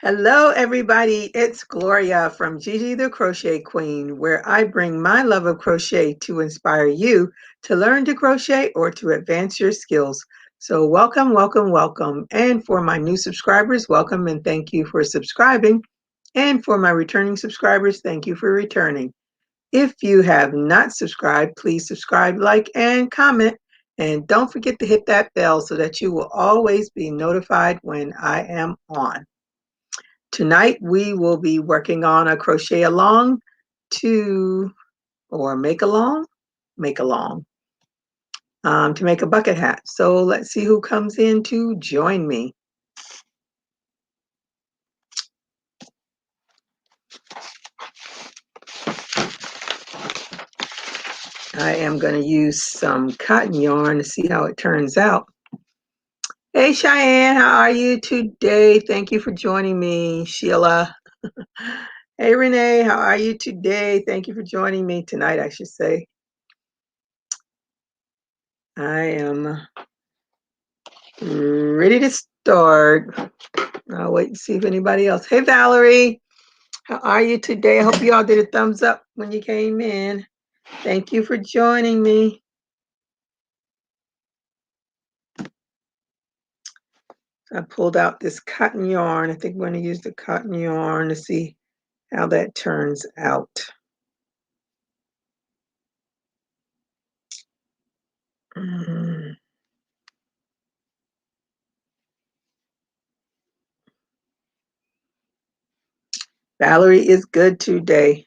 Hello, everybody. It's Gloria from Gigi the Crochet Queen, where I bring my love of crochet to inspire you to learn to crochet or to advance your skills. So, welcome, welcome, welcome. And for my new subscribers, welcome and thank you for subscribing. And for my returning subscribers, thank you for returning. If you have not subscribed, please subscribe, like, and comment. And don't forget to hit that bell so that you will always be notified when I am on. Tonight we will be working on a crochet along to, or make along to make a bucket hat. So let's see who comes in to join me. I am going to use some cotton yarn to see how it turns out. Hey Cheyenne, how are you today? Thank you for joining me. Sheila. Hey Renee, how are you today? Thank you for joining me tonight, I should say. I am ready to start. I'll wait and see if anybody else. Hey Valerie, how are you today? I hope you all did a thumbs up when you came in. Thank you for joining me. I pulled out this cotton yarn. I think we're going to use the cotton yarn to see how that turns out. Valerie is good today.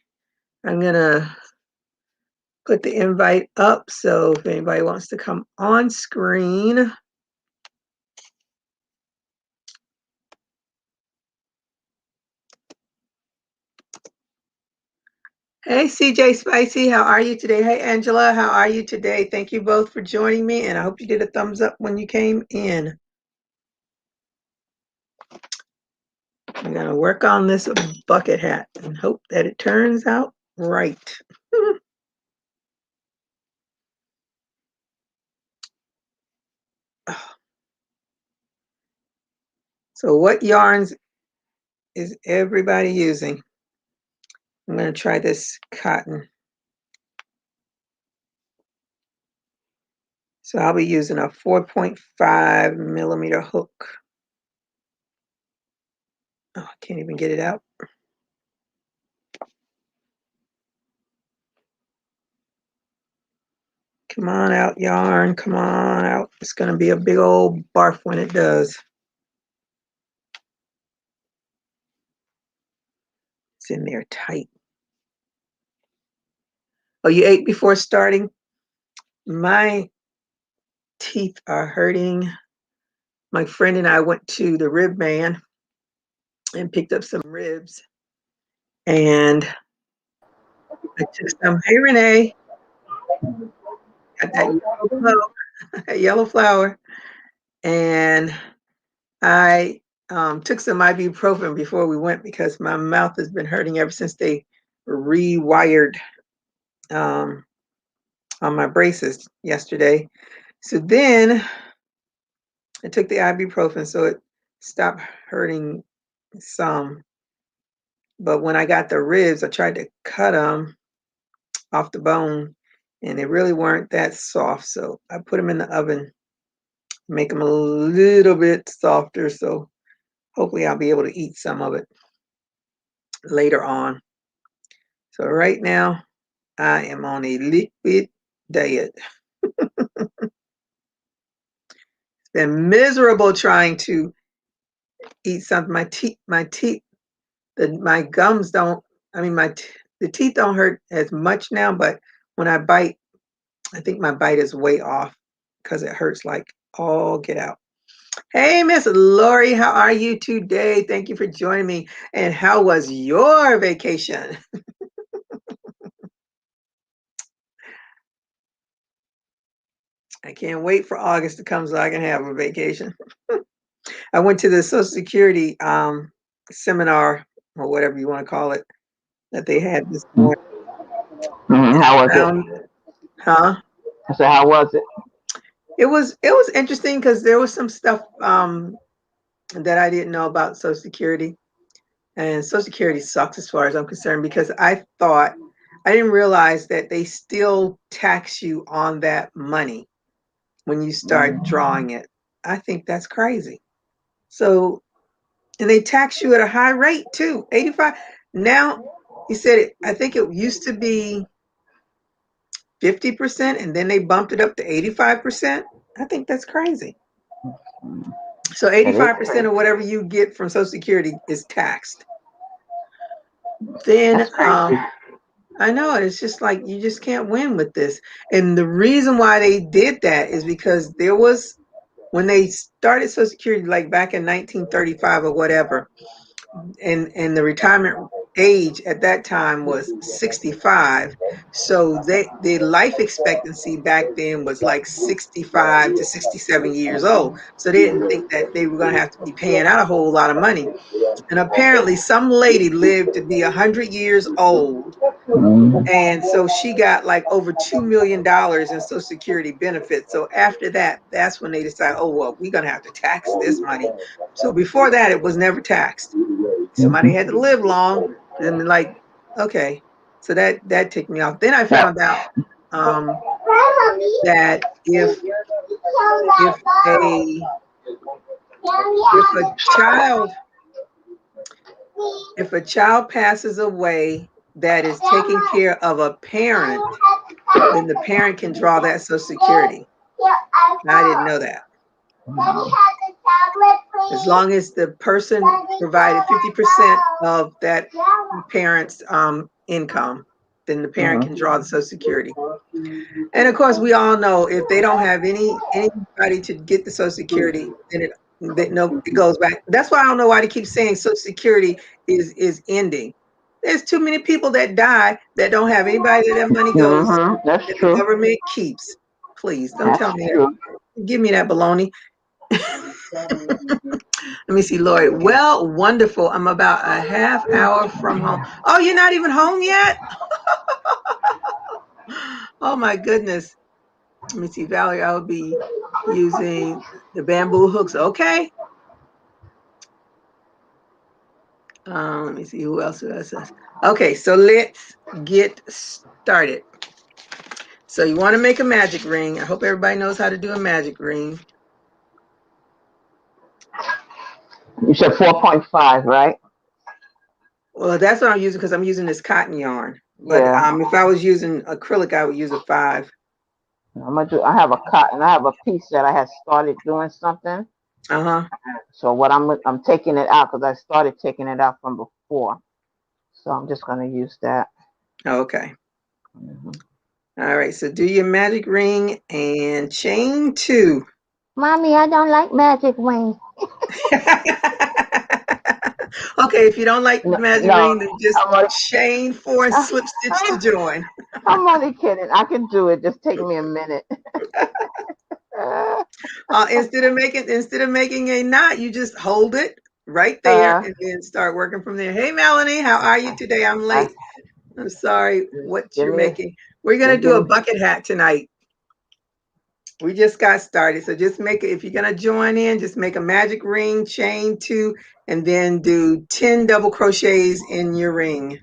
I'm going to put the invite up, so if anybody wants to come on screen. Hey CJ Spicy, how are you today? Hey Angela, how are you today? Thank you both for joining me, and I hope you did a thumbs up when you came in. I'm going to work on this bucket hat and hope that it turns out right. So what yarns is everybody using? I'm going to try this cotton. So I'll be using a 4.5 millimeter hook. Oh, I can't even get it out. Come on out, yarn. Come on out. It's going to be a big old barf when it does. It's in there tight. Oh, you ate before starting? My teeth are hurting. My friend and I went to the rib man and picked up some ribs. And I took some. Hey, Renee. Got that yellow flower. And I took some ibuprofen before we went because my mouth has been hurting ever since they rewired on my braces yesterday. So then I took the ibuprofen so it stopped hurting some. But when I got the ribs, I tried to cut them off the bone and they really weren't that soft. So I put them in the oven, make them a little bit softer. So hopefully I'll be able to eat some of it later on. So right now I am on a liquid diet. It's been miserable trying to eat something. My gums don't, the teeth don't hurt as much now, but when I bite, I think my bite is way off because it hurts like all get out. Hey, Miss Lori, how are you today? Thank you for joining me. And how was your vacation? I can't wait for August to come so I can have a vacation. I went to the Social Security seminar or whatever you want to call it that they had this morning. How was it? Huh? I said, how was it? It was interesting because there was some stuff that I didn't know about Social Security. And Social Security sucks as far as I'm concerned because I didn't realize that they still tax you on that money when you start drawing it. I think that's crazy. So, and they tax you at a high rate too, 85. Now, he said I think it used to be 50% and then they bumped it up to 85%. I think that's crazy. So That is 85% crazy. of whatever you get from Social Security is taxed. Then That's crazy. I know it's just like you just can't win with this. And the reason why they did that is because there was when they started Social Security, like back in 1935 or whatever, and the retirement age at that time was 65. So the life expectancy back then was like 65 to 67 years old. So they didn't think that they were going to have to be paying out a whole lot of money. And apparently some lady lived to be 100 years old, and so she got like over $2 million in Social Security benefits. So after that, that's when they decided, oh, well, we're going to have to tax this money. So before that, it was never taxed. Somebody had to live long. And like, okay. So that ticked me off. Then I Now, found out that if a if a child if a child passes away that is taking care of a parent, then the parent can draw that Social Security. I didn't know that. As long as the person provided 50% of that parent's income, then the parent can draw the Social Security. And of course, we all know if they don't have anybody to get the Social Security, then it goes back. That's why I don't know why they keep saying Social Security is ending. There's too many people that die that don't have anybody that money goes that's that the true. government keeps. Please don't That's tell me true. that. Give me that baloney. Let me see, Lori. Well, wonderful. I'm about a half hour from home. Oh, you're not even home yet? Oh my goodness. Let me see, Valerie. I'll be using the bamboo hooks. Okay. Let me see who else. Okay, so let's get started. So you want to make a magic ring. I hope everybody knows how to do a magic ring. You said 4.5, right? Well, that's what I'm using because I'm using this cotton yarn. But Yeah. if I was using acrylic, I would use a 5. I'm gonna do. I have a cotton. I have a piece that I had started doing something. Uh-huh. So what I'm taking it out because I started taking it out from before. So I'm just gonna use that. Okay. Mm-hmm. All right. So do your magic ring and chain 2. Mommy, I don't like magic rings. Okay, if you don't like No, magic no, ring, then just I'm only, chain 4 and slip stitch to join. I'm only kidding. I can do it. Just take me a minute. Instead of making a knot, you just hold it right there uh, and then start working from there. Hey, Melanie, how are you today? I'm I late. I'm sorry. just What you're making? We're gonna just do give a me. bucket hat tonight. We just got started, so just make it. If you're gonna join in, just make a magic ring, chain 2, and then do 10 double crochets in your ring,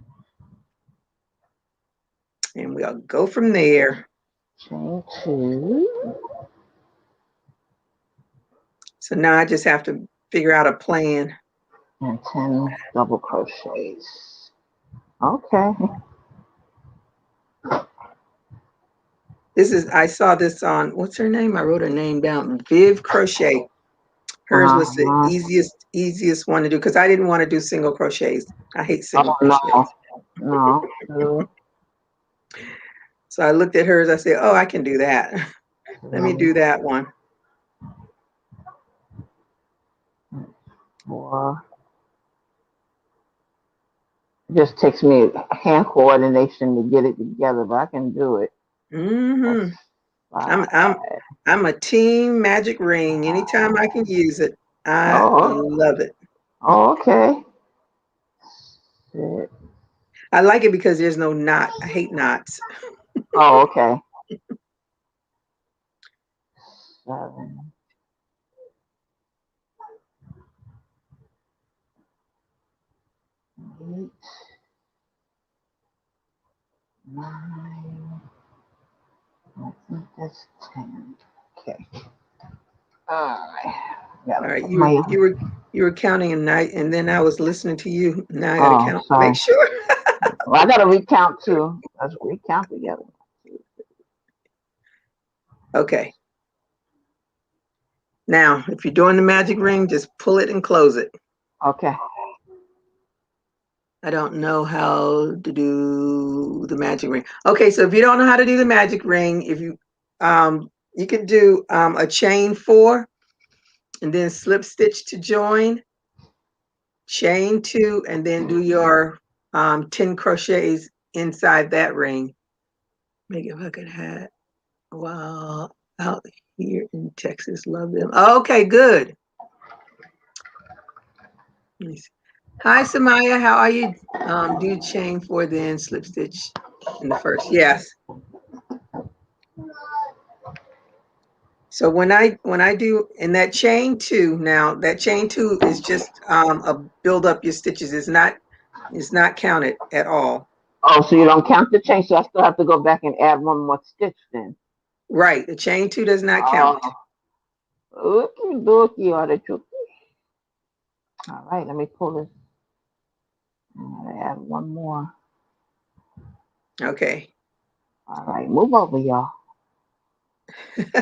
and we'll go from there. Chain 2 So now I just have to figure out a plan. and 10 double crochets. Okay. I saw this on, what's her name? I wrote her name down. Viv Crochet. Hers was the Uh-huh. easiest one to do because I didn't want to do single crochets. I hate single Oh no, crochets. no. So I looked at hers. I said, oh, I can do that. Let me do that one. 4. It just takes me hand coordination to get it together, but I can do it. That's Hmm. 5. I'm a team magic ring. Anytime I can use it, I Oh, love it. okay. 6. I like it because there's no knot. I hate knots. Oh, okay. 7. 9. I think that's 10. Okay. All right. All Gotta right, put my. you were counting and then I was listening to you. Now I got to Oh, count to make sorry. sure. Well, I gotta recount too. Let's recount together. Okay. Now, if you're doing the magic ring, just pull it and close it. Okay. I don't know how to do the magic ring. Okay, so if you don't know how to do the magic ring, if you can do a chain 4 and then slip stitch to join, chain 2, and then do your 10 crochets inside that ring. Make it bucket hat. Wow, out here in Texas, love them. Okay, good. Let me see. Hi, Samaya. How are you? Do chain 4, then slip stitch in the first. Yes. So when I do in that chain 2, now that chain 2 is just a build up your stitches. It's not counted at all. Oh, so you don't count the chain, so I still have to go back and add one more stitch then. Right. The chain 2 does not count. Oh, okie dokie, artichoke. All right, let me pull this. I'm gonna add one more. Okay. All right, move over, y'all. Give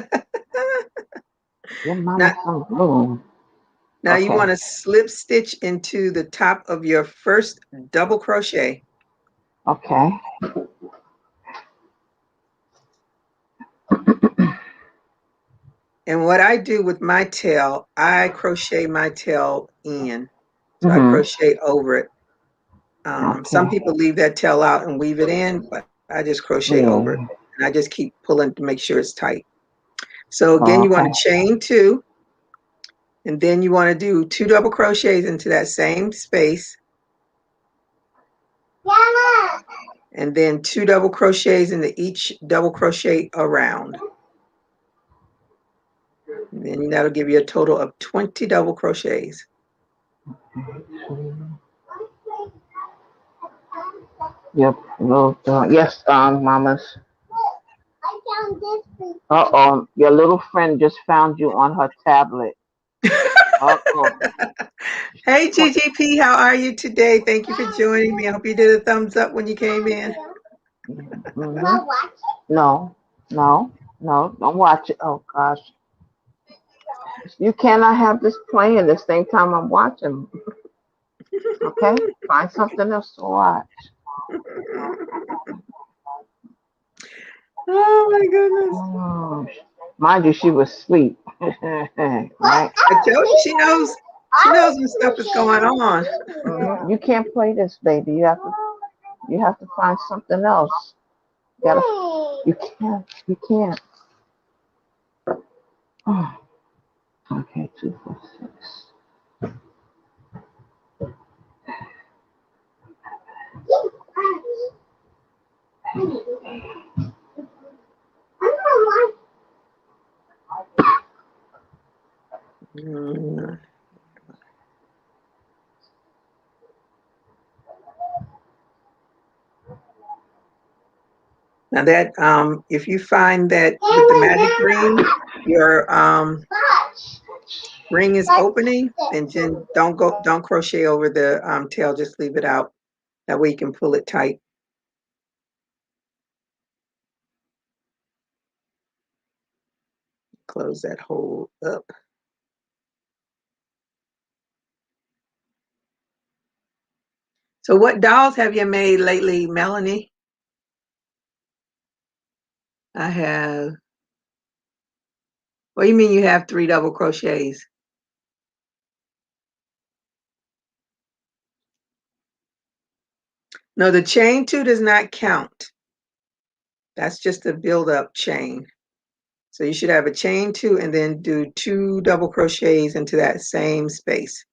now mama some room. now you Okay. want to slip stitch into the top of your first double crochet. Okay. And what I do with my tail, I crochet my tail in. So I Mhm. crochet over it. Some Okay. people leave that tail out and weave it in, but I just crochet over it. Yeah. And I just keep pulling to make sure it's tight. So again, Oh, you want okay. to chain 2, and then you want to do 2 double crochets into that same space, and then 2 double crochets into each double crochet around. And then that'll give you a total of 20 double crochets. Yep. Little, yes, mamas. Uh-oh, your little friend just found you on her tablet. Uh-oh. Hey, GGP, how are you today? Thank you for joining me. I hope you did a thumbs up when you came in. Mhm. No, no, no, don't watch it. Oh gosh. You cannot have this playing at the same time I'm watching. Okay? Find something else to watch. Oh my goodness. Oh, mind you, she was asleep. Right? I told you she knows when stuff is going on. Mhm. You can't play this, baby. You have to find something else. You can't. You can't. Oh, okay, 2, 4, 6. Mm. Now that if you find that with the magic ring, your ring is opening, then don't crochet over the tail, just leave it out. That way you can pull it tight. Close that hole up. So what dolls have you made lately, Melanie? I have, what do you mean you have 3 double crochets? No, the chain 2 does not count. That's just a build up chain. So you should have a chain 2 and then do 2 double crochets into that same space.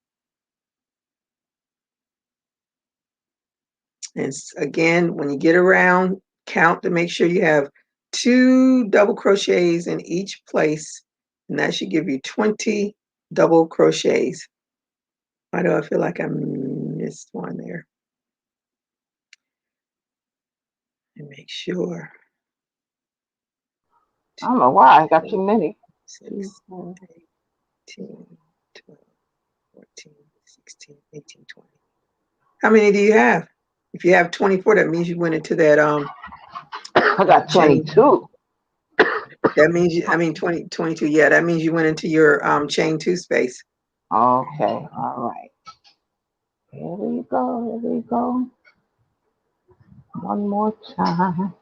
And again, when you get around, count to make sure you have 2 double crochets in each place, and that should give you 20 double crochets. Why do I feel like I missed one there? and make sure. I don't know why I got too many. 6, 18, 12, 14, 16, 18, 20. How many do you have? If you have 24, that means you went into that I got chain. 22. That means you, I mean 20, 22. Yeah, that means you went into your chain 2 space. Okay, all right. Here we go. Here we go. One more time.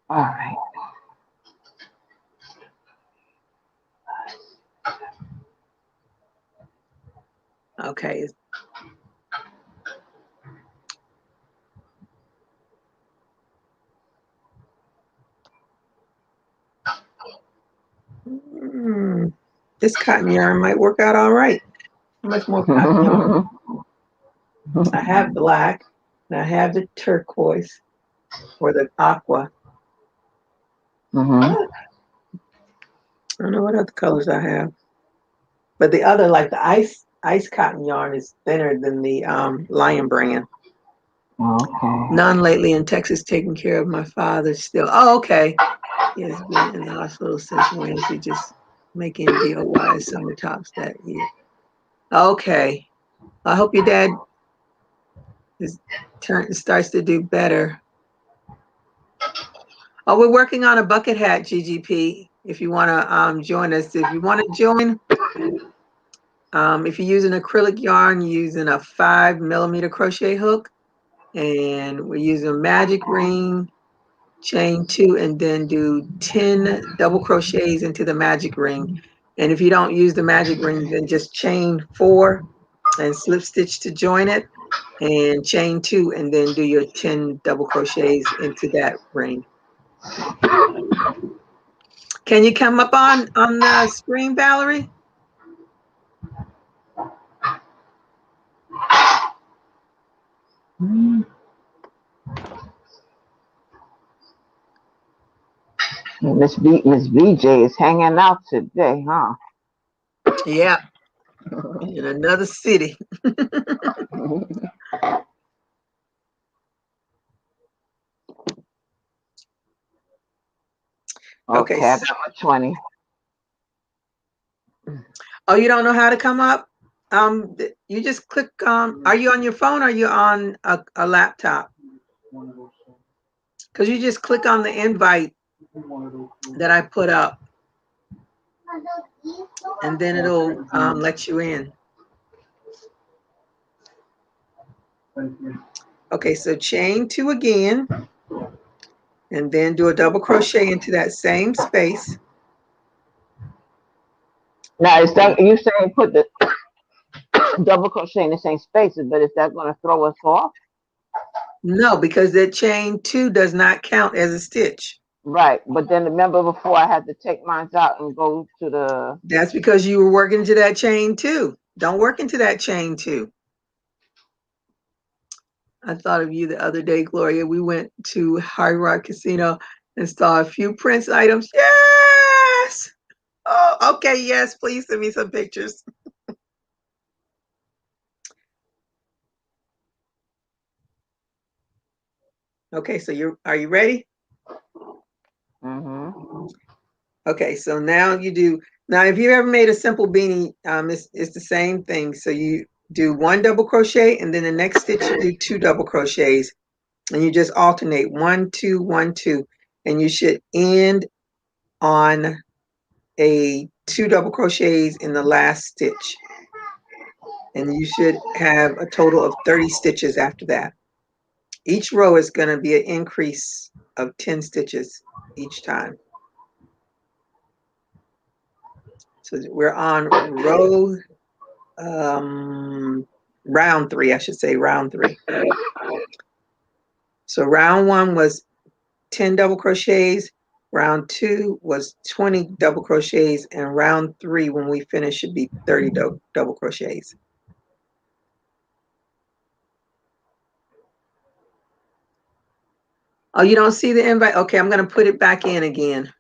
All right. Okay. This cotton yarn might work out all right. How much more cotton yarn? I have black, and I have the turquoise or the aqua. Mm-hmm. I don't know what other colors I have, but the other, like the ice cotton yarn, is thinner than the Lion brand. Okay. None lately in Texas, taking care of my father still. Oh, okay. He has been in the hospital since Wednesday, just making DIY summer tops that year. Okay. I hope your dad starts to do better. Oh, we're working on a bucket hat, GGP. If you want to join us, if you want to join, if you're using acrylic yarn, you're using a 5mm crochet hook, and we're using a magic ring, chain 2, and then do 10 double crochets into the magic ring. And if you don't use the magic ring, then just chain 4 and slip stitch to join it, and chain 2, and then do your 10 double crochets into that ring. Can you come up on the screen, Valerie? Miss BJ is hanging out today, huh? Yeah, in another city. Okay. Okay, I got my 20. Oh, you don't know how to come up? You just click. Are you on your phone or are you on a laptop? Because you just click on the invite that I put up, and then it'll let you in. Okay, so chain 2 again, and then do a double crochet into that same space. Now, is that you saying put the double crochet in the same spaces, but is that going to throw us off? No, because that chain 2 does not count as a stitch. Right, but then remember before I had to take mine out and go to the. That's because you were working into that chain 2. Don't work into that chain 2. I thought of you the other day, Gloria. We went to Hard Rock Casino and saw a few Prince items. Yes! Oh, okay, yes, please send me some pictures. Okay, so are you ready? Mm-hmm. Okay, so now if you ever made a simple beanie, it's the same thing. So you do 1 double crochet, and then the next stitch you do 2 double crochets, and you just alternate 1, 2, 1, 2, and you should end on a 2 double crochets in the last stitch, and you should have a total of 30 stitches after that. Each row is going to be an increase of 10 stitches each time. So we're on round 3, I should say, round 3. So round 1 was 10 double crochets, round 2 was 20 double crochets, and round 3, when we finish, should be 30 double crochets. Oh, you don't see the invite? Okay, I'm going to put it back in again.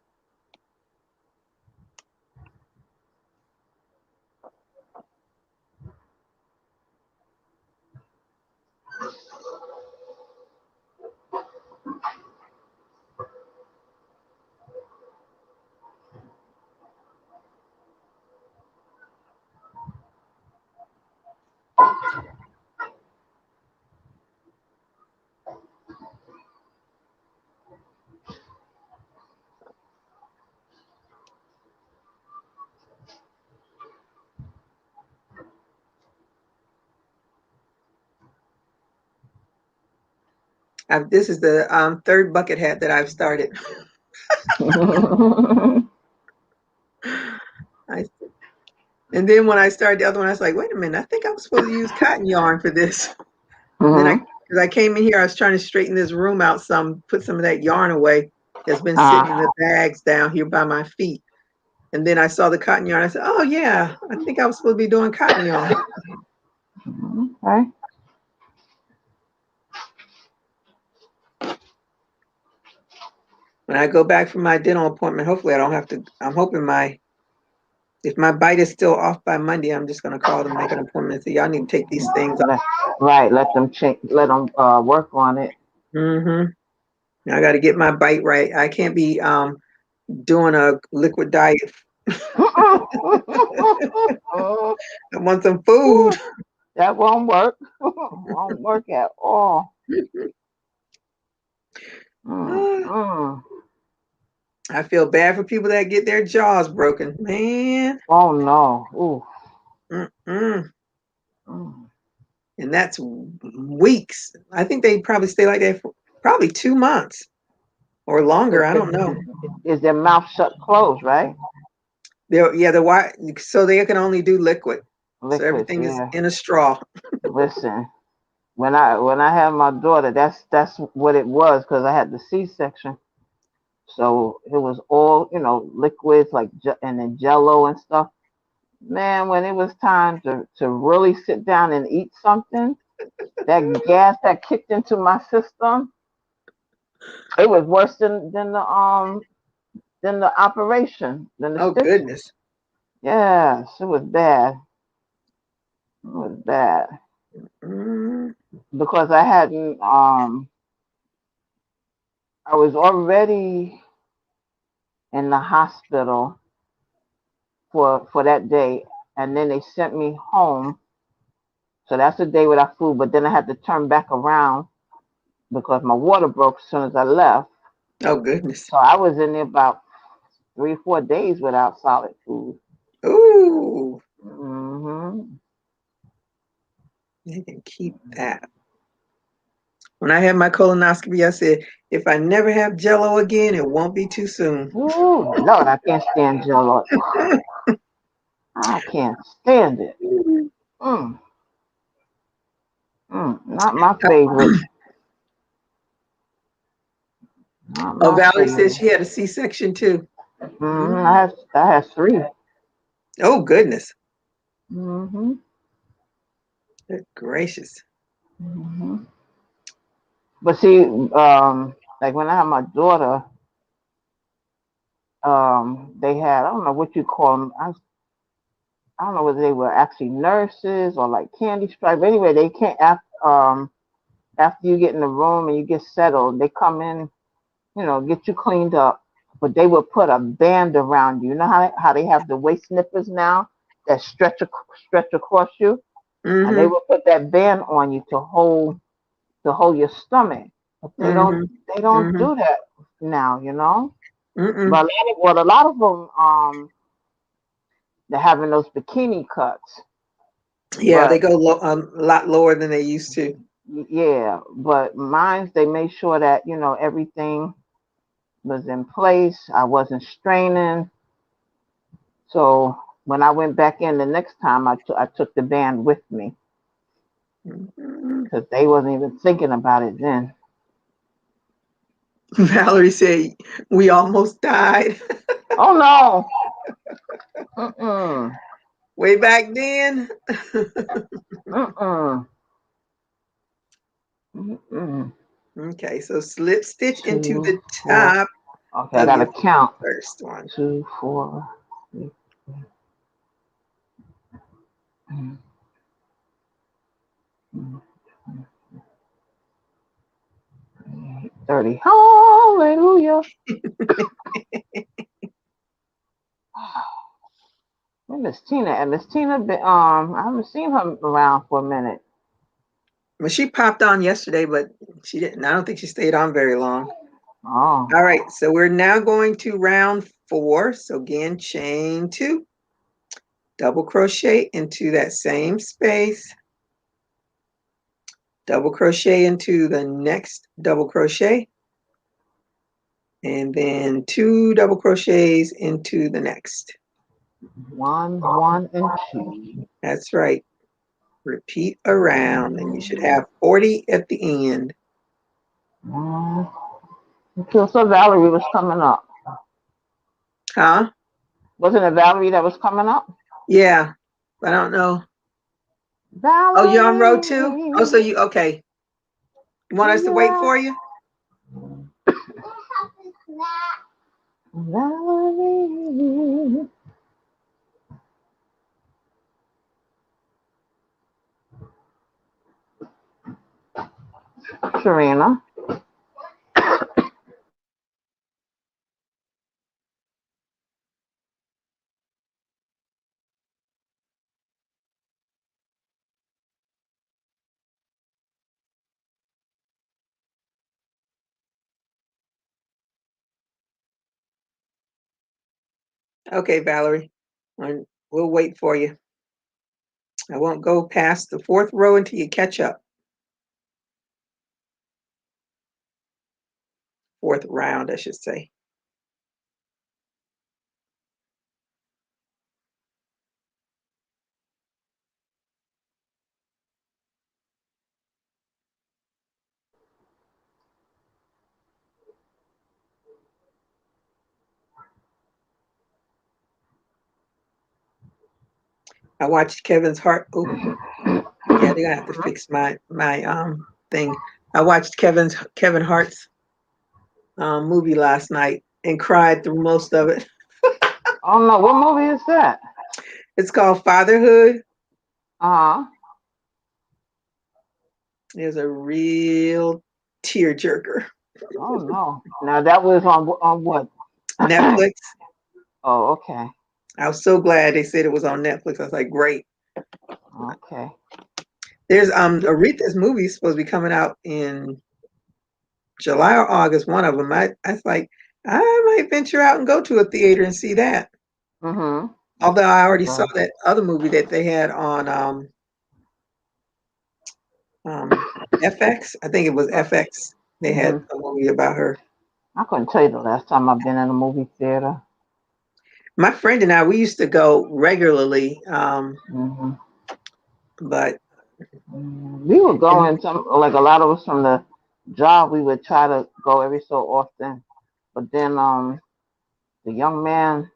This is the third bucket hat that I've started. I, and then when I started the other one, I was like, wait a minute, I think I was supposed to use cotton yarn for this. And then Mhm. because I came in here, I was trying to straighten this room out some, put some of that yarn away that's been sitting in Uh, the bags down here by my feet. And then I saw the cotton yarn. I said, oh, yeah, I think I was supposed to be doing cotton yarn. okay. When I go back from my dental appointment, hopefully I don't have to, I'm hoping if my bite is still off by Monday, I'm just going to call them, make an appointment and say, y'all need to take these things off. Let, right. Let them check. Let them work on it. Mm-hmm. I got to get my bite right. I can't be doing a liquid diet. I want some food. That won't work. Won't work at all. Mm. I feel bad for people that get their jaws broken, man. Oh no. Ooh. Mm-mm. Mm. And that's weeks. I think they probably stay like that for probably 2 months or longer. I don't know. Is their mouth shut closed, right? Yeah, the why so they can only do liquid. So Liquids, everything is yeah. in a straw. Listen, when I had my daughter, that's what it was because I had the C-section. So it was all liquids like and then Jello and stuff. Man, when it was time to really sit down and eat something, that gas that kicked into my system, it was worse than the operation, than the Oh stitches. goodness. Yes, it was bad. It was bad Mm, because I was already in the hospital for that day, and then they sent me home. So that's the day without food. But then I had to turn back around because my water broke as soon as I left. oh goodness. So I was in there about 3 or 4 days without solid food. Ooh, Hmm. you can keep that. When I had my colonoscopy, I said, if I never have Jello again, it won't be too soon. Ooh, Lord, I can't stand Jello. I can't stand it. Mm, not my favorite. Not Oh, my Valerie says favorite. she had a C-section too. Mm. I have 3. Oh goodness. Hmm. Good gracious. Hmm. But see, like when I had my daughter, they had, I don't know what you call them. I don't know whether they were actually nurses or like candy stripe. Anyway, they can't after you get in the room and you get settled, they come in, get you cleaned up. But they would put a band around you. You know how they have the waist snippers now that stretch across you, and they Mm-hmm. will put that band on you to hold your stomach. But they don't Mm-hmm. they don't Mm-hmm. do that now. Mm-mm. But a lot of them they're having those bikini cuts. Yeah, they But go a lot lower than they used to. yeah, but mine they made sure that everything was in place. I wasn't straining. So when I went back in the next time, I took the band with me Mhm. because they wasn't even thinking about it then. Valerie said, we almost died. Oh no! Mm-mm. Way back then. Mm-mm. Mm-mm. Okay, so slip stitch into 2, the 4. top Okay, I of gotta your count. first one. 2, 4, 30. Hallelujah. Where Miss Tina? And Miss Tina, I haven't seen her around for a minute. Well, she popped on yesterday, but she didn't. I don't think she stayed on very long. Oh, All right, so we're now going to round 4. So again, chain 2, double crochet into that same space, double crochet into the next double crochet, and then 2 double crochets into the next. One, and two. That's right. Repeat around, and you should have 40 at the end. Mm. Until so Valerie was coming up. Huh? Wasn't it Valerie that was coming up? Yeah. I don't know. Oh, you're on row 2? Oh, Valerie. so you okay. You want us to wait Yeah. for you? Valerie. Serena. Okay, Valerie. We'll wait for you. I won't go past the 4th row until you catch up. 4th round, I should say. I watched Kevin's heart. Oh, yeah, they're gonna have to fix my thing. I watched Kevin Hart's movie last night and cried through most of it. Oh no, what movie is that? It's called Fatherhood. Uh-huh. It's a real tearjerker. Oh no. Now that was on what? Netflix. Oh, okay. I was so glad they said it was on Netflix. I was like, great. Okay. There's Aretha's movie is supposed to be coming out in July or August, one of them. I was like, I might venture out and go to a theater and see that. Mm-hmm. Although I already saw Right. that other movie that they had on FX. I think it was FX. They had Mm-hmm. a movie about her. I couldn't tell you the last time I've been in a movie theater. My friend and I, we used to go regularly, Mm-hmm. but We would go and, in some like a lot of us from the job. We would try to go every so often, but then the young man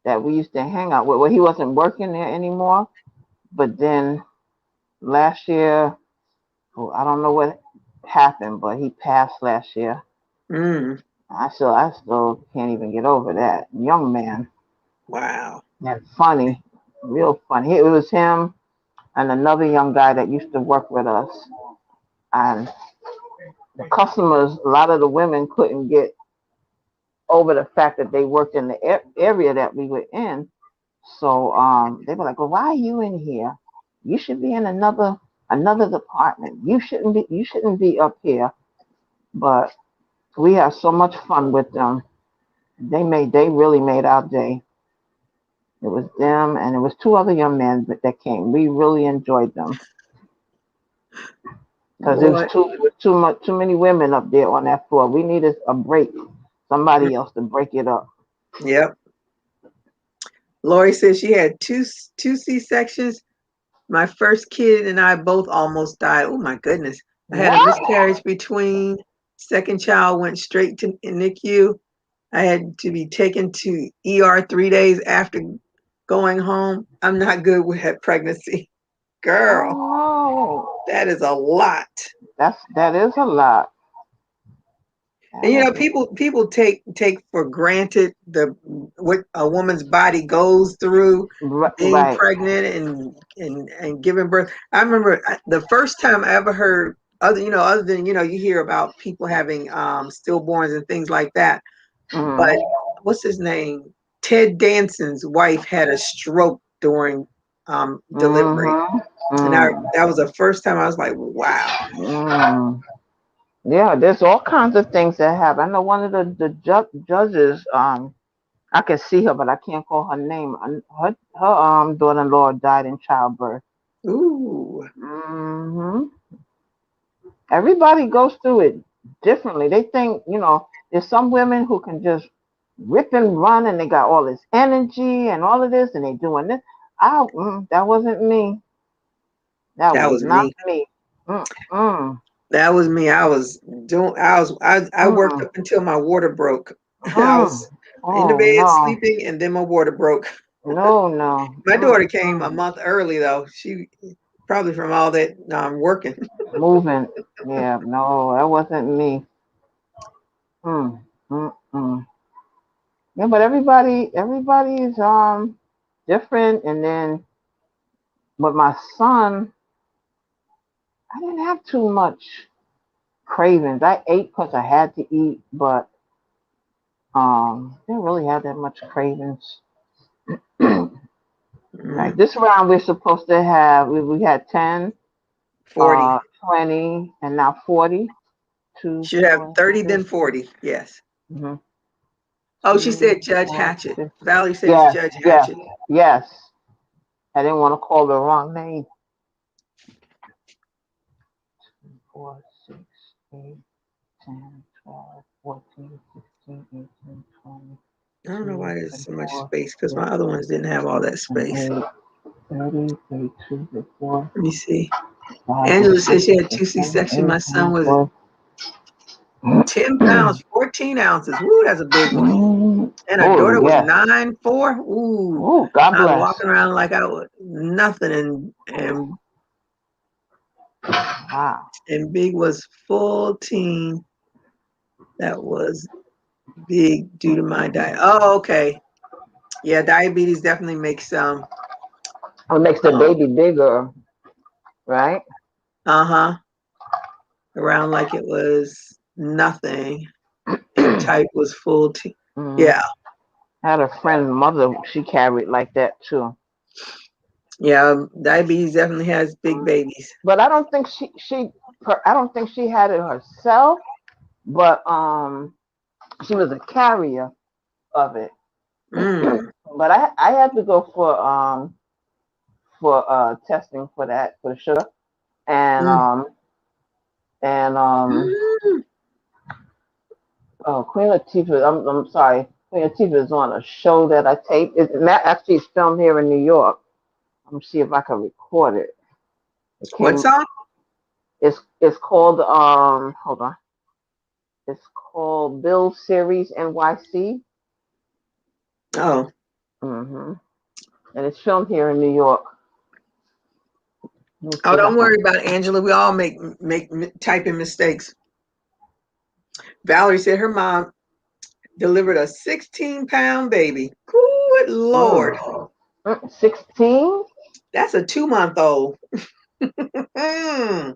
that we used to hang out with, well, he wasn't working there anymore. But then last year, well, I don't know what happened, but he passed last year. mm, I still can't even get over that. Young man, wow. and funny, real funny. It was him and another young guy that used to work with us. And the customers, a lot of the women couldn't get over the fact that they worked in the area that we were in. So they were like, "Well, why are you in here? You should be in another department. You shouldn't be up here." But we had so much fun with them. They really made our day. It was them and it was two other young men that came. We really enjoyed them because it was Boy, too many women up there on that floor. We needed a break, mm, somebody else to break it up. yep. Lori said she had two C-sections. My first kid and I both almost died. Oh my goodness. I had a What? miscarriage between. Second child went straight to NICU. I had to be taken to ER 3 days after going home. I'm not good with pregnancy. Oh Girl, no, that is a lot. that is a lot. And That is people take for granted the what a woman's body goes through being right. pregnant and giving birth. I remember the first time I ever heard other than you hear about people having stillborns and things like that. Hmm. But what's his name? Ted Danson's wife had a stroke during delivery, Hmm. and Mm. that was the first time I was like, wow. Mm. Yeah, there's all kinds of things that happen. I know one of the judges. I can see her, but I can't call her name. Her daughter-in-law died in childbirth. Ooh, Hmm. Everybody goes through it differently. They think, there's some women who can just rip and run and they got all this energy and all of this and they doing this. That wasn't me. That That was was not me. me. Mm-mm. That was me. I worked Mm-mm. up until my water broke. I Mm. was in the Oh bed no. sleeping and then my water broke. No, no. My daughter came a Mm-mm. month early though. She probably from all that working. Moving. Yeah, no, that wasn't me. Mm. Mm-mm. Yeah, but everybody is different. And then with my son, I didn't have too much cravings. I ate because I had to eat, but didn't really have that much cravings. Like Mm, this round, we're supposed to have we had 10, 40. 20, and now 40. Two, Should have four, 30 six. then 40. Yes. Mm-hmm. Oh, she Two, said Judge four, Hatchett. six. Valerie said it's Yes, Judge yes, Hatchett. yes. I didn't want to call the wrong name. 4, 6, 8, 10, 12, 14, 16, 18, 20, I don't know 2, why there's so much 24, space because my other ones didn't have all that space. 28, 30, 32, 34, Let me see. 5, Angela said 6, she had 2 7, C-section. 8, My son 9, was 12. 10 pounds, 14 ounces. Woo, that's a big one. And her Oh, daughter was yes. 9'4". Ooh, Oh, God I was bless. walking around like I was nothing, Wow. and Big was full teen. That was big due to my diet. Oh, okay. Yeah, diabetes definitely makes It makes the um baby bigger, right? uh-huh around like it was nothing, and type was full teen. Mm. Yeah, I had a friend's mother, she carried like that too. yeah. Diabetes definitely has big babies. But I don't think I don't think she had it herself, but she was a carrier of it. Mm, But I had to go for testing for that for the sugar and mm, and mm. Queen Latifah. I'm sorry, Queen Latifah is on a show that I taped. Actually it's filmed here in New York. Let me see if I can record it. It What came. song? It's called hold on. It's called Bill Series NYC. Oh, Hmm. And it's filmed here in New York. Let me see oh, if I don't can. worry about it, Angela. We all make typing mistakes. Valerie said her mom delivered a 16-pound baby. Good Lord. Mm. 16? That's a 2-month old. Mm,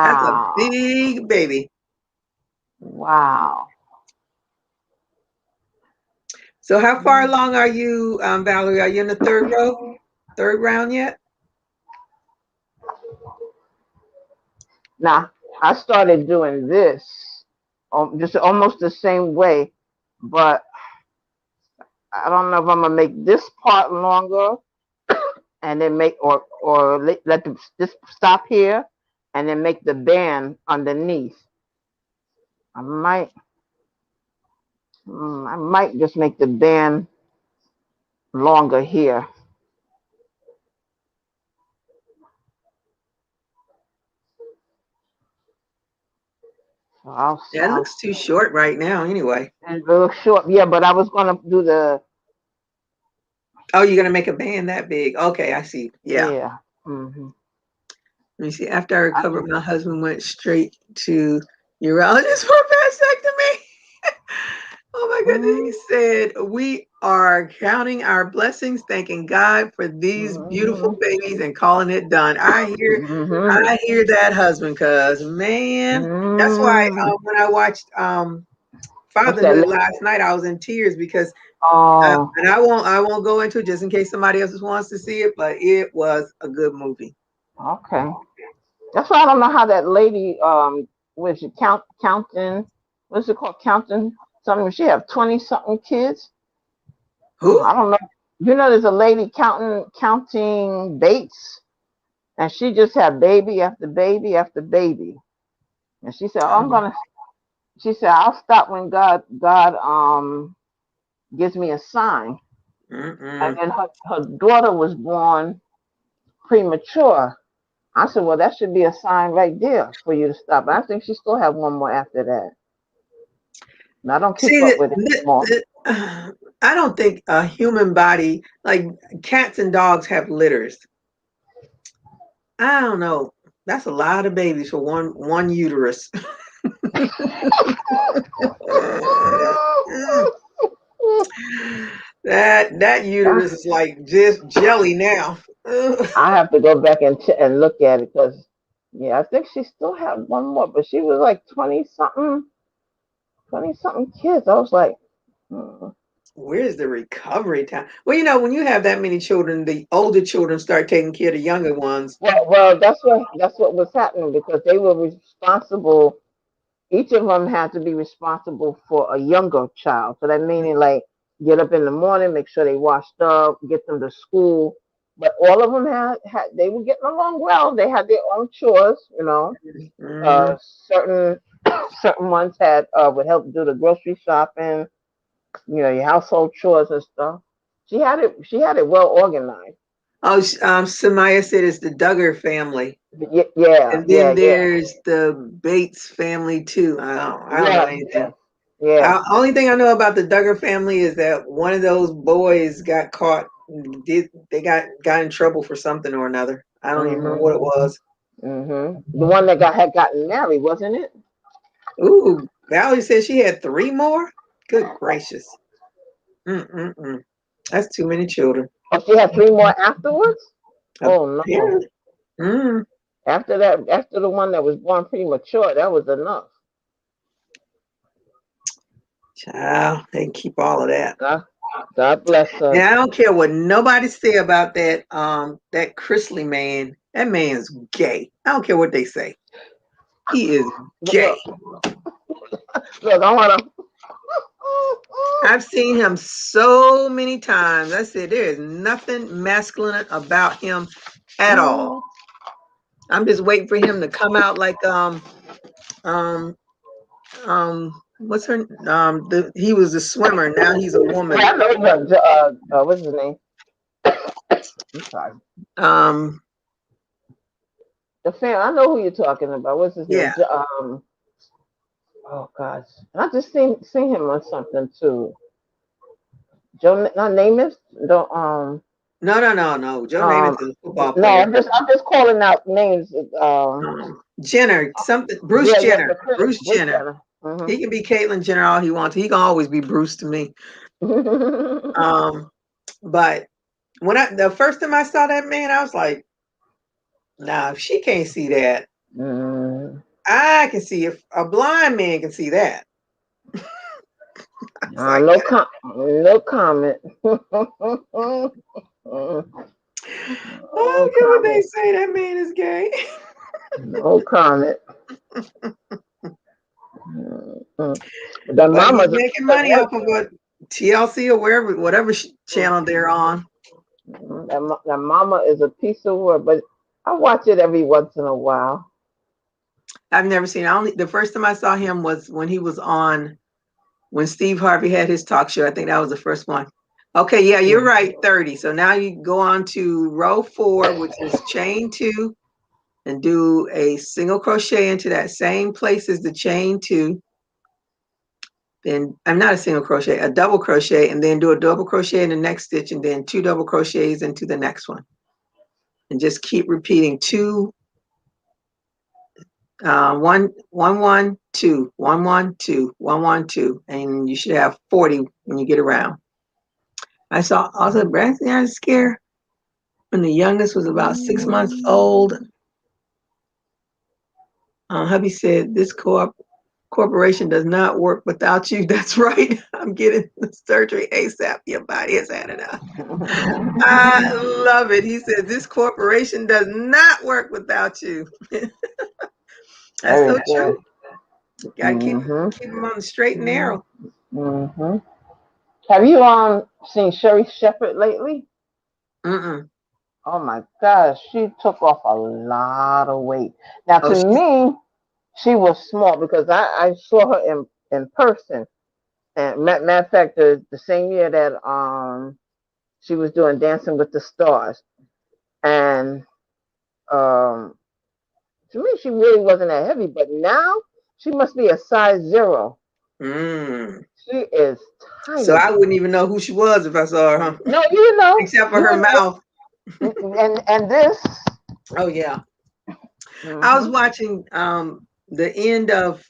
that's a Wow. big baby. Wow. So how far along are you, Valerie? Are you in the third round yet? Now, I started doing this just almost the same way, but I don't know if I'm gonna make this part longer and then make or just stop here and then make the band underneath. I might I might just make the band longer here. So Yeah, it looks too short right now anyway. and a little short, yeah. But I was gonna do the Oh, you're gonna make a band that big. Okay, I see. Yeah. yeah. Hmm. Let me see. After I I recovered, can. my husband went straight to urologist for vasectomy. Oh my goodness. He Mm-hmm. said, we are counting our blessings, thanking God for these beautiful babies and calling it done. Mm-hmm. I hear that husband, cuz man, that's why Mm. when I watched What's that? Fatherhood last night, I was in tears because Oh, and I won't go into it just in case somebody else wants to see it, but it was a good movie. okay. That's why I don't know how that lady was she counting what's it called counting something? She have 20 something kids. Oh, Who? I don't know. There's a lady counting dates, and she just had baby after baby after baby. And she said, "Oh, I'm gonna." She said, "I'll stop when God gives me a sign." And Mm-mm. then her daughter was born premature. I said, "Well, that should be a sign right there for you to stop." I think she still have one more after that. And I don't keep See, up with it anymore. I don't think a human body, like cats and dogs, have litters. I don't know. That's a lot of babies for one uterus. That uterus is like just jelly now. I have to go back and and look at it because, yeah, I think she still had one more, but she was like 20 something kids. I was like, hmm. Where's the recovery time? Well, when you have that many children, the older children start taking care of the younger ones. Well, that's what was happening because they were responsible. Each of them had to be responsible for a younger child. So that meaning like get up in the morning, make sure they washed up, get them to school. But all of them had they were getting along well. They had their own chores. Mm. Certain certain ones had would help do the grocery shopping, your household chores and stuff. She had it well organized. Oh, Samaya said it's the Duggar family, Yeah, and yeah, then yeah, there's the Bates family too. I don't know yeah, anything. yeah, yeah. Only thing I know about the Duggar family is that one of those boys got caught. They got in trouble for something or another. I don't even remember Mhm, what it was. mhm. The one that had gotten married, wasn't it? Ooh, Valerie said she had three more. Good gracious. Mm-mm-mm. That's too many children. Oh, she had three more afterwards. Oh no! Apparently. Mm. After that, after the one that was born premature, that was enough. Child, they keep all of that. God, God bless And her. I don't care what nobody say about that Chrisley man. That man's gay. I don't care what they say. He is gay. Look, look, I wanna. I've seen him so many times. I said there is nothing masculine about him at all. Mhm. I'm just waiting for him to come out like um what's her he was a swimmer, now he's a Yeah, woman. I know. What's his name? I'm sorry. Um The fan. I know who you're talking about. What's his name? yeah. Oh gosh, I just seen him on something too. Joe, not Namath. Don't No. Joe Namath is a football no. player. I'm just calling out names. Jenner, something Bruce Yeah, yeah, Jenner. the Chris, Bruce Bruce Jenner. Jenner. He can be Caitlyn Jenner all he wants. He can always be Bruce to me. Um, but the first time I saw that man, I was like, nah, if she can't see that, Mm, I can see if a blind man can see that. I was like, no comment. I No don't care what they comment. say, that man is gay. No comment. Mm. The But he's mama's a making piece of money work. off of what TLC or wherever, whatever channel they're on. That mama is a piece of work, but I watch it every once in a while. I've never seen. The first time I saw him was when he was on when Steve Harvey had his talk show. I think that was the first one. Okay, yeah, you're Mm. right. 30. So now you go on to row 4, which is chain 2, and do a single crochet into that same place as the chain 2. Then I'm not a single crochet, a double crochet, and then do a double crochet in the next stitch, and then 2 double crochets into the next one, and just keep repeating 2, 1, 2, 1, 2, 1, 2, and you should have 40 when you get around. I saw also breast scare when the youngest was about 6 months old. Hubby said, "This corporation does not work without you." That's right. I'm getting the surgery ASAP. Your body has had enough. I love it. He said, "This corporation does not work without you." That's Very so good. true. You gotta Hmm. keep them on the straight and narrow. Hmm. Have you seen Sherry Shepherd lately? Mm-mm. Oh my gosh, she took off a lot of weight. Now Oh, to she's me, she was small because I saw her in person. And matter of fact, the same year that she was doing Dancing with the Stars, and um to me she really wasn't that heavy, but now she must be a size 0. Mm. She is So I tiny. wouldn't even know who she was if I saw her, huh? No, you know, Except for you her know, mouth. and this. Oh yeah. I was Hmm. watching the end of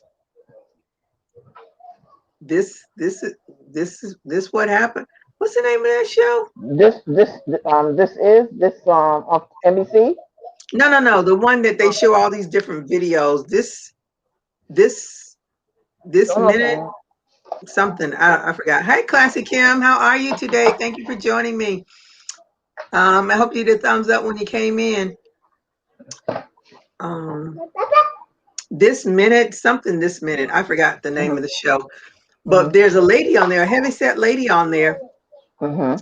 this this is this what happened. What's the name of that show? This on NBC. No, no, no. The one that they show all these different videos. This this Don't know. minute something. I forgot. Hey, Classy Kim, how are you today? Thank you for joining me. I hope you did thumbs up when you came in. Um, this minute, something. This minute, I forgot the name of the show. But Hmm. there's a lady on there, a heavy set lady on there, Hmm.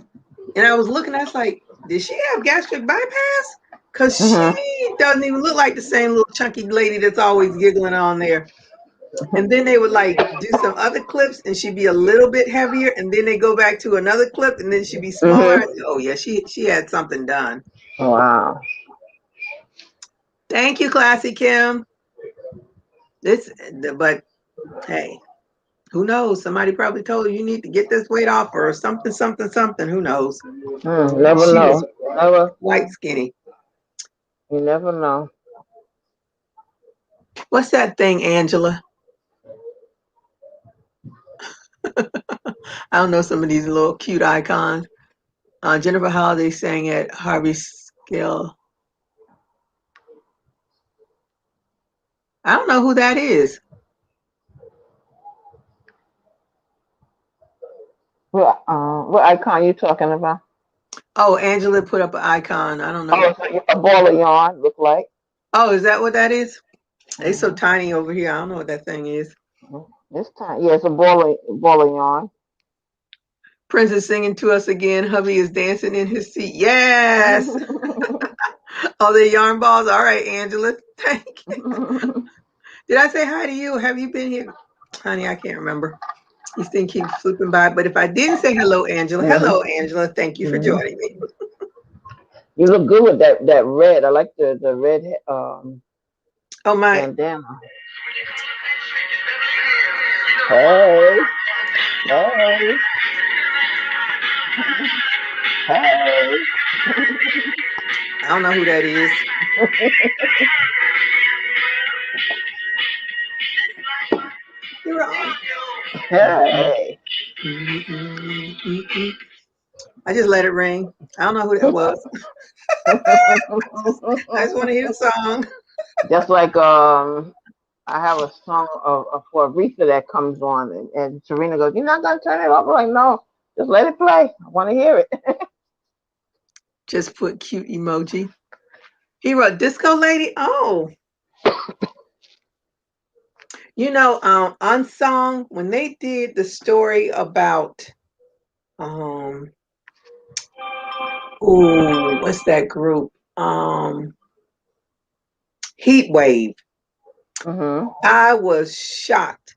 and I was looking. I was like, did she have gastric bypass? Cause Hmm. she doesn't even look like the same little chunky lady that's always giggling on there. And then they would like do some other clips and she'd be a little bit heavier and then they go back to another clip and then she'd be smaller. Hmm. Oh yeah, she had something done. Wow. Thank you, Classy Kim. This but hey, who knows? Somebody probably told her you need to get this weight off or something, something, something. Who knows? Never She know. was Never. quite skinny. You never know. What's that thing, Angela? I don't know some of these little cute icons. Jennifer Holiday sang at Harvey Skill. I don't know who that is. What icon you talking about? Oh, Angela put up an icon. I don't know. Oh, it's a ball of yarn. Look like. Oh, is that what that is? It's so Hmm. tiny over here. I don't know what that thing is. This time, yeah, it's a ball of yarn. Prince is singing to us again. Hubby is dancing in his seat. Yes. Oh, the yarn balls. All right, Angela. Thank you. Did I say hi to you? Have you been here? Honey, I can't remember. These things keep flipping by. But if I didn't say hello, Angela, Hmm. hello, Angela. Thank you for Hmm. joining me. You look good with that red. I like the red Oh, my. bandana. Hey, hey, hey. I don't know who that is. You're on. Hey. I just let it ring. I don't know who that was. I just want to hear the song. Just like I have a song for Aretha that comes on, and Serena goes, "You're not gonna turn it off." I'm like, no, just let it play. I want to hear it. Just put cute emoji. He wrote Disco Lady. Oh, Unsung, when they did the story about, um, what's that group? Heat Wave. Hmm. I was shocked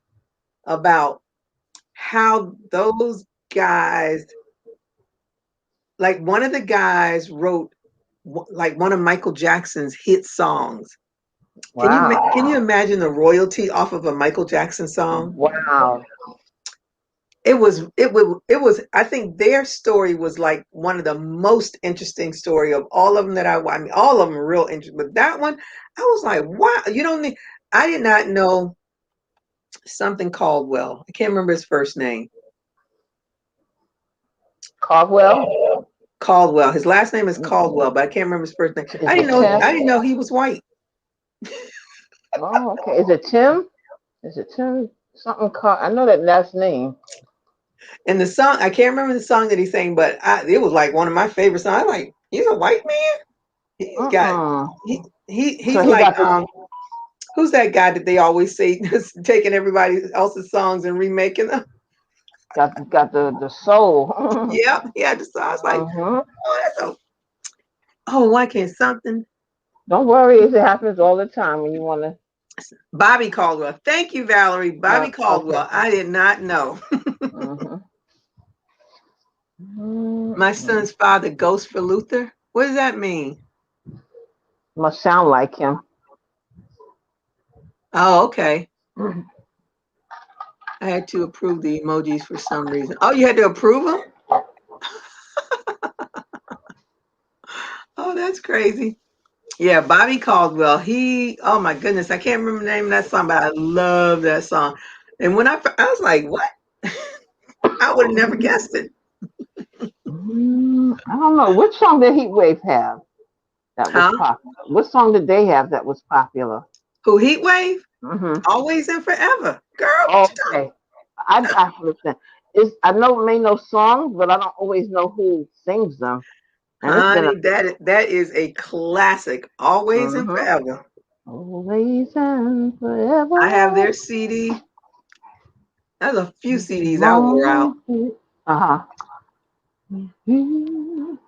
about how those guys, like one of the guys wrote like one of Michael Jackson's hit songs. Can you Wow. imagine the royalty off of a Michael Jackson song? Wow. It was I think their story was like one of the most interesting story of all of them that I mean all of them are real interesting, but that one I was like, wow, you don't need I did not know something Caldwell. I can't remember his first name. Caldwell. Caldwell. His last name is Caldwell, but I can't remember his first name. Is it Tim? I didn't know he was white. Oh, okay. Is it Tim? Is it Tim? Something called. I know that last name. And the song, I can't remember the song that he sang, but it was like one of my favorite songs. I'm like, he's a white man. He's got Mm-mm. So he's he like got the who's that guy that they always say taking everybody else's songs and remaking them? got the soul. Yep, yeah. So I was like, Hmm. oh, that's so. Oh, why can't something? Don't worry, it happens all the time when you want to. Bobby Caldwell. Thank you, Valerie. Bobby Okay. Caldwell. I did not know. Mm-hmm. My Mm-hmm. son's father, Ghost for Luther. What does that mean? Must sound like him. Oh, okay. Mm-hmm. I had to approve the emojis for some reason. Oh, you had to approve them? Oh, that's crazy. Yeah, Bobby Caldwell. Oh my goodness, I can't remember the name of that song, but I love that song. And when I was like, what? I would have never guessed it. I don't know. Which song did Heat Wave have that was Huh? popular? What song did they have that was popular? Who, Heat Wave? Mm-hmm. Always and Forever. Girl, Okay. I listen. I know it may know songs, but I don't always know who sings them. And it's been a honey, that is a classic. Always and mm-hmm. Forever. Always and I have forever. their CD. There's a few CDs I wore out. Moment. Uh-huh. Mhm.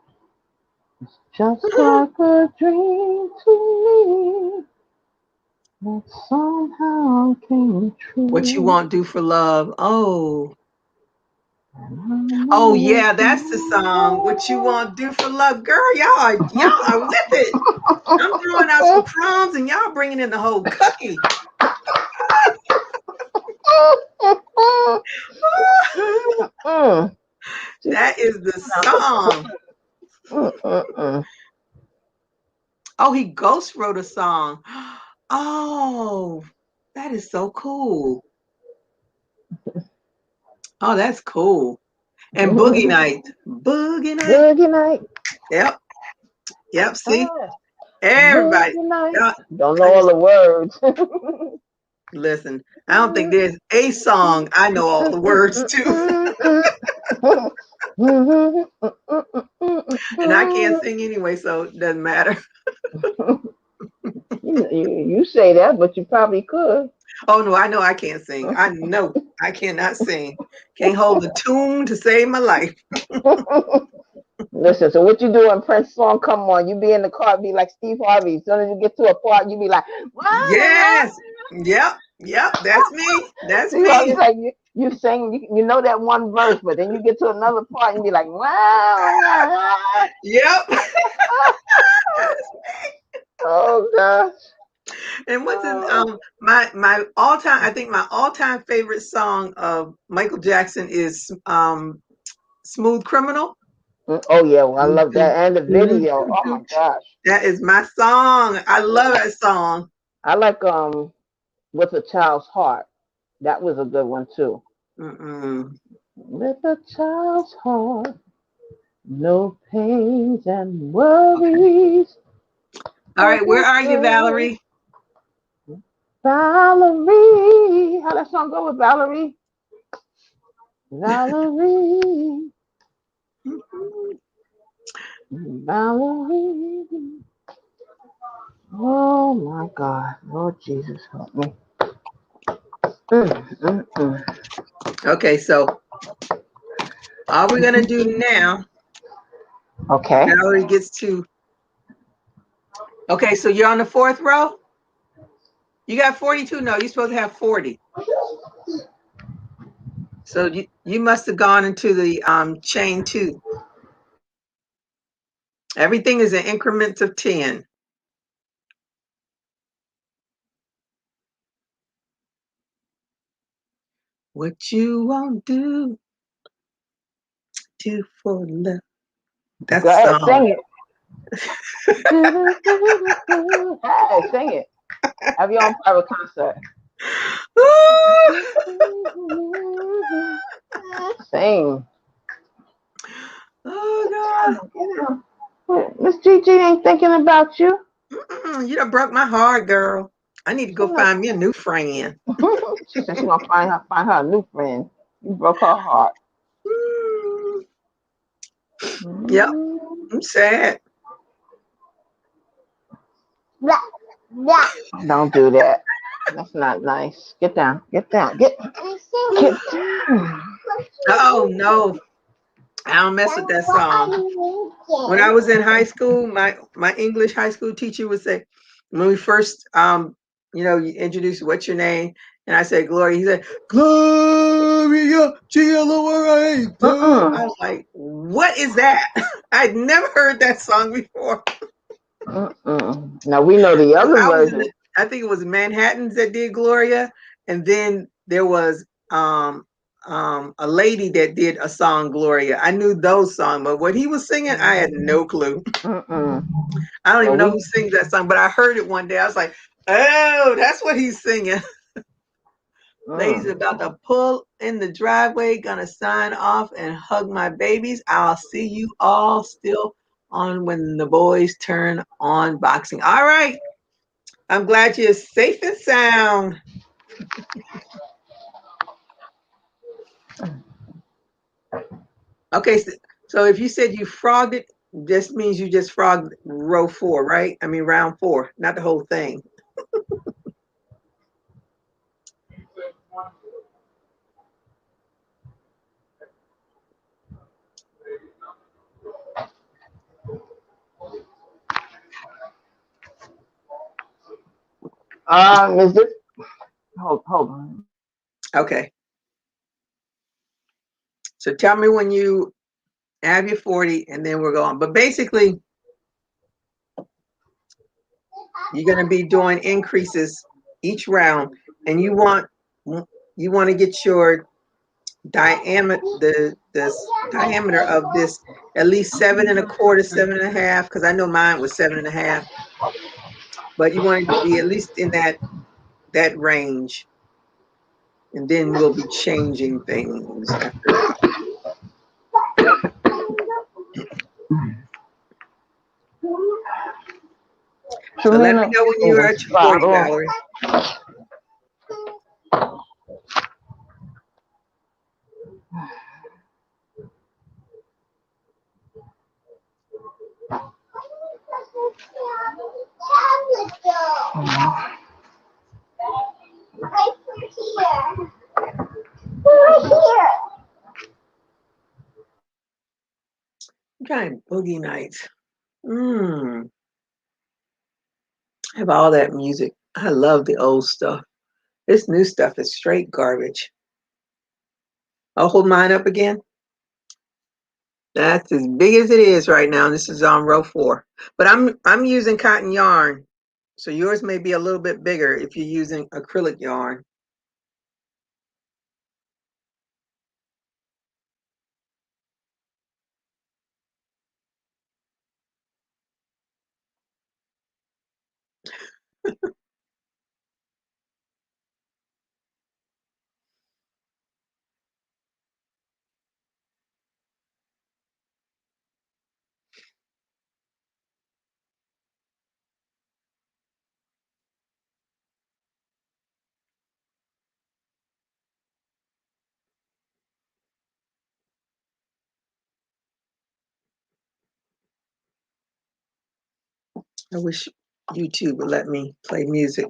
Just like a dream to me that somehow came What You true. Won't Do for Love. Oh. And Oh I yeah, that's the song. What You Want to Do for Love. Girl, y'all are with it. I'm throwing out some crumbs and y'all bringing in the whole cookie. Mm-mm. That is the song. Mm-mm. Oh, he ghost wrote a song. Oh, that is so cool. Oh, that's cool. And Boogie Night. Boogie Night. Boogie night. Yep. Yep. See? Ah, Everybody. boogie night. Y'all, Don't know I all just the words. listen. I don't think there's a song I know all the words to. And I can't sing anyway, so it doesn't matter. You say that, but you probably could. Oh no, I know I can't sing. I know I cannot sing. Can't hold a tune to save my life. Listen, so what you do when Prince song come on? You be in the car, be like Steve Harvey. As soon as you get to a part, you be like, wow. Yes. Yep. Yep. That's me. That's Steve Harvey's me. like you sing, you know that one verse, but then you get to another part and be like, wow. Yep. Oh gosh. And what's in Oh. my all time I think my all time favorite song of Michael Jackson is Smooth Criminal. Oh yeah, well, I love that and the video. Oh my gosh, That is my song. I love that song. I like with a child's heart. That was a good one too. Mm-mm. With a child's heart, no pains and Okay. worries. All For right, where the are you, girl, Valerie? Valerie. How that song go with Valerie? Valerie, Valerie. Oh my God, Lord Jesus, help me. Mm, mm, mm. Okay, so all we're gonna do now, Okay. Valerie gets to. Okay, so you're on the fourth row. You got 42. No, you're supposed to have 40. So you must have gone into the chain two. Everything is in increments of 10. What you won't do for love. That's Go the ahead, song. sing it. Hey, sing it. Have your own private concert. Sing. Oh Miss Gigi ain't thinking about you. God. You done broke my heart, girl. I need to She go know. find me a new friend. She said she gonna find her a new friend. You broke her heart. Mm, yep, Mm. I'm sad. Don't do that. That's not nice. Get down. Get down. Get down. Oh no, I don't mess with that song. When I was in high school, my English high school teacher would say, when we first you know, you introduce what's your name, and I said Gloria. He said Gloria G-L-O-R-I-A. I was like, what is that? I'd never heard that song before. Now we know the other I was in version. the, I think it was Manhattans that did Gloria, and then there was a lady that did a song Gloria. I knew those songs, but what he was singing, I had no clue. I don't Well, even know who sings that song, but I heard it one day. I was like, oh, that's what he's singing. Ladies about to pull in the driveway, gonna sign off and hug my babies. I'll see you all still on when the boys turn on boxing. All right. I'm glad you're safe and sound. Okay, so if you said you frogged it, this means you just frogged row 4, right? I mean round 4, not the whole thing. Is this? Hold on. Okay. So tell me when you have your 40 and then we're going. But basically, you're going to be doing increases each round, and you want to get your diameter the diameter of this at least 7 1/4, 7 1/2, because I know mine was 7 1/2, but you want it to be at least in that range, and then we'll be changing things after a while. So let me know when you are at your 40, Valerie. I'm trying Boogie Nights. I have all that music. I love the old stuff. This new stuff is straight garbage. I'll hold mine up again. That's as big as it is right now. This is on row 4. But I'm using cotton yarn. So yours may be a little bit bigger if you're using acrylic yarn. I wish YouTube would let me play music.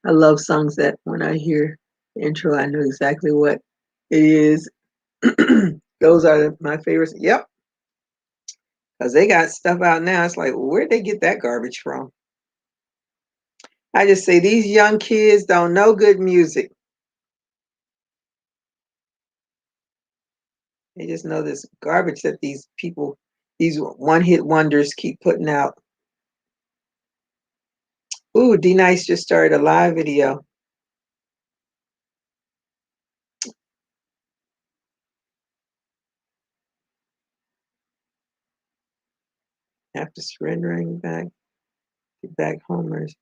I love songs that when I hear the intro, I know exactly what it is. Those are my favorites. Yep. Because they got stuff out now. It's like, where'd they get that garbage from? I just say these young kids don't know good music. They just know this garbage that these people, these one-hit wonders keep putting out. Ooh, D Nice just started a live video. After surrendering back homers,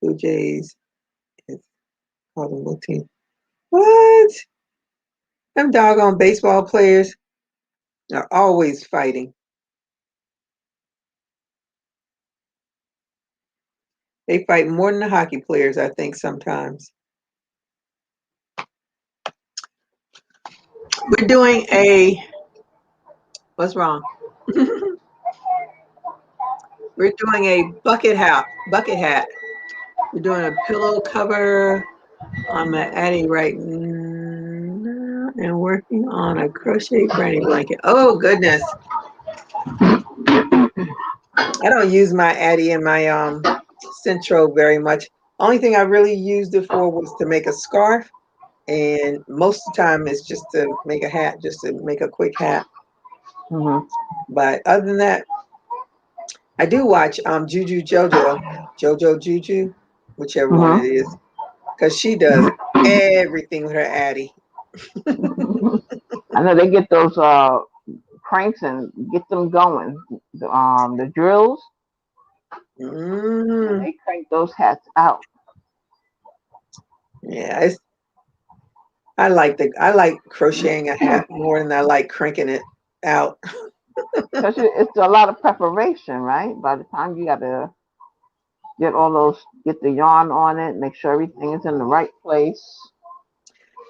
Blue Jays, it's called them little team. What? Them doggone baseball players are always fighting. They fight more than the hockey players, I think, sometimes. We're doing what's wrong? We're doing a bucket hat. We're doing a pillow cover on my Addie right now and working on a crochet granny blanket. Oh goodness. I don't use my Addie and my Centro very much. Only thing I really used it for was to make a scarf, and most of the time it's just to make a hat, just to make a quick hat. Mhm. But other than that, I do watch Juju JoJo, JoJo Juju, whichever one it Mhm. is, because she does everything with her Addy. I know they get those cranks and get them going. The drills, and Mm, they crank those hats out. yeah, I like crocheting a hat more than I like cranking it out. Because it's a lot of preparation, right? By the time you got to get the yarn on it, make sure everything is in the right place.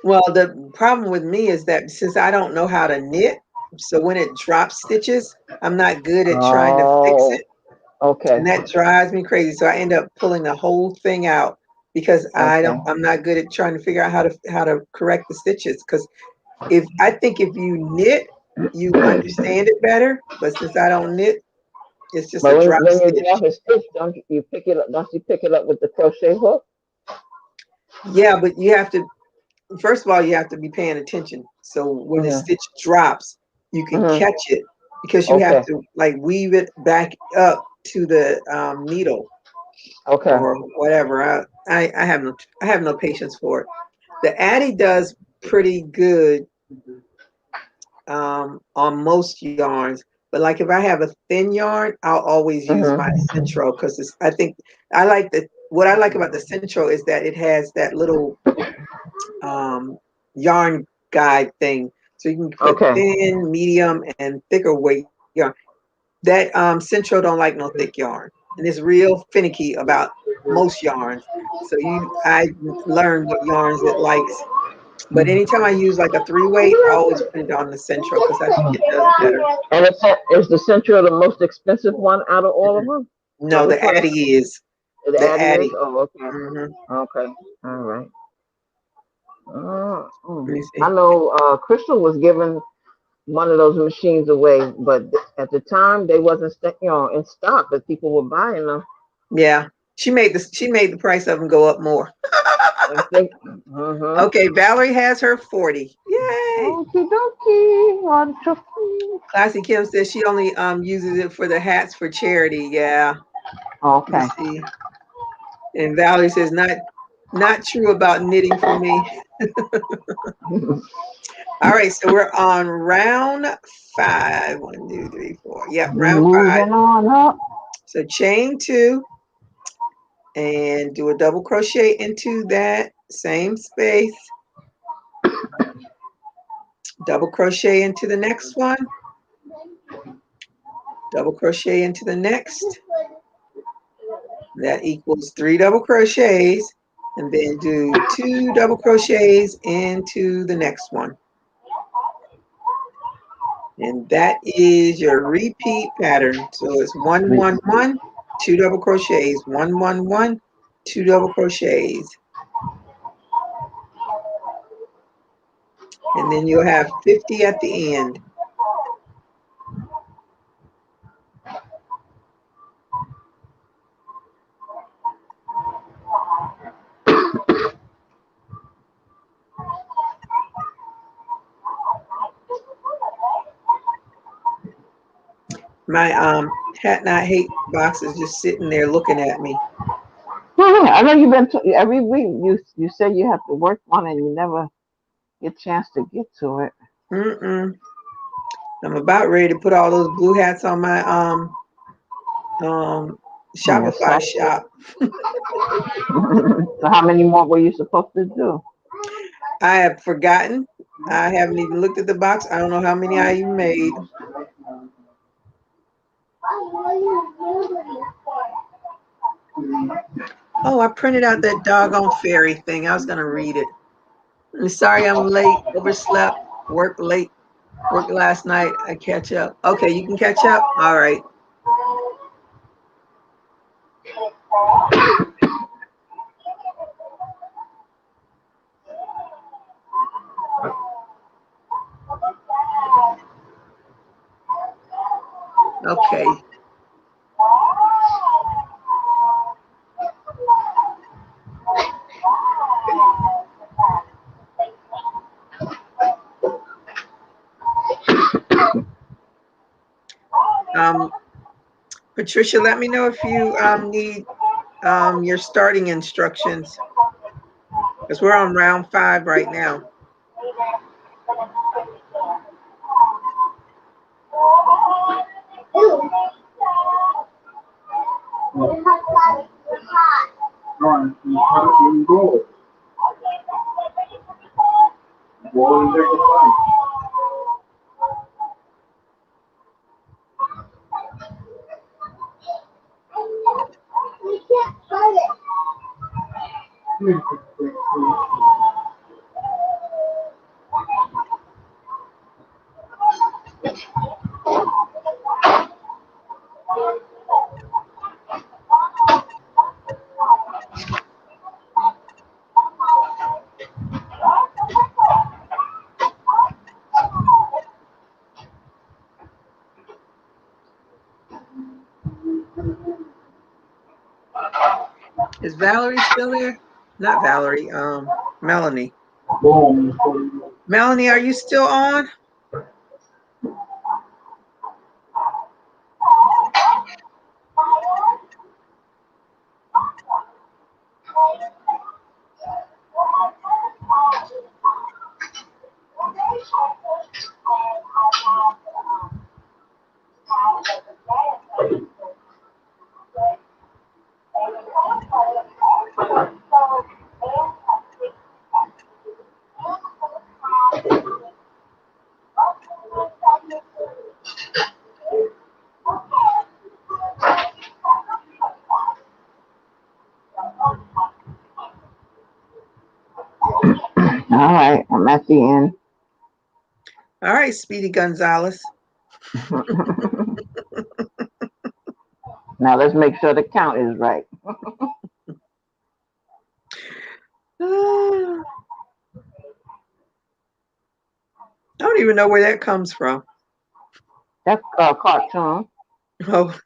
Well, the problem with me is that since I don't know how to knit, so when it drops stitches, I'm not good at trying to fix Oh, it, okay, and that drives me crazy. So I end up pulling the whole thing out because okay. I'm not good at trying to figure out how to correct the stitches. Because I think if you knit, you understand it better. But since I don't knit, it's just a But drop when you stitch. drop a stitch, you pick it up? Don't you pick it up with the crochet hook? Yeah, but you have to first of all, you have to be paying attention. So when the Mhm. stitch drops, you can Mhm. catch it because you have Okay. to like weave it back up to the needle Okay. or whatever. I have no patience for it. The Addy does pretty good on most yarns, but like if I have a thin yarn, I'll always use my Mhm. Centro because I think I like the what I like about the Centro is that it has that little um, yarn guide thing. So you can put Okay. thin, medium, and thicker weight yarn. That Centro don't like no thick yarn, and it's real finicky about most yarns. So I learned what yarns it likes. But anytime I use like a 3 weight, I always put it on the Centro because I think it does better. And is the Central the most expensive one out of all of Mm-mm. them? Or No, which the one is Addy is the the Addy is? Addy. Oh, okay. Hmm. Okay. All right. Let me I see. know Crystal was given one of those machines away, but at the time they wasn't in stock, but people were buying them. Yeah, she made the price of them go up more. I think. Mm-hmm. Okay, Valerie has her 40. Yay! Okie dokie. Classy Kim says she only uses it for the hats for charity. Yeah. Let me Okay. see. And Valerie says not true about knitting for me. All right, so we're on round 5. 1, 2, 3, 4. Yep, round 5. Moving on up. So chain 2 and do a double crochet into that same space. Double crochet into the next one. Double crochet into the next. That equals 3 double crochets, and then do 2 double crochets into the next one. And that is your repeat pattern. So it's 1, 1, 1, 2 double crochets, 1, 1, 1, 2 double crochets. And then you'll have 50 at the end. My hat not hate box is just sitting there looking at me. I know you've been every week. You say you have to work on it, and you never get a chance to get to it. Mm-mm. I'm about ready to put all those blue hats on my um On your Shopify site. shop. So how many more were you supposed to do? I have forgotten. I haven't even looked at the box. I don't know how many I even made. Oh, I printed out that doggone fairy thing. I was gonna read it. I'm sorry I'm late. Overslept. Worked late. Worked last night. I catch up. Okay, you can catch up. All right. Okay. Um, Patricia, let me know if you need your starting instructions because we're on round 5 right now. Is Valerie still there? Not Valerie. Melanie. Melanie, are you still on? All right, I'm at the end. All right, Speedy Gonzalez. Now let's make sure the count is right. I don't even know where that comes from. That's cartoon. Oh,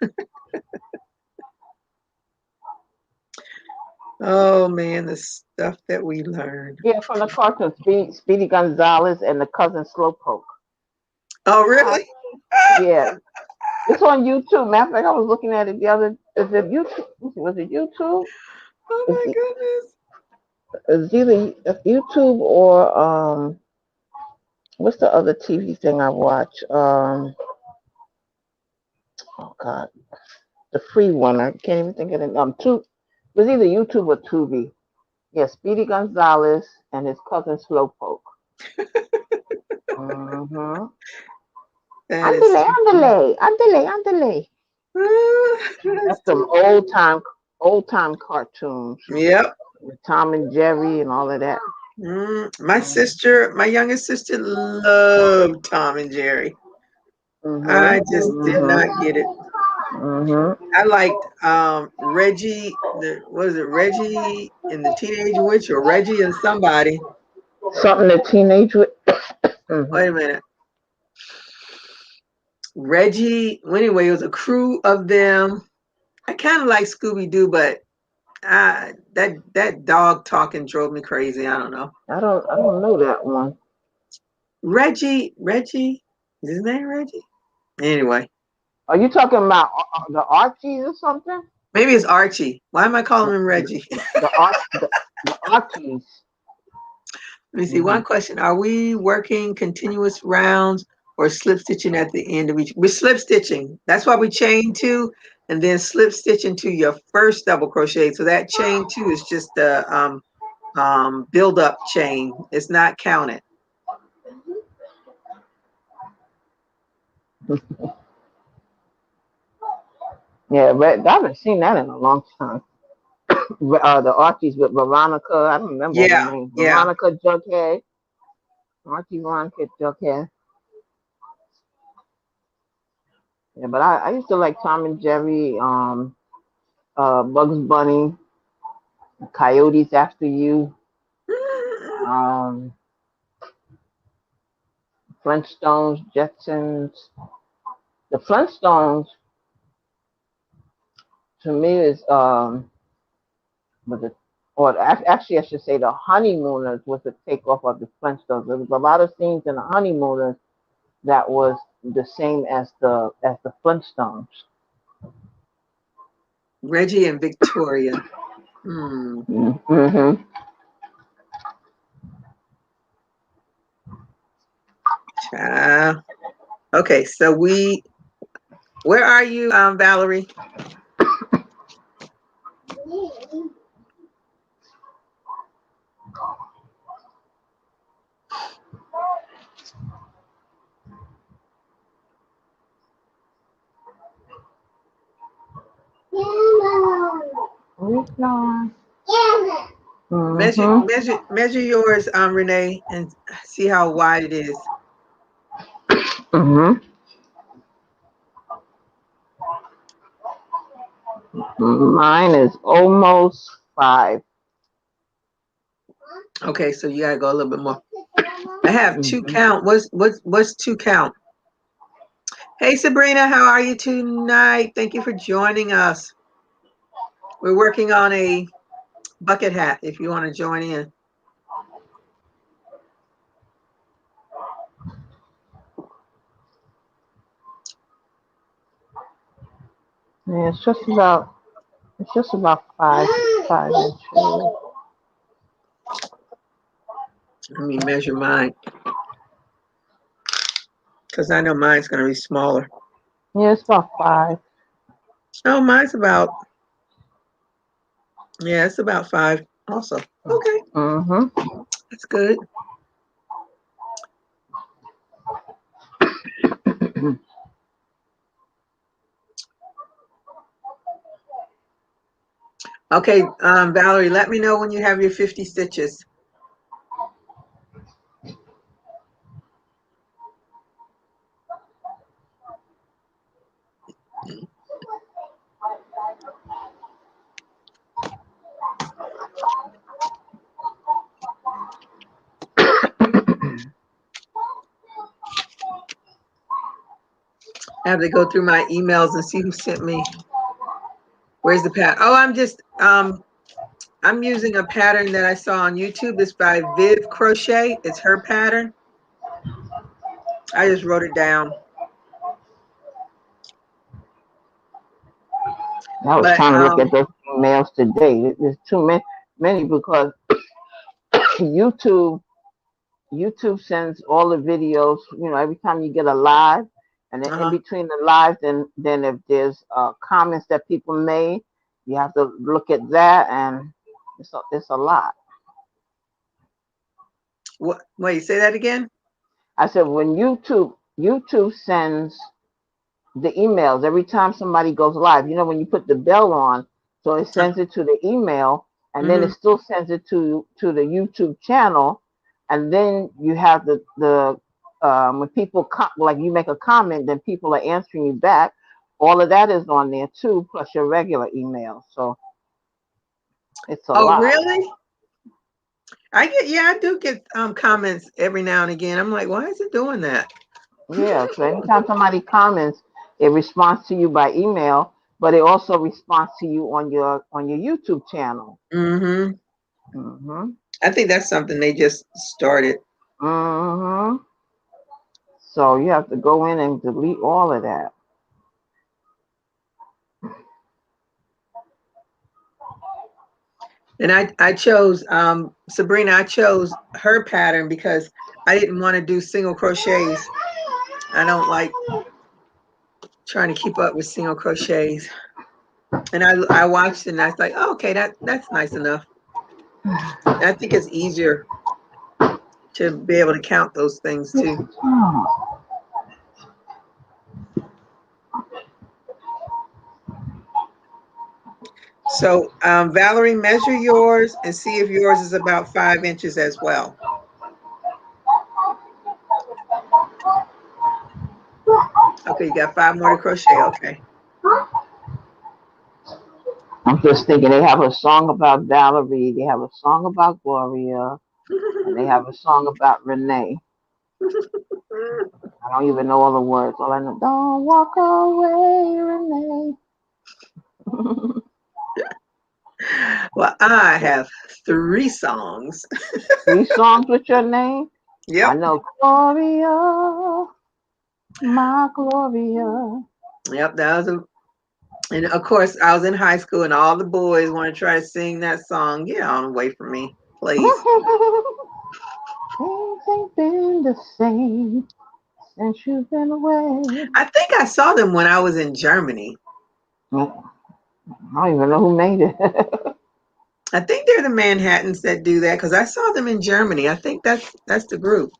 oh man, the stuff that we learned. Yeah, from the cartoon. Speedy Gonzalez and the cousin Slowpoke. Oh, Uh, really? yeah, it's on YouTube. Matter of fact, I was looking at it the other. Is it YouTube? Was it YouTube? Oh It's, my goodness. it's either YouTube or what's the other TV thing I watch? Oh God, the free one. I can't even think of it. It was either YouTube or Tubi. Yeah, Speedy Gonzalez and his cousin Slowpoke. Mm-hmm. That is Andale, andale, andale, andale. that's That's some too funny. old time cartoons Yep. with Tom and Jerry and all of that. Mm, my youngest sister loved Tom and Jerry. Mhm. I just did Mhm. not get it. Mhm. I liked Reggie, the was it Reggie and the Teenage Witch or Reggie and somebody? Something the teenage with. Mhm. Wait a minute. Reggie, well, anyway, it was a crew of them. I kind of like Scooby Doo, but that dog talking drove me crazy. I don't know. I don't know that one. Reggie, is his name Reggie? Anyway, Are you talking about the Archies or something? maybe it's Archie. Why am I calling him The Reggie? the Archies. Let me see. Mhm. One question: are we working continuous rounds or slip stitching at the end of each? We're slip stitching. That's why we chain two and then slip stitch into your first double crochet. So that chain two is just a build up chain. It's not counted. Yeah, but I haven't seen that in a long time. The Archies with Veronica. I don't remember all the Yeah, names. yeah. Veronica Jughead. Archie Veronica Jughead. Yeah, but I used to like Tom and Jerry, Bugs Bunny, Coyotes After You, um, Flintstones, Jetsons. The Flintstones to me is was it, or actually I should say the Honeymooners was the takeoff of the Flintstones. There was a lot of scenes in the Honeymooners that was the same as the Flintstones. Reggie and Victoria. Mm-hmm. Okay, so where are you, Valerie? Mm-hmm. Measure yours, Renee, and see how wide it is. Mm-hmm. Mine is almost 5. Okay, so you gotta go a little bit more. I have 2 Mm-hmm. count. What's 2 count? Hey Sabrina, how are you tonight? Thank you for joining us. We're working on a bucket hat if you want to join in. Yeah, it's just about 5 inches. Let me measure mine because I know mine's gonna be smaller. Yeah, it's about 5. Oh, it's about 5 also. Okay, Mm-hmm. that's good. Okay, Valerie, let me know when you have your 50 stitches. I have to go through my emails and see who sent me. Where's the pattern? Oh, I'm using a pattern that I saw on YouTube. It's by Viv Crochet. It's her pattern. I just wrote it down. I was But trying to look at those emails today. There's too many because YouTube YouTube sends all the videos. Every time you get a live, and then in uh-huh. between the lives, then if there's comments that people made, you have to look at that, and it's a lot. What? Wait, say that again. I said when YouTube sends the emails every time somebody goes live. When you put the bell on, so it sends it to the email, and then it Mm-hmm. still sends it to the YouTube channel, and then you have the when people like you make a comment, then people are answering you back. All of that is on there too, plus your regular email. So it's a Oh, lot. really? I do get comments every now and again. I'm like, why is it doing that? Yeah. So anytime somebody comments, it responds to you by email, but it also responds to you on your YouTube channel. Mm-hmm. Hmm. I think that's something they just started. Hmm. So you have to go in and delete all of that. And I chose Sabrina, I chose her pattern because I didn't want to do single crochets. I don't like trying to keep up with single crochets. And I watched it and I was like, oh, okay, that's nice enough. I think it's easier to be able to count those things too. So Valerie, measure yours and see if yours is about 5 inches as well. Okay, you got 5 more to crochet. Okay. I'm just thinking they have a song about Valerie, they have a song about Gloria, and they have a song about Renee. I don't even know all the words. All I know, don't walk away, Renee. Well, I have 3 songs. 3 songs with your name. I Yep. know Gloria. My Gloria. Yep, that was a. And of course, I was in high school, and all the boys want to try to sing that song. Get on away from me, please. Things ain't been the same since you've been away. I think I saw them when I was in Germany. I don't even know who made it. I think they're the Manhattans that do that because I saw them in Germany. I think that's the group.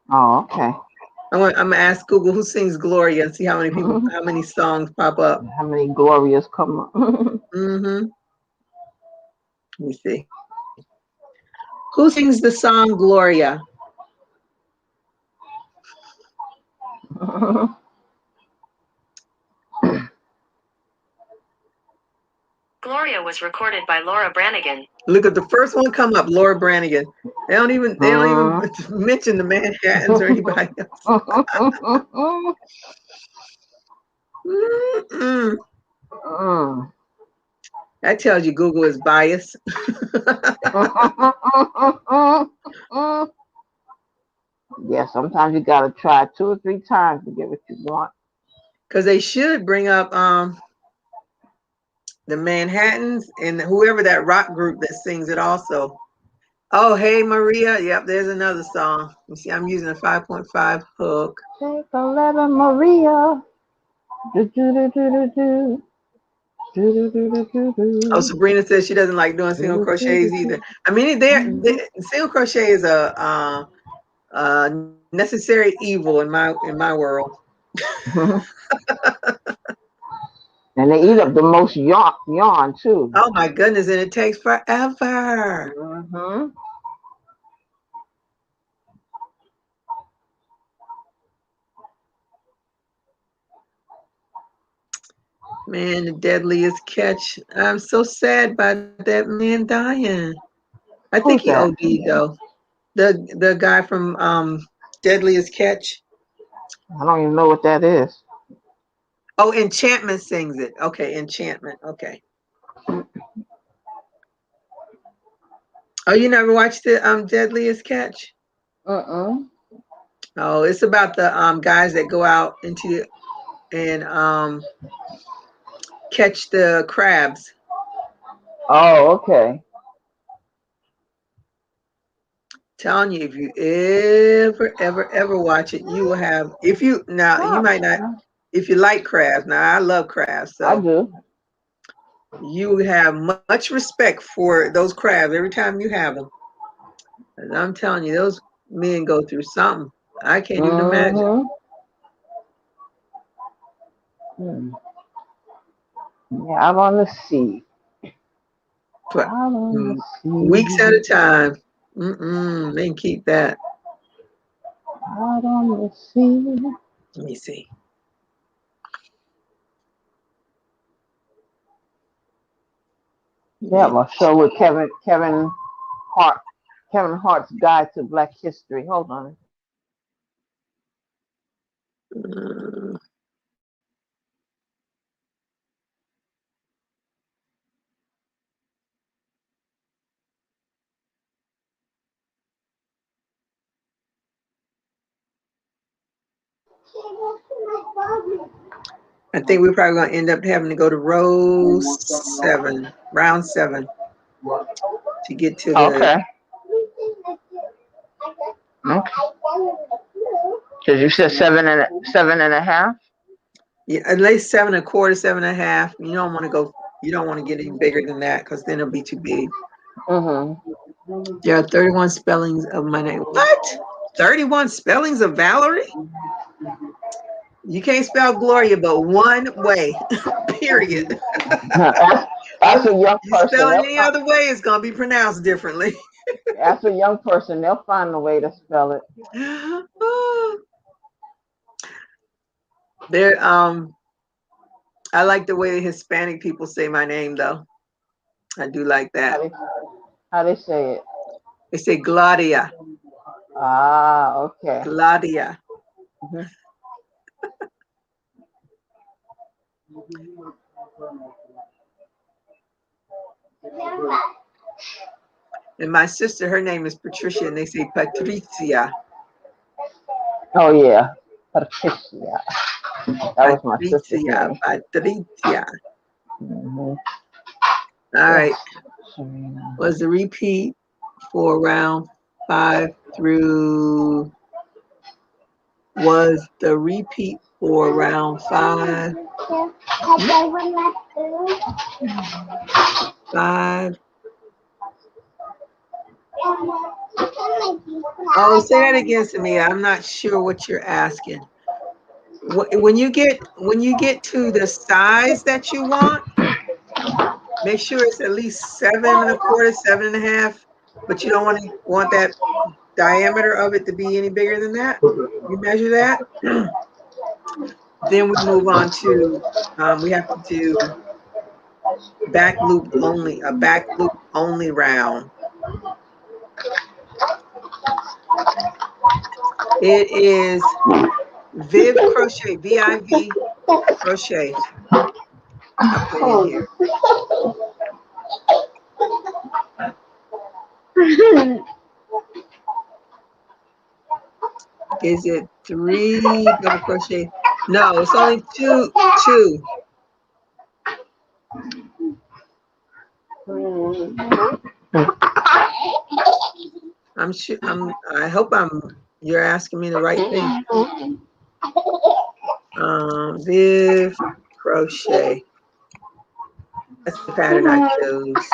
Oh, okay. I'm gonna ask Google who sings Gloria and see how many songs pop up. How many Glorias come up? Mm-hmm. Let me see. Who sings the song Gloria? Gloria was recorded by Laura Branigan. Look at the first one come up, Laura Branigan. They don't even mention the Manhattans or anybody else. Mm-mm. That tells you Google is biased. Yeah, sometimes you gotta try 2 or 3 times to get what you want. Because they should bring up the Manhattans and whoever that rock group that sings it also. Oh, hey Maria. Yep, there's another song. You see, I'm using a 5.5 hook. Take 11, Maria. Do, do, do, do, do, do. Do, do, do, do, do, Oh, do. Sabrina says she doesn't like doing single Do, do, crochets do, either. do. I mean, single crochet is a necessary evil in my world. And they eat up the most yarn too. Oh my goodness, and it takes forever. Mm-hmm. Man, the deadliest catch. I'm so sad by that man dying. I think he Who's that? OD'd though. The guy from Deadliest Catch. I don't even know what that is. Oh, Enchantment sings it. Okay, Enchantment. Okay. Oh, you never watched the Deadliest Catch? Mm-mm. Oh, it's about the guys that go out into and catch the crabs. Oh, okay. Telling you, if you ever watch it, you will have. If you now, you Oh, might not. If you like crabs, now I love crabs, I so do. you have much respect for those crabs every time you have them. And I'm telling you, those men go through something I can't even imagine. Mm-hmm. Hmm. Yeah, out on the sea. But Out on the weeks at sea. a time. They can keep that. Out on the sea. Let me see. They have a show with Hart. Kevin Hart's Guide to Black History. Hold on. Uh, I think we're probably going to end up having to go to round seven, to get to the. Okay. Because you said 7.5. Yeah, at least 7.25, 7.5. You don't want to go. You don't want to get any bigger than that because then it'll be too big. Mm-hmm. There are 31 spellings of my name. What? 31 spellings of Valerie? You can't spell Gloria but one way. Period. Ask a young You person. spell it any other way, it's gonna be pronounced differently. Ask a young person. They'll find a way to spell it. There, I like the way the Hispanic people say my name though. I do like How that. they, how they say it? They say Gladia. Ah, okay. Gladia. Mhm. And my sister, her name is Patricia, and they say Patricia. Oh yeah. Patricia. That was my sister's Patricia, name. Patricia. Hmm. All Yes, right. Serena. Was the repeat for round 5 through, was the repeat for round 5, 5. Oh, say that again to me. I'm not sure what you're asking. When you get to the size that you want, make sure it's at least 7 1/4, 7 1/2, but you don't want that diameter of it to be any bigger than that. You measure that. Then we move on to, we have to do back loop only, a back loop only round. It is Viv crochet, VIV crochet. I put in here. Is it 3 double crochet? No, it's only two. I'm sure I hope you're asking me the right thing. Viv crochet. That's the pattern I chose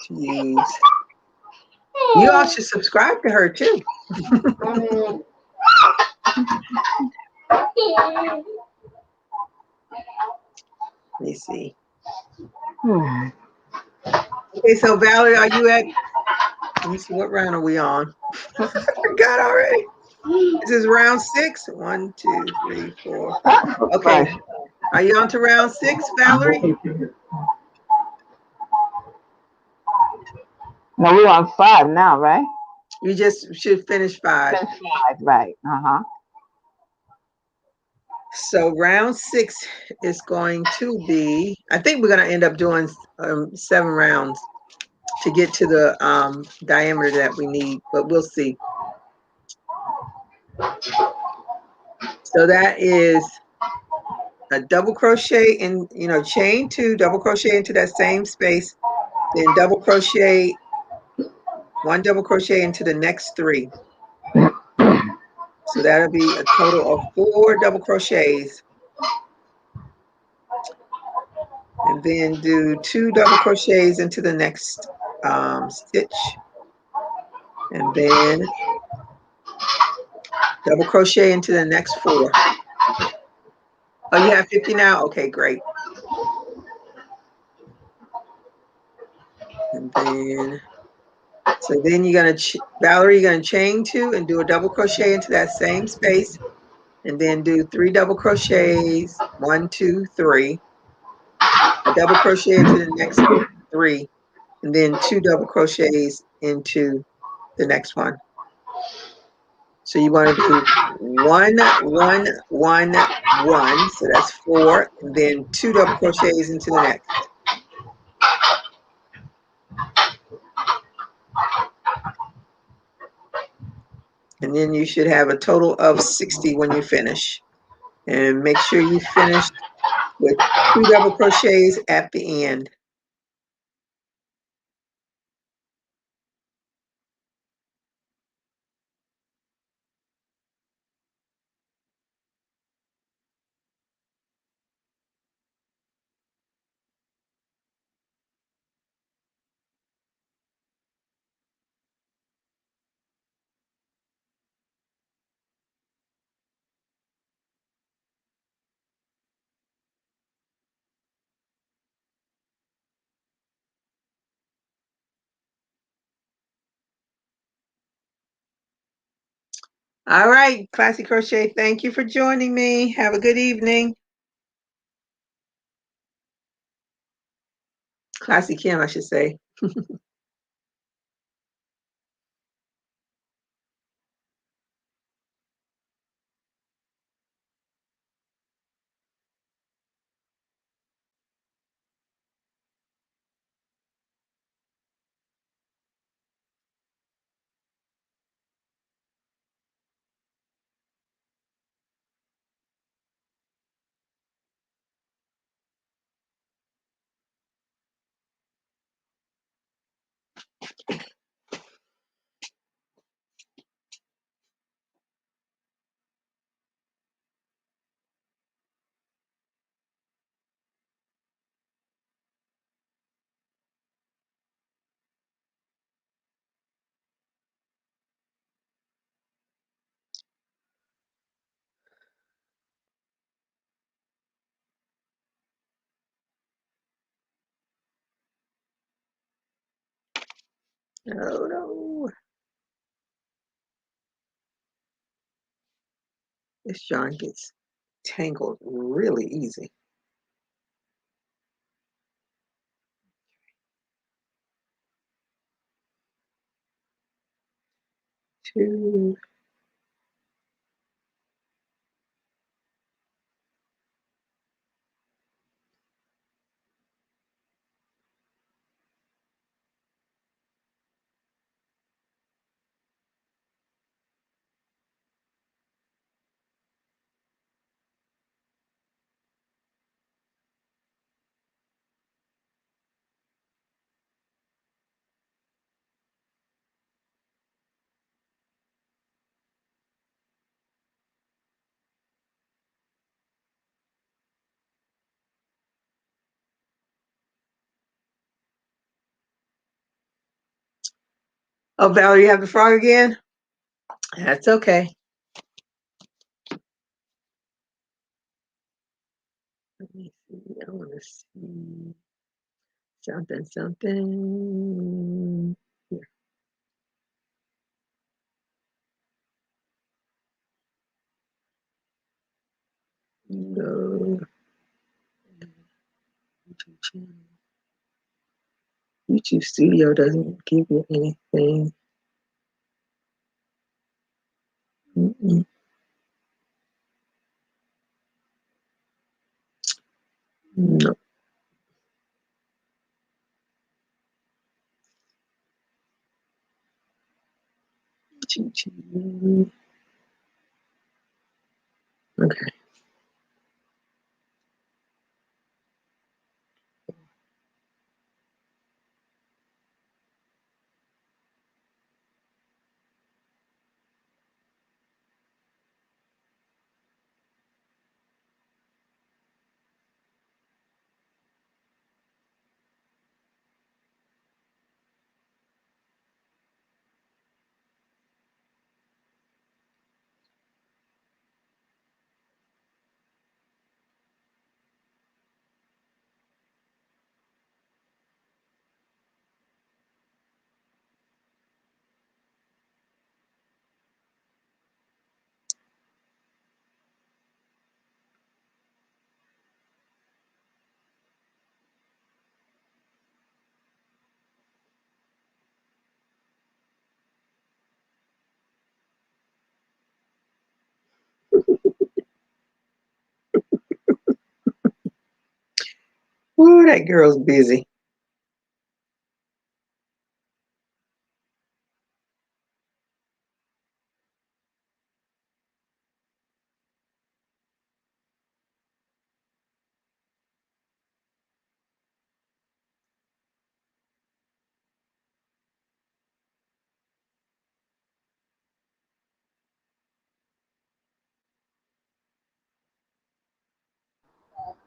to use. You all should subscribe to her too. Let me see. Okay, so Valerie, are you at? Let me see, what round are we on? I forgot already. This is round 6. 1, 2, 3, 4, 5. Okay. Are you on to round 6, Valerie? No, we're on 5 now, right? You just should finish 5. Finish 5, right? So round 6 is going to be, I think we're going to end up doing 7 rounds to get to the diameter that we need, but we'll see. So that is a double crochet in, chain 2, double crochet into that same space, then double crochet, 1 double crochet into the next 3. So that'll be a total of 4 double crochets. And then do 2 double crochets into the next stitch. And then double crochet into the next 4. Oh, you have 50 now? Okay, great. And then, so then you're going to, Valerie, you're going to chain 2 and do a double crochet into that same space. And then do 3 double crochets, 1, 2, 3. A double crochet into the next 3. And then 2 double crochets into the next one. So you want to do 1, 1, 1, 1. So that's 4. And then 2 double crochets into the next. And then you should have a total of 60 when you finish. And make sure you finish with 2 double crochets at the end. All right, Classy Crochet, thank you for joining me. Have a good evening. Classy Kim, I should say. Oh no. This yarn gets tangled really easy. Two. Oh, Valerie, you have the frog again? That's okay. Let me see. I want to see something. Here. No. YouTube channel. YouTube Studio doesn't give you anything. Mm-mm. No. YouTube. Okay. Ooh, that girl's busy.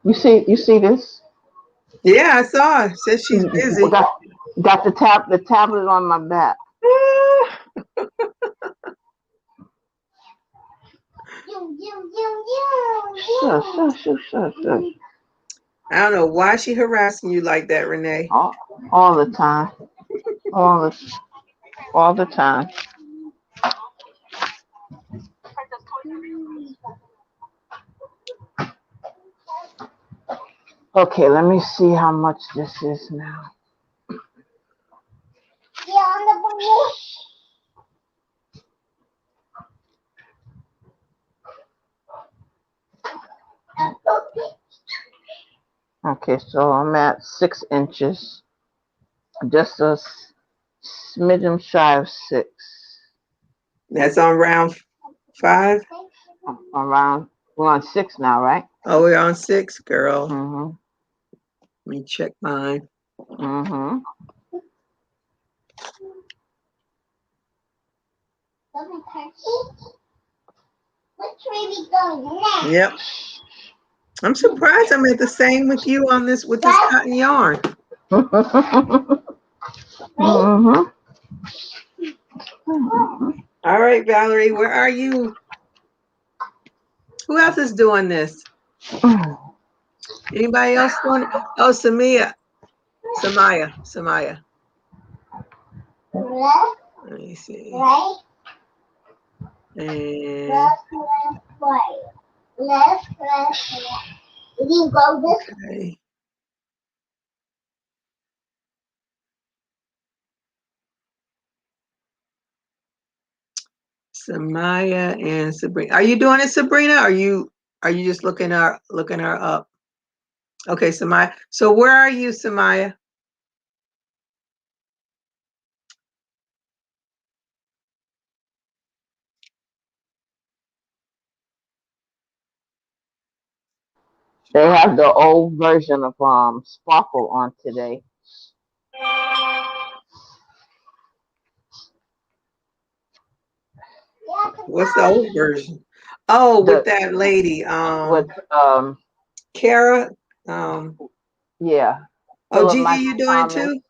You see this? Yeah, I saw her. Said she's busy. Got the tablet on my back. Shush. I don't know why she harassing you like that, Renee. All the time. All the time. Okay, let me see how much this is now. Okay, so I'm at 6 inches. Just a smidgen shy of 6. That's on round 5. Around, we're on 6 now, right? Oh, we're on 6, girl. Mm-hmm. Let me check mine. Mm-hmm. Yep. I'm surprised I'm at the same with you on this with this cotton yarn. Mm-hmm. All right, Valerie, where are you? Who else is doing this? Anybody else doing it? Oh, Samaya. Let me see. And okay. Samaya and Sabrina. Are you doing it, Sabrina? Are you just looking her up? Okay, Samaya. So where are you, Samaya? They have the old version of Sparkle on today. What's the old version? Oh, with The that lady, with Kara. yeah, Oh, Philip Gigi, you Michael doing it Thomas. too?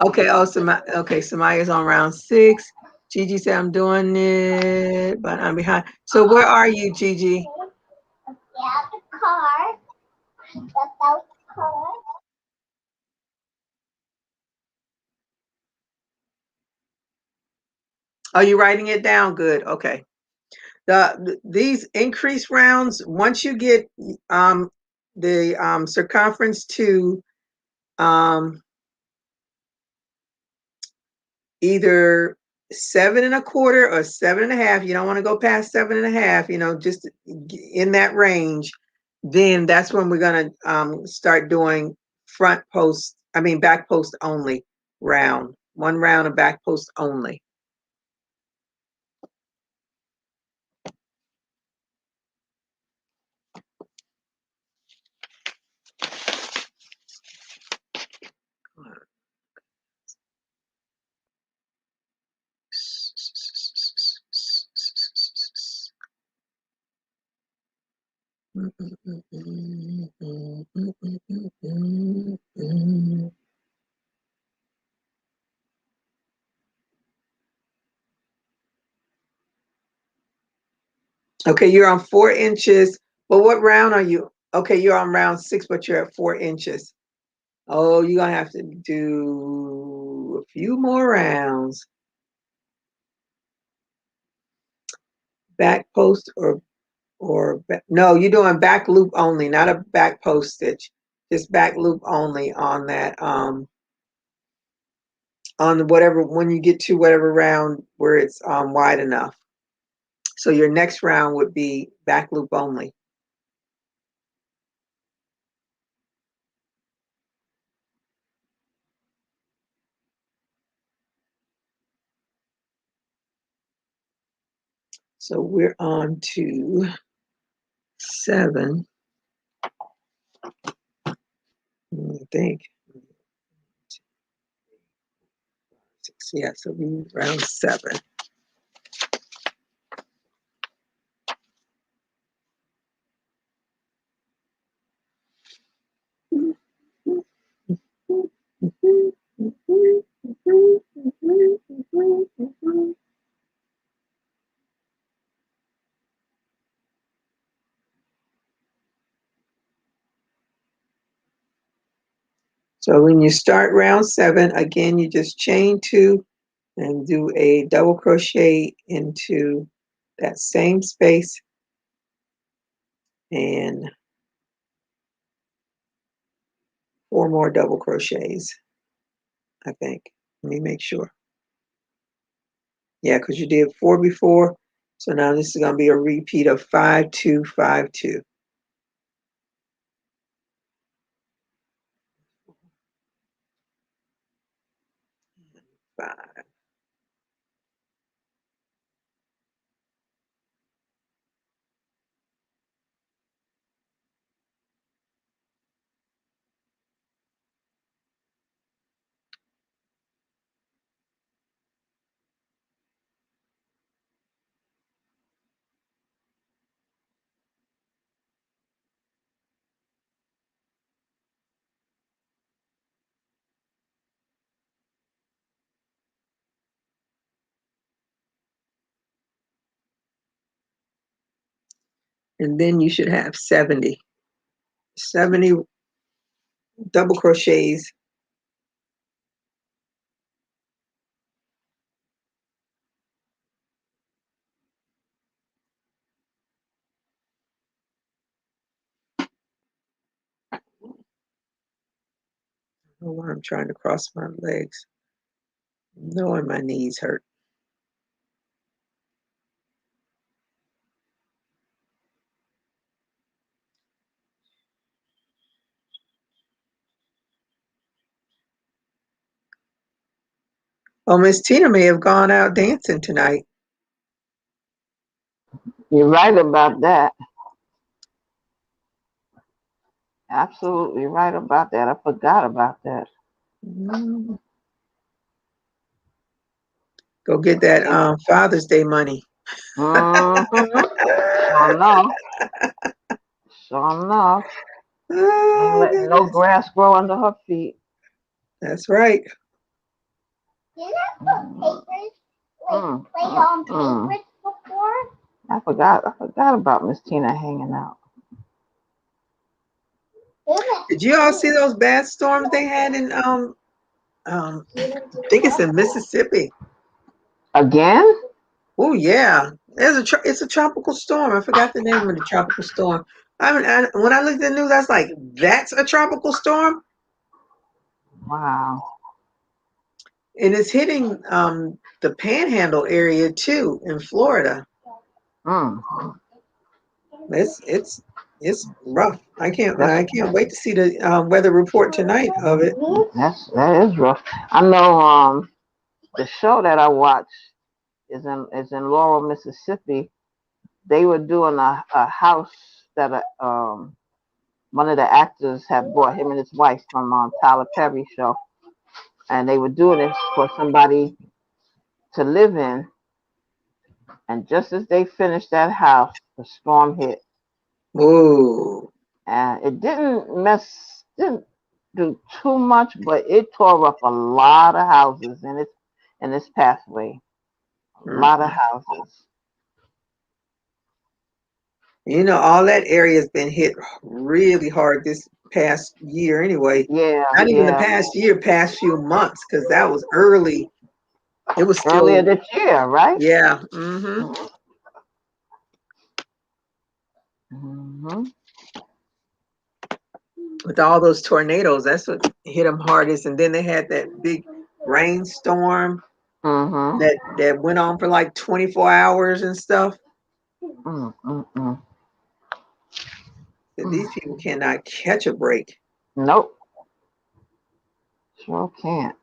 Okay. Oh, okay. Samaya's on round 6. Gigi said I'm doing it, but I'm behind. So where are you, Gigi? Are you writing it down? Good. Okay. These increased rounds, once you get the circumference to um, either 7 1/4 or 7 1/2, you don't want to go past 7 1/2, just in that range, then that's when we're going to start doing back post only round. One round of back post only. Okay, you're on 4 inches. But what round are you? Okay, you're on round 6, but you're at 4 inches. Oh, you're gonna have to do a few more rounds. Back post no, you're doing back loop only, not a back post stitch. Just back loop only on that on whatever, when you get to whatever round where it's wide enough. So your next round would be back loop only. So we're on to 7. I think. 6, yeah, so we round 7. So when you start round 7, again, you just chain 2 and do a double crochet into that same space and 4 more double crochets, I think. Let me make sure. Yeah, because you did 4 before. So now this is going to be a repeat of 5 2 5 2. 5. And then you should have 70 double crochets when I'm trying to cross my legs, knowing my knees hurt. Oh, Miss Tina may have gone out dancing tonight. You're right about that. Absolutely right about that. I forgot about that. Mm, go get that Yeah. Father's Day money. Mm-hmm. Sure enough. Sure enough. Ain't Oh letting no goodness, grass grow under her feet. that's right. Mm, before? I forgot. I forgot about Miss Tina hanging out. Did you all see those bad storms they had in I think it's in Mississippi. Again? Oh yeah, it's a tropical storm. I forgot the name of the tropical storm. When I looked at the news, I was like, "That's a tropical storm," Wow. and it's hitting the Panhandle area too in Florida. Mm. It's it's rough. That's I can't wait to see the weather report tonight of it. that is rough. I know. The show that I watch is in Laurel, Mississippi. They were doing a house that one of the actors had bought him and his wife from Tyler Perry show, and they were doing it for somebody to live in. And just as they finished that house, the storm hit, Ooh. and it didn't do too much, but it tore up a lot of houses in its pathway. A lot of Mm-mm. houses. You know, all that area has been hit really hard this past year anyway. Yeah, Not even the yeah. past year, past few months, because that was early. It was Earlier still, this year, right? yeah, hmm, Mm-hmm. with all those tornadoes. That's what hit them hardest. And then they had that big rainstorm Mm-hmm. that went on for like 24 hours and stuff. Mm-mm-mm. These people cannot catch a break. Nope. Sure can't.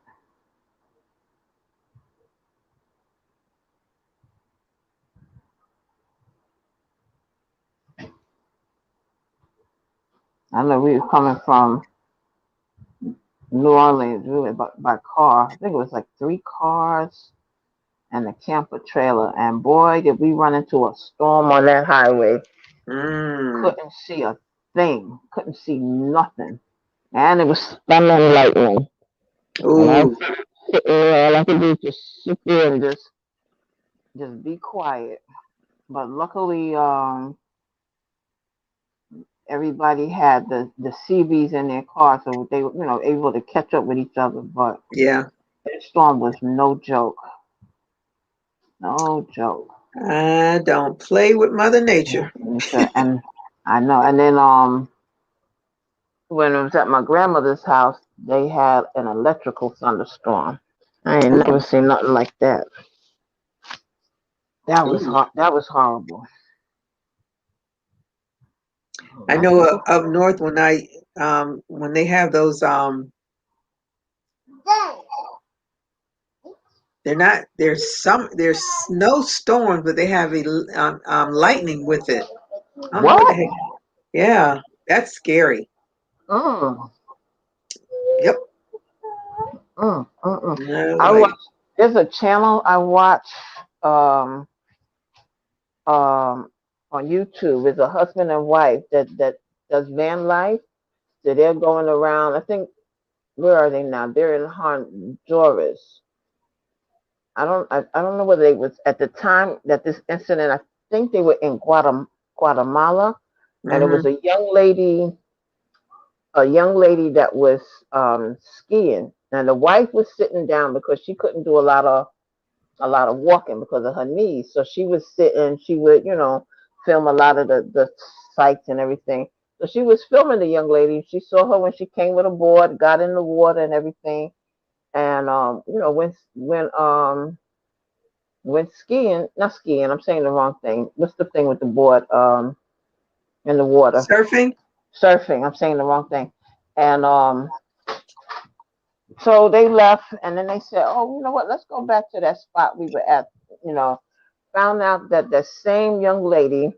I know we were coming from New Orleans really by car. I think it was like 3 cars and a camper trailer. And boy, did we run into a storm on that highway. Mm. Couldn't see a thing. Couldn't see nothing. And it was thunder and lightning. And I was Ooh, sitting there, all I could do was just sit there and just be quiet. But luckily, everybody had the CVs in their car, so they were, able to catch up with each other. But yeah. that storm was no joke. No joke. I don't play with Mother Nature. And I know. And then when I was at my grandmother's house, they had an electrical thunderstorm. I ain't never Ooh, seen nothing like that. That was ooh. That was horrible. I know Electrical. up north when they have those there's snowstorms, but they have lightning with it. I don't know what the What? heck. Yeah, that's scary. Mm, Yep. mm. No, I watch. like, There's a channel I watch. Um, on YouTube. It's a husband and wife that does van life. So they're going around. I think where are they now? They're in Honduras. I don't know whether they was at the time that this incident. I think they were in Guatemala, and it was hmm, a young lady that was skiing, and the wife was sitting down because she couldn't do a lot of walking because of her knees. So she was sitting. She would film a lot of the sights and everything. So she was filming the young lady. She saw her when she came with a board, got in the water and everything, and went skiing. Not skiing. I'm saying the wrong thing. What's the thing with the board? In the water. Surfing? Surfing. I'm saying the wrong thing. And so they left, and then they said, "Oh, you know what? Let's go back to that spot we were at." You know, found out that the same young lady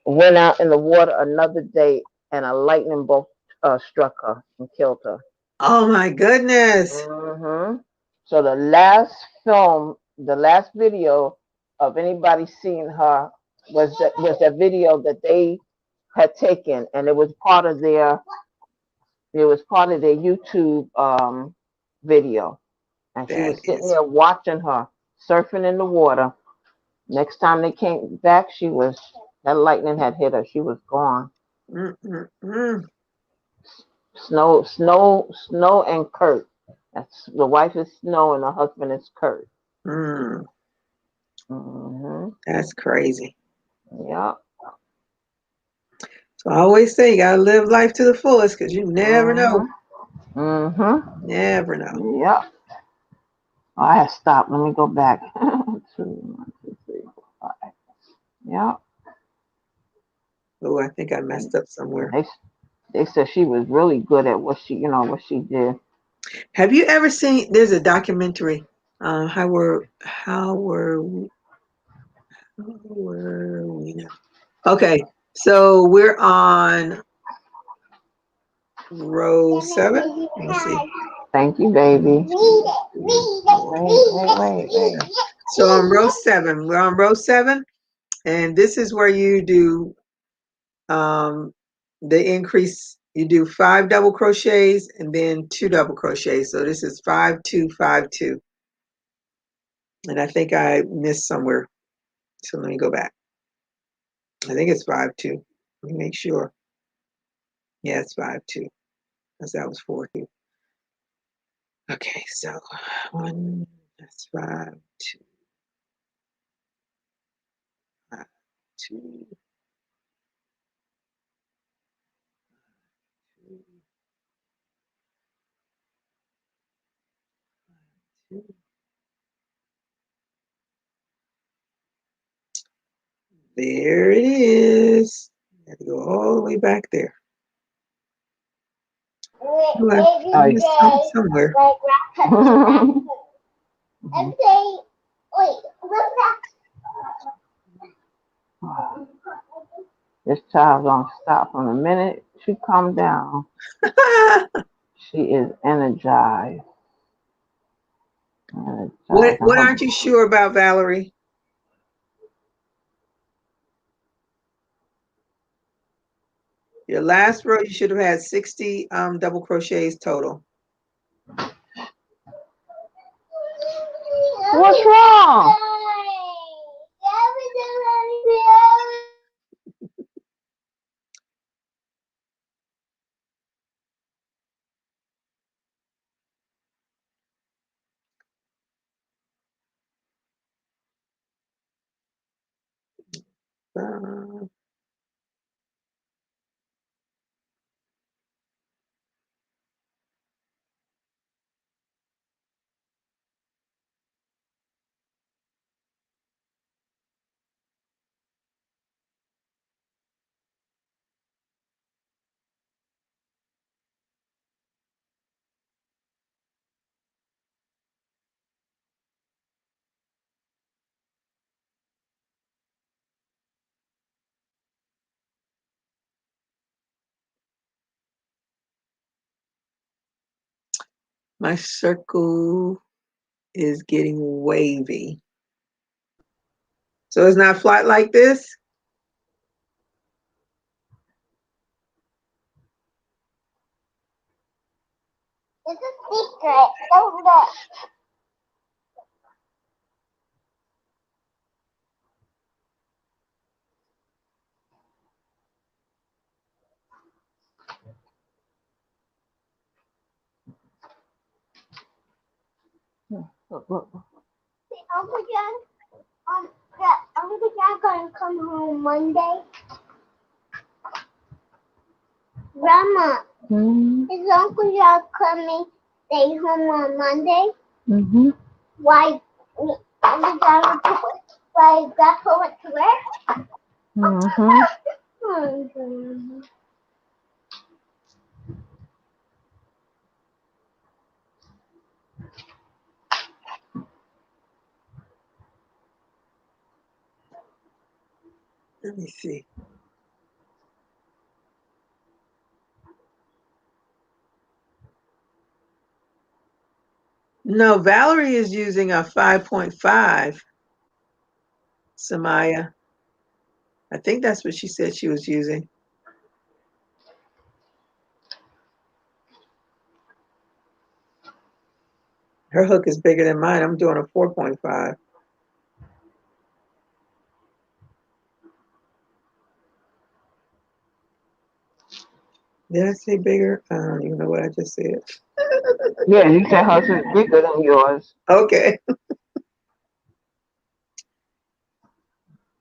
went out in the water another day, and a lightning bolt struck her and killed her. Oh my goodness. hmm So the last film, the last video of anybody seeing her was a video that they had taken, and it was part of their YouTube video, and she That was sitting is there watching her surfing in the water. Next time they came back, that lightning had hit her. She was gone. mm-mm-mm. Snow, and Kurt. That's the wife is Snow, and the husband is Kurt. Mm, hmm that's crazy. Yep. So I always say you gotta live life to the fullest because you never know. hmm hmm Never know. Yep. Oh, I have stopped. Let me go back. Two, 1, 2, 3, 4, 5. Yep. Oh, I think I messed up somewhere. They they said she was really good at what she did. Have you ever seen? There's a documentary. How were we now? Okay, so we're on row 7. Let me see. Thank you, One, baby. 2, 3, 4, Wait. 5. So on row 7, we're on row 7, and this is where you do um, the increase. You do 5 double crochets and then 2 double crochets. So this is 5 2 5 2, and I think I missed somewhere. So let me go back. I think it's 5 2. Let me make sure. Yeah, it's 5 2. Because that was 4 2. Okay, so 1, that's 5 2 5 2 2 2. There it is. I have to go all the way back there. Oh, I missed somewhere. This child's gonna stop from the minute she come down. She is energized. What Energized. what aren't you sure about, Valerie? Your last row, you should have had 60 double crochets total. What's wrong? Uh, my circle is getting wavy. So it's not flat like this? It's a secret. Don't look. Look. Uncle John, Uncle John gonna come home Monday. Grandma, Mm-hmm. is Uncle John coming stay home on Monday? Mm-hmm. Why? Uncle John why Grandpa went to work? Mm-hmm. Oh, Let me see. No, Valerie is using a 5.5, Samaya. I think that's what she said she was using. Her hook is bigger than mine. I'm doing a 4.5. Did I say bigger? I don't even know what I just said. Yeah, you said hers is bigger than yours. Okay.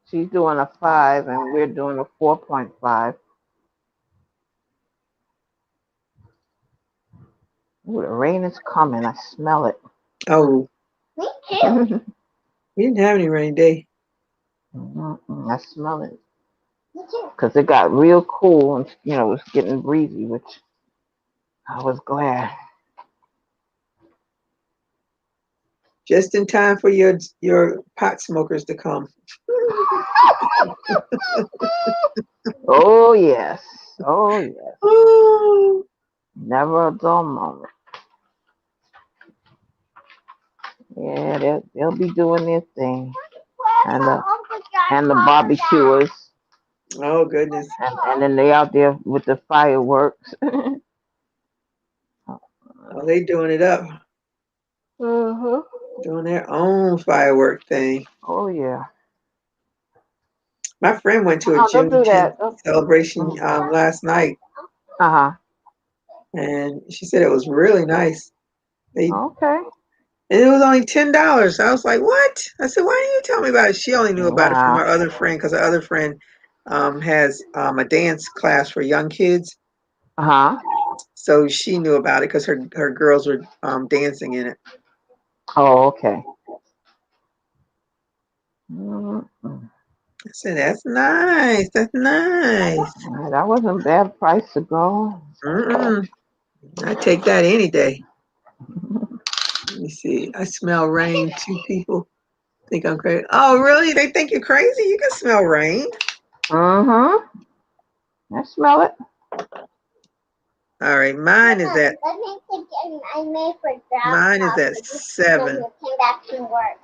She's doing a 5 and we're doing a 4.5. Ooh, the rain is coming. I smell it. Oh, me too. we didn't have any rain day. Mm-mm, I smell it. Me too. Because it got real cool and, it was getting breezy, which I was glad. Just in time for your pot smokers to come. Oh, yes. Oh, yes. Oh, Never a dull moment. Yeah, they'll be doing their thing. Where's And my the, Uncle John and the coming back? barbecuers. oh goodness. And then they out there with the fireworks. Oh, they doing it up. Uh-huh. Doing their own firework thing. Oh, yeah. My friend went to a Oh, don't do Juneteenth that. celebration last night, Uh-huh. and she said it was really nice. They Okay. And it was only $10. I was like, "What?" I said, "Why didn't you tell me about it?" She only knew about it from Wow. her other friend because her other friend has a dance class for young kids, Uh-huh. so she knew about it because her girls were dancing in it. Oh, okay. Mm-mm. I said, "That's nice. That's nice." That wasn't a bad price to go. Mm-mm. I take that any day. Let me see. I smell rain. Two people think I'm crazy. Oh, really? They think you're crazy? You can smell rain. Mm-hmm. I smell it. All right, mine is at Let me take it. I made for mine is Grandpa at for this when 7. he came back from work.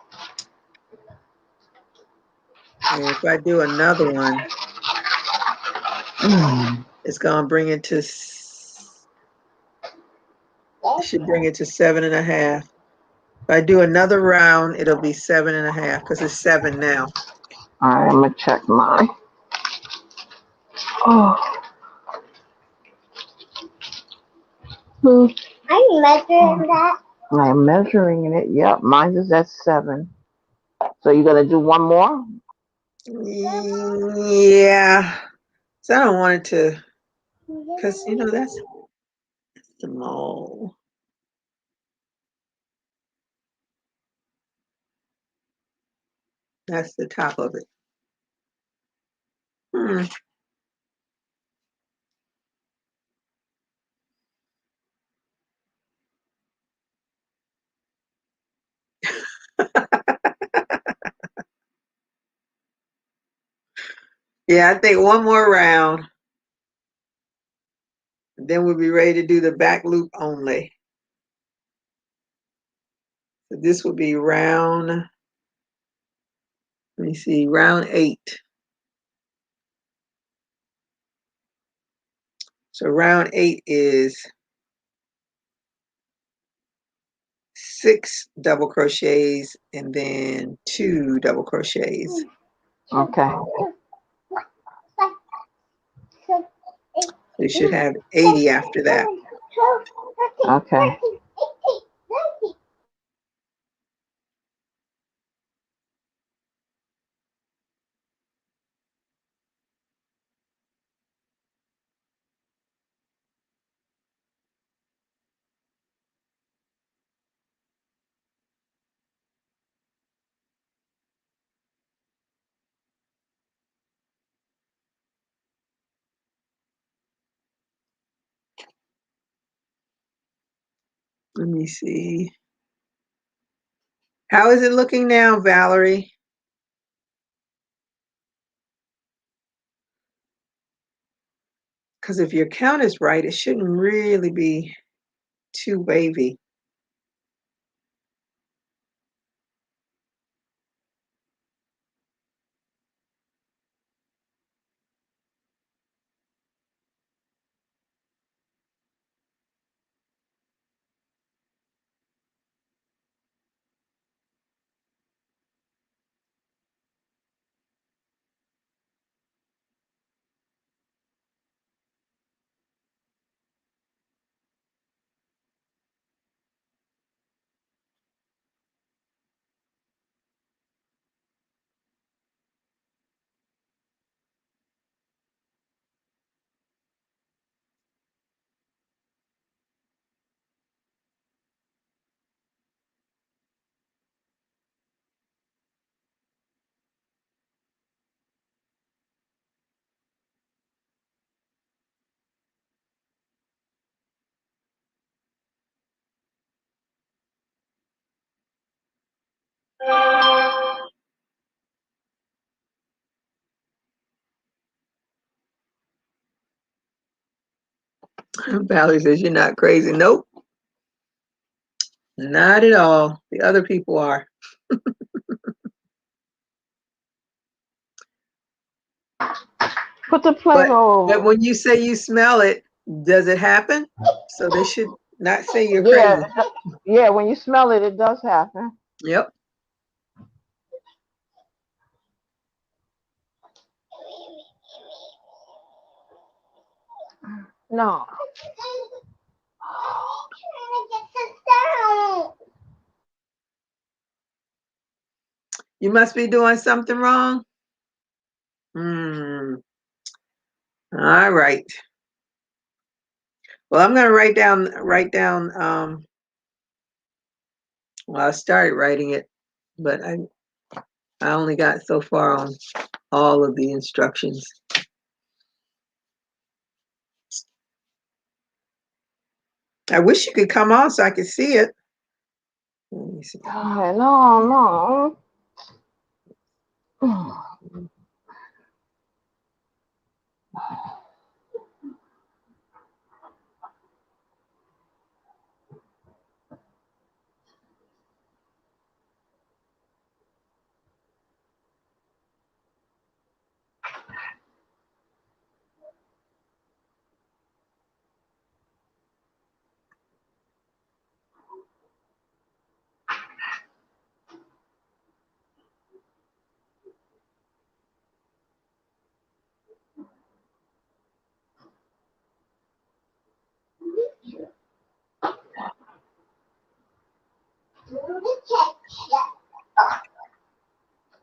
And if I do another one, Mm. it's gonna bring it to it should bring it to 7.5. If I do another round, it'll be 7.5 because it's 7 now. All right, I'm gonna check mine. Oh. Hmm. I'm measuring that. I'm measuring it. Yep, mine is at 7. So you're gonna do one more? Yeah. So I don't want it to, because that's small. That's the top of it. Hmm. Yeah, I think one more round, then we'll be ready to do the back loop only. So this will be round, let me see, round 8. So round 8 is 6 double crochets and then 2 double crochets. Okay. So, So you should have 80 after that. 12, 13, Okay. 14, 18, 19. Let me see. How is it looking now, Valerie? Because if your count is right, it shouldn't really be too wavy. Valerie says you're not crazy. Nope, not at all. The other people are. Put the plate But over. when you say you smell it, does it happen? So they should not say you're Yeah, crazy. yeah. When you smell it, it does happen. Yep. No. Trying to get this down. You must be doing something wrong. Hmm. All right. Well, I'm gonna write down. Well, I started writing it, but I only got so far on all of the instructions. I wish you could come on so I could see it. Let me see. No.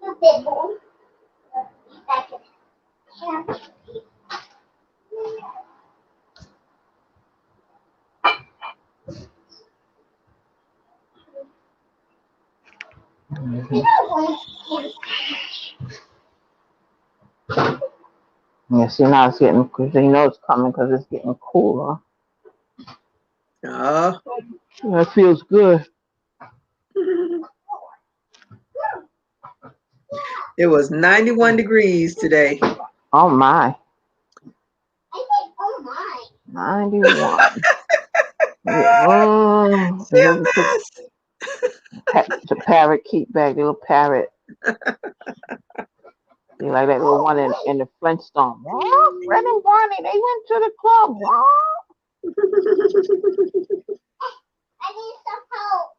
The big one. Back in here. Yeah, see now it's getting because you know it's coming because it's getting cooler. Oh. That feels good. It was 91 degrees today. Oh my, I said, oh my. 91. Yeah. So And then put fast. the parrot keep back, the little parrot. You like that little one in the Flintstone. What? Red and Barney, they went to the club. What? I need some help.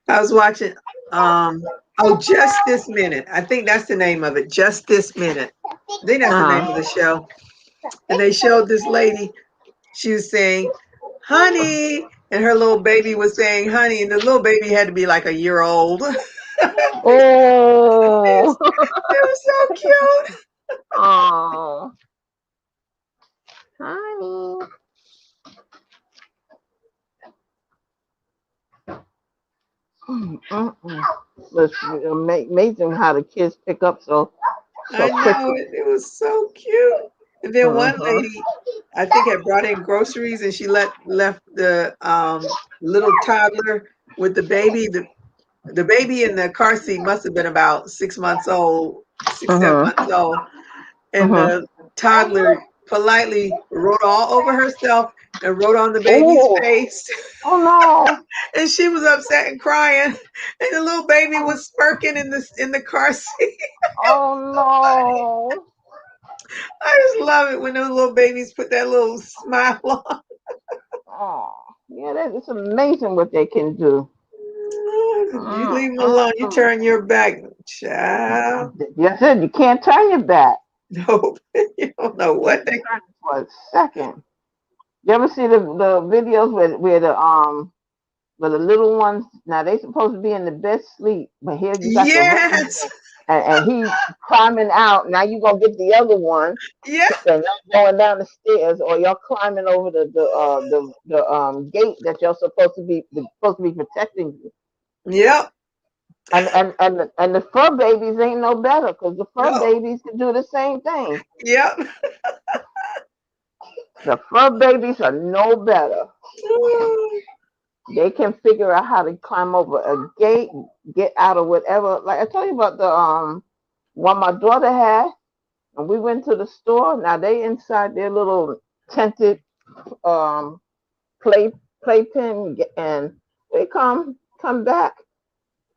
I was watching Just This Minute. I think that's the name of it. Just This Minute. I think that's the name of the show. And they showed this lady, she was saying, honey, and her little baby was saying honey, and the little baby had to be like a year old. Oh. It was so cute. Oh. Honey. Mm-mm. It's amazing how the kids pick up so I know quickly. it. It was so cute. And then one Uh-huh. lady, I think had brought in groceries, and she left the little toddler with the baby. The baby in the car seat must have been about 6 months old, 6, 7 months Mhm. old, and Mhm. the toddler politely wrote all over herself and wrote on the baby's Oh. face. Oh no. And she was upset and crying, and the little baby was smirking in the car seat. Oh I just love it when those little babies put that little smile on. no. Oh. Yeah, it's amazing what they can do. You Mm, leave them mm, alone, you mm. turn your back, child. Yes, it. You can't turn your back. No, you don't know You what can they. turn it for a second. You ever see the videos where the little ones, now they supposed to be in the best sleep, but here you got the ring Yes, and he climbing out. Now you gonna get the other one yeah, and not going down the stairs, or y'all climbing over the gate that you're supposed to be protecting you. yep, And the fur babies ain't no better because the fur no, babies can do the same thing. yep. The fur babies are no better. They can figure out how to climb over a gate, get out of whatever. Like I told you about the one my daughter had, and we went to the store. Now they inside their little tented um play playpen, and they come back.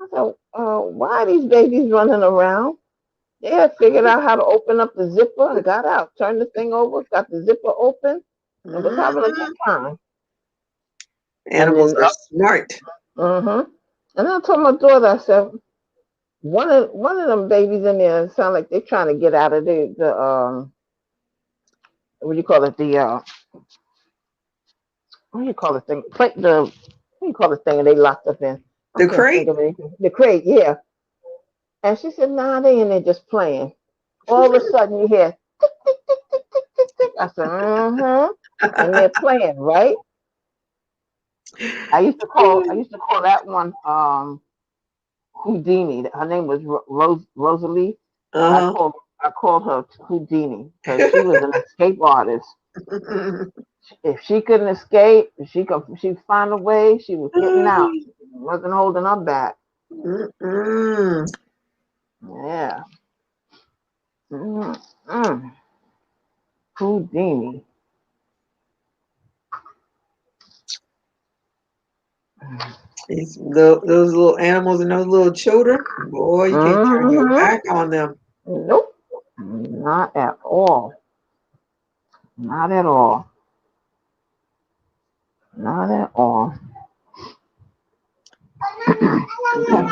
I said, why are these babies running around? They had figured out how to open up the zipper and got out, turned the thing over, got the zipper open, and was having a good Mhm. time. And Animals then, are smart. and I told my daughter, I said, one of them babies in there sound like they're trying to get out of the what do you call it, the what do you call the thing, the what do you call the thing they locked up in? I The can't think crate. of anything. The crate, yeah. And she said, nah, they in there just playing. All of a sudden you hear tick, tick, tick, tick, tick, tick, tick. I said, mm-hmm. And they're playing, right? I used to call that one Houdini. Her name was Rosalie, but I Uh-huh. called I called her Houdini because she was an escape artist. If she couldn't escape, if she'd find a way. She was getting out. She wasn't holding her back. Mm-mm. Yeah. Mm-mm. Houdini. Those little animals and those little children, boy, you can't turn your Mm-hmm. back on them. Nope. Not at all. Not at all. Not at all. Okay.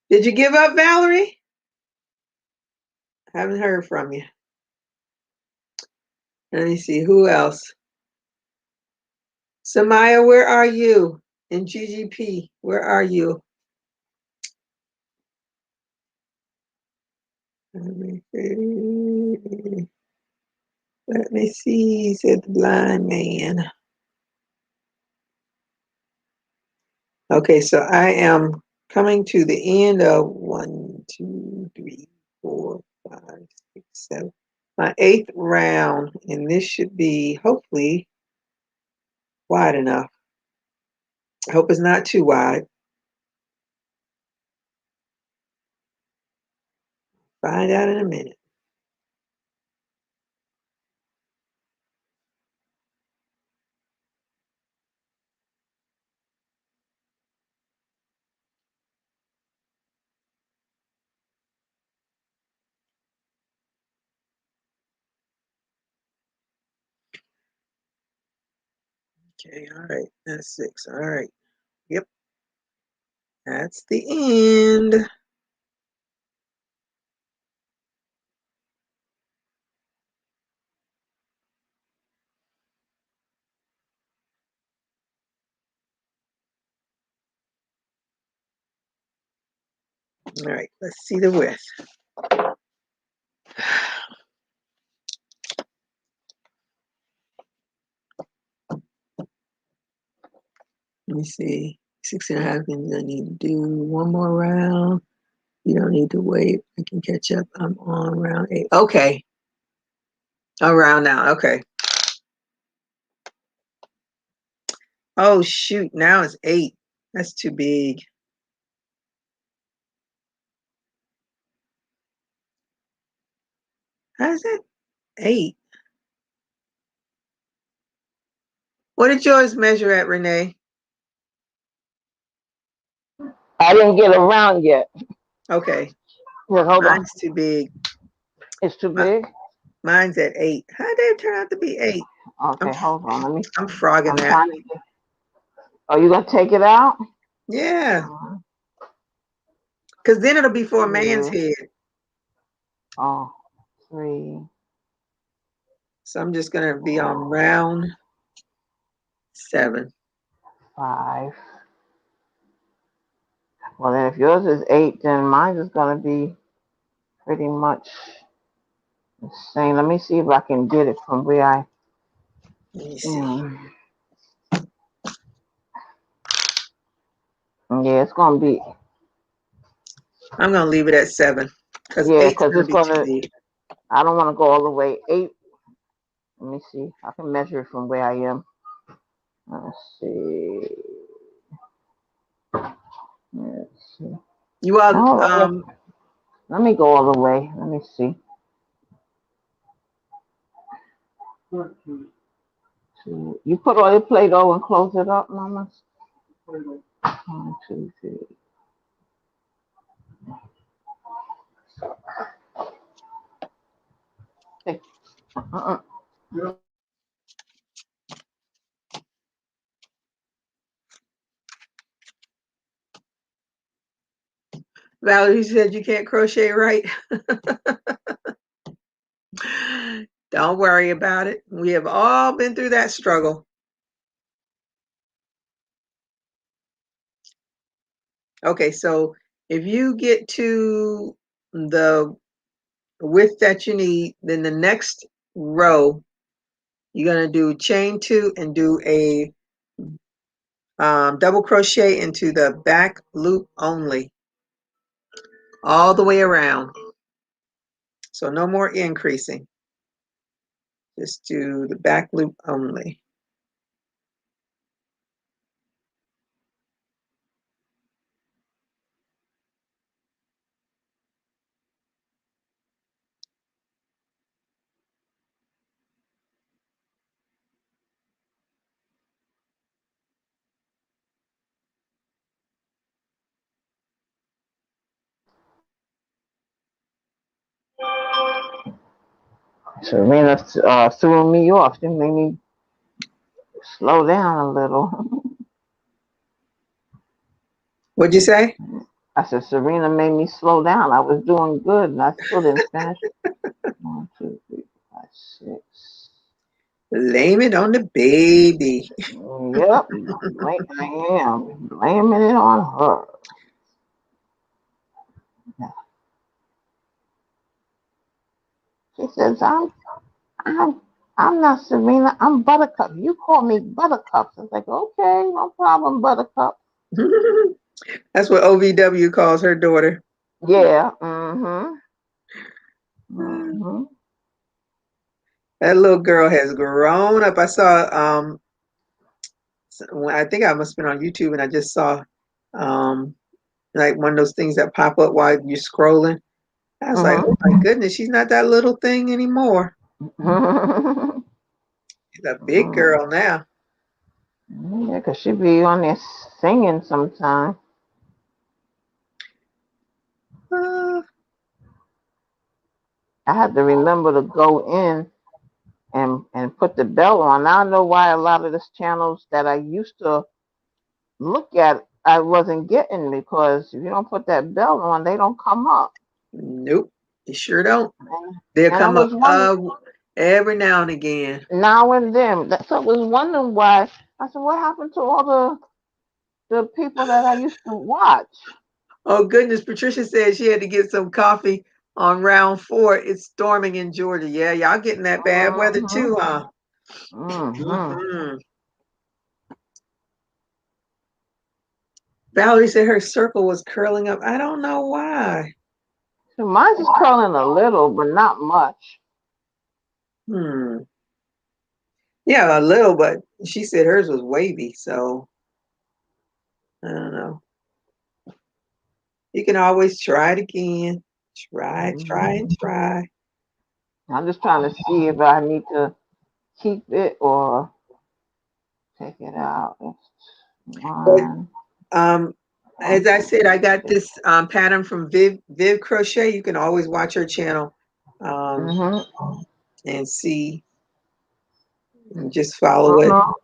Did you give up, Valerie? Haven't heard from you. Let me see who else. Samaya, where are you? In GGP, where are you? Let me see, said the blind man. Okay, so I am coming to the end of 1, 2, 3, 4, 5, 6, 7. My 8th round, and this should be hopefully wide enough. I hope it's not too wide. Find out in a minute. Okay, all right, that's 6. All right, yep, that's the end. All right, let's see the width. Let me see. 6.5 inches. I need to do one more round. You don't need to wait. I can catch up. I'm on round 8. Okay. Around now. Okay. Oh shoot! Now it's 8. That's too big. How is that 8? What did yours measure at, Renee? I didn't get around yet. Okay. Well, hold on. Mine's too big. It's too big? Mine's at 8. How did it turn out to be 8? Okay, hold on. Let me. I'm frogging I'm that. trying to get. Are you gonna take it out? Yeah. Because then it'll be for a man's 2. head. Oh, 3, So I'm just going to be on 4, round 7. 5. Well, then if yours is 8, then mine is gonna be pretty much the same. Let me see if I can get it from where I. Let me see. Yeah, it's gonna be. I'm going to leave it at 7. Because Yeah, 8's because going to it's be too gonna. big. I don't want to go all the way 8. Let me see. I can measure it from where I am. Let's see. Let's see. You all, No, let me go all the way. Let me see. 2. You put all your Play-Doh and close it up, Mama. 1, 2, 3. Hey. Valerie said you can't crochet right. Don't worry about it. We have all been through that struggle. Okay, so if you get to the width that you need, then the next row, you're going to do chain 2 and do a double crochet into the back loop only, all the way around. So no more increasing. Just do the back loop only. Serena threw me off. She made me slow down a little. What'd you say? I said, Serena made me slow down. I was doing good and I still didn't finish. 1, 2, 3, 4, 5, 6. Blame it on the baby. Yep, I am blaming it on her. She says, I'm, I'm not Serena. I'm Buttercup. You call me Buttercup. I was like, okay, no problem, Buttercup. That's what OVW calls her daughter. Yeah. Mm-hmm. Mm-hmm. That little girl has grown up. I saw I think I must have been on YouTube and I just saw like one of those things that pop up while you're scrolling. I was like, oh my goodness, she's not that little thing anymore. Mm-hmm. She's a big girl now. Yeah, because she be on there singing sometime. Uh, I had to remember to go in and put the bell on. Now I know why a lot of these channels that I used to look at, I wasn't getting, because if you don't put that bell on, they don't come up. nope, you sure don't. And, They'll and I come up was wondering every now and again. now and then. So I was wondering why. I said, what happened to all the people that I used to watch? Oh goodness, Patricia said she had to get some coffee on round 4. It's storming in Georgia. Yeah, y'all getting that bad weather Mm-hmm. too, huh? Mm-hmm. Mm-hmm. Valerie said her circle was curling up. I don't know why. So mine's is curling a little, but not much. Hmm. Yeah, a little, but she said hers was wavy, so I don't know. You can always try it again. Try, try, and Mhm. try. I'm just trying to see if I need to keep it or take it out. It's But one, as I said, I got 126. this pattern from Viv Crochet. You can always watch her channel Mm-hmm. and see and just I follow don't it. know.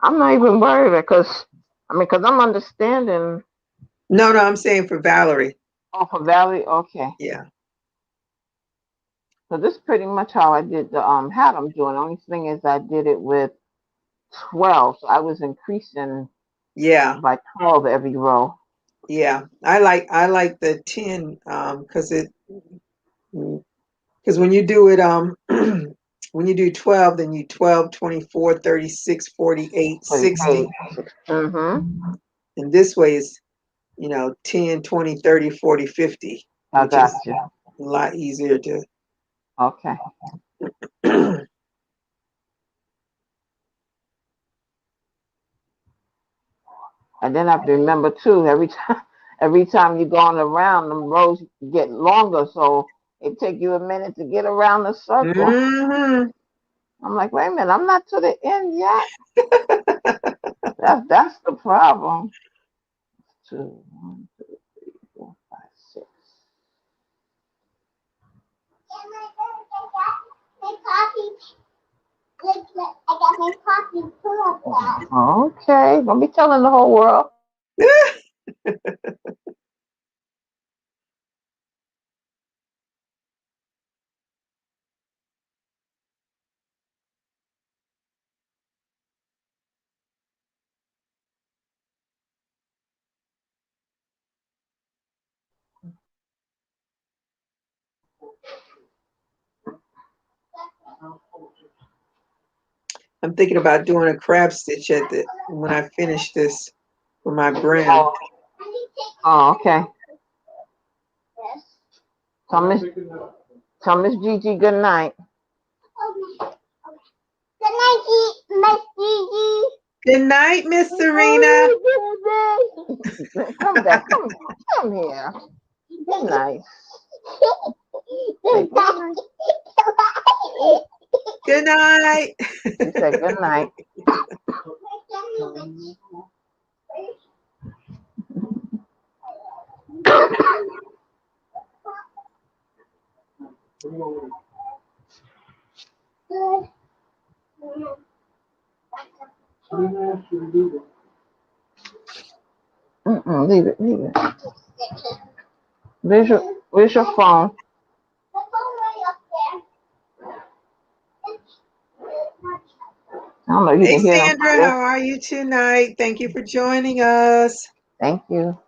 I'm not even worried because because I'm understanding. No, no, I'm saying for Valerie. Oh, for Valley, okay. Yeah, So this is pretty much how I did the hat I'm doing. The only thing is I did it with 12, so I was increasing yeah, by 12 every row. yeah. I like the 10 because when you do it when you do 12, then you 12, 24, 36, 48, For the 60. page. Mm-hmm. And this way is 10, 20, 30, 40, 50, I which is got you. a lot easier to Okay. And then I have to remember too, every time you're going around, the rows get longer, so it take you a minute to get around the circle. hmm I'm like, wait a minute, I'm not to the end yet. That's the problem. Two, one, two, three, four, five, six. My coffee. I got my coffee full of that. Okay, don't be telling the whole world. I'm thinking about doing a crab stitch at the when I finish this for my brim. Oh, oh, okay. Yes. Tell Miss, tell Miss Gigi good night. Okay. Good night, Miss Gigi. Good night, Miss Serena. Oh, come back, come here. Good night. Say Good good night. night. Good night. She said good night. Leave it, leave it. Where's your phone? I don't know. You Hey, can hear them from Sandra, this. how are you tonight? Thank you for joining us. Thank you.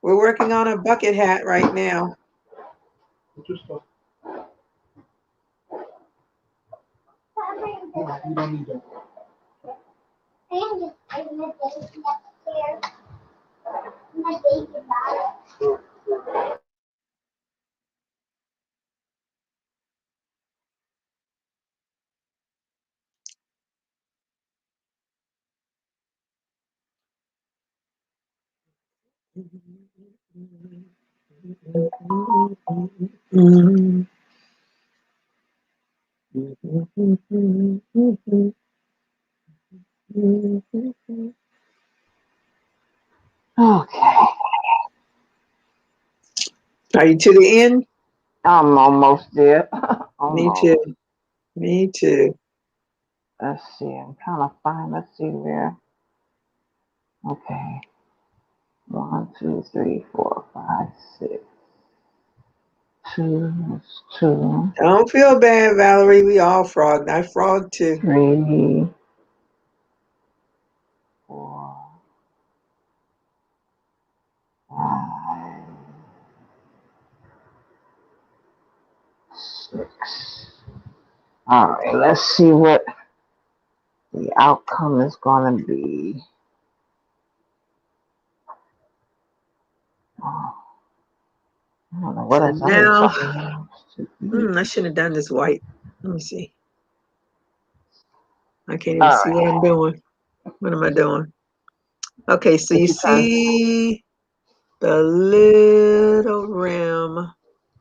We're working on a bucket hat right now. Okay. Are you to the end? I'm almost there. Me Almost. too. Me too. Let's see. I'm trying to find. Let's see where. Okay. One, two, three, four, five, six. Two. That's two. Don't feel bad, Valerie. We all frog. I frog too. 3, 4, 5, 6. All right. Let's see what the outcome is going to be. Oh, I don't know what So else. I need now, something else to eat. I shouldn't have done this white. Let me see. I can't even All see what right. I'm doing. What am I doing? Okay, so Did you you turn? see the little rim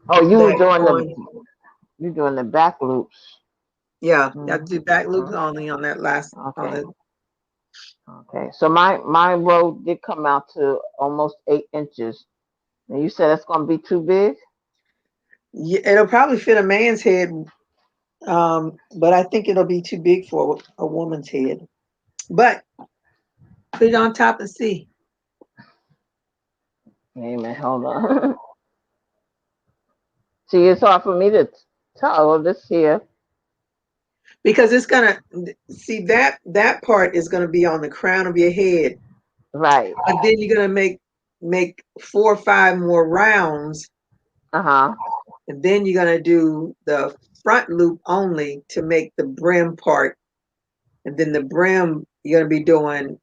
Oh, that's going. you doing the back loops. Yeah, you have to do back loops Mhm. only on that last on Okay. the. Okay. So my row did come out to almost 8 inches. And you said that's gonna be too big? Yeah, it'll probably fit a man's head, but I think it'll be too big for a woman's head. But put it on top and see. Wait a minute, hold on. See, it's hard for me to tell. Oh, this here. Because it's gonna see that part is gonna be on the crown of your head, Right. but then you're gonna make 4 or 5 more rounds, Uh-huh. and then you're gonna do the front loop only to make the brim part, and then the brim you're gonna be doing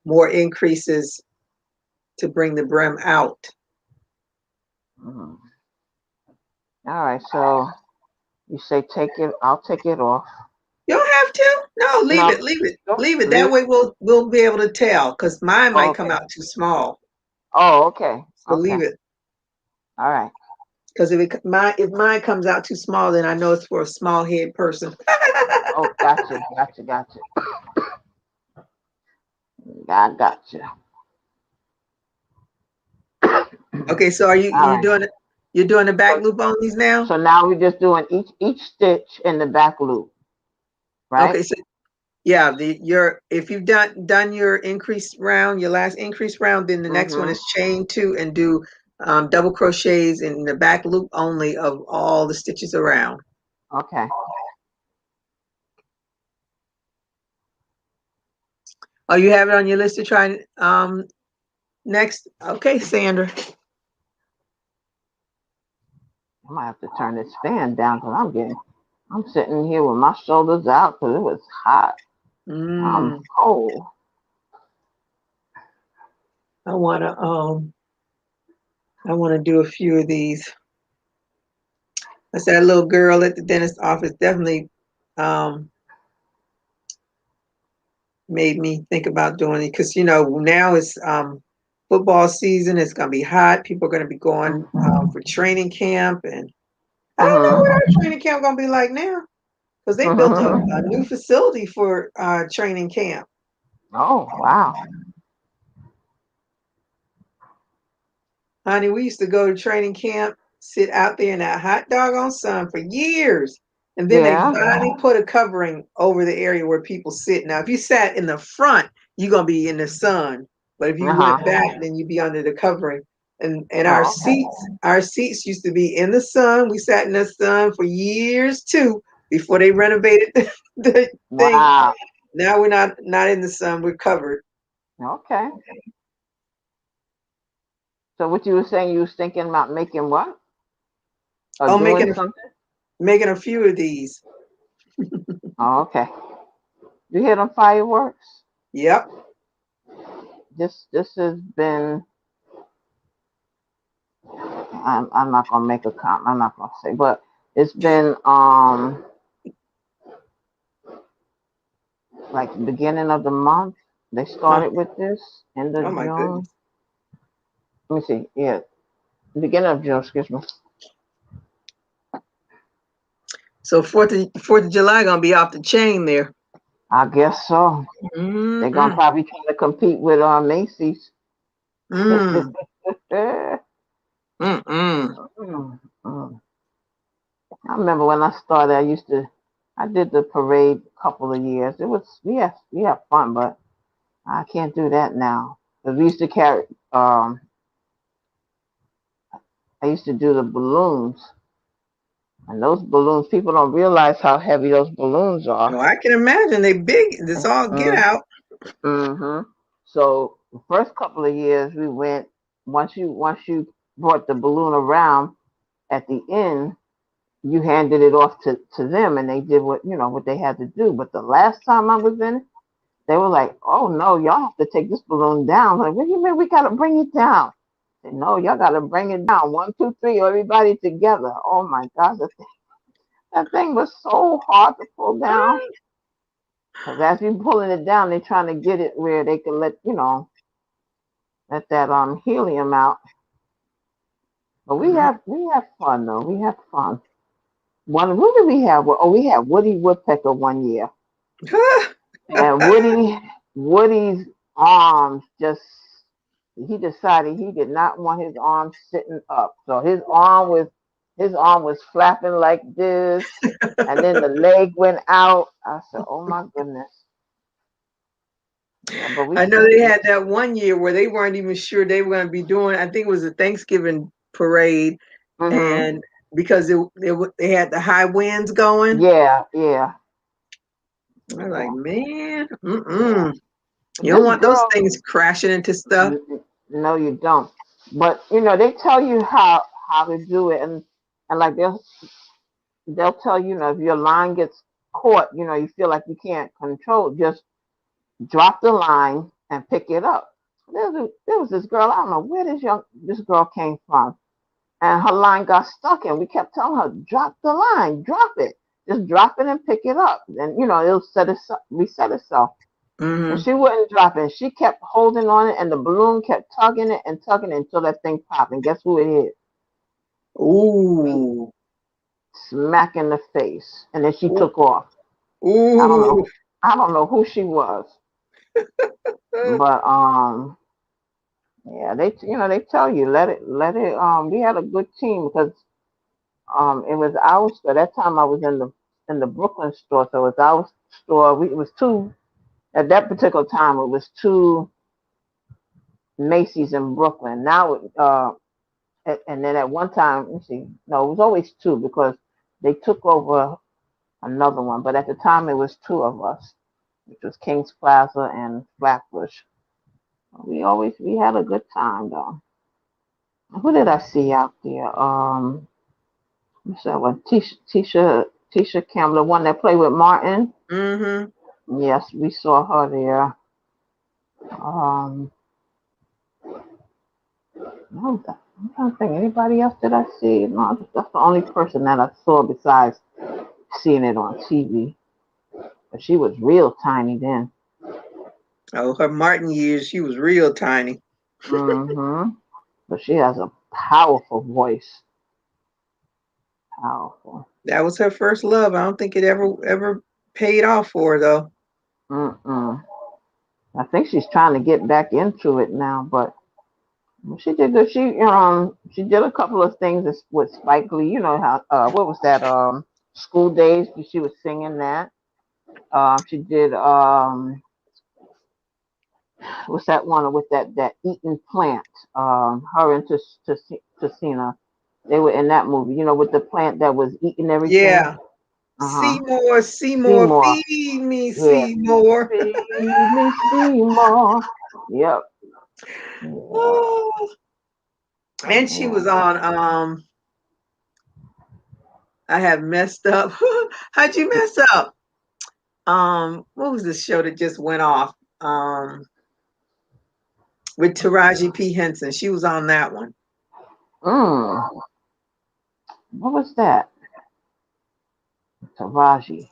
more increases to bring the brim out. Mhm. All right, so you say take it, I'll take it off. You don't have to. No, leave No, it, leave it, no, leave it. That leave. way we'll be able to tell because mine Oh, might come okay. out too small. Oh, okay. So Okay. leave it. All right. Because if mine comes out too small, then I know it's for a small head person. Oh, gotcha. I gotcha. Okay, so are you All you right. doing it? You're doing the back So loop on these now? so now we're just doing each stitch in the back loop, right? Okay, so yeah, the your if you've done your increased round, your last increased round, then the next one Mm-hmm. is chain two and do double crochets in the back loop only of all the stitches around. Okay. Oh, you have it on your list to try next? Okay, Sandra. I might have to turn this fan down because I'm sitting here with my shoulders out because it was hot. I'm Mm, cold. I wanna um I wanna do a few of these. I said a little girl at the dentist office definitely um made me think about doing it because now it's football season. It's gonna be hot. People are gonna be going for training camp, and I don't know what Mm-hmm. our training camp gonna be like now because they built a new facility for training camp. Oh, wow. Honey, we used to go to training camp, sit out there in that hot doggone sun for years. And then they Yeah. finally put a covering over the area where people sit. Now, if you sat in the front, you're gonna be in the sun. But if you Uh-huh. went back, then you'd be under the covering. And Oh, okay. our seats used to be in the sun. We sat in the sun for years too before they renovated the thing. Wow. Now we're not in the sun, we're covered. Okay. So what you were saying, you was thinking about making what? Or Oh, doing something? making a few of these. Oh, okay. You hear them fireworks? Yep. This has been. I'm not gonna make a comment. I'm not gonna say, but it's been like the beginning of the month. They Uh, started with this end oh of my June. goodness. Let me see. Yeah, beginning of June. Excuse me. So Fourth of July gonna be off the chain there. I guess so. They're gonna Mm-mm. probably try to compete with Macy's. Mm. Mm, Mm-mm. mm. I remember when I started, I did the parade a couple of years. It was, we had fun, but I can't do that now. 'Cause we used to carry, I used to do the balloons, and those balloons, people don't realize how heavy those balloons are. Oh, I can imagine they big. This all get Mm, out. hmm So the first couple of years we went, once you brought the balloon around at the end, you handed it off to them and they did what they had to do. But the last time I was in it, they were like, "Oh no, y'all have to take this balloon down." Like, what do you mean we gotta bring it down? I said, no, y'all gotta bring it down. One, two, three, everybody together. Oh my God, that thing was so hard to pull down. Because as you pulling it down, they're trying to get it where they can let that helium out. But we have fun though. We have fun. What did we have? Oh, we had Woody Woodpecker one year, and Woody's arms just he decided he did not want his arms sitting up, so his arm was flapping like this, and then the leg went out. I said, "Oh my goodness." Yeah, but we I know still. they had that one year where they weren't even sure they were going to be doing. I think it was a Thanksgiving parade, Mhm. and because they had the high winds going, Yeah, yeah, I'm like, yeah, man, yeah. you don't This want those girl, things crashing into stuff. no, you don't. But they tell you how to do it, and like they'll tell you, if your line gets caught, you feel like you can't control, just drop the line and pick it up. There was this girl, I don't know where this girl came from, and her line got stuck, and we kept telling her, drop the line, drop it, just drop it and pick it up, and it'll reset itself. And Hmm. she wouldn't drop it. She kept holding on it, and the balloon kept tugging it until that thing popped. And guess who it is? Me, Ooh, smack in the face. And then she ooh, took off. I don't ooh. know. I don't know who she was, but yeah, they tell you let it. We had a good team because it was our store. That time I was in the Brooklyn store, so it was our store. It was two at that particular time. It was two Macy's in Brooklyn. Now and then at one time, let me see, no, it was always two because they took over another one. But at the time, it was two of us, which was Kings Plaza and Flatbush. We had a good time though. Who did I see out there? What's that one? Tisha Campbell, the one that played with Martin. Hmm. Yes, we saw her there. Um, I'm trying to think. Anybody else did I see? No, that's the only person that I saw besides seeing it on TV. But she was real tiny then. Oh, her Martin years, she was real tiny. Hmm. But she has a powerful voice. Powerful. That was her first love. I don't think it ever paid off for her though. Mm-mm. I think she's trying to get back into it now, but she did good. She did a couple of things with Spike Lee. You know how what was that? School Days. She was singing that. She did what's that one with that eating plant? Her and Tessina, they were in that movie. With the plant that was eating everything. Yeah. Uh huh. Seymour, Seymour, Seymour. feed me, Yeah. Seymour. Feed me Seymour. Yep. Yeah. Oh, and she Yeah. was on I have messed up. How'd you mess up? What was the show that just went off? With Taraji P. Henson. She was on that one. Mm. What was that? Taraji.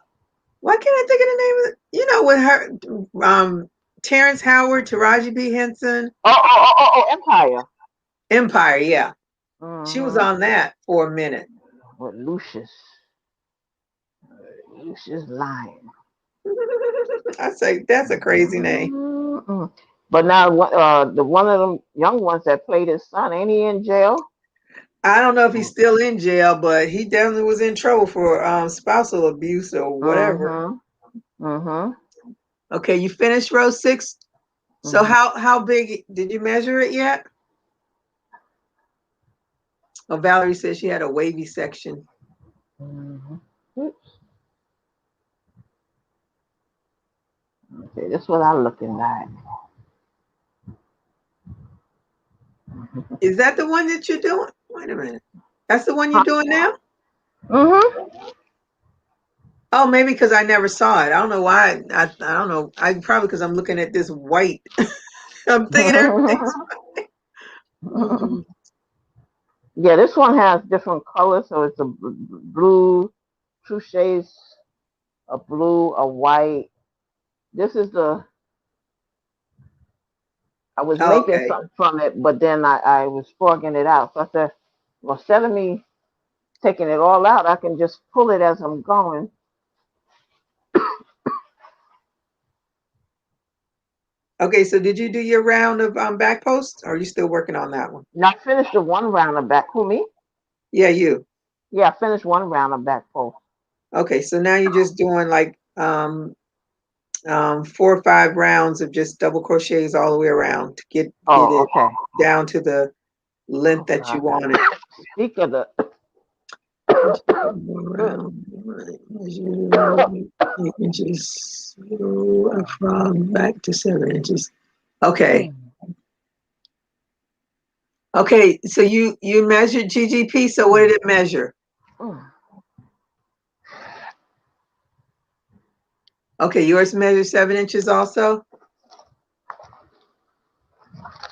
Why can't I think of the name of it? With her Terrence Howard, Taraji P. Henson, Oh, Empire. Empire, yeah. She was Mm-hmm. on that for a minute. With Lucius Lyon. I say that's a crazy name. Mm-mm. But now, the one of them young ones that played his son, ain't he in jail? I don't know if he's still in jail, but he definitely was in trouble for spousal abuse or whatever. Mm-hmm. Mm-hmm. Okay, you finished row six. So Mm-hmm. how big did you measure it yet? Oh, Valerie said she had a wavy section. Mm-hmm. Oops. Okay, this is what I'm looking at. Is that the one that you're doing? Wait a minute. That's the one you're Huh? doing now? Mm-hmm. Oh, maybe because I never saw it. I don't know why. I don't know. I probably because I'm looking at this white. I'm thinking everything's. Mm-mm. Yeah, this one has different colors, so it's a blue, two shades, a blue, a white. This is the. I was Oh, making okay. something from it, but then I was forking it out. So I said, well, instead of me taking it all out, I can just pull it as I'm going. Okay, so did you do your round of back posts? Or are you still working on that one? Now I finished the one round of back. Who me? Yeah, you. Yeah, I finished one round of back pull. Okay, so now you're just doing like 4 or 5 rounds of just double crochets all the way around to get Oh, it okay. down to the length Oh that you God. want it. Speak of the. Just one more round, right, measure 8 inches from back to 7 inches. Okay. Okay, so you measured GGP, so what did it measure? Okay, yours measured 7 inches also?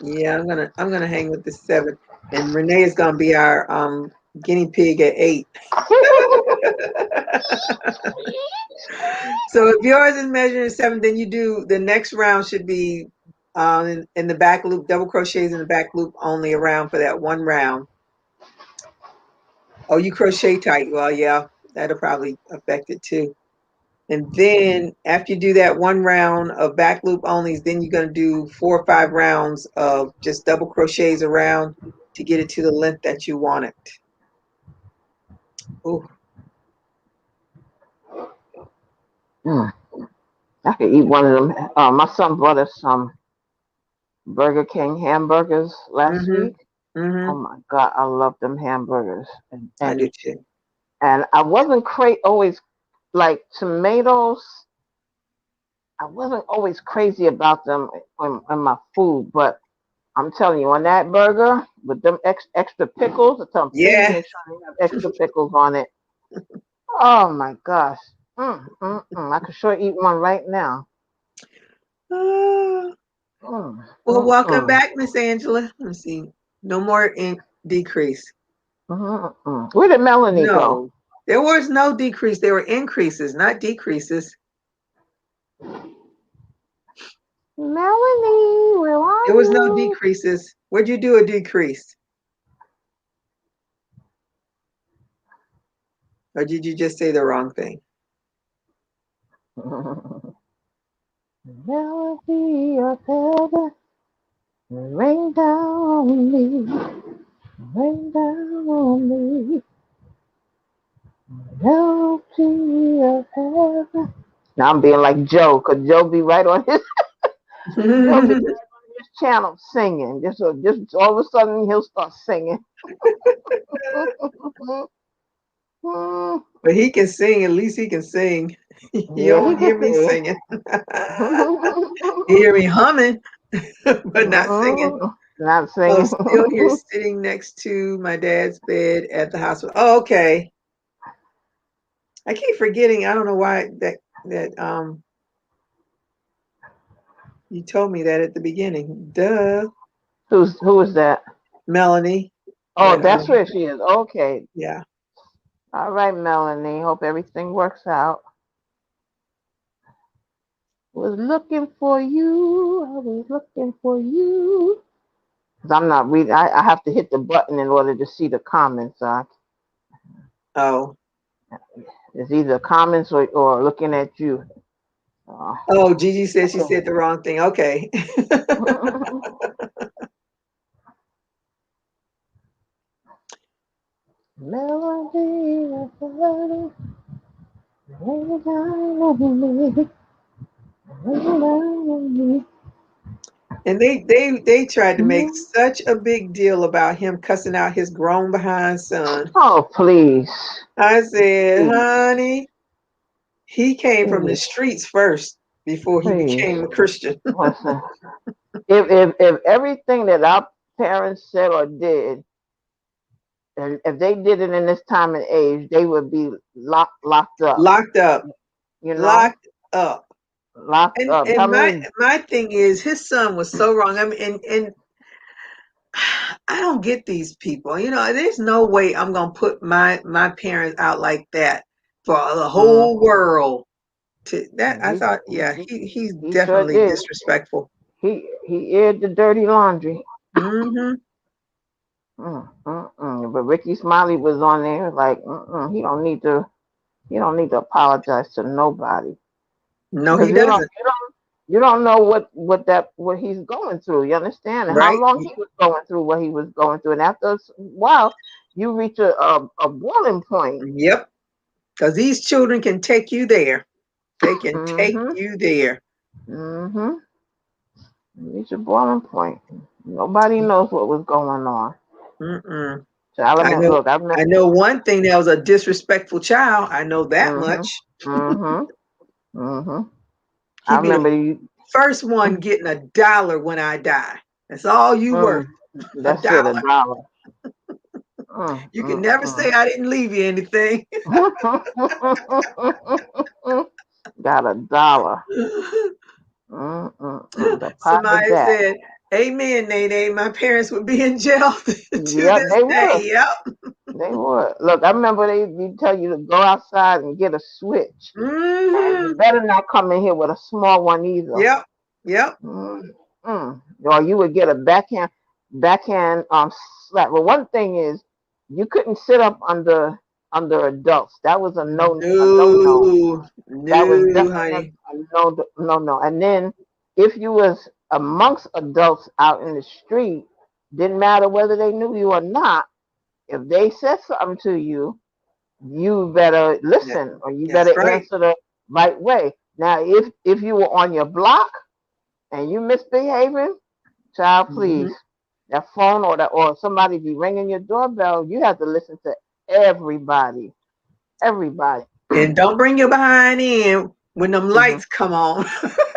Yeah, I'm gonna hang with the 7. And Renee is gonna be our guinea pig at 8. So if yours is measuring 7, then you do the next round should be in the back loop, double crochets in the back loop only around for that one round. Oh, you crochet tight. Well, yeah, that'll probably affect it too. And then after you do that one round of back loop onlys, then you're going to do 4 or 5 rounds of just double crochets around to get it to the length that you want it. Oh, Mm. I could eat one of them. My son brought us some Burger King hamburgers last mm-hmm, week. Oh mm-hmm. my God, I love them hamburgers. And I do and, too. and I wasn't always like tomatoes. I wasn't always crazy about them in my food, but I'm telling you, on that burger with them extra pickles, I tell them, please Yeah. make sure they have extra pickles on it. Oh my gosh. I could sure eat one right now. Ah, Mm, well, welcome mm. back, Miss Angela. Let's see. No more decrease. Where did Melanie go? No, there was no decrease. There were increases, not decreases. Melanie, where are There was no you? decreases. Where'd you do a decrease? Or did you just say the wrong thing? Melody of heaven, rain down on me, rain down on me. Melody of heaven. Now I'm being like Joe, cause Joe be right on his Joe be right on his channel singing. Just all of a sudden he'll start singing. But he can sing. At least he can sing. You Yeah, he don't can hear me sing. singing. You hear me humming, but not singing. Not Oh, singing. still here sitting next to my dad's bed at the hospital. Oh, okay. I keep forgetting. I don't know why that you told me that at the beginning. Duh, Who is that? Melanie. Oh, But that's where she is. Okay. yeah. All right, Melanie. Hope everything works out. Was looking for you. I was looking for you. 'Cause I'm not reading. I have to hit the button in order to see the comments. Oh. It's either comments or looking at you. Uh, Oh, Gigi said she okay. said the wrong thing. Okay. Melody of heaven, rain down on me, rain down on me. And they tried to make such a big deal about him cussing out his grown behind son. Oh, please, I said, please, honey, he came from the please, streets first before he please. became a Christian. Listen, if everything that our parents said or did, and if they did it in this time and age, they would be locked up. Locked up. You know, Locked up. locked And up. How and my many? my thing is his son was so wrong. I mean, and I don't get these people. There's no way I'm gonna put my parents out like that for the Mm, whole world. To that, I He thought, yeah, he, he's he sure definitely did. disrespectful. He aired the dirty laundry. Mm-hmm. But Ricky Smiley was on there like, he don't need to. He don't need to apologize to nobody No, because he doesn't. you don't know what he's going through. You understand? And how Right? long he was going through what he was going through, and after a while, you reach a boiling point. Yep. Because these children can take you there. They can take Mm-hmm. you there. Mm-hmm. Reach a boiling point. Nobody knows what was going on. Mm-mm. So I I remember. know. Look, I remember. I know one thing. That was a disrespectful child. I know that Mm-hmm. much. Mm-hmm. Mm-hmm. I He'd be the remember you. first one getting $1 when I die. That's all you worth. Mm, A that's it. dollar. $1. You can never say Mm. I didn't leave you anything. Got $1. The pot of Somebody that. said, "Amen, Nene. My parents would be in jail to Yep, this they would. day." Yep. They would. Look, I remember they tell you to go outside and get a switch. And you Hmm. better not come in here with a small one either. Yep. Yep. Or you would get a backhand slap. Well, one thing is you couldn't sit up under adults. That was a no. No. That was No, definitely honey. a no. And then if you was amongst adults out in the street, didn't matter whether they knew you or not. If they said something to you, you better Yeah, listen or you that's better right. answer the right way. Now, if you were on your block and you misbehaving, child, please, Hmm. that phone or somebody be ringing your doorbell, you have to listen to everybody, everybody. And don't bring your behind in when them hmm lights come on.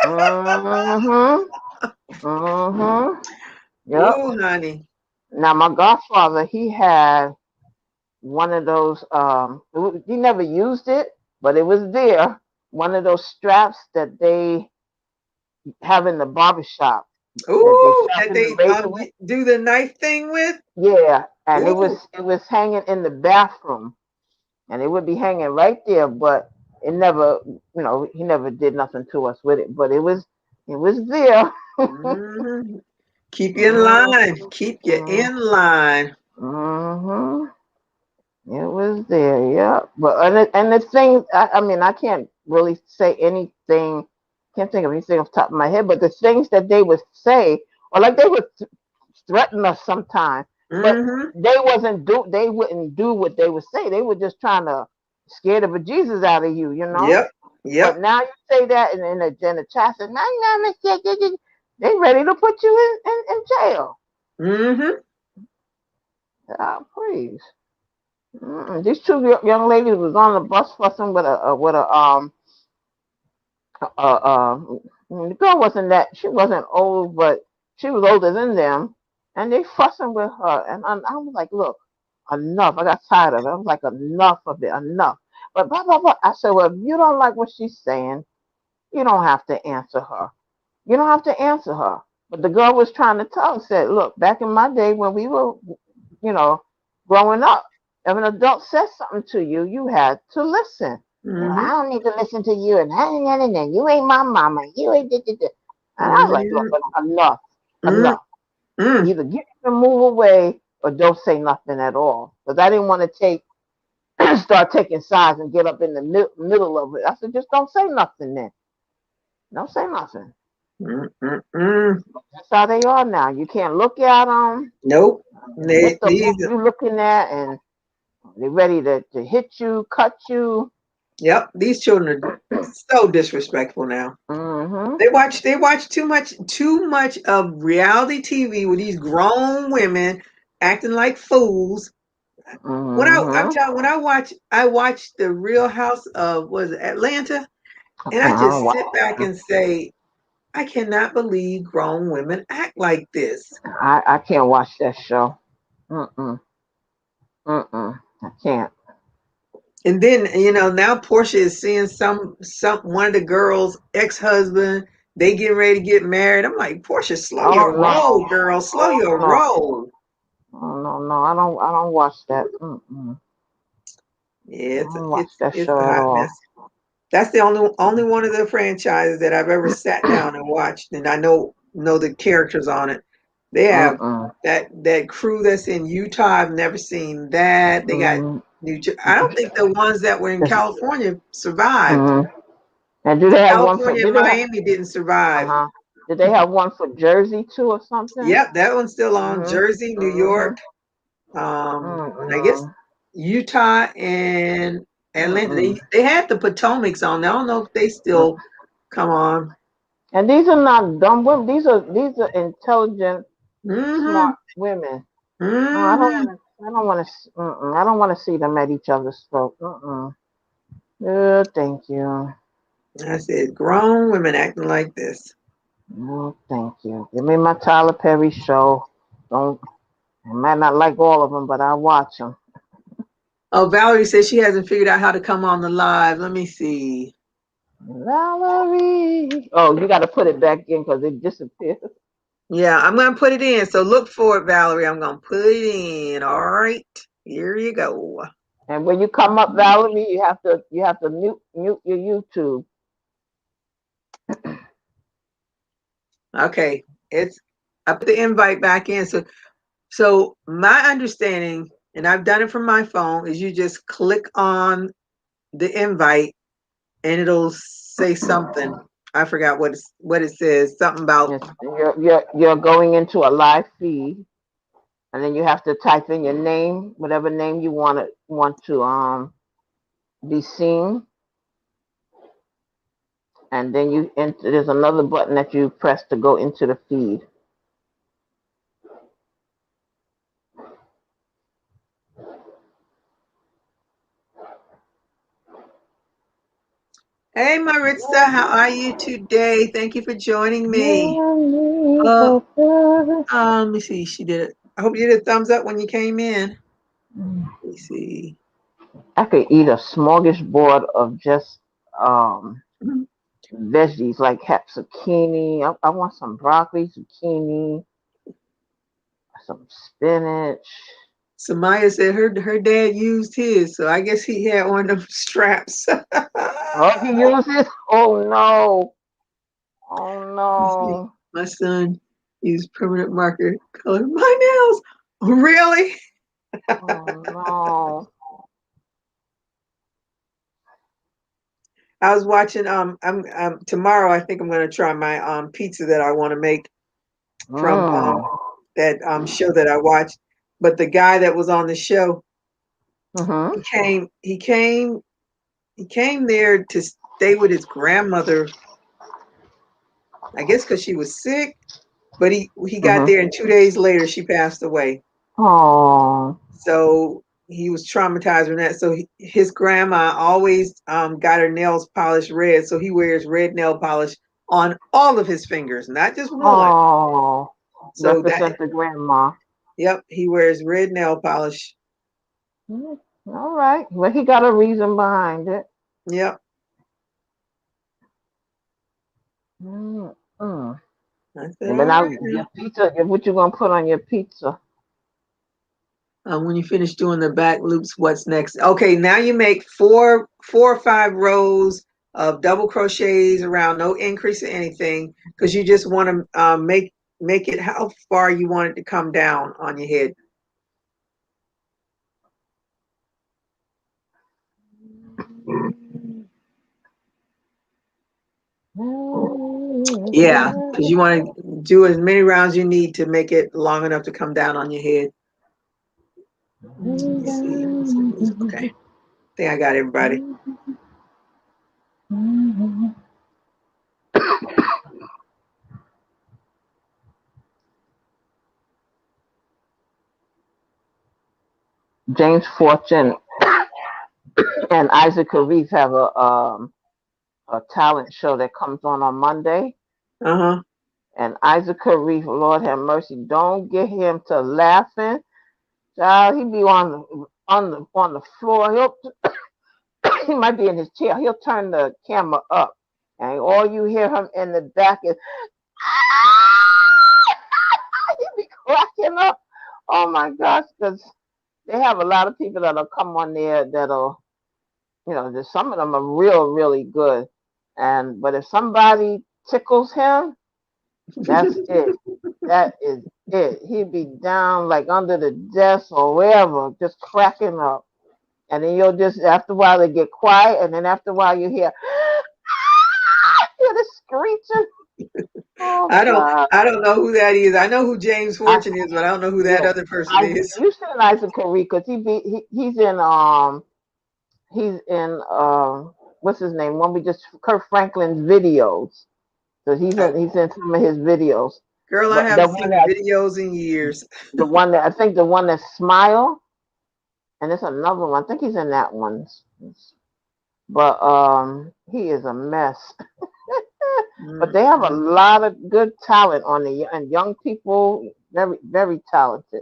hmm hmm Yep. Ooh, honey. Now my godfather, he had one of those. He never used it, but it was there. One of those straps that they have in the barber shop that they Ooh, that sharpen the they razor with. do the knife thing with. Yeah, and Ooh. it was hanging in the bathroom, and it would be hanging right there, but it never, he never did nothing to us with it, but it was there. Hmm. Keep you in mm line. Keep you mm in line. hmm It was there, yeah. But and the thing, I mean, I can't really say anything. Can't think of anything off the top of my head. But the things that they would say, or like they would threaten us sometimes, but Hmm. they wouldn't do what they would say. They were just trying to scare the bejesus out of you, you know. Yep. But Yep. now you say that, and then the chat says, "No, no, they ready to put you in jail." Hmm. Ah, please. These two young ladies was on the bus fussing with a the girl wasn't that she wasn't old, but she was older than them, and they fussing with her, and I was like, look, enough. I got tired of it. I was like, enough of it, enough. But blah blah blah. I said, well, if you don't like what she's saying, you don't have to answer her. You don't have to answer her. But the girl was trying to tell us that, look, back in my day when we were, you know, growing up, if an adult says something to you, you had to listen. Well, I Hmm. don't need to listen to you, and you ain't my mama. You ain't. And I was like, look, Hmm. enough, Mm. enough. Mm. Either get up and move away, or don't say nothing at all. Because I didn't want to start taking sides and get up in the middle of it. I said, just don't say nothing then. Don't say nothing. Mm. Mm. Mm. That's how they are now. You can't look at them. Nope. What These. you looking at, and they're ready to hit you, cut you. Yep. These children are so disrespectful now. hmm They watch too much of reality TV with these grown women acting like fools. I'm hmm telling when I watch the Real House of was it Atlanta, I and can't. I I don't just watch. sit back and say, I cannot believe grown women act like this. I can't watch that show. Mm-mm. Mm-mm. I can't. And then now Portia is seeing some one of the girls' ex-husband. They getting ready to get married. I'm like, Portia, slow Oh your no. roll, girl. Slow Oh your no. roll. Oh no. No. I don't watch that. Mm-mm. Yeah, I it's don't watch it's that it's show a at hot all. mess. That's the only one of the franchises that I've ever sat down and watched, and I know the characters on it. They have Mm-mm. that crew that's in Utah. I've never seen that. They got Mm-mm. I don't think the ones that were in California survived. Mm-mm. And do they have one for? California Did and they have? Miami didn't survive. Uh-huh. Did they have one for Jersey too or something? Yep, that one's still on. Mm-hmm. Jersey, New Mm-hmm. York, I guess Mm-mm. Utah and Atlanta. Mm-mm. They had the Potomacs on. I don't know if they Mm. still come on. And these are not dumb women. These are intelligent, Mm-hmm. smart women. No, I don't Mm-hmm. want to. I don't want to. I don't want to see them at each other's throat. Thank you. I said, grown women acting like this. No, thank you. Give me my Tyler Perry show. Don't. I might not like all of them, but I watch them. Oh, Valerie says she hasn't figured out how to come on the live. Let me see. Valerie. Oh, you got to put it back in because it disappeared. Yeah, I'm gonna put it in. So look for it, Valerie. I'm gonna put it in. All right. Here you go. And when you come up, Valerie, you have to mute your YouTube. Okay. I put the invite back in. So my understanding, and I've done it from my phone, is you just click on the invite and it'll say something. I forgot what it says. Something about Yes, you're going into a live feed, and then you have to type in your name, whatever name you want to be seen, and then you enter. There's another button that you press to go into the feed. Hey Maritza, how are you today? Thank you for joining me. Uh let me see. She did it. I hope you did a thumbs up when you came in. Let me see. I could eat a smorgasbord of just Mhm. veggies like have zucchini. I want some broccoli, zucchini, some spinach. Samaya said her dad used his, so I guess he had one of them straps. Let Oh, he uses. Oh no! Oh me see. no! My son used permanent marker color my nails. Really? Oh no! I was watching I'm tomorrow I think I'm gonna try my pizza that I want to make from Mm. that show that I watched. But the guy that was on the show, Mhm. he came there to stay with his grandmother, I guess because she was sick, but he got Mhm. there and 2 days later she passed away. Oh. So he was traumatized from that. So his grandma always got her nails polished red, so he wears red nail polish on all of his fingers, not just one. Oh. So that Represent the grandma. yep, he wears red nail polish. Mm. All right. Well, he got a reason behind it. Yep. Mm. Mm. I said, And then all I right now. your pizza. What you gonna put on your pizza? When you finish doing the back loops, what's next? Okay, now you make four or five rows of double crochets around, no increase in anything, because you just want to make it how far you want it to come down on your head. Yeah, because you want to do as many rounds you need to make it long enough to come down on your head. Let me see. Okay, I think I got everybody. James Fortune and Isaac Reeve have a talent show that comes on Monday. Uh-huh. And Isaac Reeve, Lord have mercy, don't get him to laughing. Child, he be on the floor. He might be in his chair. He'll turn the camera up, and all you hear him in the back is he be cracking up. Oh my gosh, because they have a lot of people that'll come on there that'll there's some of them are really good. But if somebody tickles him, that's it. That is it. He'd be down like under the desk or wherever, just cracking up. And then you'll just after a while they get quiet, and then after a while you hear, hear the screeching. Oh I don't God! I don't know who that is. I know who James I Fortune is, but I don't know who that yeah. other person is. You should Isaac Curry because he's in what's his name? One we just Kurt Franklin's videos. So Uh, he's in some of his videos. Girl, I But the haven't one seen that videos in years. I think the one that Smile, and there's another one. I think he's in that one. But he is a mess. But they have a Mm-mm. lot of good talent on and young people, very talented.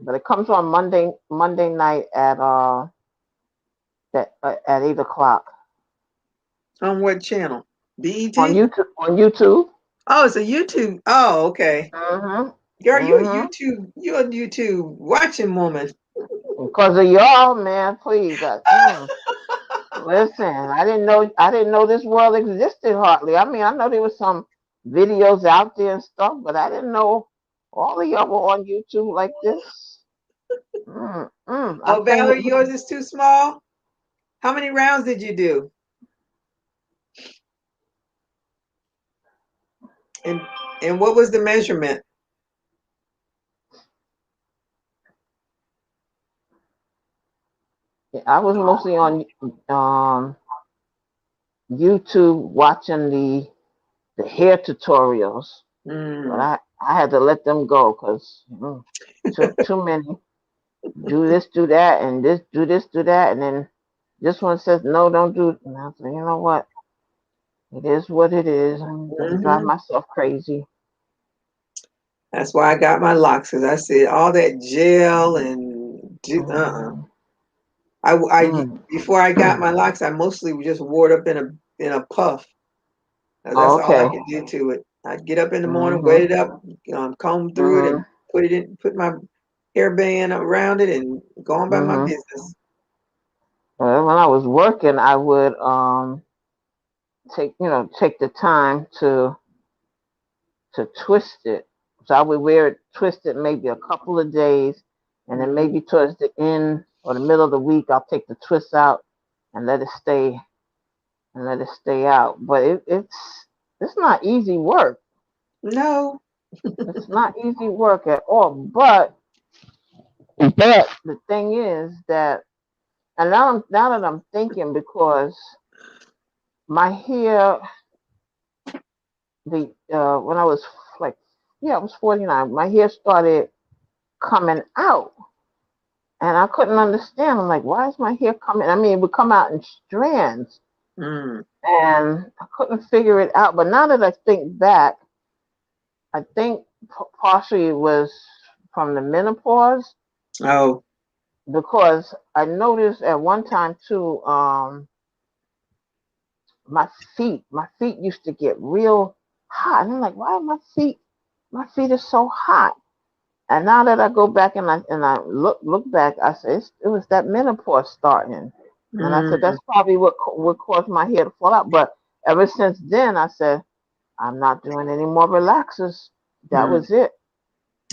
But it comes on Monday night at 8 o'clock On what channel? on BET? YouTube. On YouTube. Oh, it's a YouTube. Oh, okay. Mhm. Girl, Mhm. you're a YouTube watching woman. Because of y'all, man. Please. Listen, I didn't know this world existed hardly. I mean, I know there was some videos out there and stuff, but I didn't know all of y'all were on YouTube like this. I Oh, can't. Valerie, yours is too small. How many rounds did you do? And and what was the measurement? I was mostly on um, YouTube watching the hair tutorials, but Mm. I had to let them go because too many. Do this, do that, and this, do that, and then this one says no, don't do it. And I said, you know what? It is what it is. I'm gonna drive Hmm. myself crazy. That's why I got my locks because I said all that gel and Mm, I mm. before I got my locks, I mostly just wore it up in a puff. That's all I Okay. could do to it. I'd get up in the morning, wet Mhm. it up, comb through it, and Mhm. put my hairband around it, and go on by my Mhm. business. Well, when I was working, I would take the time to twist it. So I would wear it twisted maybe a couple of days, and then Hmm. maybe towards the end or the middle of the week, I'll take the twist out and let it stay out. But it's not easy work. No. It's not easy work at all. But the thing is that, and now that I'm thinking, because my hair, the when I was like, yeah, I was 49. My hair started coming out, and I couldn't understand. I'm like, why is my hair coming? I mean, it would come out in strands, Mm. and I couldn't figure it out. But now that I think back, I think partially it was from the menopause, Oh. because I noticed at one time too, my feet used to get real hot. And I'm like, why are my feet are so hot? And now that I go back and I look back, I said it was that menopause starting. And I said Mm. that's probably what caused my hair to fall out. But ever since then, I said I'm not doing any more relaxers. That Mm. was it.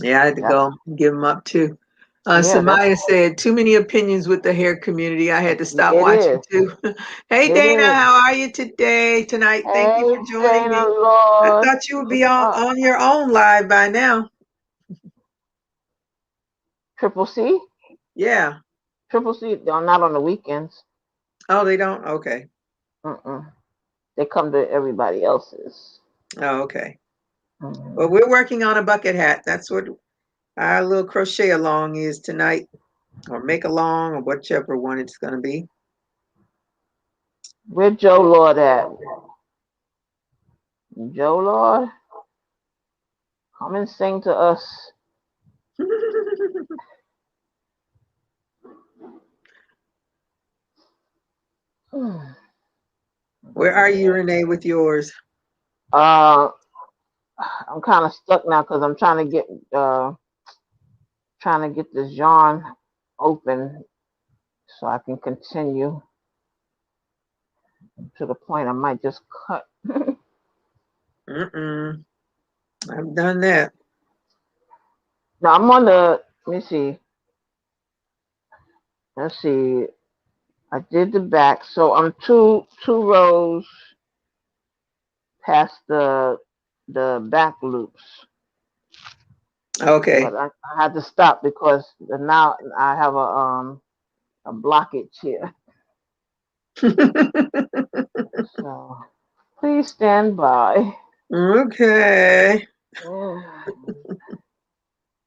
Yeah, I had to That's go give them up too. yeah. That's Samaya said, too many opinions with the hair community. I had to stop it watching is. too. Hey, It Dana, is. how are you today, tonight? Thank you Hey, for joining Dana me. I Lord, thought you would be what's up? on your own live by now. Triple C, Yeah. Triple C. They're not on the weekends. Oh, they don't? Okay. Mm-mm. They come to everybody else's. Oh, okay. Well, Mm-hmm. we're working on a bucket hat. That's what our little crochet along is tonight, or make along, or whichever one it's going to be. Where Joe Lord at? Joe Lord, come and sing to us. Where are you, Renee, with yours? uh, I'm kind of stuck now because I'm trying to get this yarn open so I can continue to the point I might just cut. Mm-mm. I've done that. Now I'm on the. Let me see. Let's see. I did the back, so I'm two rows past the back loops. Okay. But I had to stop because now I have a blockage here. So please stand by. Okay.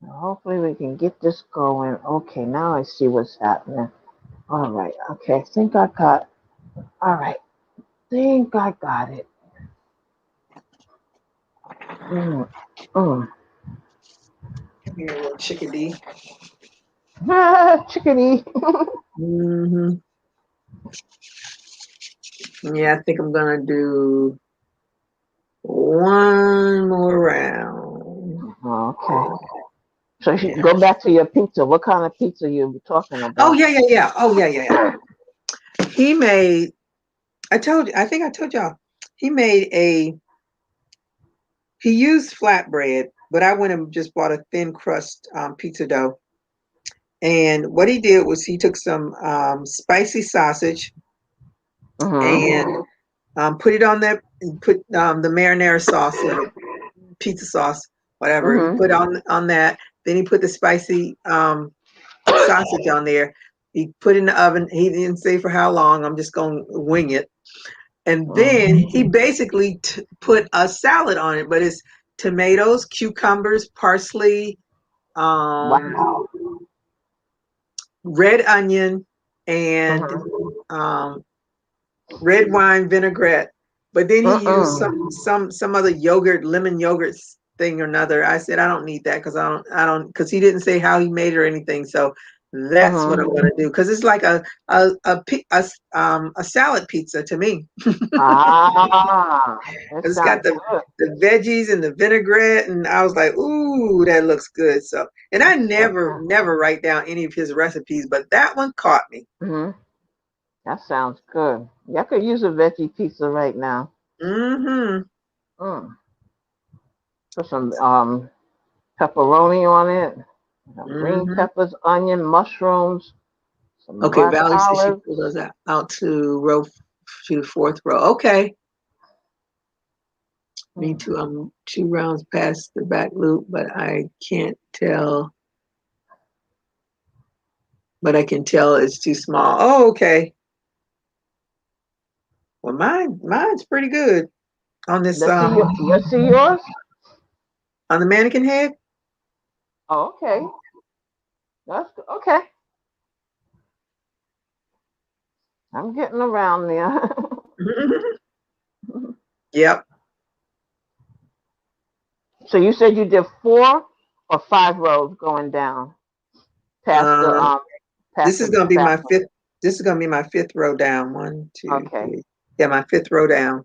Hopefully we can get this going. Okay, now I see what's happening. All right. Okay, I think I got. All right. Think I got it. Mm, mm. Come here, little chickadee. Chickadee. Hmm. Yeah, I think I'm gonna do one more round. Okay. So you should Yeah. go back to your pizza. What kind of pizza you talking Oh about? yeah, yeah, yeah. Oh yeah, yeah, yeah. He made. I told you. I think I told y'all. He made a. He used flatbread, but I went and just bought a thin crust pizza dough. And what he did was he took some spicy sausage Mm-hmm. and put it on that. Put the marinara sauce or the pizza sauce, whatever. He Mm-hmm. put on that. Then he put the spicy sausage on there. He put in the oven. He didn't say for how long. I'm just going to wing it. And then Mm-hmm. he basically put a salad on it, but it's tomatoes, cucumbers, parsley, um, Wow. red onion, and Mm-hmm. um, red wine vinaigrette. But then he used Mm-mm. some other yogurt, lemon yogurt thing or another. I said I don't need that because I don't because he didn't say how he made it or anything. So that's what I'm Mm-hmm. going to do because it's like a salad pizza to me. Ah, that It's got sounds good. the veggies and the vinaigrette, and I was like, ooh, that looks good. So, and I That never write down any of his recipes, but that one caught me. mm-hmm. That sounds good. Yeah, I could use a veggie pizza right now. Hmm. Mm. Put some pepperoni on it, some green Hmm. peppers, onion, mushrooms, some Okay, black Valerie says she olives. pulled us out to the fourth row. Okay, me Mm. too. I'm 2 rounds past the back loop, but I can't tell. But I can tell it's too small. Oh, okay. Well, mine's pretty good on this Let's see yours. on the mannequin head. Oh, okay. That's good. Okay. I'm getting around there. Yep. So you said you did 4 or 5 rows going down past the Um, past this is the gonna be back my one. fifth. This is gonna be my fifth row down. One, two, Okay. three. Yeah, my fifth row down.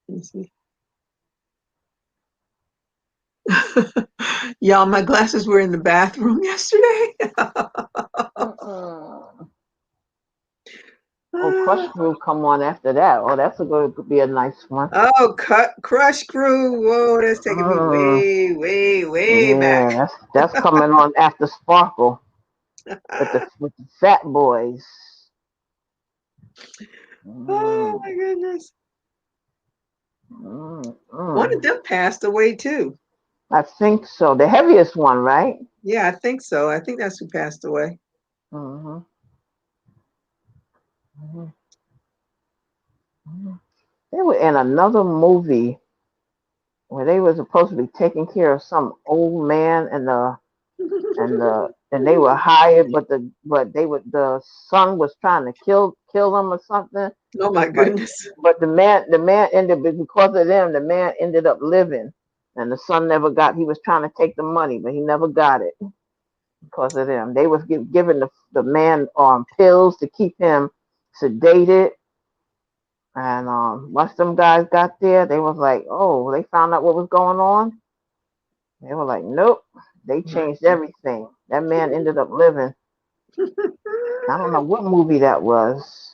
Let me see. Y'all, my glasses were in the bathroom yesterday. Mm-mm. Oh, Crush Groove come on after that. Oh, that's a going to be a nice one. Oh, cut crush crew. Whoa, that's taking me Mm. way back. Yeah, that's coming on after Sparkle with the Fat Boys. Oh Mm. my goodness. Mm. One of Mm. them passed away too. I think so. The heaviest one, right? Yeah, I think so. I think that's who passed away. Mm-hmm. Mm-hmm. Mm-hmm. They were in another movie where they were supposed to be taking care of some old man and they were hired, but the son was trying to kill them or something. Oh my But goodness. but the man ended because of them. The man ended up living, and the son never got. He was trying to take the money, but he never got it because of them. They was giving the man pills to keep him sedated. And once them guys got there, they was like, oh, they found out what was going on. They were like, nope. They Mm. changed everything. That man ended up living. I don't know what movie that was.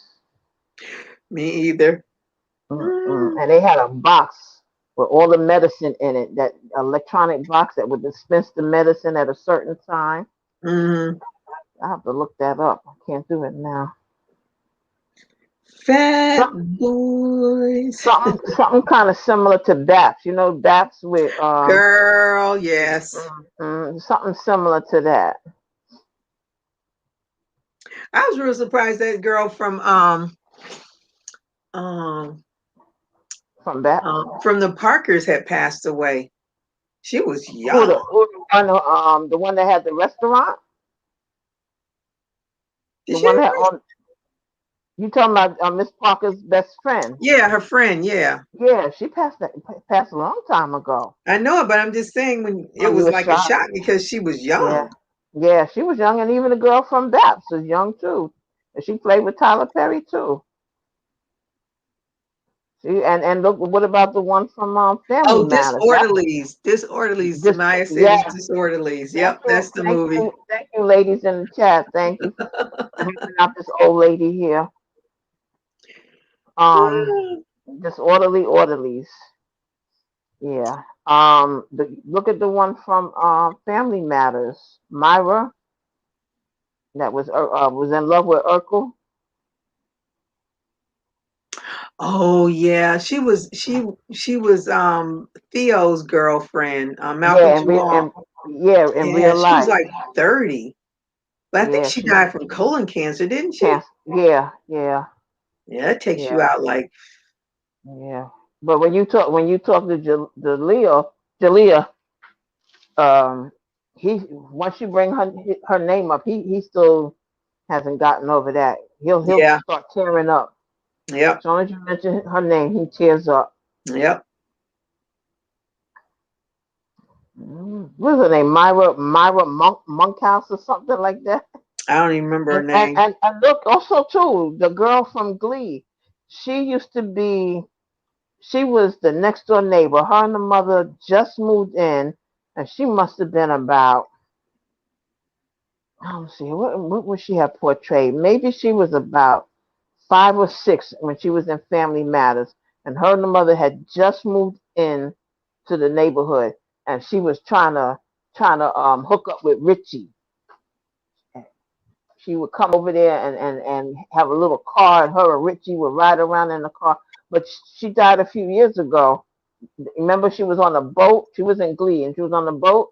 Me either. Mm-mm. Mm. And they had a box with all the medicine in it. That electronic box that would dispense the medicine at a certain time. Mm. I have to look that up. I can't do it now. Fat Some, boys. something kind of similar to DAPS. You know DAPS with Girl, yes. something similar to that I was real surprised that girl um from DAPS. from the Parkers had passed away. She was young. The one that had the restaurant, Did the she one have that a on you talking about Miss Parker's best friend. Yeah, her friend, yeah. Yeah, she passed a long time ago. I know it, but I'm just saying when Oh, it you was were like a shocked? shock because she was Yeah, young. yeah, she was young, and even the girl from DAPS was young too. And she played with Tyler Perry too. And look, what about the one from Family Oh, Matters? That Disorderlies. just Maya said it's yeah. Disorderlies. Yep, that's the movie. Thank you, ladies in the chat. Thank you for helping out this old lady here. Um, Disorderly orderlies. Yeah. Look at the one from Family Matters. Myra, that was in love with Urkel. Oh yeah, she was Theo's girlfriend, Malcolm Yeah, Jamal. in Yeah, real she was life. like 30. But I think Yeah, she died from colon cancer, didn't she? cancer. Yeah, yeah, Yeah, that takes you yeah, out like yeah. But when you talk to Jalea, um, he once you bring her name up, he still hasn't gotten over that. He'll yeah, start tearing up. yep, As soon as you mention her name, he tears up. yep. What's her name? Myra Monkhouse or something like that. I don't even remember her And, and name. and and look, also too, the girl from Glee. She used to be. She was the next door neighbor. Her and the mother just moved in, and she must have been about. I don't see what would she have portrayed. Maybe she was about 5 or 6 when she was in Family Matters, and her and the mother had just moved in to the neighborhood, and she was trying to hook up with Richie. She would come over there and have a little car, and her and Richie would ride around in the car. But she died a few years ago. Remember, she was on a boat. She was in Glee, and she was on the boat,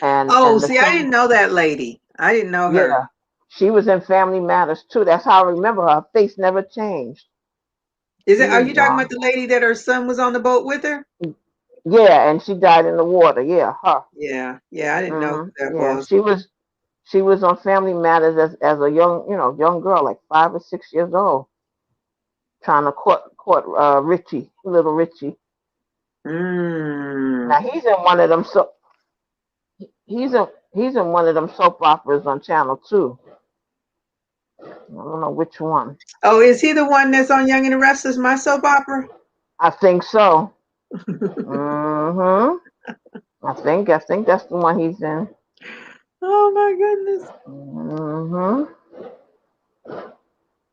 and Oh, and the see, I same, didn't know that lady. I didn't know her. yeah, she was in Family Matters too. That's how I remember her. Her face never changed. Is She it? Are was you talking about the lady that her son was on the boat with her? yeah, and she died in the water. Yeah, her. Yeah, yeah. I didn't know who that Yeah, was. she was on Family Matters as a young girl, like 5 or 6 years old, trying to court Richie, little Richie. Mm. Now he's in one of them soap operas on Channel 2. I don't know which one. Oh, is he the one that's on Young and the Restless, my soap opera? I think so. hmm I think that's the one he's in. Oh my goodness. hmm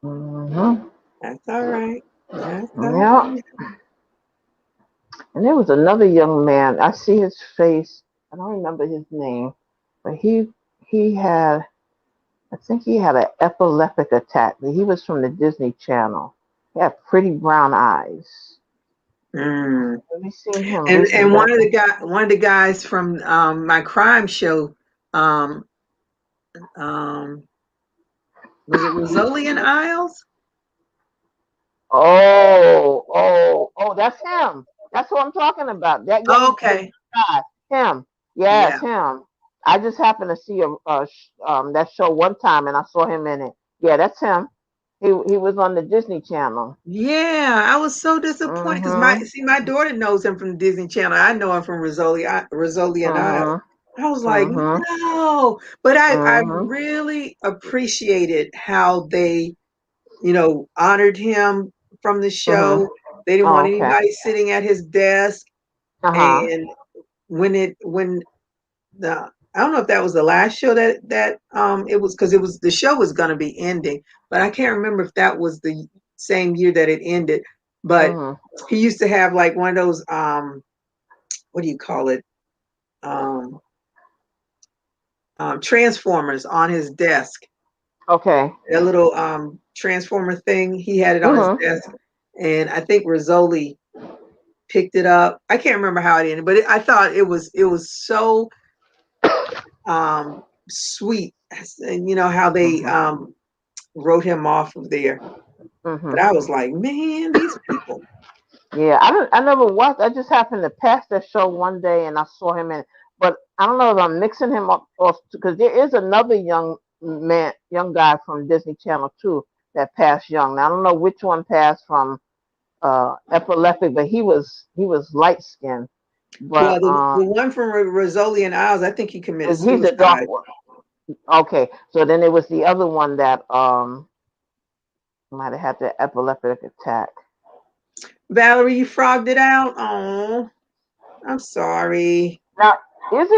hmm That's all right. That's all Yeah. right. And there was another young man. I see his face. I don't remember his name, but he had. I think he had an epileptic attack. He was from the Disney Channel. He had pretty brown eyes. Mm. Have you seen him And recently? one of the guys from my crime show, um, um, was it Rizzoli and Isles? Oh, that's him. That's who I'm talking about. The Okay. guy, him. Yes, Yeah. him. I just happened to see that show one time, and I saw him in it. Yeah, that's him. He was on the Disney Channel. Yeah. I was so disappointed because Mhm. my daughter knows him from Disney Channel. I know him from Rizzoli and Isles. Mhm. I was like, Mhm. no. But I Mhm. really appreciated how they, honored him from the Mhm. show. They didn't Oh, want okay. anybody sitting at his desk. Uh huh. And when the I don't know if that was the last show that it was, because it was, the show was going to be ending, but I can't remember if that was the same year that it ended. But Mhm. he used to have like one of those what do you call it? Um, transformers on his desk. Okay. That little transformer thing, he had it on his Mhm. desk, and I think Rizzoli picked it up. I can't remember how it ended, but I thought it was so sweet, and you know how they Mhm. wrote him off of there. But Mhm. I was like, man, these people. Yeah, I don't. I never watched. I just happened to pass that show one day, and I saw him in. But I don't know if I'm mixing him up off because there is another young guy from Disney Channel too that passed young. Now I don't know which one passed from epileptic, but he was light skinned. Well, But the one from Rizzoli and Isles, I think he committed he's the dark suicide. one. Okay, so then it was the other one that might have had the epileptic attack. Valerie, you frogged it out. Oh, I'm sorry. Now, is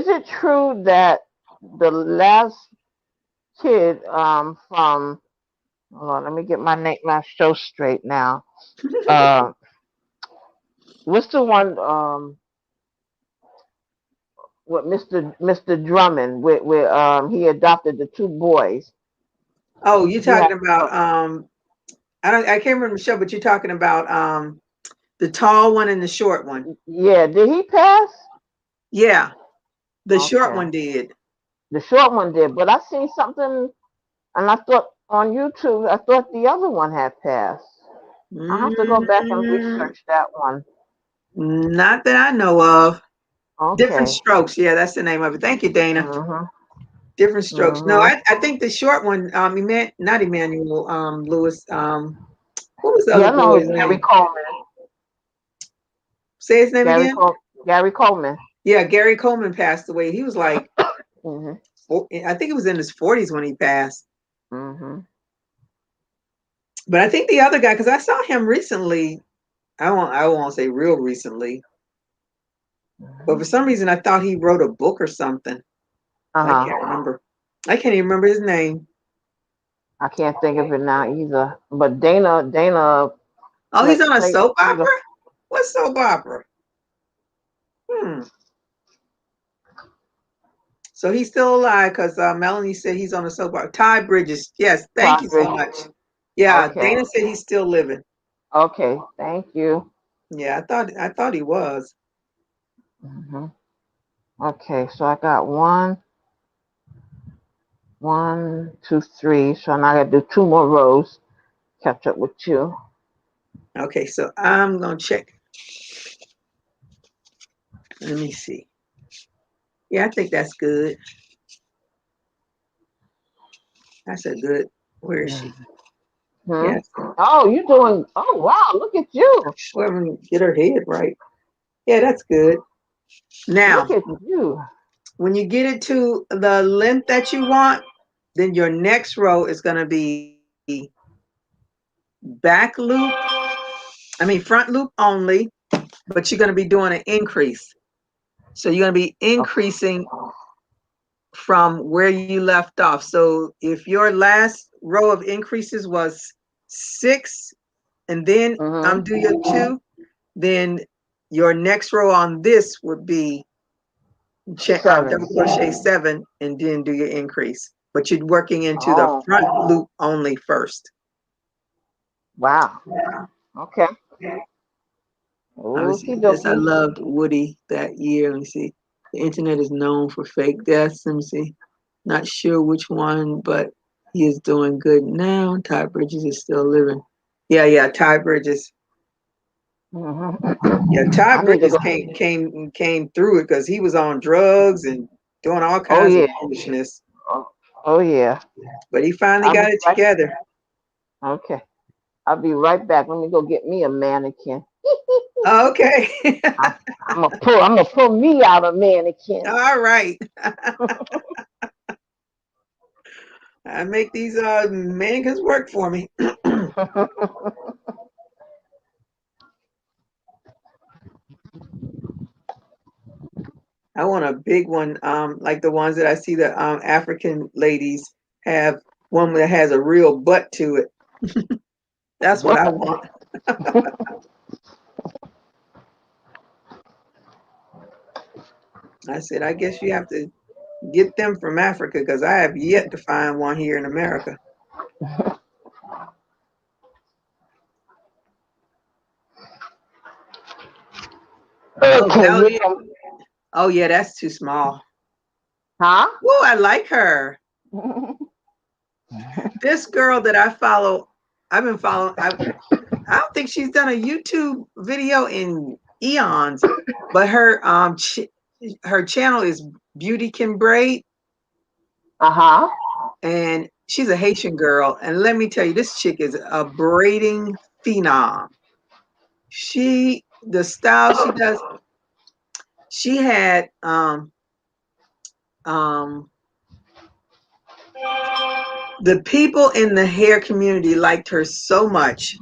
it true that the last kid from hold on, let me get my show straight now. Uh, what's the one with Mr. Drummond where he adopted the two boys. Oh, you're He talking had about I can't remember the show, but you're talking about the tall one and the short one. yeah, did he pass? Yeah, the short Okay. one did. The short one did, but I seen something and I thought on YouTube I thought the other one had passed. I have to go back and Mm, research that one. not that I know of. Different Okay. Strokes. Yeah, that's the name of it. Thank you, Dana. Mhm. Different Strokes. No, Mhm. I think the short one, not Emmanuel Lewis. What was the Yeah, other I know boy's it's Gary name? Coleman. Say his name Gary again. Col- Gary Coleman. Yeah, Gary Coleman passed away. He was like, Mhm. I think it was in his 40s when he passed. Mhm. But I think the other guy, because I saw him recently. I won't say real recently, but for Mhm. some reason I thought he wrote a book or something. Uh I huh. can't remember. I can't even remember his name. I can't think of it now either. But Dana Oh, he's on a played soap played a opera? What soap opera? Hmm. So he's still alive because Melanie said he's on a soap opera. Ty Bridges. Yes, thank you Todd so Bridges. much. Yeah, Okay. Dana said he's still living. Okay. Thank you. Yeah, I thought he was. Mhm. Okay. So I got one, two, three. So now I got to do two more rows. Catch up with you. Okay, so I'm gonna check. Let me see. Yeah, I think that's good. That's a good. Where is she? Hmm. Yes. Oh, you doing? Oh, wow! Look at you. Well, let me get her head right. Yeah, that's good. Now, Look at you. when you get it to the length that you want, then your next row is going to be back loop, front loop only, but you're going to be doing an increase. So you're going to be Okay. increasing from where you left off. So if your last row of increases was 6 and then Mhm. do your 2, then your next row on this would be Seven. double crochet 7 and then do your increase. But you're working into the Oh, front loop only first. wow. Okay. Obviously, Okie this I dokie. loved Woody that year. Let me see. The internet is known for fake deaths. Let me see. Not sure which one, but he is doing good now. Ty Bridges is still living. Yeah, Ty Bridges. Mhm. Yeah, Ty I need to Bridges go. came through it because he was on drugs and doing all Oh kinds of yeah. foolishness. Oh yeah. But he finally I'll be got it right. together. Okay. I'll be right back. Let me go get me a mannequin. Okay. I'm, I'm gonna pull me out a mannequin. All right. I make these mannequins work for me. I want a big one, like the ones that I see the African ladies have. One that has a real butt to it. That's what I want. I said, I guess you have to get them from Africa because I have yet to find one here in America. Oh, Okay, here Valiant. Oh, yeah, that's too small. huh? Oh, I like her. This girl that I follow, I've been following. I don't think she's done a YouTube video in eons, but her channel is Beauty Can Braid, Uh-huh. and she's a Haitian girl. And let me tell you, this chick is a braiding phenom. The style she does, she had um the people in the hair community liked her so much.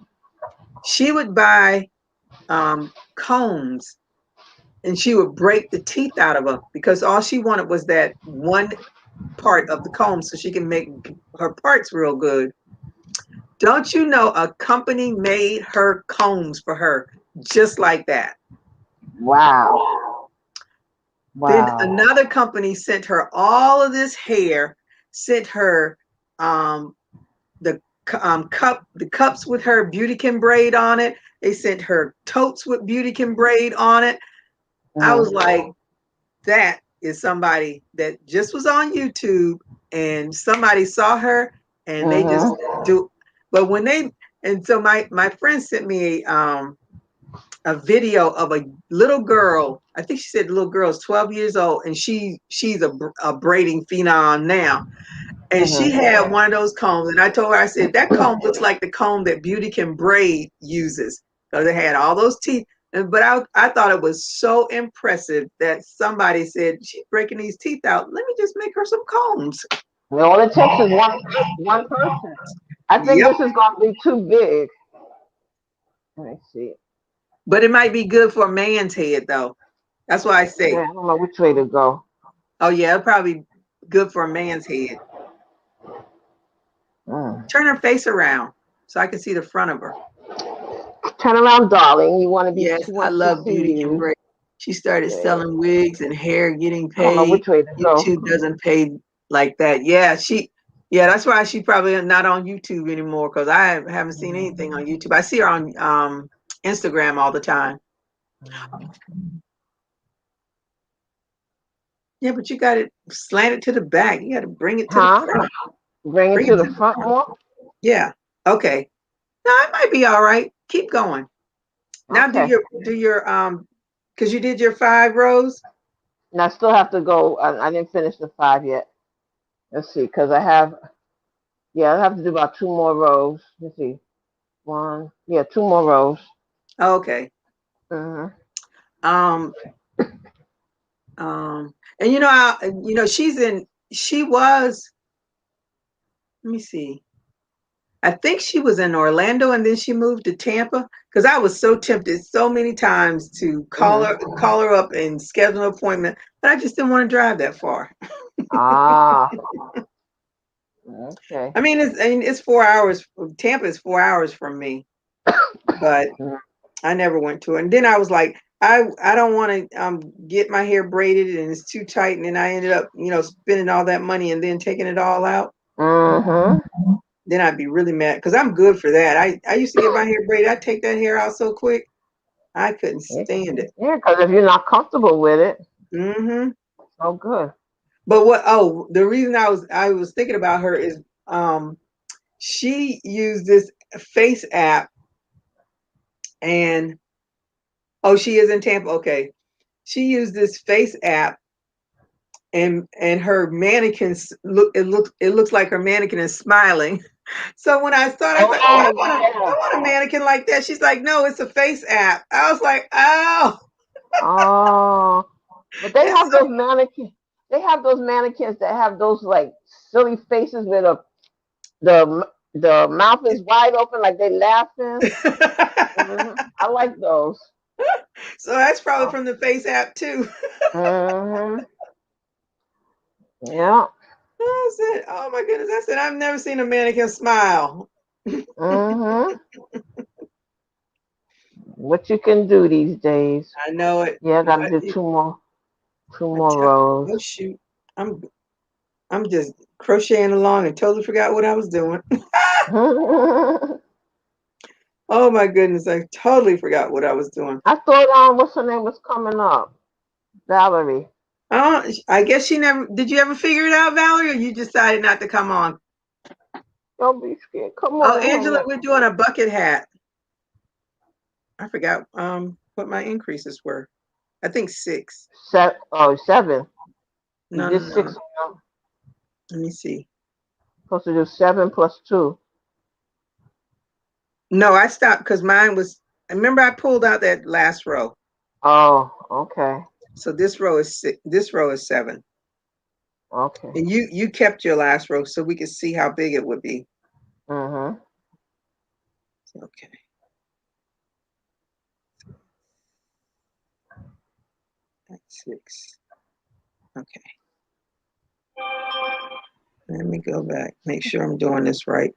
She would buy combs and she would break the teeth out of them because all she wanted was that one part of the comb so she can make her parts real good. Don't you know a company made her combs for her just like that? Wow. Then Wow. another company sent her all of this hair, sent her um, the cups with her Beauty Can Braid on it. They sent her totes with Beauty Can Braid on it. I was like, that is somebody that just was on YouTube and somebody saw her and they just do. But when they and so my friend sent me a video of a little girl. I think she said the little girl is 12 years old and she's a braiding phenom now. And she had one of those combs, and I told her, I said, that comb looks like the comb that Beauty Can Braid uses because it had all those teeth. But I thought it was so impressive that somebody said, she's breaking these teeth out. Let me just make her some combs. All it takes is one person. I think Yep. this is going to be too big. Let me see. But it might be good for a man's head, though. That's why I Yeah, say, I don't know which way to go. oh, yeah, it'll probably be good for a man's head. Turn her face around so I can see the front of her. Turn around, darling. You want to be? Yes, She I wants to love see Beauty Can you. Braid. She started Yeah. selling wigs and hair, getting I don't know paid. which way to go. YouTube doesn't pay like that. Yeah, that's why she probably not on YouTube anymore because I haven't seen anything on YouTube. I see her on Instagram all the time. Yeah, but you got it slanted to the back. You got to bring it to the Huh? front. Bring it Bring to it the to the front front. more. Yeah. Okay. No, it might be all right. Keep going. Now Okay. do your because you did your 5 rows. And I still have to go. I didn't finish the 5 yet. Let's see, because I have. Yeah, I have to do about 2 more rows. Let's see. One. Yeah, 2 more rows. Okay. Mm-hmm. Um and she was, let me see. I think she was in Orlando and then she moved to Tampa because I was so tempted so many times to call her up and schedule an appointment, but I just didn't want to drive that far. Ah. Okay. It's 4 hours. Tampa is 4 hours from me, but I never went to it. And then I was like, I don't want to get my hair braided and it's too tight, and then I ended up spending all that money and then taking it all out. Mm-hmm. Then I'd be really mad because I'm good for that. I used to get my hair braided. I'd take that hair out so quick. I couldn't stand it. Yeah, because if you're not comfortable with it, Hmm. so good. But the reason I was thinking about her is she used this face app and she is in Tampa. Okay. She used this face app and her mannequins looks like her mannequin is smiling. So when I saw it, I was like, oh, Oh I yeah. want a mannequin like that. She's like, no, it's a face app. I was like, oh, Oh, but they it's have those mannequins. They have those mannequins that have those like silly faces where the mouth is wide open like they laughing. so I like those. So that's probably from the Face app too. Mhm. Yeah. I said, "Oh my goodness!" I said, "I've never seen a mannequin smile." Mhm. What you can do these days? I know it, Yeah, I gotta but do two I more tell rows. oh shoot, I'm I'm just crocheting along and totally forgot what I was doing. I Oh my goodness, I totally forgot what I was doing. thought what's her name was coming up, Valerie. Oh, I guess she never. Did you ever figure it out, Valerie, or you decided not to come on? Don't be scared. Come Oh, on and hang Angela, up. we're doing a bucket hat. I forgot what my increases were. I think 6. Seven. You No, no, did no. 6. Let me see. Supposed to do 7 plus 2. No, I stopped because mine was. Remember, I pulled out that last row. Oh, okay. So this row is 6. This row is 7, Okay. and you kept your last row so we could see how big it would be. Mhm. Okay, that's 6. Okay, let me go back. Make sure I'm doing this right.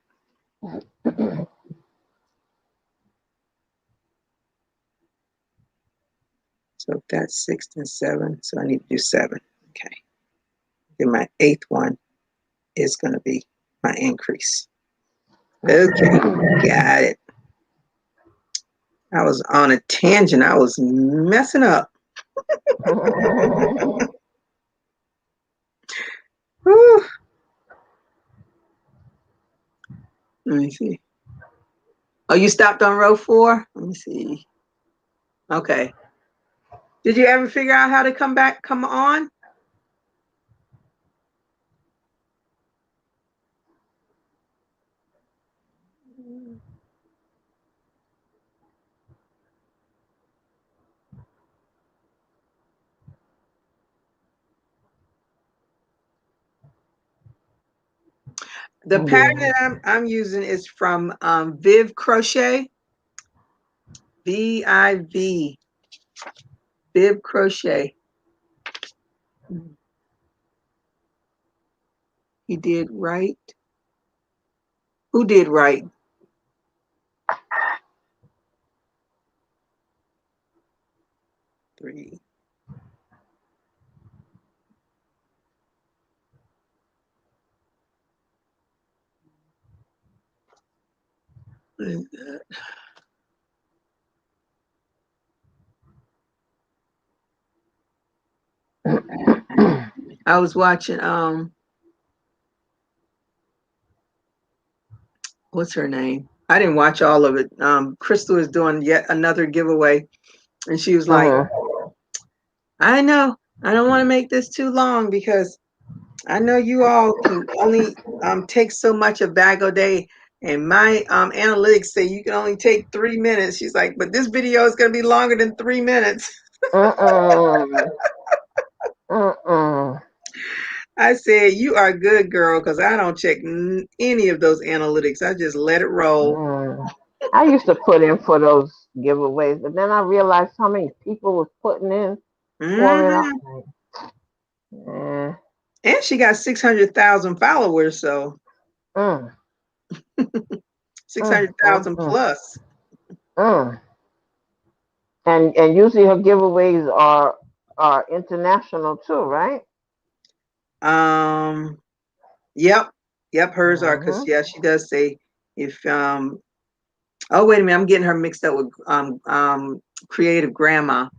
So that's 6 and 7. So I need to do 7. Okay. Then my 8th one is going to be my increase. Okay, got it. I was on a tangent. I was messing up. Whew. Let me see. Oh, you stopped on row 4? Let me see. Okay. Did you ever figure out how to come on? The pattern Yeah. that I'm using is from Viv Crochet, VIV, Viv Crochet. He did right. Who did right? Three. I was watching what's her name? I didn't watch all of it. Crystal is doing yet another giveaway, and she was like, Mhm. I know I don't want to make this too long because I know you all can only take so much a bag a day. And my analytics say you can only take 3 minutes. She's like, but this video is going to be longer than 3 minutes. Mm-mm. Mm-mm. I said, you are good, girl, because I don't check any of those analytics. I just let it roll. Mm. I used to put in for those giveaways, but then I realized how many people was putting in for it. I Hmm. was like, And she got 600,000 followers, so mm, mm, mm, 600,000 mm, plus. mm. And usually her giveaways are international too, right? Um, yep, yep, hers are because Mhm. yeah, she does say if oh wait a minute, I'm getting her mixed up with creative grandma.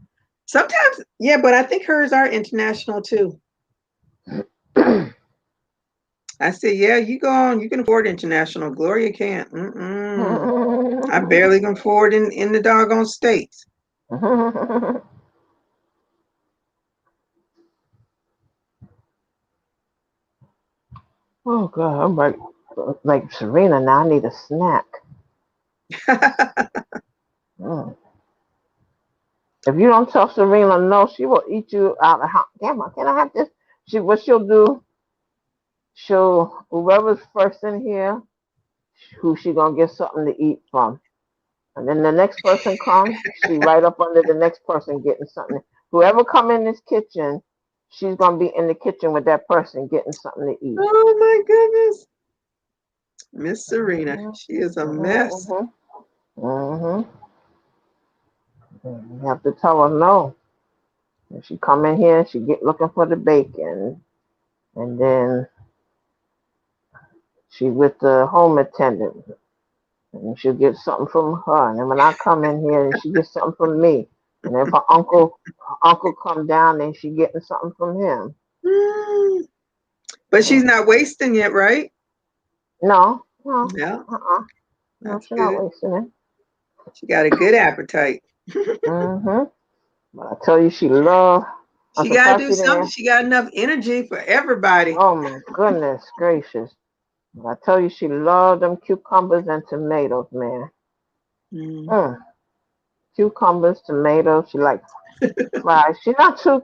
Sometimes, yeah, but I think hers are international too. I said, yeah, you go on, you can afford international. Gloria can't. Mm-mm. I barely can afford in the doggone States. Oh God, I'm like Serena now. I need a snack. Mm. If you don't tell Serena no, she will eat you out of house. Damn, can I have this? What she'll do? Whoever's first in here, who she gonna get something to eat from, And then the next person comes, she right up under the next person getting something. Whoever come in this kitchen, she's gonna be in the kitchen with that person getting something to eat. Oh my goodness. Miss Serena. Mm-hmm, She is a mess. mm-hmm, mm-hmm. You have to tell her no. If she come in here, she get looking for the bacon, and then she with the home attendant, and she'll get something from her. And then when I come in here, she gets something from me. And if her uncle come down, then she getting something from him. Mm. But she's Mm. not wasting it, right? No, no, Yeah, no, that's she's not good. wasting it. She got a good appetite. Mm-hmm. But I tell you, she love. I'm She got to surprised do she something. didn't. She got enough energy for everybody. Oh my goodness gracious! But I tell you, she loved them cucumbers and tomatoes, man. Mm. Mm. Cucumbers, tomatoes. She like fries. She not too.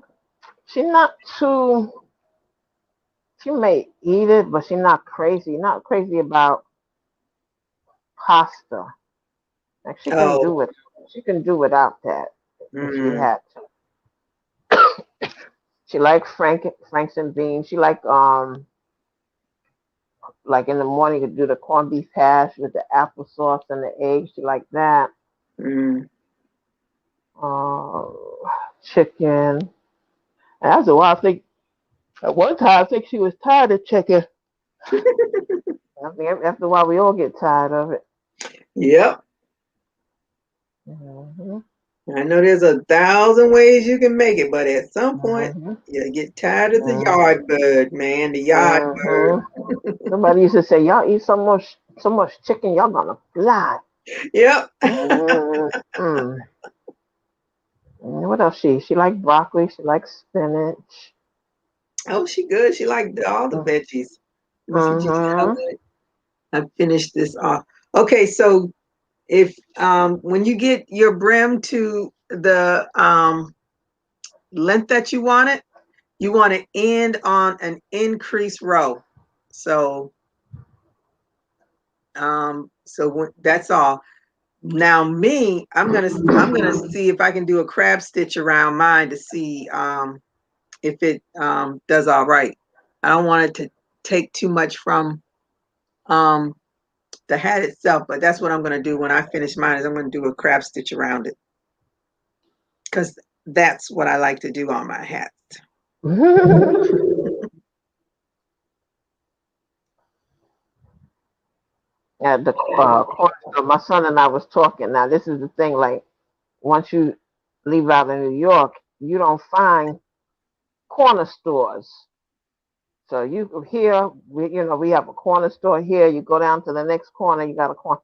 She not too. She may eat it, but she not crazy. Not crazy about pasta. Like she can Oh. do it. She can do without that if she Mm. had to. She like Franks and beans. She like in the morning you do the corned beef hash with the applesauce and the eggs. She like that. Mm. Uh, chicken. And that's a while. I think at one time I think she was tired of chicken. I think after a while we all get tired of it. Yep. Hmm. I know there's 1,000 ways you can make it, but at some point Hmm. you get tired of the Hmm. yard bird, man. The yard bird. Hmm. Somebody used to say, "Y'all eat so much chicken, y'all gonna fly." Yep. Mm-mm. What else she like broccoli, she likes spinach. Oh, she good. She like all the veggies. Let me see, Gigi, how Mm-hmm. good. I finished this off. Okay, so if when you get your brim to the length that you want to end on an increased row. So that's all. Now me, I'm gonna see if I can do a crab stitch around mine to see if it does all right. I don't want it to take too much from um the hat itself, but that's what I'm gonna do when I finish mine is I'm gonna do a crab stitch around it because that's what I like to do on my hats. At the corner store, my son and I was talking. Now this is the thing, like once you leave out of New York, you don't find corner stores. So you here, we have a corner store here. You go down to the next corner, you got a corner.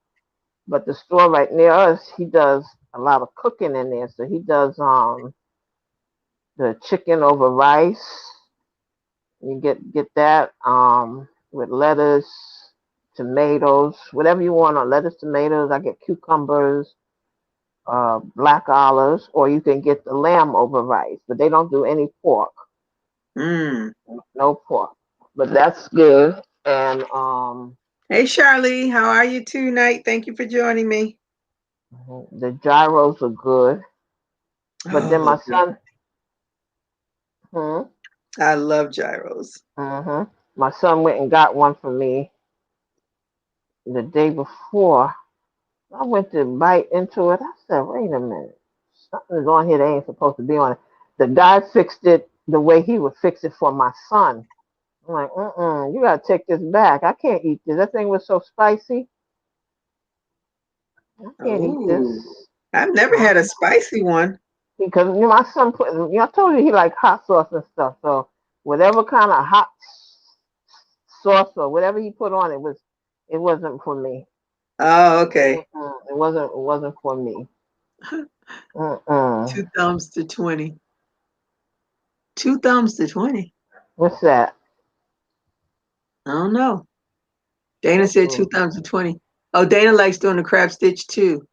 But the store right near us, he does a lot of cooking in there. So he does the chicken over rice. You get that with lettuce, tomatoes, whatever you want on lettuce, tomatoes. I get cucumbers, black olives, or you can get the lamb over rice. But they don't do any pork, Mm. no pork. But that's good. And Hey Charlie, how are you tonight? Thank you for joining me. the gyros are good. But then Oh, my son, hmm, I love gyros. my son went and got one for me the day before. I went to bite into it. I said, wait a minute. Something's on here that ain't supposed to be on it. The guy fixed it the way he would fix it for my son. I'm like, you gotta take this back. I can't eat this. That thing was so spicy. I can't eat this. Oh, I've never had a spicy one. Because my son put, I told you he like hot sauce and stuff. So whatever kind of hot sauce or whatever he put on it wasn't for me. Oh, okay. It wasn't for me. Mm-mm. Two thumbs to 20. Two thumbs to 20. What's that? I don't know. Dana said two Mm-mm. thumbs to 20. Oh, Dana likes doing the crab stitch too.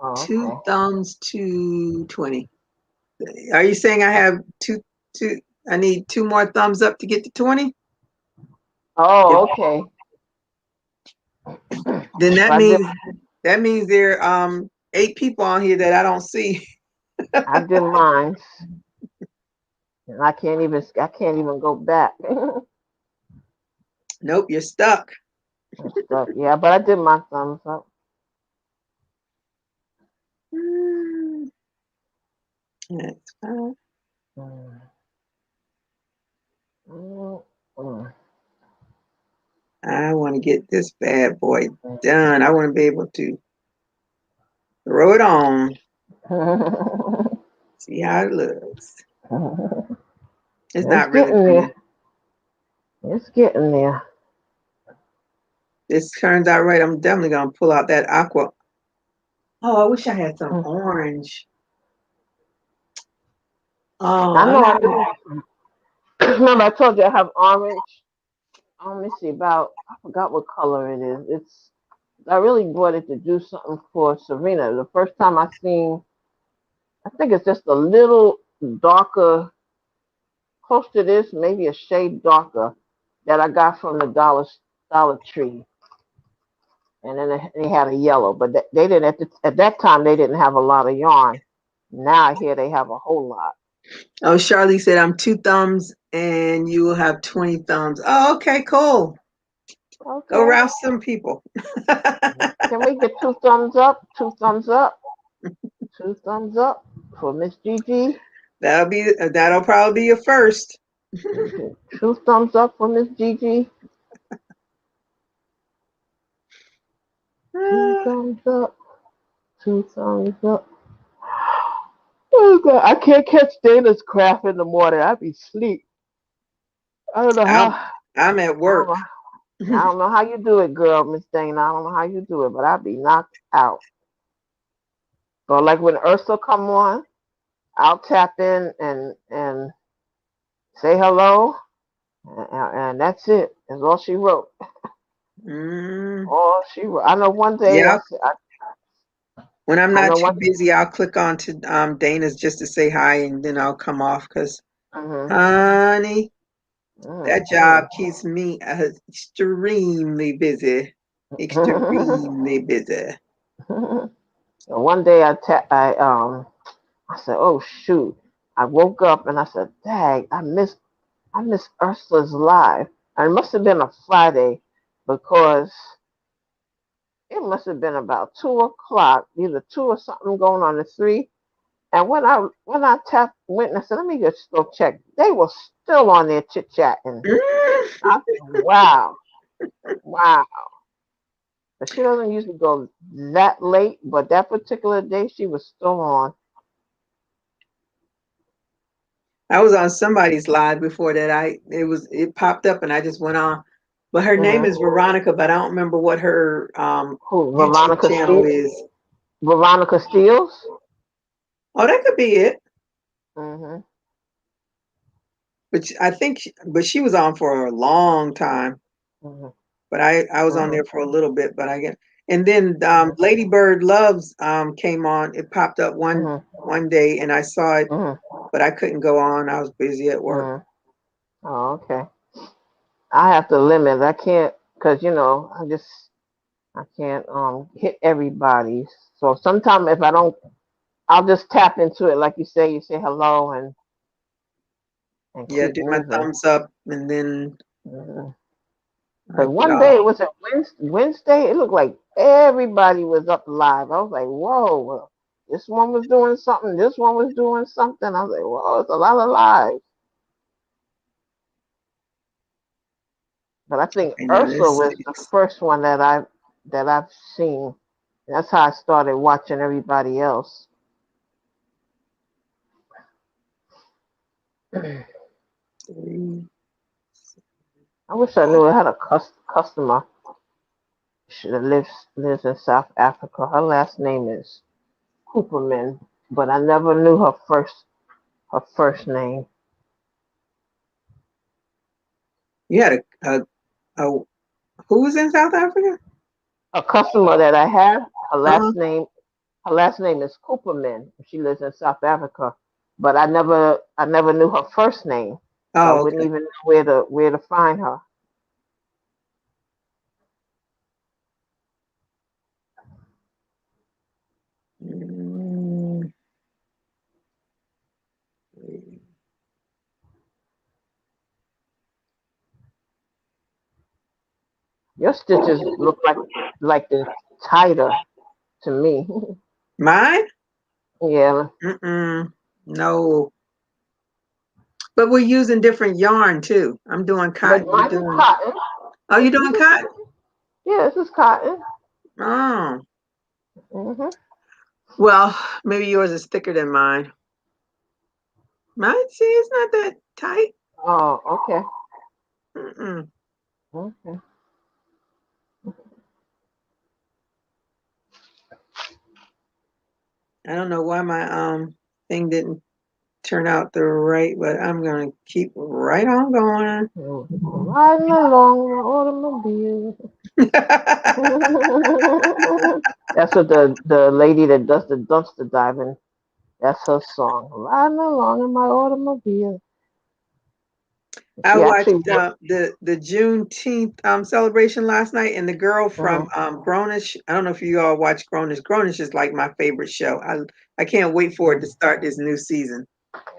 Oh, Two okay. thumbs to 20. Are you saying I have two, I need two more thumbs up to get to 20? If, Oh, okay. then If that I did means That means there are 8 people on here that I don't see. I did mine, and I can't even go back. Nope, you're stuck. I'm stuck. Yeah, but I did my thumbs up. Mm, that's fine. Mm, mm, mm, I want to get this bad boy done. I want to be able to throw it on, mm. see how it looks. It's It's not really getting there. pretty. It's getting there. This turns out right. I'm definitely gonna pull out that aqua. Oh, I wish I had some Mm. orange. Oh, I I know I don't. do. Remember, I told you I have orange. Let me see about. I forgot what color it is. It's. I really bought it to do something for Serena. The first time I seen, I think it's just a little darker, close to this, maybe a shade darker, that I got from the Dollar Tree. And then they had a yellow, but they didn't at that time they didn't have a lot of yarn. Now I hear they have a whole lot. Oh, Charlie said I'm 2 thumbs and you will have 20 thumbs. Oh, okay, cool. Go Okay. rouse some people. Can we get 2 thumbs up? 2 thumbs up. 2 thumbs up for Miss Gigi. That'll probably be your first. 2 thumbs up for Miss Gigi. 2 thumbs up. 2 thumbs up. Oh God, I can't catch Dana's craft in the morning. I be sleep. I don't know I'm how. I'm at I don't work. know. I don't know how you do it, girl, Miss Dana. I don't know how you do it, but I be knocked out. But like when Ursula come on, I'll tap in and say hello, and that's it. That's all she wrote. Mm, All she wrote. I know one day yeah. When I'm I not know too one. busy, I'll click on to Dana's just to say hi, and then I'll come off because, Mhm. honey, that job Mhm. keeps me extremely busy. Extremely busy. One day I said, oh shoot. I woke up and I said, dang, I missed Ursula's live. And it must have been a Friday because it must have been about 2 o'clock, either two or something going on at 3. And when I tapped went and I said, let me just go check. They were still on there chit chatting. I said, wow, wow. But she doesn't usually go that late, but that particular day she was still on. I was on somebody's live before that. It popped up and I just went on. But her name Hmm. is Veronica, but I don't remember what her Who? YouTube channel is. Veronica Steels. Oh, that could be it. Hmm. But but she was on for a long time. Hmm. But I was on Hmm. there for a little bit. But I get and then Hmm. Lady Bird Loves came on. It popped up Hmm. one day and I saw it, Hmm. but I couldn't go on. I was busy at work. Hmm. Oh, okay. I have to limit. I can't because I can't hit everybody. So sometimes if I don't, I'll just tap into it like you say. You say hello and Yeah, keep do my moving. thumbs up and then Because I get one day off. it was a Wednesday. It looked like everybody was up live. I was like, whoa. This one was doing something. This one was doing something. I was like, whoa, it's a lot of lives. But I think Okay, now Ursula this was the is first one that I've seen. That's how I started watching everybody else. I 3. wish I knew I had a customer. She lives in South Africa. Her last name is Cooperman, but I never knew her first name. You had a who was in South Africa? A customer that I had, her Uh-huh. last name her last name is Cooperman. She lives in South Africa, but I never knew her first name, so I Oh, wouldn't okay. even know where to find her. Your stitches look like they're tighter to me. Mine? Yeah, No. But we're using different yarn too. I'm doing but cotton. You're mine is doing. cotton. Oh, you're This doing is cotton? yeah, this is cotton. Oh. Mhm. Well, maybe yours is thicker than mine. Mine, see, it's not that tight. Oh, okay. Mm-mm. Okay. I don't know why my thing didn't turn out the right, but I'm gonna keep right on going. Riding along in my automobile. That's what the lady that does the dumpster diving. That's her song. Riding along in my automobile. I She watched actually. the Juneteenth celebration last night, and the girl from Mhm. Grownish. I don't know if you all watch Grownish. Grownish is like my favorite show. I can't wait for it to start this new season.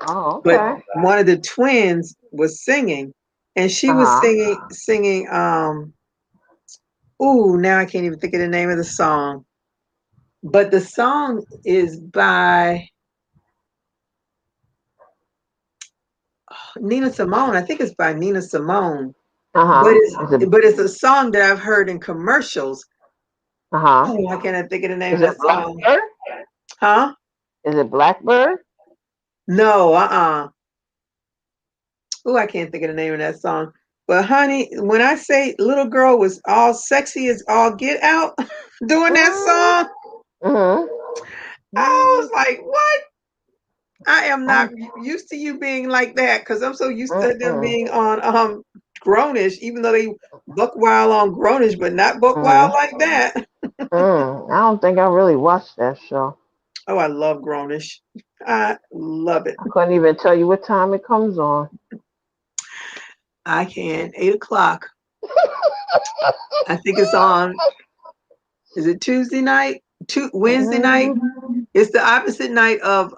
Oh, But okay. one of the twins was singing, and she Uh was huh. singing. Ooh, now I can't even think of the name of the song. But the song is by Nina Simone. I think it's by Nina Simone. Uh But huh. it's but it's a song that I've heard in commercials. Uh huh. Oh, I cannot think of the name Is of it that song. Blackbird? Huh? Is it Blackbird? No, Oh, I can't think of the name of that song. But honey, when I say little girl was all sexy as all get out doing that song, Mm-hmm. I was like, what? I am not Oh, used to you being like that because I'm so used to them mm-mm. being on Grownish, even though they buck wild on Grownish, but not buck wild Mm. like that. I don't think I really watched that show. Oh, I love Grownish. I love it. I couldn't even tell you what time it comes on. I can. 8 o'clock. I think it's on. Is it Tuesday night? Wednesday night? Mm-hmm. It's the opposite night of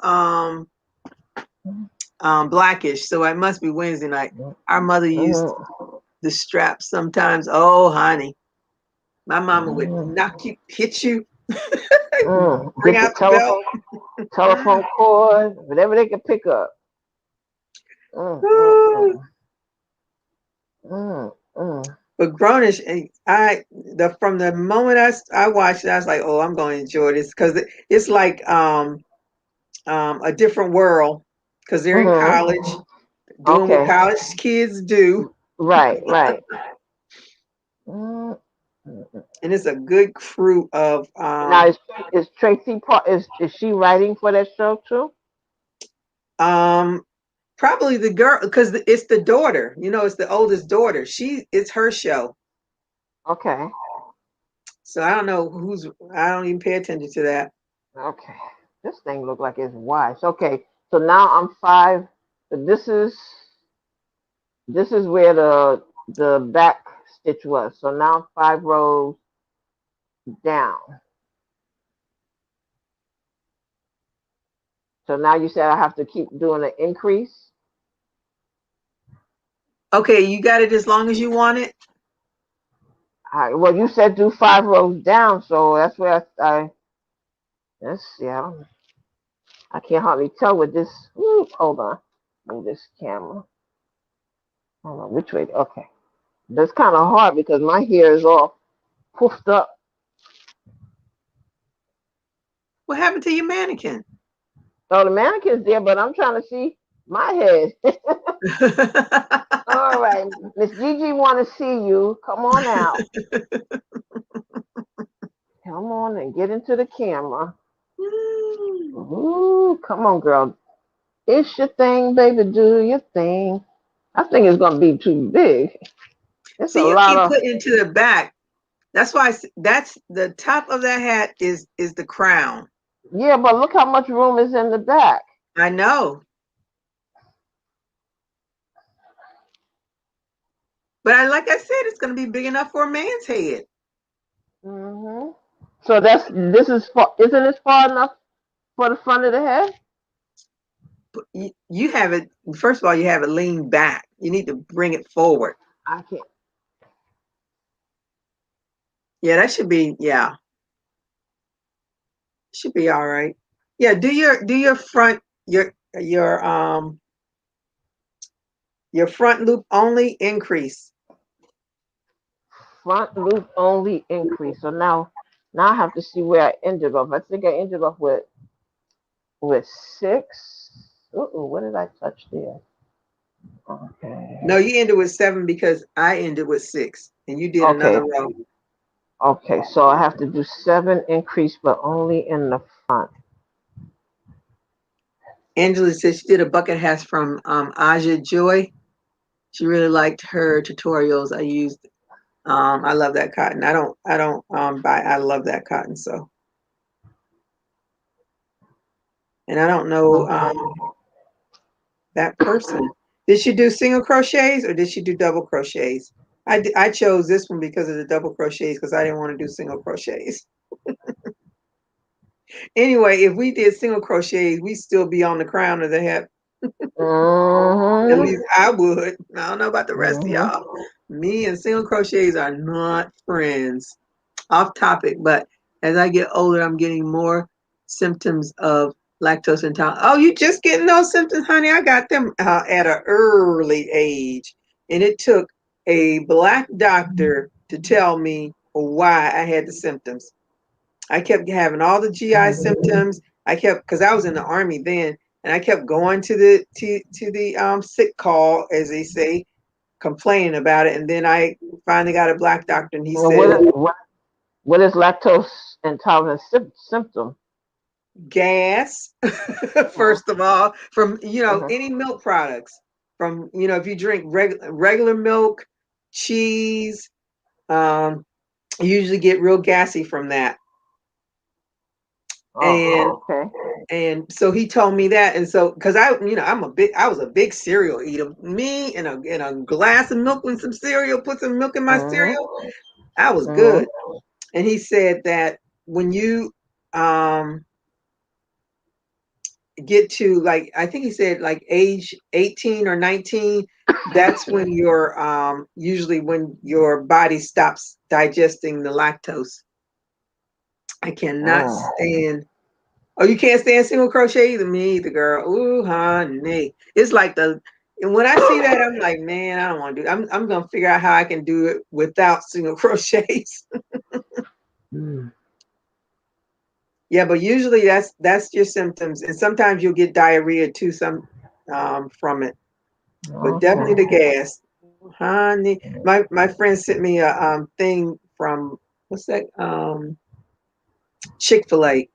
Blackish, so it must be Wednesday night. Our mother used the straps sometimes. Oh, honey, my mama would knock you, hit you, bring Get the out the belt. telephone cord, whatever they can pick up. Mm, mm, mm, mm, mm. But Grownish, from the moment I watched it, I was like, oh, I'm going to enjoy this because it's like a different world because they're in Mm-hmm. college doing what Okay. college kids do, Right, right. Mm, mm, mm. and it's a good crew of Now is Tracy is she writing for that show too? um probably the girl because it's the daughter. You know, it's the oldest daughter. It's her show, Okay. so I don't know who's. I don't even pay attention to that. Okay. This thing look like it's wise. Okay. So now I'm five. So this is where the back stitch was. So now I'm 5 rows down. So now you said I have to keep doing an increase. Okay, you got it as long as you want it. Well, you said do 5 rows down, so that's where I let's see. I can't hardly tell with this. Ooh, hold on, move this camera. Hold on, which way? Okay, that's kind of hard because my hair is all poofed up. What happened to your mannequin? So the mannequin's there, but I'm trying to see my head. All right, Miss Gigi, want to see you? Come on out. Come on and get into the camera. Ooh, come on, girl. It's your thing, baby. Do your thing. I think it's gonna be too big. It's a See, you lot keep of. putting it to the back. That's why that's the top of that hat is the crown. Yeah, but look how much room is in the back. I know, but like I said, it's going to be big enough for a man's head. Hmm. So this is far. Isn't this far enough for the front of the head? You have it. First of all, you have it leaned back. You need to bring it forward. I can't. Yeah, that should be, yeah, should be all right. Yeah, do your front your front loop only increase. Front loop only increase. So now I have to see where I ended off. I think I ended off with 6. Uh-oh, what did I touch there? No, Okay. you ended with 7 because I ended with 6 and you did Okay. another row. Okay. So I have to do 7 increase, but only in the front. Angela said she did a bucket hat from Aja Joy. She really liked her tutorials. I love that cotton. I don't buy, I love that cotton. So, and I don't know that person. Did she do single crochets or did she do double crochets? I chose this one because of the double crochets because I didn't want to do single crochets. Anyway, if we did single crochets, we'd still be on the crown of the hip. At Mm-hmm. least I would. I don't know about the rest of Mm-hmm. y'all. Me and single crochets are not friends. Off topic, but as I get older, I'm getting more symptoms of lactose intolerance. Oh, you just getting those symptoms, honey? I got them at an early age, and it took a black doctor to tell me why I had the symptoms. I kept having all the GI symptoms. I kept because I was in the army then, and I kept going to the sick call, as they say, complaining about it. And then I finally got a black doctor, and he Well, said, what is lactose intolerance symptom? gas. Uh-huh. First of all, from Uh-huh. any milk products, from if you drink regular milk, cheese, um, you usually get real gassy from that. And Oh, okay. and so he told me that, and so because I was a big cereal eater. Me and a glass of milk and some cereal, put some milk in my Mm-hmm. cereal, I was Mm-hmm. good. And he said that when you um get to, like, I think he said like age 18 or 19, that's when your usually when your body stops digesting the lactose. I cannot Mm. stand. Oh, you can't stand single crochet either? Me either, girl. Ooh, honey. It's like and when I see that, I'm like, man, I don't want to do it. I'm gonna figure out how I can do it without single crochets. Mm. Yeah, but usually that's your symptoms, and sometimes you'll get diarrhea too, from it. But definitely Okay. the gas, honey. My friend sent me a thing from, what's that, Chick-fil-A,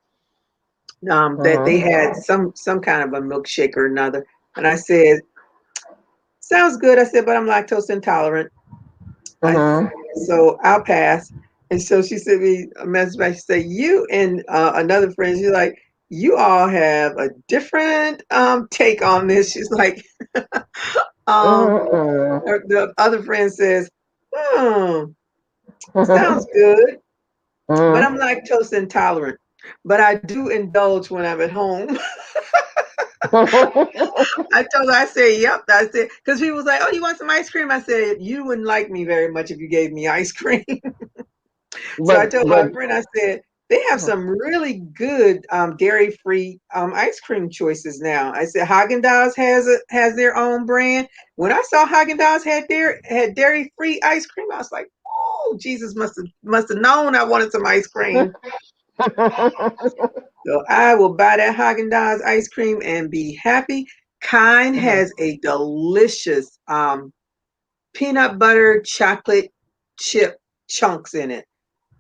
that they Mm-hmm. had some kind of a milkshake or another, and I said, sounds good. I said, but I'm lactose intolerant. I Mm-hmm. So I'll pass. And so she sent me a message back. She said, you and another friend, she's like, you all have a different take on this. She's like, um, Mm-hmm. the other friend says, hmm, sounds good, but I'm lactose intolerant. But I do indulge when I'm at home. I told her, I said, yep. I said, because people was like, oh, you want some ice cream? I said, you wouldn't like me very much if you gave me ice cream. So I told my but friend, I said, they have some really good dairy-free ice cream choices now. I said Haagen-Dazs has their own brand. When I saw Haagen-Dazs had dairy-free ice cream, I was like, oh, Jesus must have known I wanted some ice cream. So I will buy that Haagen-Dazs ice cream and be happy. Kind has a delicious peanut butter chocolate chip chunks in it.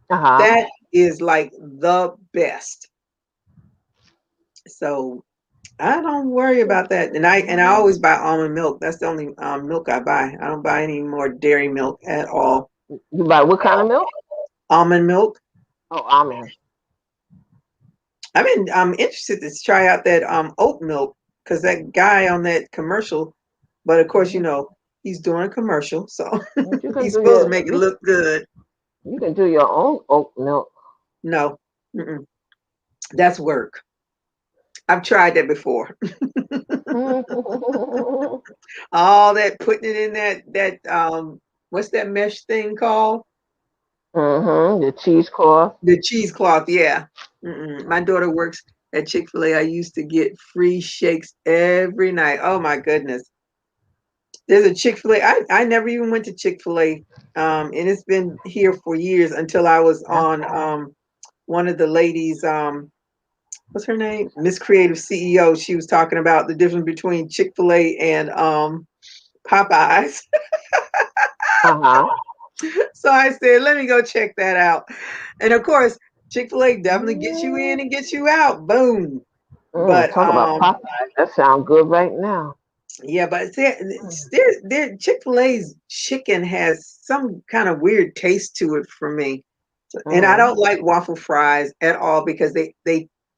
uh-huh. That is like the best. So I don't worry about that. And I always buy almond milk. That's the only milk I buy. I don't buy any more dairy milk at all. You buy what kind of milk? Almond milk. Oh, almond. I'm interested to try out that oat milk because that guy on that commercial, but of course, he's doing a commercial, so But you can he's do supposed to your make it look good. you can do your own oat milk. No, that's work. I've tried that before. All that putting it in that what's that mesh thing called? The cheesecloth. The cheesecloth, yeah. My daughter works at Chick-fil-A. I used to get free shakes every night. Oh my goodness. There's a Chick-fil-A. I never even went to Chick-fil-A. And it's been here for years until I was on one of the ladies, what's her name? Miss Creative CEO. She was talking about the difference between Chick-fil-A and Popeyes. Uh-huh. So I said, let me go check that out. And of course, Chick-fil-A definitely gets you in and gets you out. Boom. But Talk about Popeyes. That sounds good right now. yeah, but there Chick-fil-A's chicken has some kind of weird taste to it for me. And I don't like waffle fries at all because they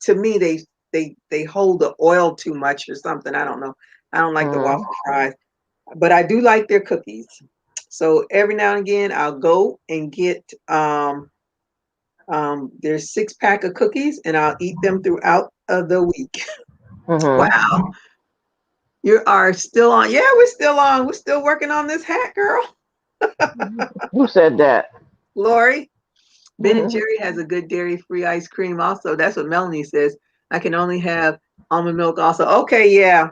to me they hold the oil too much or something. I don't know. I don't like the waffle fries, but I do like their cookies. So every now and again I'll go and get their 6-pack of cookies and I'll eat them throughout of the week. Wow. You are still on. Yeah, we're still on. We're still working on this hat, girl. Who said that? Lori, Ben and Jerry has a good dairy-free ice cream also. That's what Melanie says. I can only have almond milk also. Okay, yeah.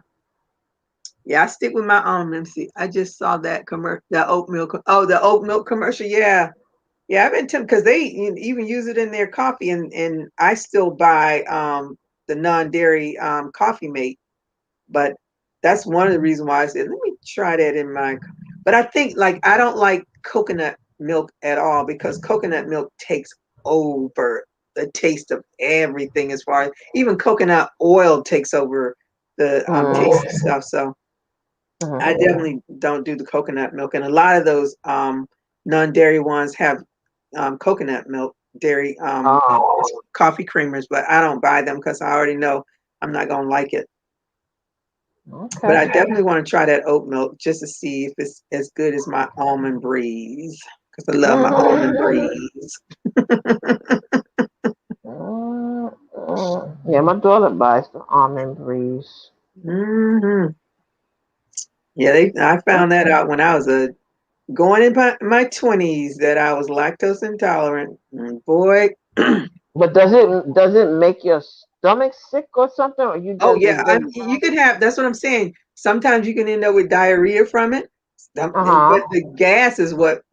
Yeah, I stick with my almond. See, I just saw that commercial, the oat milk. Oh, the oat milk commercial. Yeah. Yeah, I've been tempted because they even use it in their coffee, and I still buy the non-dairy coffee mate. But that's one of the reasons why I said, let me try that in my. But I think like I don't like coconut milk at all because coconut milk takes over the taste of everything as far as even coconut oil takes over the taste of stuff. So I definitely don't do the coconut milk. And a lot of those non-dairy ones have coconut milk, dairy coffee creamers, but I don't buy them because I already know I'm not going to like it. But I definitely want to try that oat milk just to see if it's as good as my almond breeze because I love my almond breeze. Yeah, my daughter buys the almond breeze. Yeah, I found that out when I was going in my 20s that I was lactose intolerant. And boy, But does it make your stomach sick or something, or you oh just yeah, it doesn't? you could have. That's what I'm saying. Sometimes you can end up with diarrhea from it. Uh But the gas is what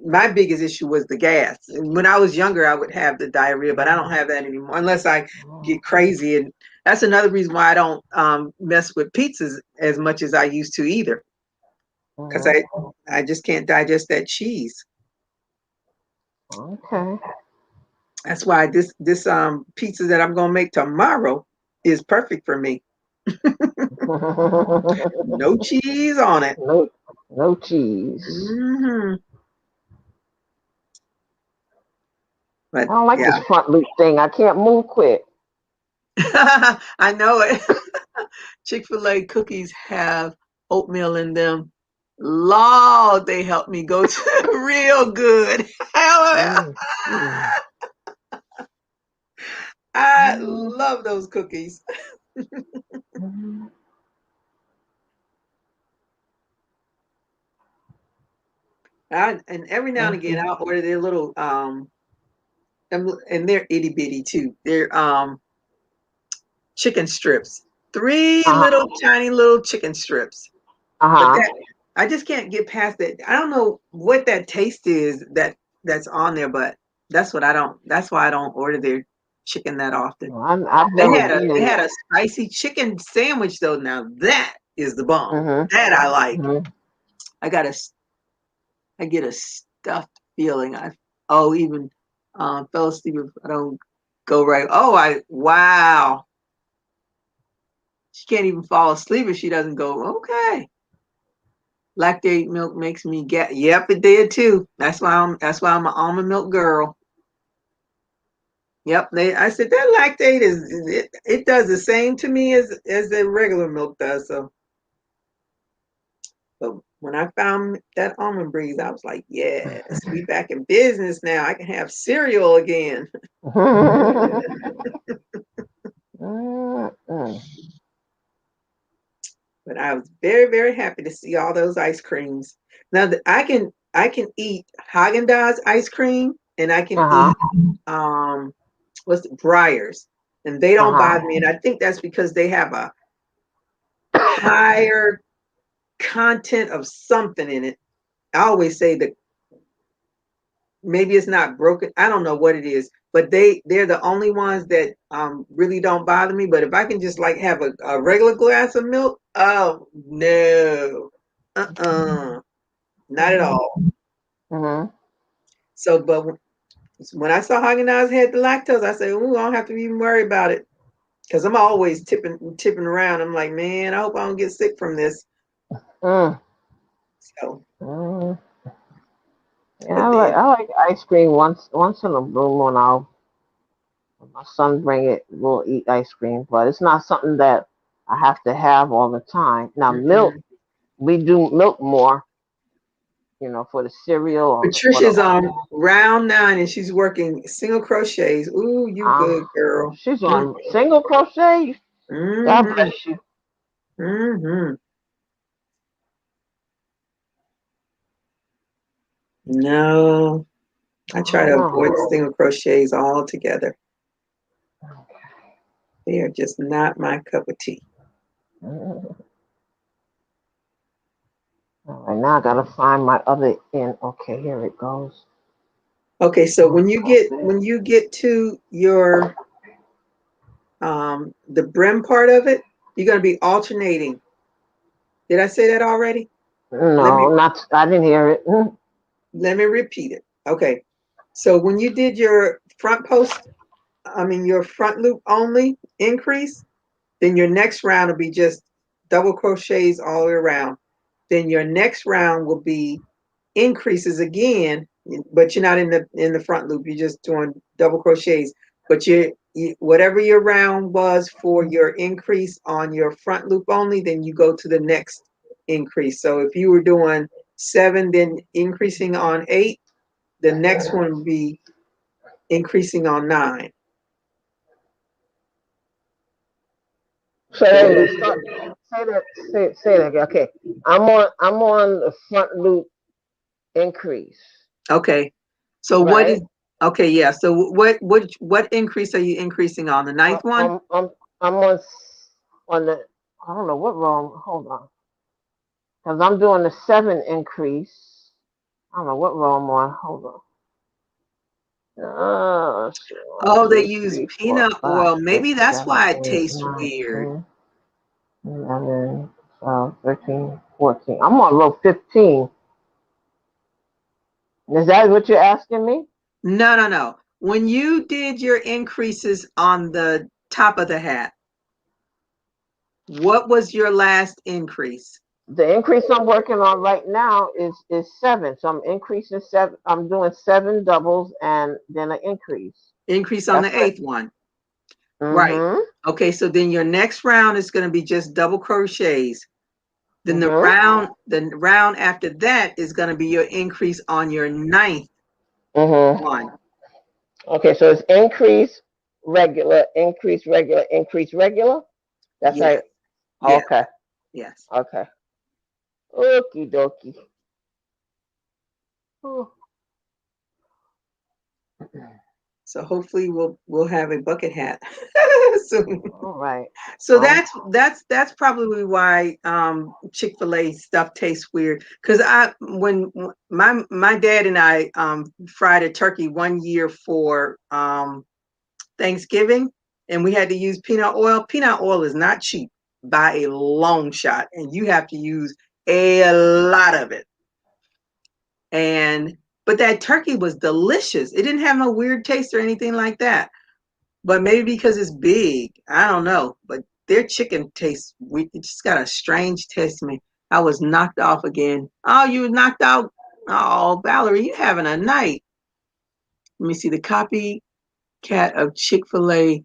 my biggest issue was the gas. And when I was younger, I would have the diarrhea, but I don't have that anymore unless I get crazy. And that's another reason why I don't mess with pizzas as much as I used to either, because I just can't digest that cheese. Okay. That's why this pizza that I'm gonna make tomorrow is perfect for me. No cheese on it. no, no cheese. Hmm. I But don't like this yeah, front loop thing. I can't move quick. I know it. Chick-fil-A cookies have oatmeal in them. Lord, they help me go to real good. Mm, mm, I mm, love those cookies. mm, And every now and again I'll order their little and they're itty bitty too. They're chicken strips. Three uh-huh. little tiny little chicken strips. But Uh-huh. that I just can't get past that. I don't know what that taste is that's on there, but that's why I don't order their chicken that often. No, I've never They been. had a spicy chicken sandwich though. Now that is the bomb. Mm-hmm, That I like. mm-hmm. I got a I get a stuffed feeling. Even fell asleep if I don't go right. Oh, I wow. She can't even fall asleep if she doesn't go, okay. Lactate milk makes me get. Yep, it did too. That's why I'm an almond milk girl. Yep, I said that lactate it does the same to me as the regular milk does. So, but when I found that almond breeze, I was like, yes, we back in business now. I can have cereal again. Mm-mm. But I was very, very happy to see all those ice creams. Now I can eat Haagen Dazs ice cream, and I can Uh-huh. eat what's it, briars, and they don't Uh-huh. bother me. And I think that's because they have a higher content of something in it. I always say that maybe it's not broken. I don't know what it is, but they're the only ones that really don't bother me. But if I can just like have a regular glass of milk, oh no, not at all. Mm-hmm. So, but when I saw Haagen-Dazs had the lactose, I said, "Ooh, I don't have to even worry about it," because I'm always tipping around. I'm like, man, I hope I don't get sick from this. Mm. So, Mm. Yeah, but there. I like ice cream once in a blue moon. When my son bring it, we'll eat ice cream, but it's not something that I have to have all the time. Now milk, Mm-mm. we do milk more, for the cereal or for the Patricia's on oatmeal. round 9 and she's working single crochets. Ooh, you Uh, good girl. she's Mm, on single crochet. God mm-hmm, bless you. mm-hmm. No, I try to avoid Oh, single crochets altogether. They are just not my cup of tea. no. All right, now I gotta find my other end. Okay, here it goes. Okay, so Oh, when you get to your the brim part of it, you're gonna be alternating. Did I say that already? Let me no, not. I didn't hear it. let me repeat it. Okay. So when you did your front post, your front loop only increase, then your next round will be just double crochets all the way around. Then your next round will be increases again, but you're not in the front loop. You're just doing double crochets. But whatever your round was for your increase on your front loop only, then you go to the next increase. So if you were doing 7, then increasing on 8, the next one would be increasing on 9. So wait a minute. Start. Say that. Say that again. Okay. I'm on the front loop increase. Okay. So what Right. is okay? Yeah. So what increase are you increasing on the Uh, ninth one? I'm I'm I'm on the. I don't know what row. Hold on. Because I'm doing the 7 increase. I don't know what row I'm on. Hold on. One, Oh, they two, use three, four, peanut five, oil. Maybe six, that's seven, why it eight, tastes nine, weird. 10, 11, 12, 13, 14. I'm on row 15. Is that what you're asking me? No, no, no. When you did your increases on the top of the hat, what was your last increase? The increase I'm working on right now is 7. So I'm increasing 7. I'm doing 7 doubles and then an increase. Increase on That's the what. eighth one. Right. Mhm. Okay, so then your next round is going to be just double crochets. Then Mhm. the round after that is going to be your increase on your ninth Mhm. one. Okay, so it's increase, regular, increase, regular, increase, regular. That's Yes, right. yes, Okay. yes. Okay. Okie dokie. Oh. So hopefully we'll have a bucket hat soon. All right. So Um. that's probably why Chick-fil-A stuff tastes weird. Because I when my dad and I fried a turkey one year for Thanksgiving, and we had to use peanut oil. Peanut oil is not cheap by a long shot, and you have to use a lot of it. And but that turkey was delicious. It didn't have no weird taste or anything like that. But maybe because it's big, I don't know. But their chicken tastes weird. It just got a strange taste to me. I was knocked off again. Oh, you were knocked out. Oh, Valerie, you having a night. Let me see the copycat of Chick-fil-A.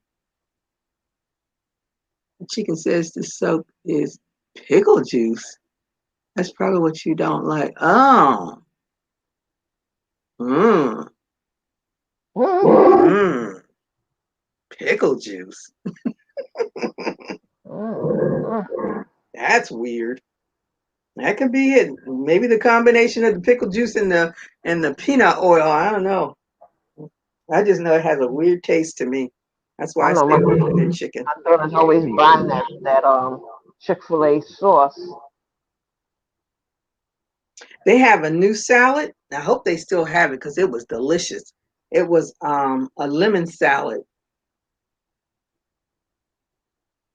The chicken says the soap is pickle juice. That's probably what you don't like. Oh, mmm, mmm, pickle juice. That's weird. That could be it. Maybe the combination of the pickle juice and the peanut oil. I don't know. I just know it has a weird taste to me. That's why I I know stay away from their chicken. my daughter's always buying that Chick-fil-A sauce. They have a new salad. I hope they still have it because it was delicious. It was a lemon salad.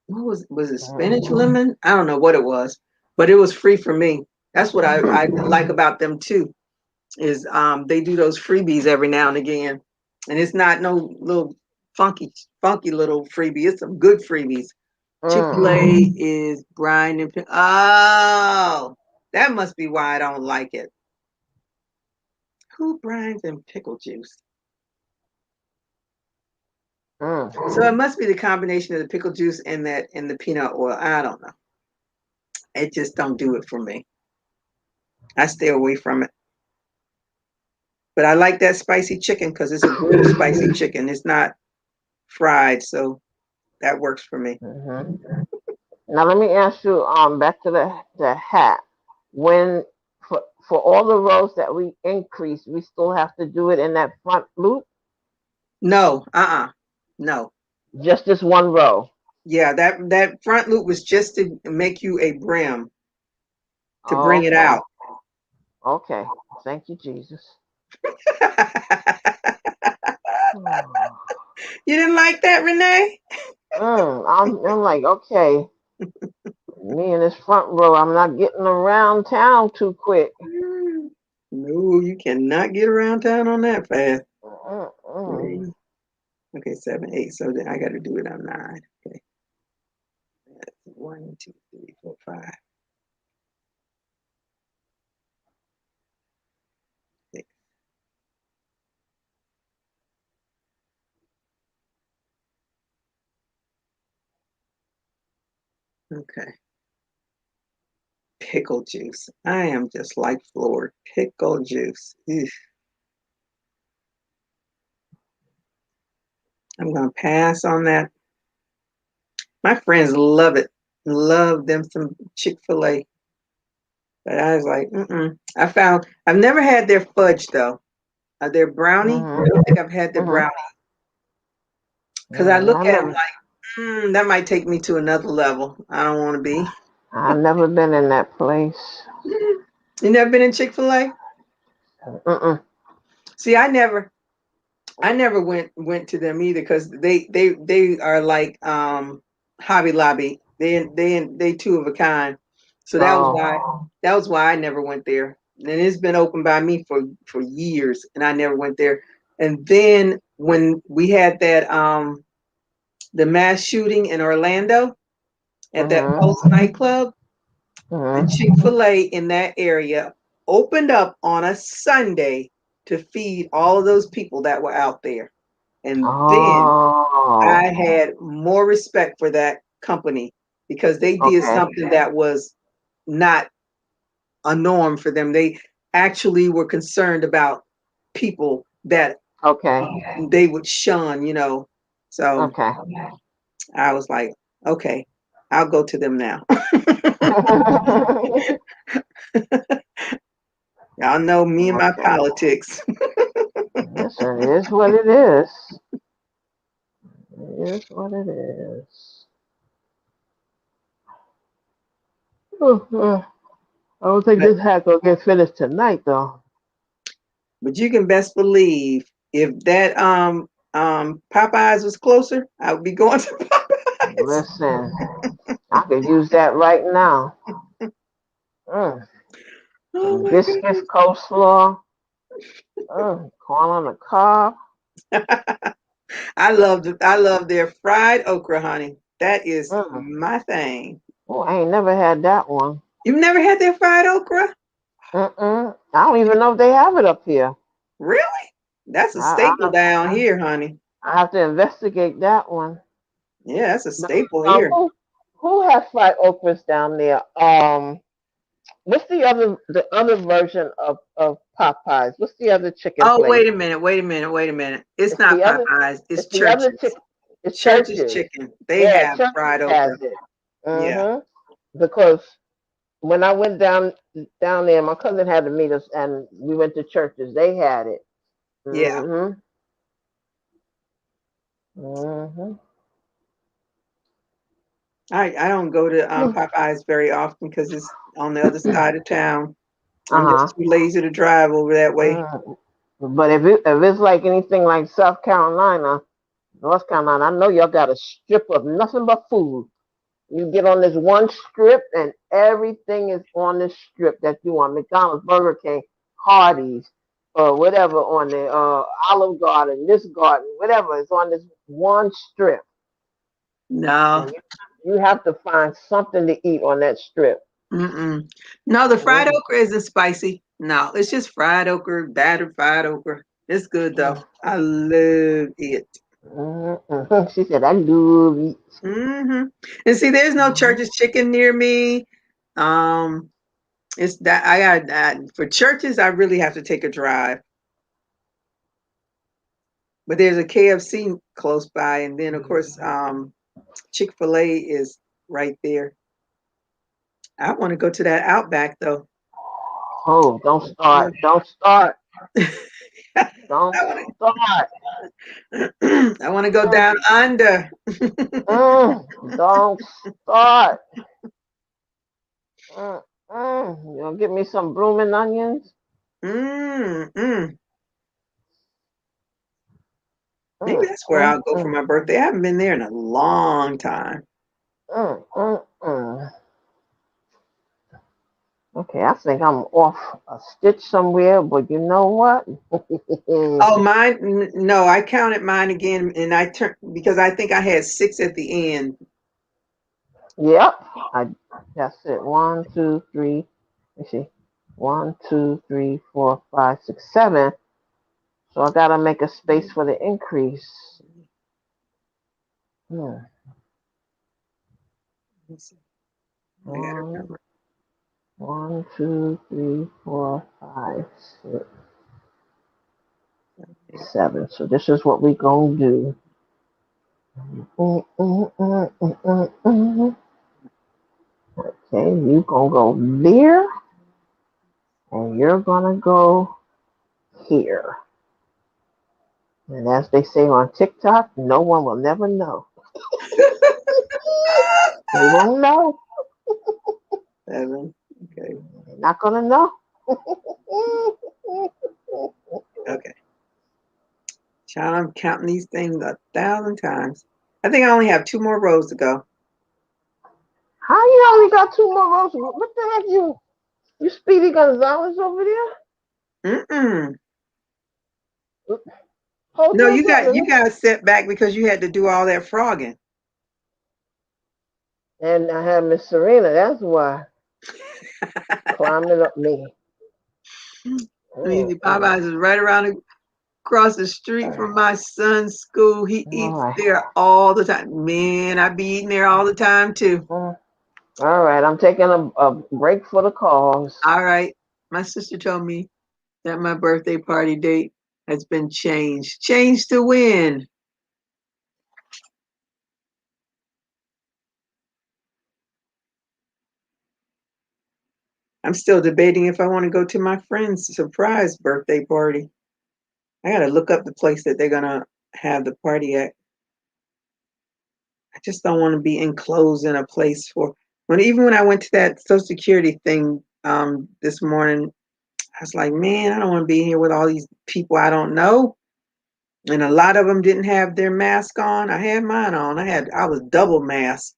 What was it, spinach Mm. lemon? I don't know what it was, but it was free for me. That's what I like about them too, is they do those freebies every now and again. And it's not no little funky little freebie. It's some good freebies. Mm. Chick-fil-A is brine and oh, that must be why I don't like it. Who brines and pickle juice? So it Mm. must be the combination of the pickle juice and that and the peanut oil. I don't know. It just don't do it for me. I stay away from it. But I like that spicy chicken because it's a grilled spicy chicken. It's not fried, so that works for me. Mhm. Now let me ask you, back to the hat. When for all the rows that we increase, we still have to do it in that front loop, No, no. just this one row. Yeah, that front loop was just to make you a brim to bring it Okay, out. okay. Thank you, Jesus. You didn't like that, Renee? I'm like, okay, me in this front row, I'm not getting around town too quick. No, you cannot get around town on that fast. Mm-mm. Three. Okay, seven, eight. So then I got to do it on nine. Okay, that's one, two, three, four, five, six. Okay, pickle juice. I am just like floored. Pickle juice. Eesh. I'm gonna pass on that. My friends love it. Love them some Chick-fil-A. But I was like, mm-mm. I've never had their fudge though. Their brownie. I don't Mm-hmm. think I've had their Mm-hmm. brownie because I Mm, look at it like, that might take me to another level. I don't want to be. I've never been in that place. You never been in Chick-fil-A? Mm-mm. See, I never went to them either because they are like Hobby Lobby. They two of a kind. So Oh. that was why I never went there. And it's been open by me for years, and I never went there. And then when we had that the mass shooting in Orlando at that Pulse Mm-hmm. nightclub, the Mm-hmm. Chick-fil-A in that area opened up on a Sunday to feed all of those people that were out there. And then I Oh. had more respect for that company because they did Okay. something that was not a norm for them. They actually were concerned about people that Okay. they would shun. So Okay. I was like, okay, I'll go to them now. Y'all know me and my Okay. politics. Listen, it is what it is. It is what it is. I don't think but this hack will get finished tonight, though. but you can best believe if that Popeyes was closer, I would be going to Popeyes. Listen, I could use that right now. Mm. Oh Some my biscuits, coleslaw, corn on the cob. god. I love their fried okra, honey. That is Mm. my thing. Oh, I ain't never had that one. You've never had their fried okra? Mm-mm. I don't even know if they have it up here. Really? That's a I, staple down here, honey. I have to investigate that one. Yeah, that's a Now, staple here. who has fried okras down there? What's the other version of Popeyes? What's the other chicken Oh, place? wait a minute. It's It's not the other. Popeyes, it's It's the other Churches. chick. It's Church's churches. chicken. They Yeah, have churches fried okra. has it. Yeah. Because when I went down there, my cousin had to meet us, and we went to churches. They had it. Yeah. hmm Mm-hmm. I don't go to Popeyes very often because it's on the other side of town. I'm Uh-huh. just too lazy to drive over that way. But if it's like anything like South Carolina, North Carolina, I know y'all got a strip of nothing but food. You get on this one strip and everything is on this strip that you want. McDonald's, Burger King, Hardee's, or whatever on the Olive Garden, this garden, whatever is on this one strip. No, And you have to find something to eat on that strip. mm-mm. No, the fried Mm-mm. okra isn't spicy. No, it's just fried okra, battered fried okra. It's good though. I love it. Mm-mm. She said, I love it. Hmm. And see, there's no Mhm. Church's Chicken near me. Um, it's that I got for churches. I really have to take a drive. But there's a KFC close by, and then of course, Chick-fil-A is right there. I want to go to that Outback though. Oh, don't I start. Don't start. Don't want start. to. I want to go Mm, down under. don't start. Mm, You gonna get me some blooming onions? Mm. Maybe Mm, that's where mm, I'll go for mm, my birthday. I haven't been there in a long time. mm. Okay, I think I'm off a stitch somewhere, but you know what? Oh, mine. No, I counted mine again, and I turned because I think I had six at the end. Yep, that's it. One, two, three. Let me see. One, two, three, four, five, six, seven. So I gotta make a space for the increase. Hmm. Let's see. I got to One, remember. 6, 7. So this is what we gonna do. Okay, you gonna go there, and you're gonna go here. And as they say on TikTok, no one will never know. They won't know. Seven. Okay. They're not gonna know. Okay. Child, I'm counting these things 1,000 times. I think I only have two more rows to go. How you only got 2 more rows? What the heck you Speedy Gonzalez over Mm-mm. there? Hold No, on to it. you got set back because you had to do all that frogging. And I had Miss Serena, that's why, climbing up me. I mean, Mm, the mm. Popeyes is right around across the street from my son's school. He All eats right. there all the time. Man, I be eating there all the time too. Mm. All right, I'm taking a break for the cause. All right. My sister told me that my birthday party date has been changed. Changed to when? I'm still debating if I want to go to my friend's surprise birthday party. I got to look up the place that they're going to have the party at. I just don't want to be enclosed in a place for even when I went to that Social Security thing this morning, I was like, man, I don't want to be here with all these people I don't know. And a lot of them didn't have their mask on. I had mine on. I was double masked.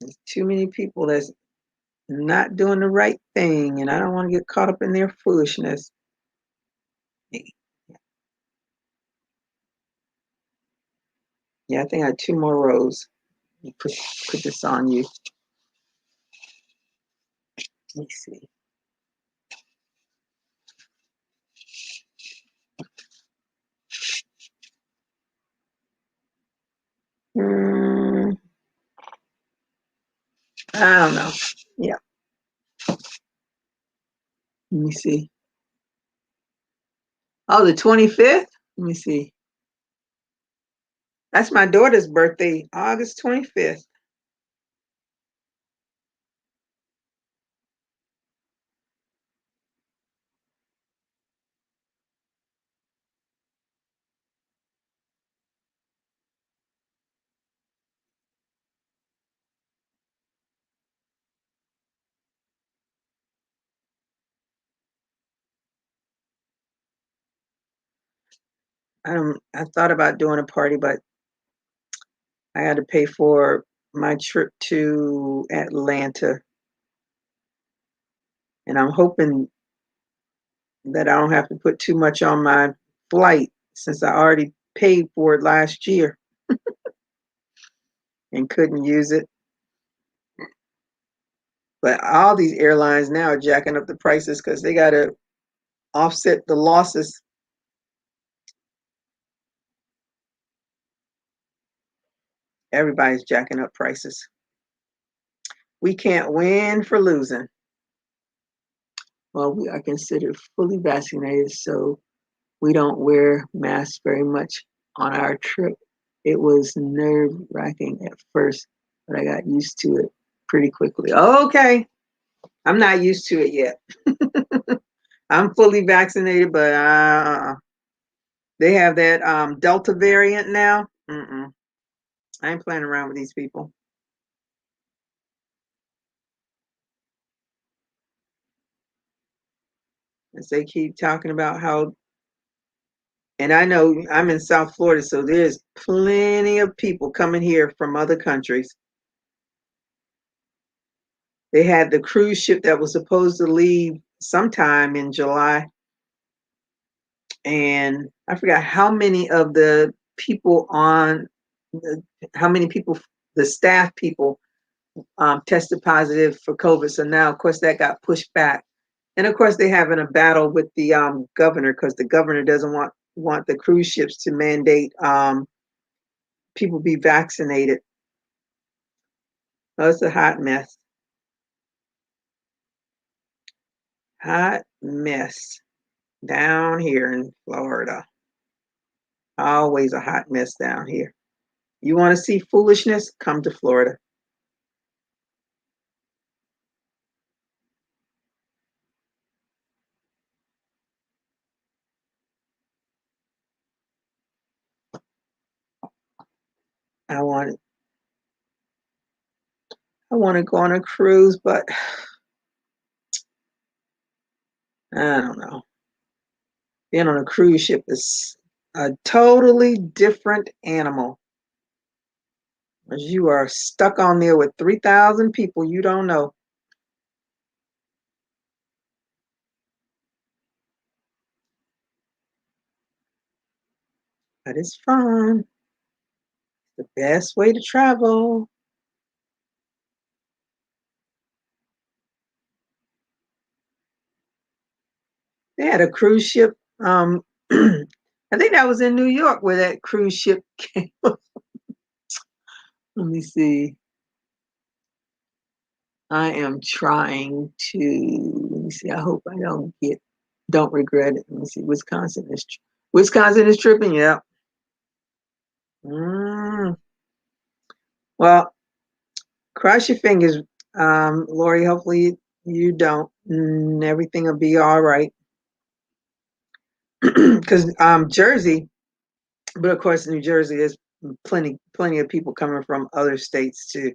There's too many people that's not doing the right thing, and I don't want to get caught up in their foolishness. Yeah, I think I had two more rows. Put this on you. Let me see. Hmm, I don't know. Yeah, let me see. Oh, the 25th? Let me see. That's my daughter's birthday, August 25th. I thought about doing a party, but I had to pay for my trip to Atlanta, and I'm hoping that I don't have to put too much on my flight since I already paid for it last year and couldn't use it. But all these airlines now are jacking up the prices because they got to offset the losses. Everybody's jacking up prices. We can't win for losing. Well, we are considered fully vaccinated, so we don't wear masks very much on our trip. It was nerve-wracking at first, but I got used to it pretty quickly. Okay, I'm not used to it yet. I'm fully vaccinated, but they have that Delta variant now. I ain't playing around with these people. As they keep talking about how, and I know I'm in South Florida, so there's plenty of people coming here from other countries. They had the cruise ship that was supposed to leave sometime in July, and I forgot how many of the people on, how many people, the staff people, tested positive for COVID. So now, of course, that got pushed back, and of course, they're having a battle with the governor because the governor doesn't want the cruise ships to mandate people be vaccinated. Oh, it's a hot mess. Hot mess down here in Florida. Always a hot mess down here. You want to see foolishness? Come to Florida. I want to go on a cruise, but I don't know. Being on a cruise ship is a totally different animal. As you are stuck on there with 3,000 people you don't know. But it's fun. The best way to travel. They had a cruise ship. I think that was in New York where that cruise ship came. Let me see. I am trying to, let me see. I hope I don't regret it. Let me see. Wisconsin is tripping. Yeah. Well, cross your fingers, Lori. Hopefully you don't. Everything will be all right. Because Jersey, but of course New Jersey, there's plenty of people coming from other states too.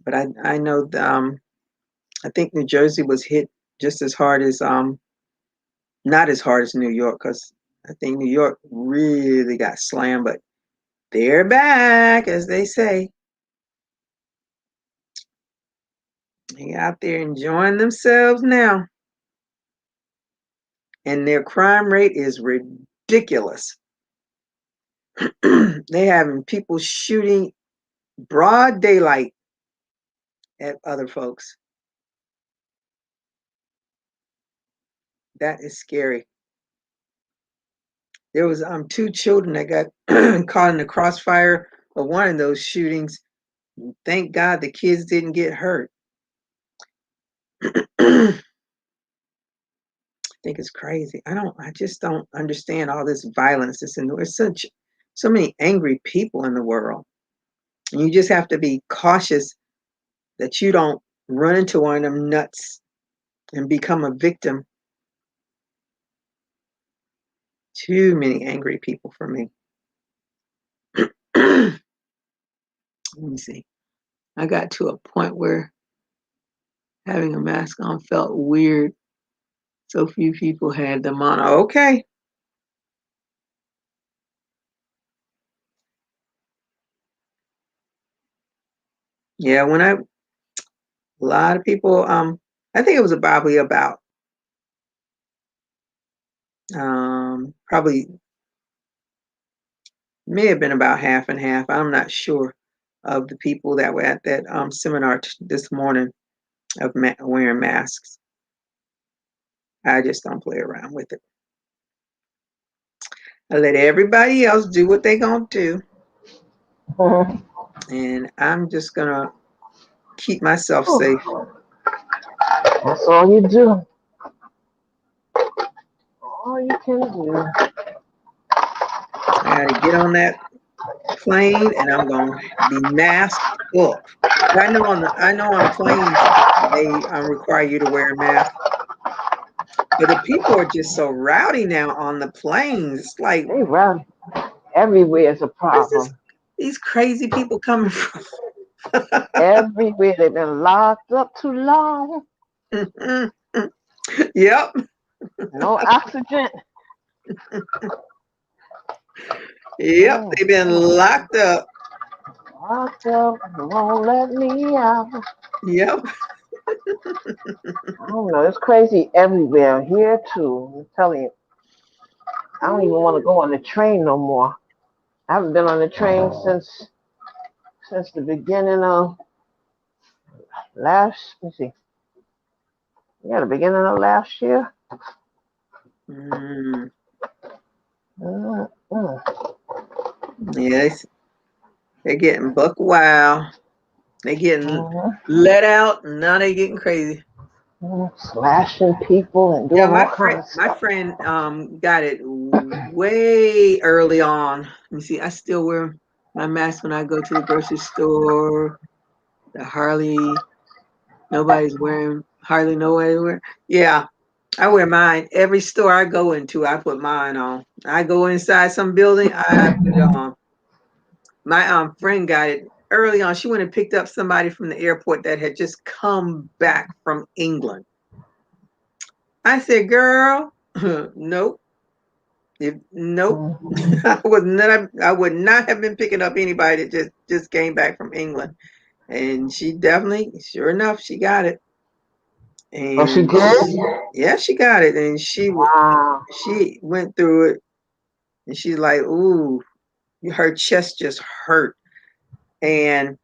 But I know I think New Jersey was hit just as hard as not as hard as New York, because I think New York really got slammed, but they're back, as they say. They out there enjoying themselves now. And their crime rate is ridiculous. They having people shooting broad daylight at other folks. That is scary. There was 2 children that got caught in the crossfire of one of those shootings. Thank God the kids didn't get hurt. I think it's crazy. I just don't understand all this violence that's in the world. There's so many angry people in the world. And you just have to be cautious that you don't run into one of them nuts and become a victim. Too many angry people for me. Let me see. I got to a point where having a mask on felt weird. So few people had them on. Okay. Yeah, a lot of people, I think it was probably about, probably may have been about half and half. I'm not sure of the people that were at that seminar this morning of wearing masks. I just don't play around with it. I let everybody else do what they gonna do, and I'm just gonna keep myself safe. That's all you do. All you can do. I gotta get on that plane, and I'm gonna be masked up. I know on planes they require you to wear a mask, but the people are just so rowdy now on the planes. It's like, They run everywhere is a where's this problem. these crazy people coming from? Everywhere they've been locked up too long. Yep, No oxygen. yep, Oh, they've been locked up. locked up. Won't let me out. Yep. I don't know. It's crazy everywhere. Here too. I'm telling you. I don't even want to go on the train no more. I haven't been on the train since the beginning of last. Let me see. Yeah, the beginning of last year. Mm, Mm-mm. yeah, they're getting buck wild. They getting Mhm. let out, and now they getting crazy. Slashing people and Yeah, doing all kinds of my stuff. friend got it way early on. Let me see, I still wear my mask when I go to the grocery store. The Harley, nobody's wearing hardly nobody wear. Yeah, I wear mine. Every store I go into, I put mine on. I go inside some building, I put it on. My friend got it early on. She went and picked up somebody from the airport that had just come back from England. I said, "Girl, nope, nope." Mhm. I would not have been picking up anybody that just came back from England. And she definitely, sure enough, she got it. Oh, she And did? yeah, she got it. And Wow. she went through it, and she's like, "Ooh, her chest just hurt." And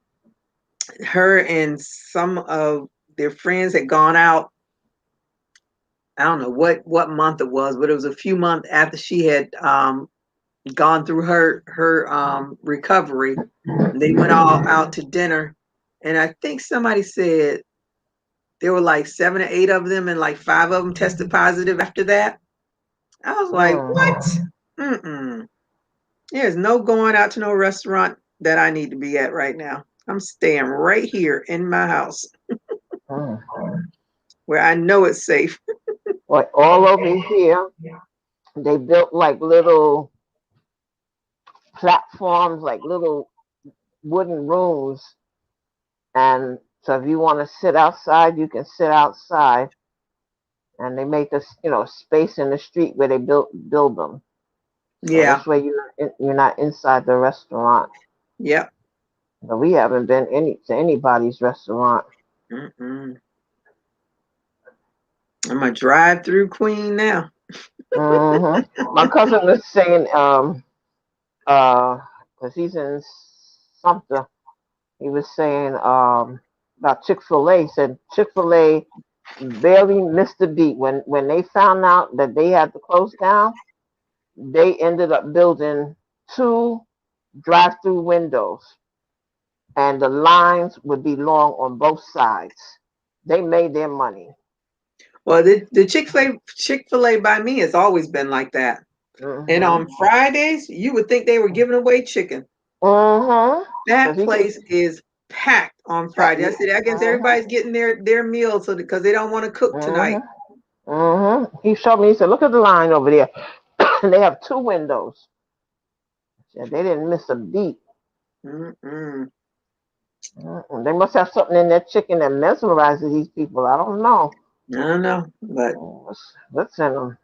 her and some of their friends had gone out. I don't know what month it was, but it was a few months after she had gone through her recovery. And they went all out to dinner, and I think somebody said there were like 7 or 8 of them, and like 5 of them tested positive after that. I was like, Mm. what? Mm-mm. There's no going out to no restaurant that I need to be at right now. I'm staying right here in my house Mm. where I know it's safe. Well, all over here, they built like little platforms, like little wooden rooms. And so if you want to sit outside, you can sit outside. And they make this, space in the street where they build them. So Yeah. this way you're not inside the restaurant. Yep. But we haven't been to anybody's restaurant. Mm-mm. I'm a drive-through queen now. My cousin was saying, because he's in Sumter, he was saying about Chick-fil-A. He said Chick-fil-A barely missed a beat when they found out that they had to close down. They ended up building 2 drive-through windows, and the lines would be long on both sides. They made their money. Well, the Chick-fil-A by me has always been like that. And Mhm. on Fridays, you would think they were giving away chicken. Mhm. That Cause he could. place is packed on Friday. I said, I guess Mhm. everybody's getting their meal so because they don't want to cook tonight. Mhm. Mhm. He showed me. He said, "Look at the line over there. They have 2 windows." Yeah, they didn't miss a beat. Mm-mm. Mm-mm. They must have something in that chicken that mesmerizes these people. I don't know. I don't know, but What's in them?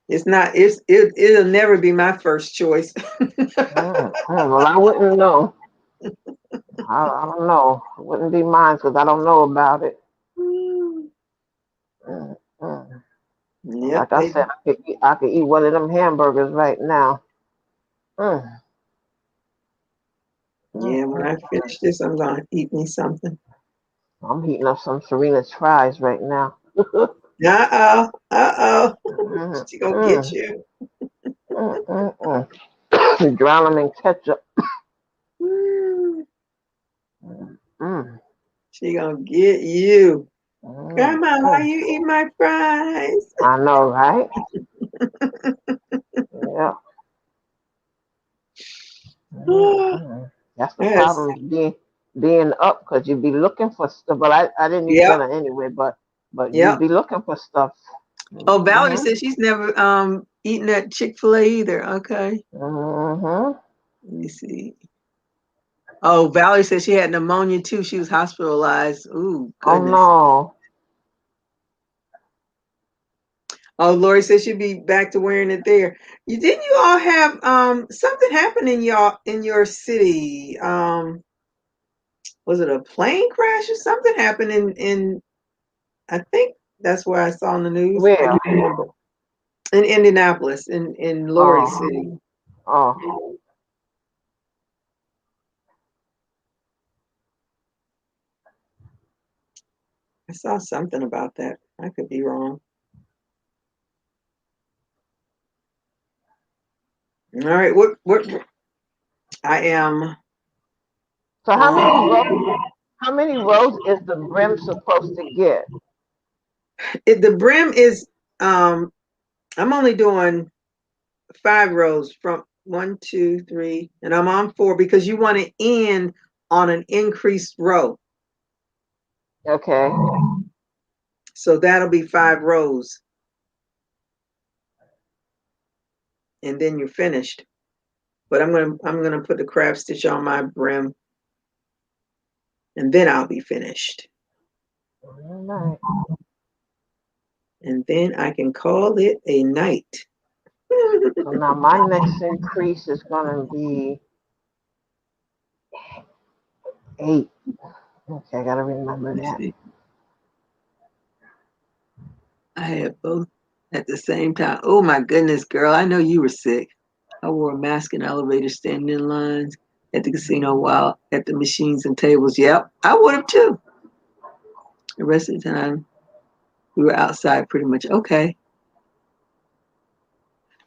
it's not. It'll never be my first choice. Mm-mm. Well, I wouldn't know. I don't know. It wouldn't be mine because I don't know about it. Mm. Mm, mm. Yep, Like I said, I could eat one of them hamburgers right now. Mm, mm, yeah, when mm. I finish this, I'm gonna eat me something. I'm heating up some Serena's fries right now. Uh-oh, uh-oh. Mm, She gonna get mm, you. Drown them in ketchup. Mm. Mm, mm, She gonna get you. mm, Grandma, why mm. you eat my fries? I know, right? Yeah. Mm, mm. That's the Yes. problem being up because you be looking for stuff. But I didn't eat Yep. dinner anyway. But you Yep. be looking for stuff. Oh, Valerie Mhm. said she's never eaten at Chick-fil-A either. Okay. Mhm. Let me see. Oh, Valerie said she had pneumonia too. She was hospitalized. Ooh, Oh goodness. no. Oh, Lori said she'd be back to wearing it there. You didn't you all have something happen in your city? Was it a plane crash or something happened in I think that's where I saw in the news. I Where? can't remember. In Indianapolis, in Lori City. Oh. Oh. I saw something about that. I could be wrong. All right, what I am So on how many rows is the brim supposed to get? the brim is I'm only doing 5 rows from 1, 2, 3, and I'm on 4 because you want to end on an increased row. Okay. So that'll be 5 rows, and then you're finished. But I'm gonna put the craft stitch on my brim, and then I'll be finished. All right. And then I can call it a night. So now my next increase is gonna be 8. Okay, I gotta remember Let's that. see. I had both at the same time. Oh my goodness, girl! I know you were sick. I wore a mask in elevators, standing in lines at the casino while at the machines and tables. Yep, I would have too. The rest of the time, we were outside pretty much. Okay.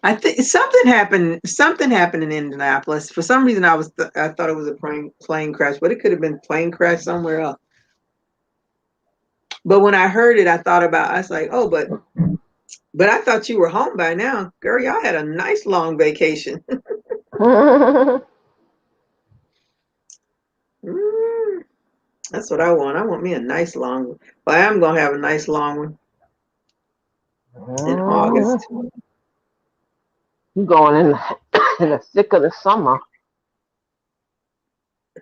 I think something happened. Something happened in Indianapolis. For some reason, I thought it was a plane crash, but it could have been plane crash somewhere else. But when I heard it, I was like, oh, but I thought you were home by now, girl. Y'all had a nice long vacation. Mm, that's what I want. I want me a nice long one. But I am gonna have a nice long one in August. You going in in the thick of the summer.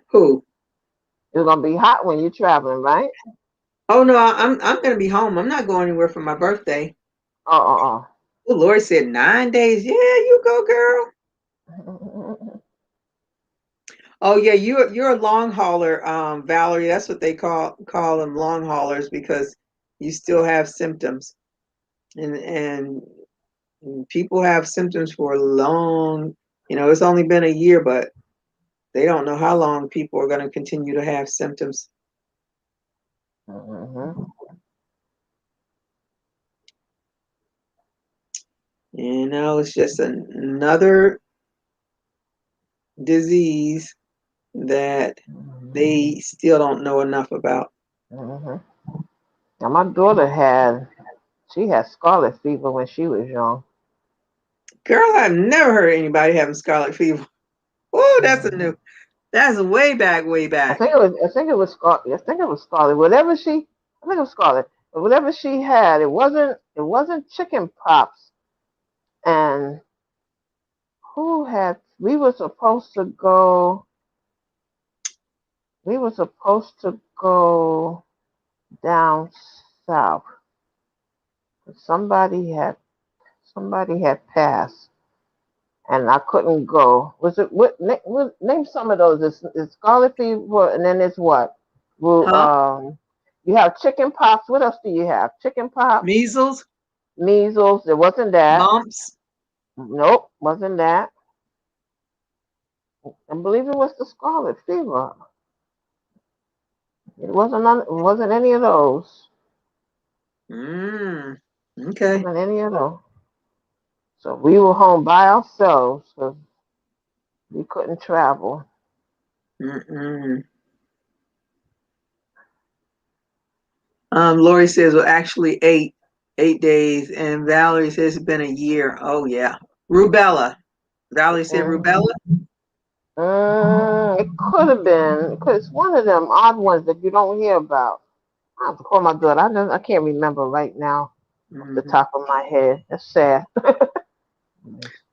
Who? It's gonna be hot when you're traveling, right? Oh no, I'm gonna be home. I'm not going anywhere for my birthday. Oh, Oh, Lori said 9 days. Yeah, you go, girl. oh, Oh yeah, you're a long hauler, Valerie. That's what they call them, long haulers, because you still have symptoms, and people have symptoms for a long. It's only been a year, but they don't know how long people are going to continue to have symptoms. oh. It's just another disease that they still don't know enough about. Mhm. Now my daughter she had scarlet fever when she was young. Girl, I've never heard of anybody having scarlet fever. Oh, Mhm. that's way back, way back. I think it was scarlet. I think it was scarlet. But whatever she had, it wasn't chicken pox. And we were supposed to go down south. Somebody had passed, and I couldn't go. Was it name some of those? It's scarlet fever, and then it's what? Well, Huh? you have chicken pox. What else do you have? Chicken pox, Measles, measles. It wasn't that. mumps. Nope, wasn't that. I believe it was the scarlet fever. It wasn't. It wasn't any of those. Mm, It okay. wasn't any of those. So we were home by ourselves because we couldn't travel. Mm-mm. Lori says, well, actually 8 days, and Valerie says it's been a year. Oh yeah, rubella. Valerie said Hmm. rubella. It could have been because it's one of them odd ones that you don't hear about. I have to call my daughter. I can't remember right now off the Hmm. top of my head. That's sad.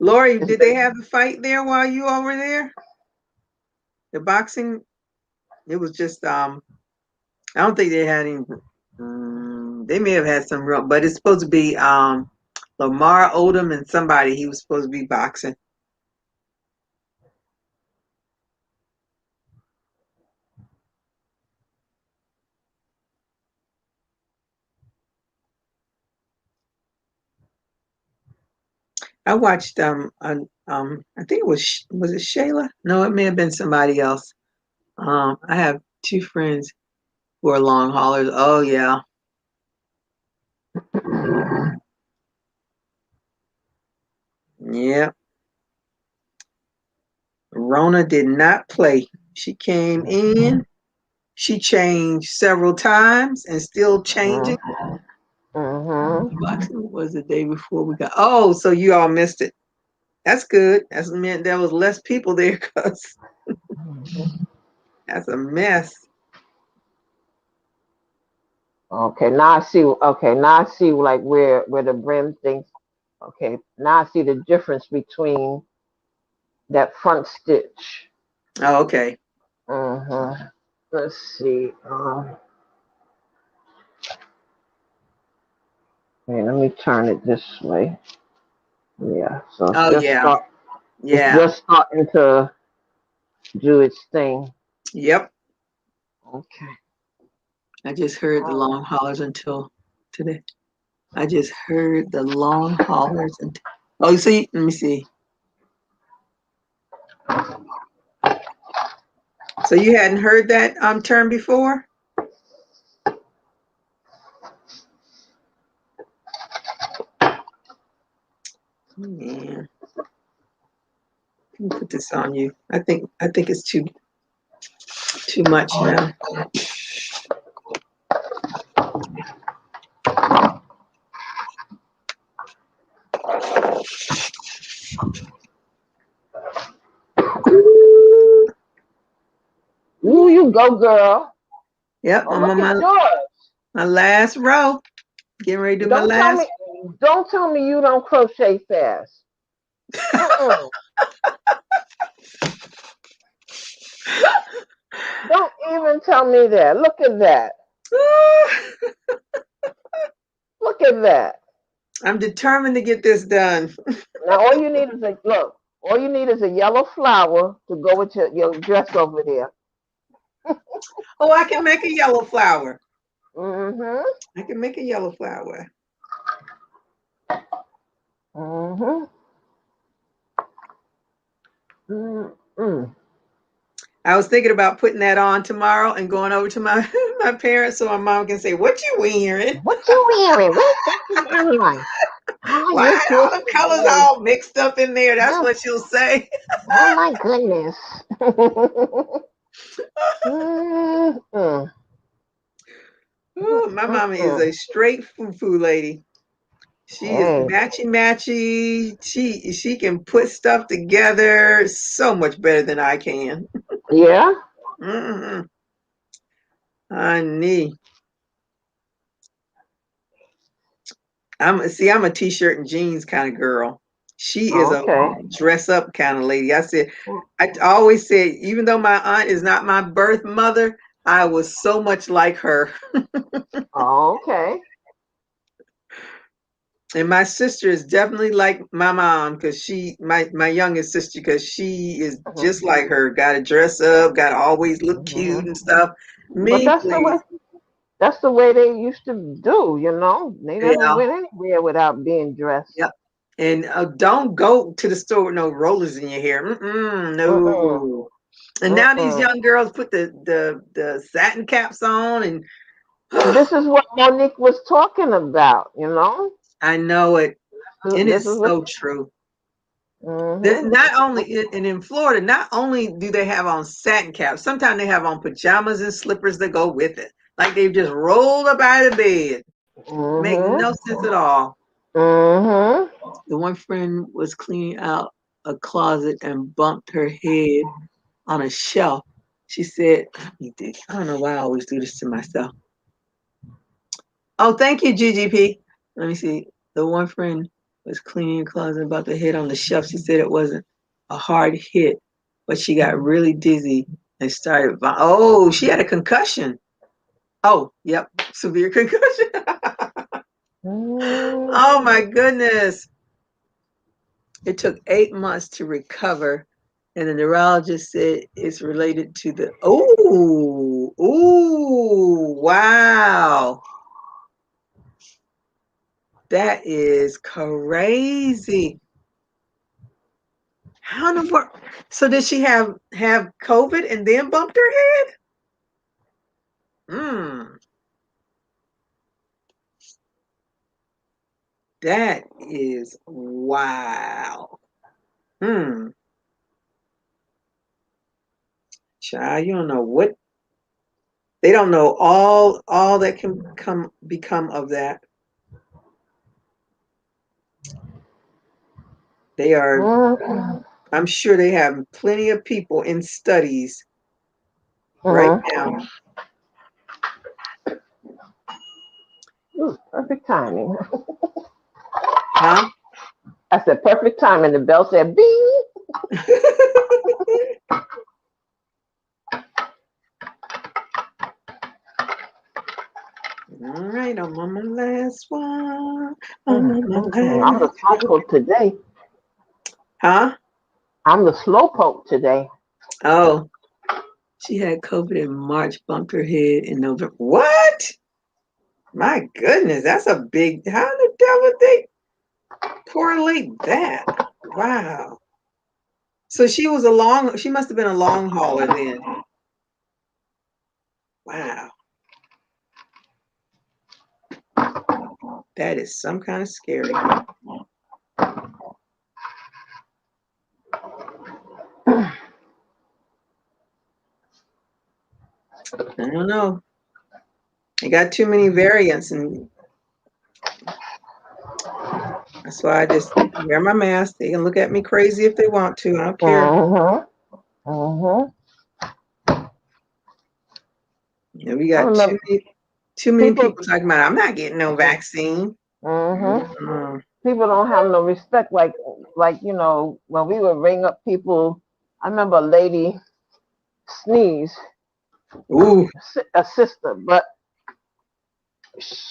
Lori, It's did been, they have a fight there while you over there? The boxing. It was just I don't think they had any. They may have had some real, but it's supposed to be Lamar Odom and somebody. He was supposed to be boxing. I watched I think it was it Shayla? No, it may have been somebody else. I have two friends who are long haulers. Oh yeah. Yeah. Rona did not play. She came in, she changed several times and still changing. mm-hmm. Boxing was the day before we got. Oh, so you all missed it. That's good. That's meant there was less people there because that's a mess. Okay, now I see. Okay, now I see like where the brim things. Okay, now I see the difference between that front stitch. Oh, okay. Mm-hmm. Let's see. Okay, let me turn it this way. Yeah, so Oh yeah. it's Yeah. just starting to do its thing. Yep. Okay. I just heard the long haulers until today. I just heard the long haulers until. Oh, see, let me see. So you hadn't heard that term before? Man, let me put this on you. I think it's too much now. Ooh, you go, girl. Yep, Oh, I'm look on at my yours. last row. Getting ready to do my Don't tell me. last. Don't tell me you don't crochet fast. Mm-mm. Don't even tell me that. Look at that. Look at that. I'm determined to get this done. Now all you need is a look. All you need is a yellow flower to go with your dress over there. Oh, I can make a yellow flower. Mm-hmm. I can make a yellow flower. Mm-hmm. Mm-mm. I was thinking about putting that on tomorrow and going over to my my parents so my mom can say, "What you wearing? What you wearing? What you wearing? Oh, Why you are all the colors beautiful. all mixed up in there?" That's Oh, what she'll say. oh my goodness. Mm-mm. Ooh, my mama is Mm-mm. a straight foo lady. She is Hey. matchy matchy. She can put stuff together so much better than I can. Yeah? Mm-hmm. Honey, I'm a t-shirt and jeans kind of girl. She is a Okay. dress up kind of lady. I always said, even though my aunt is not my birth mother, I was so much like her. Okay. And my sister is definitely like my mom because my youngest sister, because she is just like her. Got to dress up, got to always look cute Mhm. and stuff. But Me, that's the way. please. That's the way they used to do. They never Yeah, went anywhere without being dressed. yep. And don't go to the store with no rollers in your hair. Mm-mm. No. And now these Mm-mm. young girls put the satin caps on, and And this is what Monique was talking about. I know it, and This is it's what. so true. That Mm-hmm. not only and in Florida, not only do they have on satin caps, sometimes they have on pajamas and slippers that go with it. Like they've just rolled up out of bed. Make Mm-hmm. no sense at all. Mm-hmm. The one friend was cleaning out a closet and bumped her head on a shelf. She said, I don't know why I always do this to myself. Oh, thank you, GGP. Let me see. The one friend was cleaning her closet about the hit on the shelf. She said it wasn't a hard hit, but she got really dizzy and started. Oh, she had a concussion. Oh, yep, severe concussion. Oh my goodness. It took 8 months to recover, and the neurologist said it's related to the. Wow. That is crazy. How in the world? So did she have COVID and then bumped her head? Hmm. That is wow. Hmm. Child, you don't know what they don't know all that can become of that. They are. Mm-hmm. I'm sure they have plenty of people in studies right now. Ooh, perfect timing. Huh? I said perfect timing. The bell said bing. All right, I'm on my last one. I'm Mm, on my I'm the last one. slowpoke today. Huh? I'm the slowpoke today. Oh, she had COVID in March, bumped her head in November. What? My goodness, that's a big. How the devil would they correlate that? Wow. So she must have been a long hauler then. Wow. That is some kind of scary. I don't know. I got too many variants, and that's why I just wear my mask. They can look at me crazy if they want to. I don't care. Mm-hmm. Mm-hmm. We I got remember too many people. people talking about I'm not getting no vaccine. Mm-hmm. Mm-mm. People don't have no respect. Like when we would ring up people. I remember a lady sneeze, Ooh, a sister, but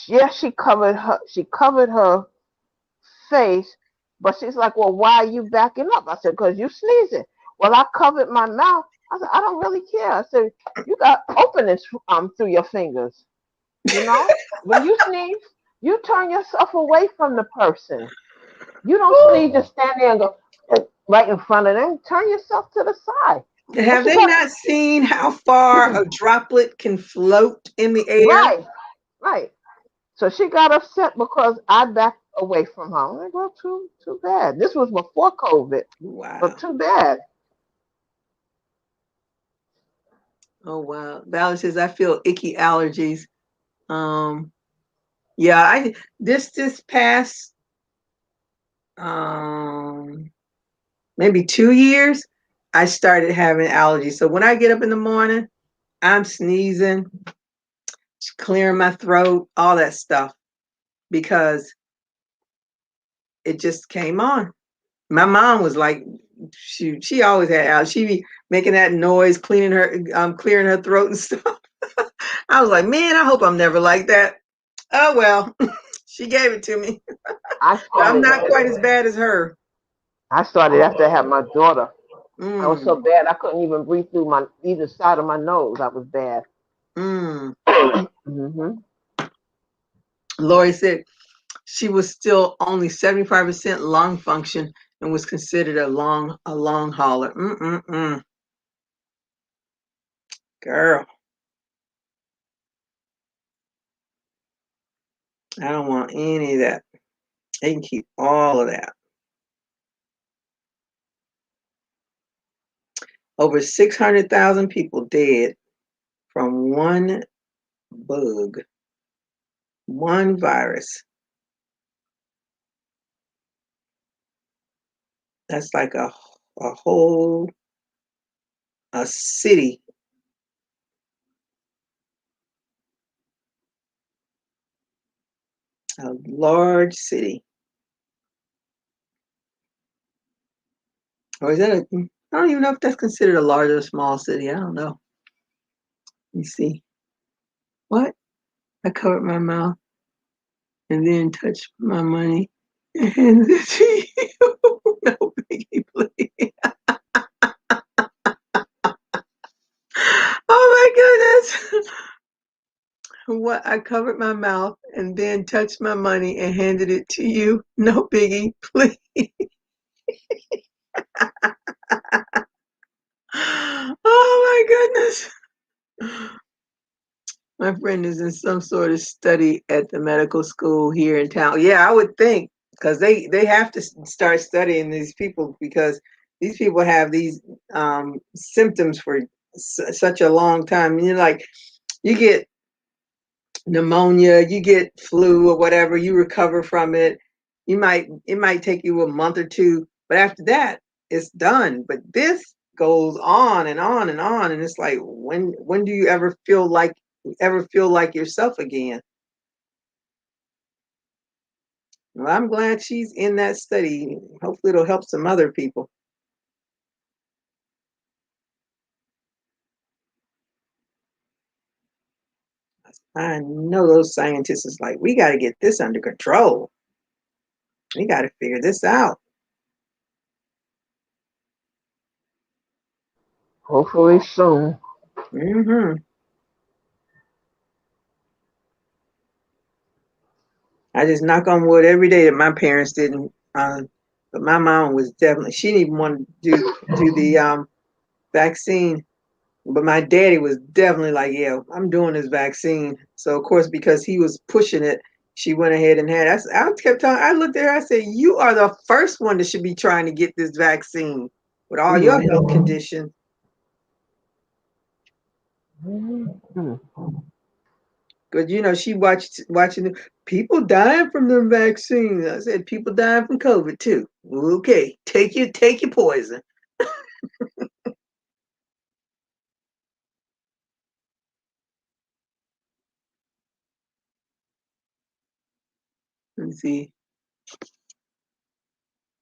yeah, she covered her face, but she's like, well, why are you backing up? I said, because you sneezing. Well, I covered my mouth. I said, I don't really care. I said, you got openings through your fingers. When you sneeze, you turn yourself away from the person. You don't sneeze, just stand there and go right in front of them. Turn yourself to the side. But have she they got not seen how far a droplet can float in the air? right, right. So she got upset because I backed away from her. I'm like, well, too bad. This was before COVID, but Wow. too bad. Oh wow. Valerie says I feel icky allergies. Um, yeah, I this past um maybe 2 years, I started having allergies. So when I get up in the morning, I'm sneezing, clearing my throat, all that stuff because it just came on. My mom was like, she always had allergies. She be making that noise, clearing her throat and stuff. I was like, man, I hope I'm never like that. Oh well, She gave it to me. I I'm started. not quite as bad as her. I started after I had my daughter. I was so Mm, bad I couldn't even breathe through my either side of my nose. I was bad. mm. Mhm. Lori said she was still only 75% lung function and was considered a long hauler. Mm-mm-mm. Girl, I don't want any of that. They can keep all of that. Over 600,000 people dead from one bug, one virus. That's like a whole a city, a large city. Or is that I don't even know if that's considered a large or small city. I don't know. Let me see. What? I covered my mouth and then touched my money and handed it to you. No biggie, please. Oh my goodness. What? I covered my mouth and then touched my money and handed it to you. No biggie, please. Oh my goodness. My friend is in some sort of study at the medical school here in town. Yeah, I would think because they have to start studying these people because these people have these symptoms for such a long time. And you're like, you get pneumonia, you get flu or whatever, you recover from it. It might take you a month or two, but after that, it's done. But this goes on and on and on, and it's like when do you ever feel like yourself again? Well, I'm glad she's in that study. Hopefully, it'll help some other people. I know those scientists is like, we got to get this under control. We got to figure this out. Hopefully soon. Hmm I just knock on wood every day that my parents didn't. But my mom was definitely. She didn't even want to do the vaccine. But my daddy was definitely like, yeah, I'm doing this vaccine. So of course, because he was pushing it, she went ahead and had. I kept telling. I looked at her. I said, "You are the first one that should be trying to get this vaccine with all your health Mhm. conditions." Mhm. Because she watching people dying from the vaccine. I said, people dying from COVID too. Okay, take your poison. Let me see.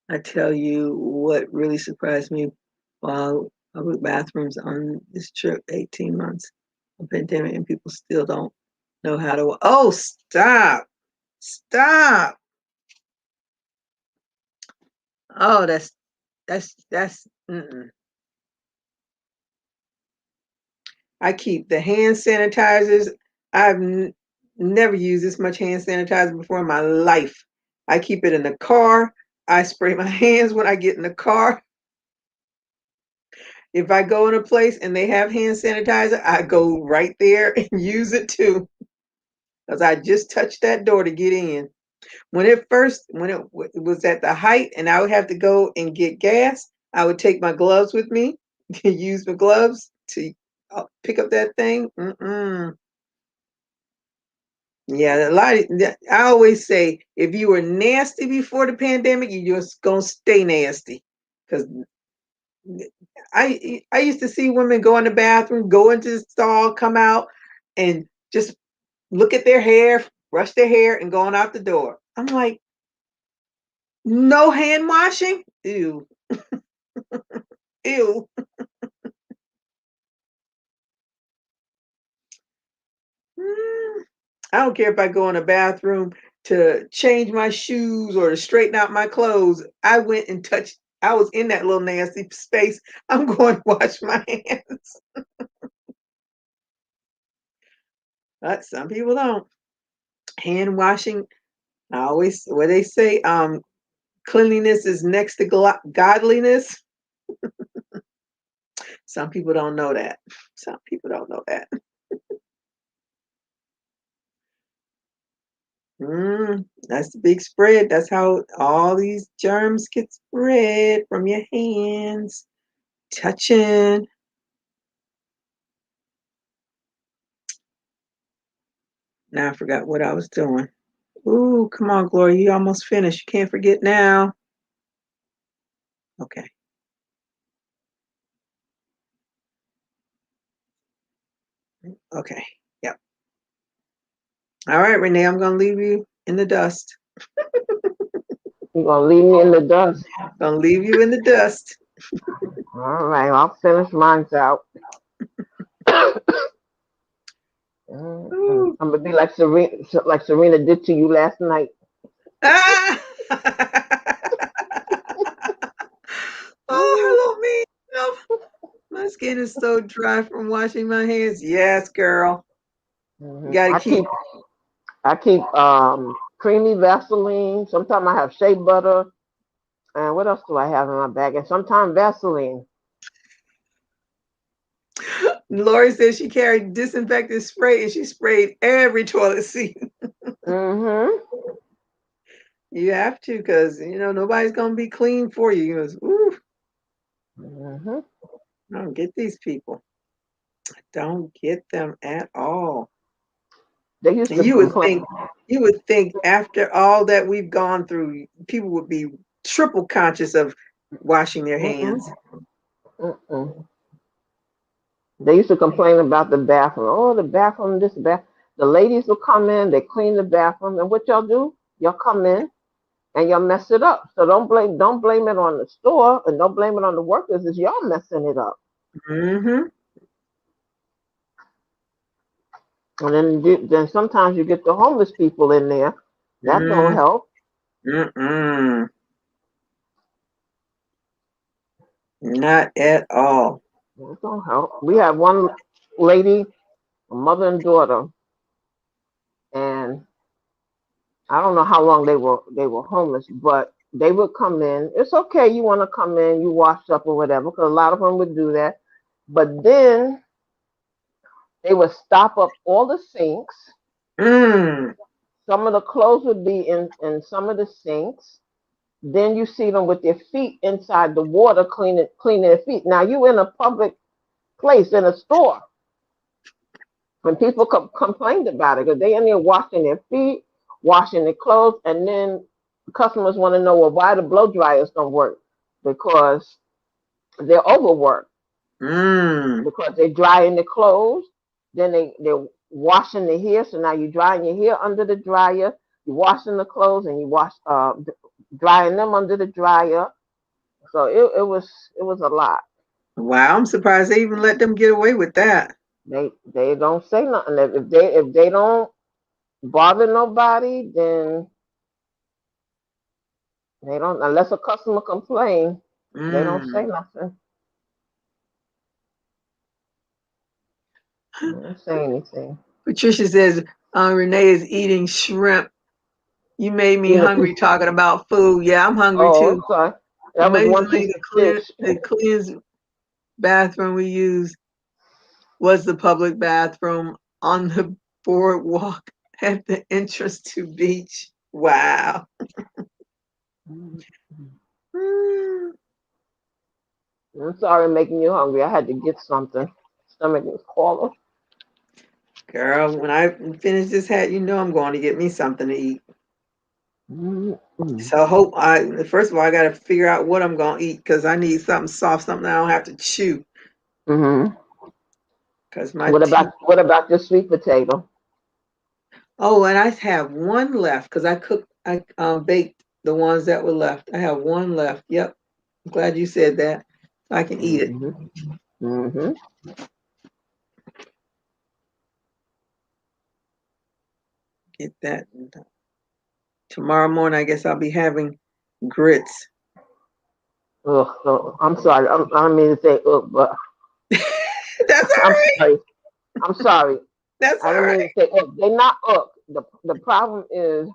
I tell you what really surprised me while public bathrooms on this trip, 18 months of pandemic, and people still don't know how to. Oh, stop. Stop. Oh, mm-mm. I keep the hand sanitizers. Never used this much hand sanitizer before in my life. I keep it in the car. I spray my hands when I get in the car. If I go in a place and they have hand sanitizer, I go right there and use it too. Because I just touched that door to get in. When it was at the height and I would have to go and get gas, I would take my gloves with me, use my gloves to pick up that thing. Mm-mm. Yeah, I always say if you were nasty before the pandemic, you're just gonna stay nasty. Because I used to see women go in the bathroom, go into the stall, come out, and just look at their hair, brush their hair, and going out the door. I'm like, no hand washing? Ew, ew. Mm, I don't care if I go in a bathroom to change my shoes or to straighten out my clothes, I went and touched. I was in that little nasty space. I'm going to wash my hands. But some people don't. Hand washing. I always what they say. Cleanliness is next to godliness. Some people don't know that. Some people don't know that. That's the big spread. That's how all these germs get spread from your hands, touching. Now I forgot what I was doing. Ooh, come on, Gloria. You almost finished. You can't forget now. Okay. Okay. Yep. All right, Renee, I'm going to leave you in the dust. You're gonna leave me in the dust. Gonna leave you in the dust. All right, I'll finish mine out. Ooh. I'm gonna be like Serena did to you last night. Ah! Oh, hello, me. No, my skin is so dry from washing my hands. Yes, girl. You gotta I keep. keep creamy Vaseline. Sometimes I have shea butter. And what else do I have in my bag? And sometimes Vaseline. Lori said she carried disinfectant spray and she sprayed every toilet seat. Mm-hmm. You have to, because nobody's gonna be clean for you. You goes, ooh, Mm-hmm. I don't get these people. I don't get them at all. They used And to complain. you would think after all that we've gone through, people would be triple conscious of washing their hands. Mm-mm. Mm-mm. They used to complain about the bathroom. Oh, the bathroom, this bath. The ladies will come in, they clean the bathroom, and what y'all do? Y'all come in and y'all mess it up. So don't blame it on the store and don't blame it on the workers. It's y'all messing it up. Mm-hmm. And then sometimes you get the homeless people in there. That don't Mm, help. mm-mm. Not at all. That don't help. We had one lady, a mother and daughter, and I don't know how long they were homeless, but they would come in. It's okay, you want to come in, you wash up or whatever, because a lot of them would do that. But then they would stop up all the sinks. Mm. Some of the clothes would be in some of the sinks. Then you see them with their feet inside the water cleaning their feet. Now you in a public place in a store. When people complained about it, because they in there washing their feet, washing their clothes, and then customers want to know, well, why the blow dryers don't work? Because they're overworked. Mm. Because they're drying the clothes, then they're washing the hair. So now you're drying your hair under the dryer, you're washing the clothes, and you drying them under the dryer. So it was a lot. Wow, I'm surprised they even let them get away with that. They don't say nothing. If they don't bother nobody, then they don't, unless a customer complain, they don't say Mm. nothing. They don't say anything. Patricia says Renee is eating shrimp. You made me You know, hungry talking about food. Yeah, I'm hungry oh, too. I'm sorry. That was one Amazingly, piece of fish. the cleanest bathroom we used was the public bathroom on the boardwalk at the entrance to beach. Wow. Mm. I'm sorry making you hungry. I had to get something. Stomach was calling. Girl, when I finish this hat, I'm going to get me something to eat. Mm-hmm. So first of all, I got to figure out what I'm going to eat because I need something soft, something I don't have to chew Mm-hmm. because my What teeth. about what about your sweet potato? Oh, and I have one left because I baked the ones that were left. I have one left. Yep. I'm glad you said that. So I can eat it. Mm-hmm. Mm-hmm. Get that. Tomorrow morning, I guess I'll be having grits. Ugh, ugh, I'm sorry. I don't mean to say ugh, but That's all I'm right. sorry. I'm sorry. That's I all didn't mean to right. say ugh. They're not ugh. The problem is,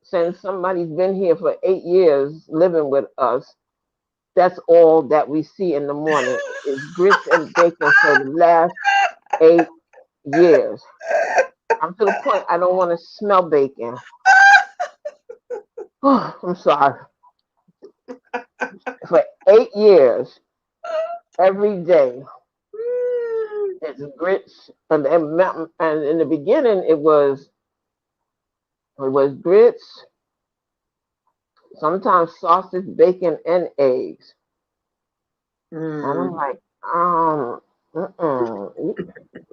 since somebody's been here for 8 years living with us, that's all that we see in the morning is grits and bacon for the last 8 years. I'm to the point I don't want to smell bacon. I'm sorry. For 8 years, every day, it's grits, and in the beginning, it was grits, sometimes sausage, bacon, and eggs. And I'm Mm. like,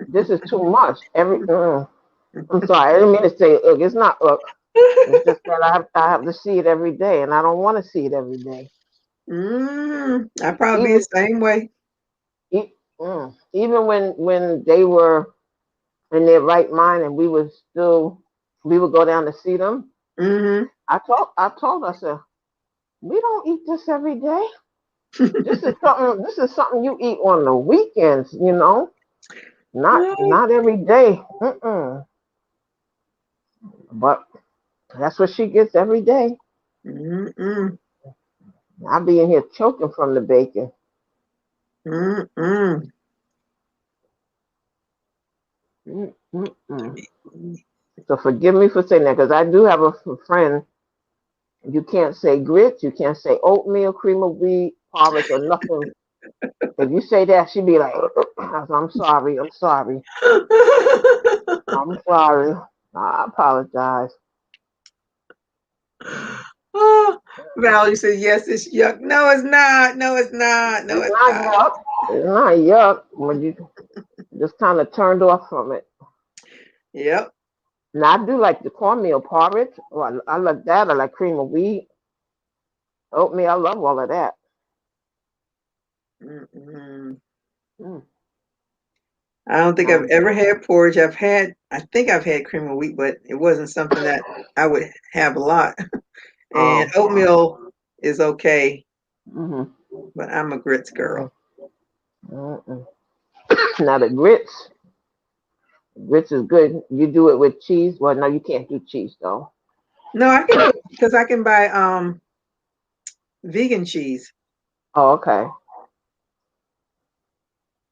this is too much. I'm sorry, I didn't mean to say ugh. It's not ugh. It's just that I have to see it every day, and I don't want to see it every day. I'd probably be Even the same way. even when they were in their right mind, and we would go down to see them. Hmm. I told her, I said, we don't eat this every day. This is something you eat on the weekends, not every day. But that's what she gets every day. Mm-mm. I'll be in here choking from the bacon. Mm-mm. Mm-mm. So forgive me for saying that, because I do have a friend. You can't say grits, you can't say oatmeal, cream of wheat, porridge, or nothing. If you say that, she'd be like, I'm sorry, I'm sorry, I'm sorry. I apologize. Oh, Valerie said, yes, it's yuck. No, it's not. No, it's not. No, It's it's not not. yuck. It's not yuck when you just kind of turned off from it. Yep. Now, I do like the cornmeal porridge. Well, I like that. I like cream of wheat, oatmeal. I love all of that. Mm-mm. Mm. I don't think I've Um, ever had porridge. I think I've had cream of wheat, but it wasn't something that I would have a lot. And oh, oatmeal is okay, mm-hmm, but I'm a grits girl. mm-mm. Now the grits is good. You do it with cheese. Well, no, you can't do cheese though. No, I can do it because I can buy vegan cheese. Oh, okay.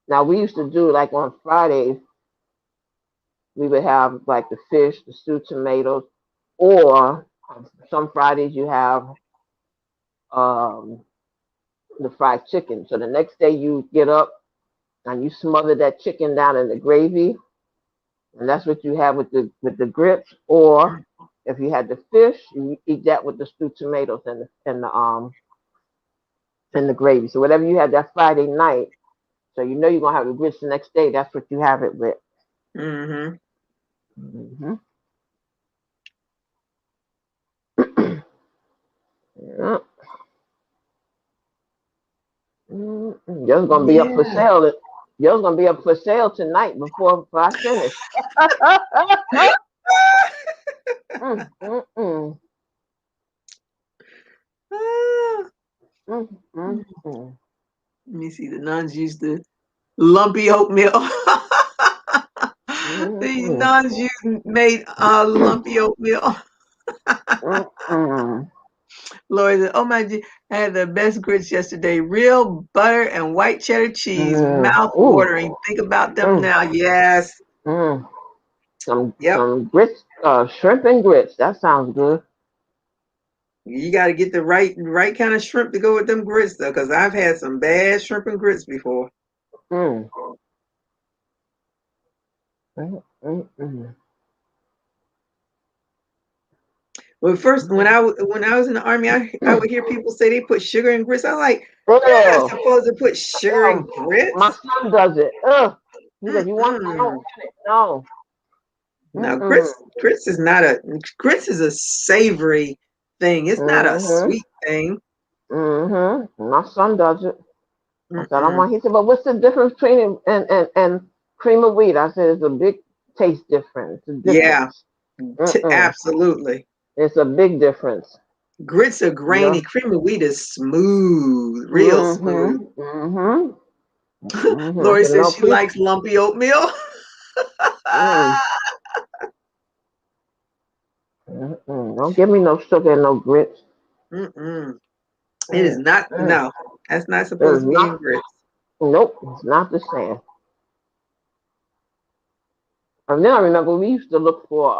Now we used to do like on Fridays, we would have like the fish, the stewed tomatoes, or some Fridays you have um, the fried chicken. So the next day you get up and you smother that chicken down in the gravy, and that's what you have with the grits. Or if you had the fish, you eat that with the stewed tomatoes and the gravy. So whatever you had that Friday night, so you know you're gonna have the grits the next day. That's what you have it with. Mm-hmm. Hmm. Yeah. Yours gonna be up for Yeah. sale. Yours gonna be up for sale tonight before I finish. Mm, mm, mm, Ah. mm, mm, mm, Let me see. The nuns used the lumpy oatmeal. mm, The mm, nuns made lumpy oatmeal. mm, mm, Lord said, oh my, I had the best grits yesterday. Real butter and white cheddar cheese. mm. Mouth Ooh, watering. Think about them mm, now. Yes. mm. Some Yep. some grits, shrimp and grits. That sounds good. You got to get the right kind of shrimp to go with them grits though, because I've had some bad shrimp and grits before. Mm, mm, mm, mm. Well, first when I was in the army, I would hear people say they put sugar in grits. I was like, you're not Ew, supposed to put sugar in ew. My grits. son does it. Ugh. He says, "You want? I don't Mm-mm. want it. No." Now Mm-mm. grits is a savory thing. It's not a Mm-hmm. sweet thing. Mm-hmm. My son does it. I said, I don't Mm-mm. want. He said, but what's the difference between it and cream of wheat? I said, it's a big taste difference. It's a Yeah, difference. Mm-mm. absolutely. It's a big difference. Grits are You grainy. know. Cream of wheat is smooth, real smooth. Mm-hmm. Mm-hmm. Mm-hmm. Lori The says no she cream. likes lumpy oatmeal. Mm. Mm-mm. Don't give me no sugar and no grits. Mm-mm. It is Mm. not, Mm. no, that's not It's supposed to be in not. grits. Nope. It's not the same. And then I remember we used to look for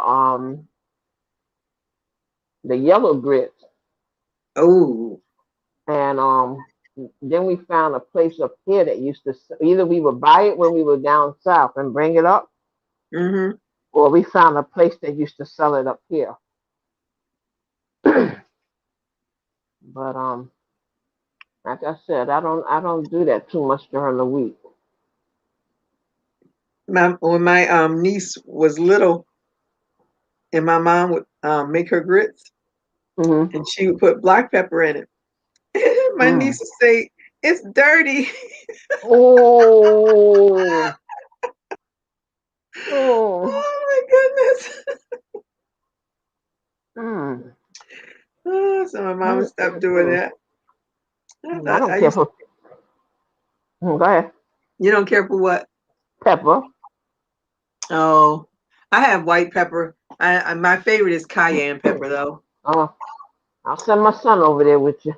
the yellow grits, Oh, and then we found a place up here that used to either we would buy it when we were down south and bring it up, mm-hmm. or we found a place that used to sell it up here. But like I said, I don't do that too much during the week. When my niece was little, and my mom would make her grits, Hmm. and she would put black pepper in it. My Mm. niece would say, "It's dirty." Oh, oh, Oh my goodness. mm, Oh, so my mom mm, stopped mm, doing mm. that. I I thought don't I care used. for. Go ahead, You don't care for what? pepper. Oh, I have white pepper. My favorite is cayenne pepper though. Uh, I'll send my son over there with you.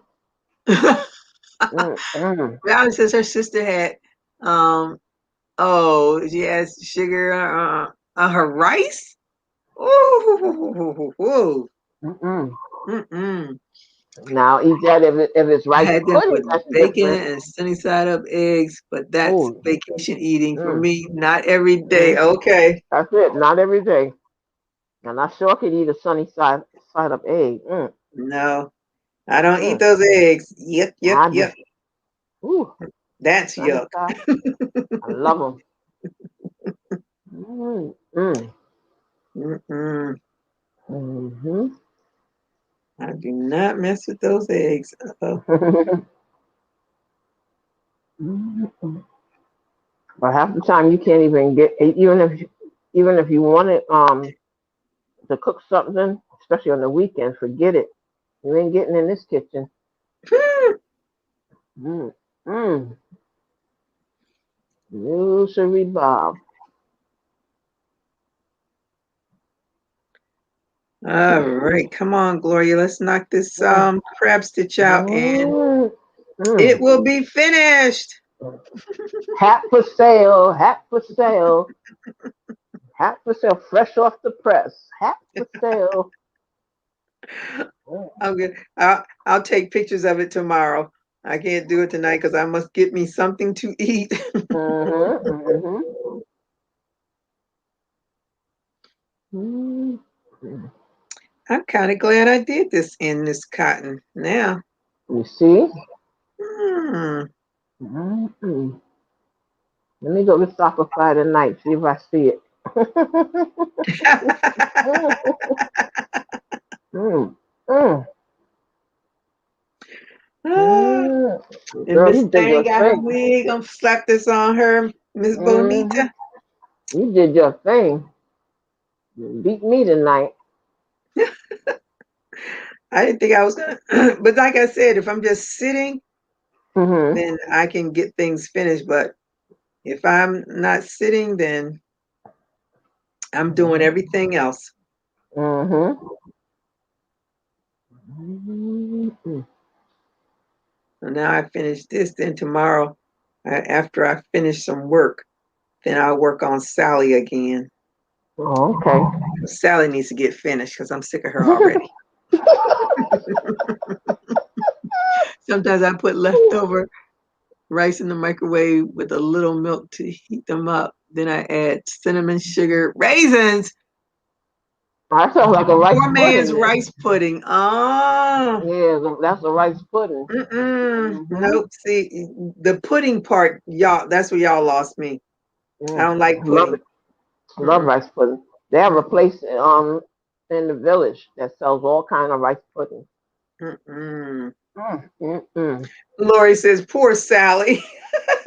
Mm, mm. Valerie says her sister had oh, she has sugar on her rice. Ooh, Mm-mm. mm-mm. Now eat that if it's I rice had them pudding. with That's bacon different. and sunny side up eggs, but that's Oh, vacation eating for mm, me. Not every day. mm. Okay. That's it. Not every day. And I sure could eat a sunny side up egg. Mm, No, I don't eat mm. those eggs. Yep, yep, I do. yep. Ooh, That's sunny yuck. side. I love them. Mm, mm, Mm-mm. mm-hmm. I do not mess with those eggs. Uh-oh. Mm-mm. But half the time you can't even get even if you wanted to cook something, especially on the weekend, forget it. You ain't getting in this kitchen. Mm, mm. No, sirree, Bob. All right, come on, Gloria. Let's knock this Mm, crab stitch out and mm, it mm. will be finished. Hat for sale, hat for sale, hat for sale, fresh off the press. Hat for sale. I'm good. I'll take pictures of it tomorrow. I can't do it tonight because I must get me something to eat. Mm-hmm, mm-hmm. Mm. I'm kind of glad I did this in this cotton. Now, You see? hmm. Mm-mm. Let me go to Shopify tonight, see if I see it. Mm, mm, Ah, mm. and Girl, Miss you did Thang your got her thing. wig. I'm slap this on her, Miss Hmm. Bonita. You did your thing. You beat me tonight. I didn't think I was gonna, but like I said, if I'm just sitting, Hmm. then I can get things finished. But if I'm not sitting, then I'm doing everything else. Hmm. Hmm. So now I finish this. Then tomorrow, after I finish some work, then I'll work on Sally again. Oh, okay. Sally needs to get finished because I'm sick of her already. Sometimes I put leftover rice in the microwave with a little milk to heat them up. Then I add cinnamon, sugar, raisins. That sounds like a rice Poor pudding man's then. rice pudding. Oh, Yeah, that's a rice pudding. mm-mm. Hmm. Nope. See, the pudding part, y'all, that's where y'all lost me. I Mm. don't like Love pudding. it. Love Mm-mm. rice pudding. They have a place in the village that sells all kind of rice pudding. Mm-mm. Mm, mm, mm. Lori says, poor Sally.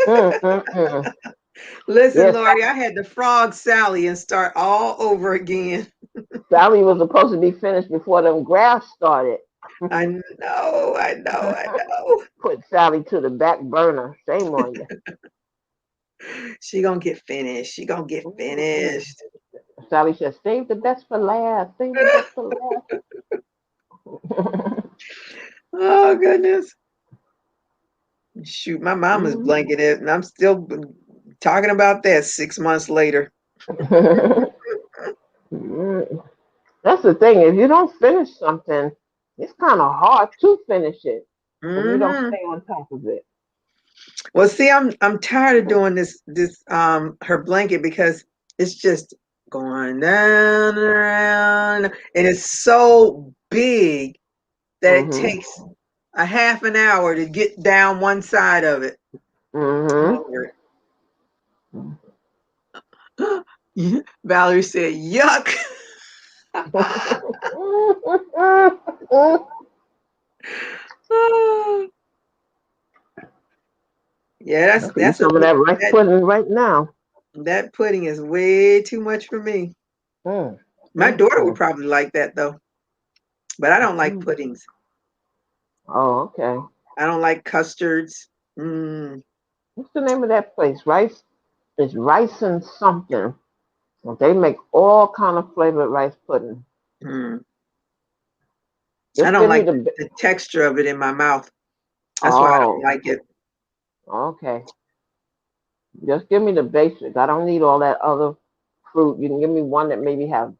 Mm, mm, mm. Listen, Yes, Lori, I had to frog Sally and start all over again. Sally was supposed to be finished before them grass started. I know, I know, I know. Put Sally to the back burner. Shame on you. She gonna get finished. She gonna get Mm-mm. finished. Sally said, "Save the best for last. Save the best for last." Oh goodness. Shoot, my mom is Mhm. blanking it, and I'm still talking about that 6 months later. Mm. That's the thing. If you don't finish something, it's kind of hard to finish it if you don't Hmm. stay on top of it. Well, see, I'm tired of doing this her blanket because it's just going down and around, and it's so big that it Mhm. takes a half an hour to get down one side of it. I'm Mhm. over it. Valerie said, "Yuck." Yeah, I could eat that's a some of that rice that pudding right now. that pudding is way too much for me. Mm. My Mm. daughter would Mm. probably like that though, but I don't like Mm. puddings. Oh, okay. I don't like custards. Mm, What's the name of that place? Rice. It's rice and something. Well, they make all kind of flavored rice pudding. mm. I Just don't give me like the. the texture of it in my mouth. That's why I don't Oh, like it. okay. Just give me the basics. I don't need all that other fruit. You can give me one that maybe have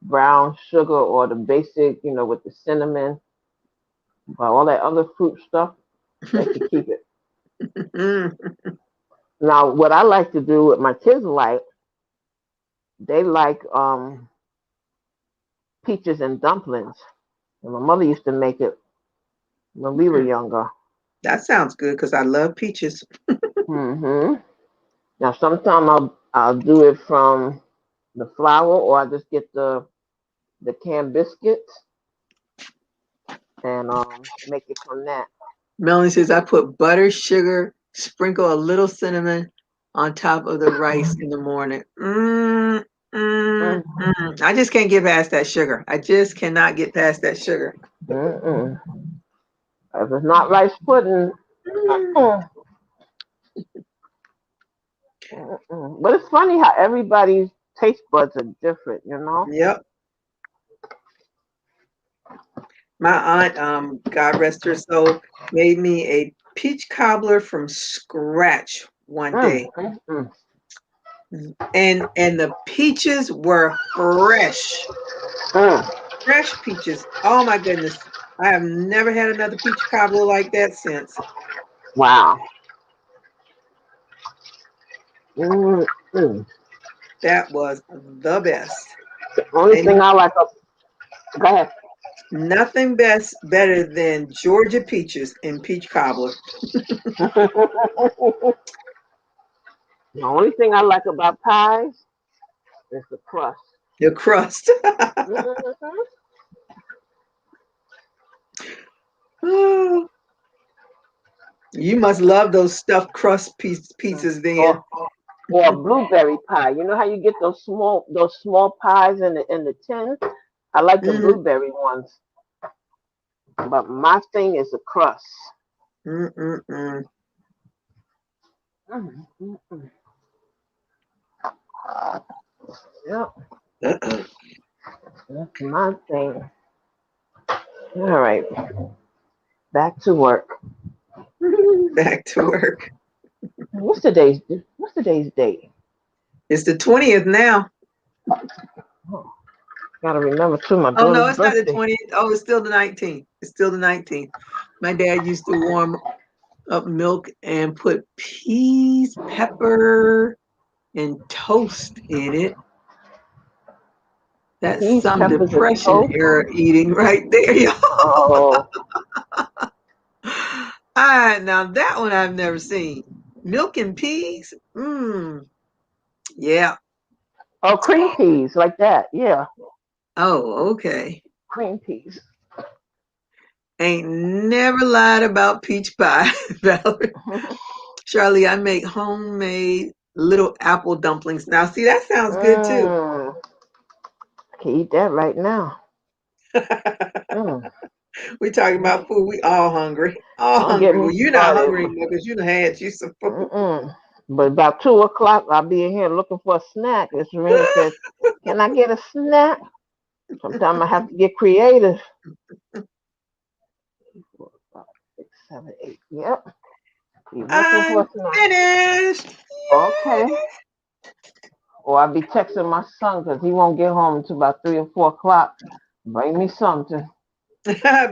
brown sugar or the basic, with the cinnamon. But all that other fruit stuff, they could keep it. Mm. Now, what I like to do with my kids they like peaches and dumplings. And my mother used to make it when we were younger. That sounds good because I love peaches. Hmm. Now, sometimes I'll do it from the flour, or I just get the canned biscuits and make it from that. Melanie says I put butter, sugar, sprinkle a little cinnamon on top of the rice in the morning. Mm-mm. I just can't get past that sugar. I just cannot get past that sugar. Mm-mm. If it's not rice pudding, Mm. mm-mm. Mm-mm. But it's funny how everybody's taste buds are different. Yep. My aunt, God rest her soul, made me a peach cobbler from scratch one Mm, day. mm, mm, And the peaches were fresh. mm. Fresh peaches. Oh my goodness. I have never had another peach cobbler like that since. Wow. Mm, mm. That was the best. The only And thing I like, go ahead. nothing better than Georgia peaches and peach cobbler. The only thing I like about pies is the crust. The crust. Mhm. Oh, you must love those stuffed crust pizzas then. Or or blueberry pie. You know how you get those small pies in the tin? I like the Mm, blueberry ones, but my thing is the crust. mm, mm, mm. Mm, mm, mm. Yep, that's my thing. All right, back to work. Back to work. What's today's date? It's the 20th now. Oh, gotta remember too. My Oh no, daughter's it's not the birthday. 20th. Oh, it's still the 19th. It's still the 19th. My dad used to warm up milk and put peas, pepper, and toast in it. That's Peas, some peppers, and depression toast. era eating right there, y'all. Oh, Now that one I've never seen. Milk and peas? Yeah. oh, cream peas like that. Yeah, Oh, okay. cream peas. Ain't never lied about peach pie, Valerie. Charlie, I make homemade little apple dumplings. Now, see, that sounds good too. Mm. can eat that right now. Mm. We talking about food. We all hungry. All Don't get hungry. me Well, you're not started. hungry anymore because you done had you some food. Mm-mm. But about 2 o'clock, I'll be in here looking for a snack. As Serena says, "Can I get a snack?" Sometimes I have to get creative. 4, 5, 6, 7, 8. Yep. Be looking for I'm a snack. finished. Okay. Or I'll be texting my son because he won't get home until about 3 or 4 o'clock. Bring me something.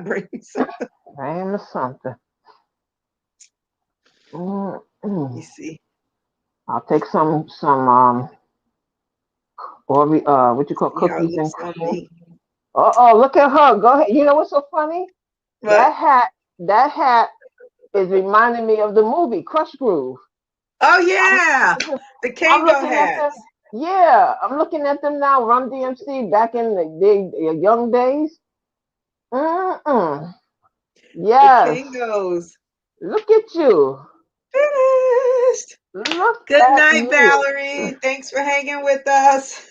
Bring me some. Bring me something. Let me Mm-mm. see. I'll take some or what you call See how it cookies and looks on cream. me. Oh, look at her. Go ahead. You know what's so funny? But That hat is reminding me of the movie Crush Groove. oh I'm yeah, the I'm Kango looking at them. hats. Yeah, I'm looking at them now. Run DMC back in the young days. Mm-mm. The Yes. Kangos. Look at you. Finished. Look Good at night, you. Valerie. Thanks for hanging with us.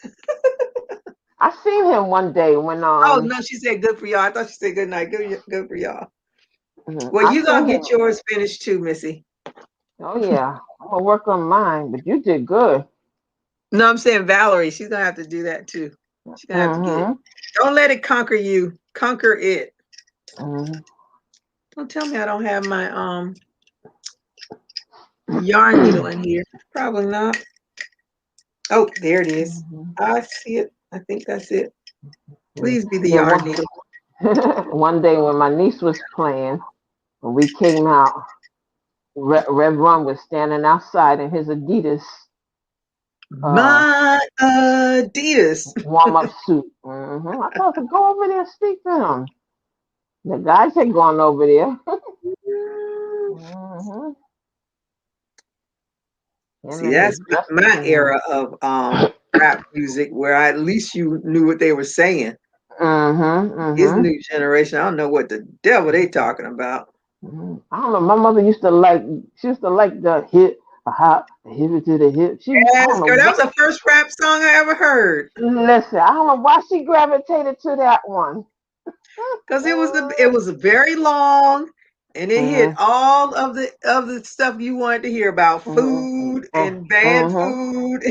I seen him one day when Oh no, she said good for y'all. I thought she said good night. Good for y'all. Well, I you gonna seen him. get yours finished too, Missy. Oh yeah, I'm gonna work on mine, but you did good. No, I'm saying Valerie. She's gonna have to do that too. She's gonna have to get it. Mm-hmm. Don't let it conquer you. Conquer it. Mm-hmm. Don't tell me I don't have my yarn needle in here. Probably not. Oh, there it is. I see it. I think that's it. Please be the Yeah, yarn one needle. one day when my niece was playing, when we came out, Rev Run was standing outside in his Adidas uh My Adidas. warm up suit. I thought to go over there and speak to him. The guys had gone over there. hmm Him See, and his that's best my friend. era of rap music where at least you knew what they were saying. His Mm-hmm. new generation, I don't know what the devil they talking about. I don't know. My mother used to like. She used to like the hip, a hop, a hip it to the hip. I Yes, don't know girl, that was what. the first rap song I ever heard. Listen, I don't know why she gravitated to that one. Because it was very long and it hit Mm-hmm. all of the stuff you wanted to hear about Mm-hmm. food And, and bad mm-hmm. food,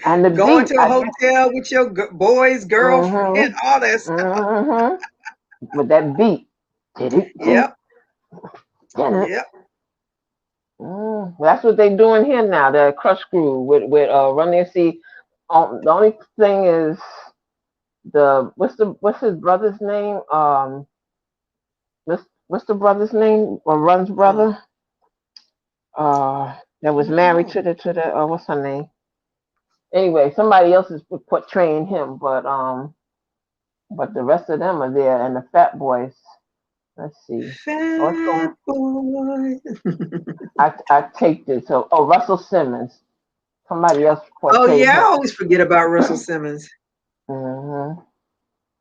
And the going beat, to a I guess. hotel with your boy's girlfriend, Mm-hmm. all that stuff. Mm-hmm. With that beat. Did it? Did Yep, it? yep. That's what they doing here now. The Crush Crew with Run DMC. The only thing is the what's his brother's name? What's the brother's name? Or Run's Oh, brother? That I was don't married know. to the what's her name? Anyway, somebody else is portraying him, but the rest of them are there, and the Fat Boys. Let's see. Oh, it's Fat going. boy. I taped it. So, Russell Simmons. Somebody else Oh portrayed yeah, I him. always forget about Russell Simmons hmm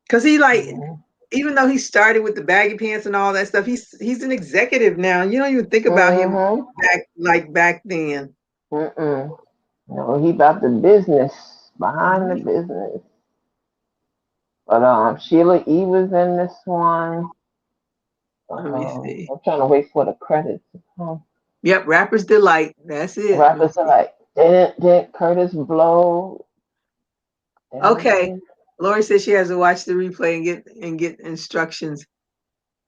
because he like hmm even though he started with the baggy pants and all that stuff, he's an executive now. You don't even think about him hmm back then. Mm-mm. No, he about the business, behind the Mhm. business. But Sheila E was in this one. Let me see. I'm trying to wait for the credits to come. Yep, Rapper's Delight. That's it. Let me Rappers are see. like, didn't Curtis blow? Okay. Didn't. Lori says she has to watch the replay and get instructions.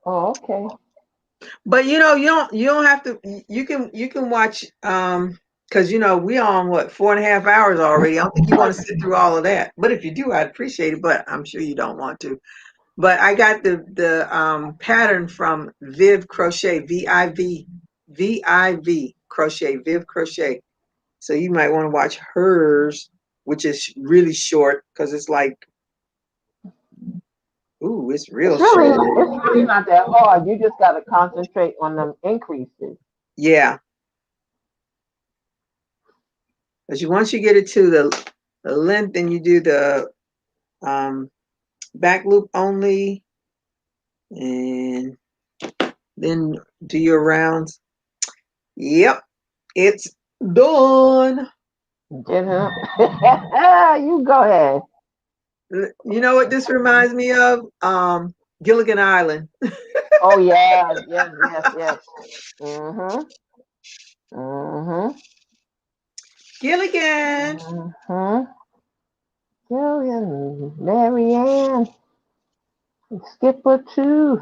Oh, okay. But you don't have to you can watch because we on what 4.5 hours already. I don't think you want to sit through all of that. But if you do, I'd appreciate it. But I'm sure you don't want to. But I got the pattern from Viv Crochet, VIV Crochet, Viv Crochet. So you might want to watch hers, which is really short because it's like, ooh, it's real short. It's really not that hard. You just got to concentrate on them increases. Yeah, because once you get it to the length, then you do the um, back loop only, and then do your rounds. Yep, it's done. You know? You go ahead. You know what this reminds me of? Gilligan Island. Oh yeah, yes, yes, yes. Mhm. Mhm. Gilligan. Mhm. Jillian, Marianne, Skipper too.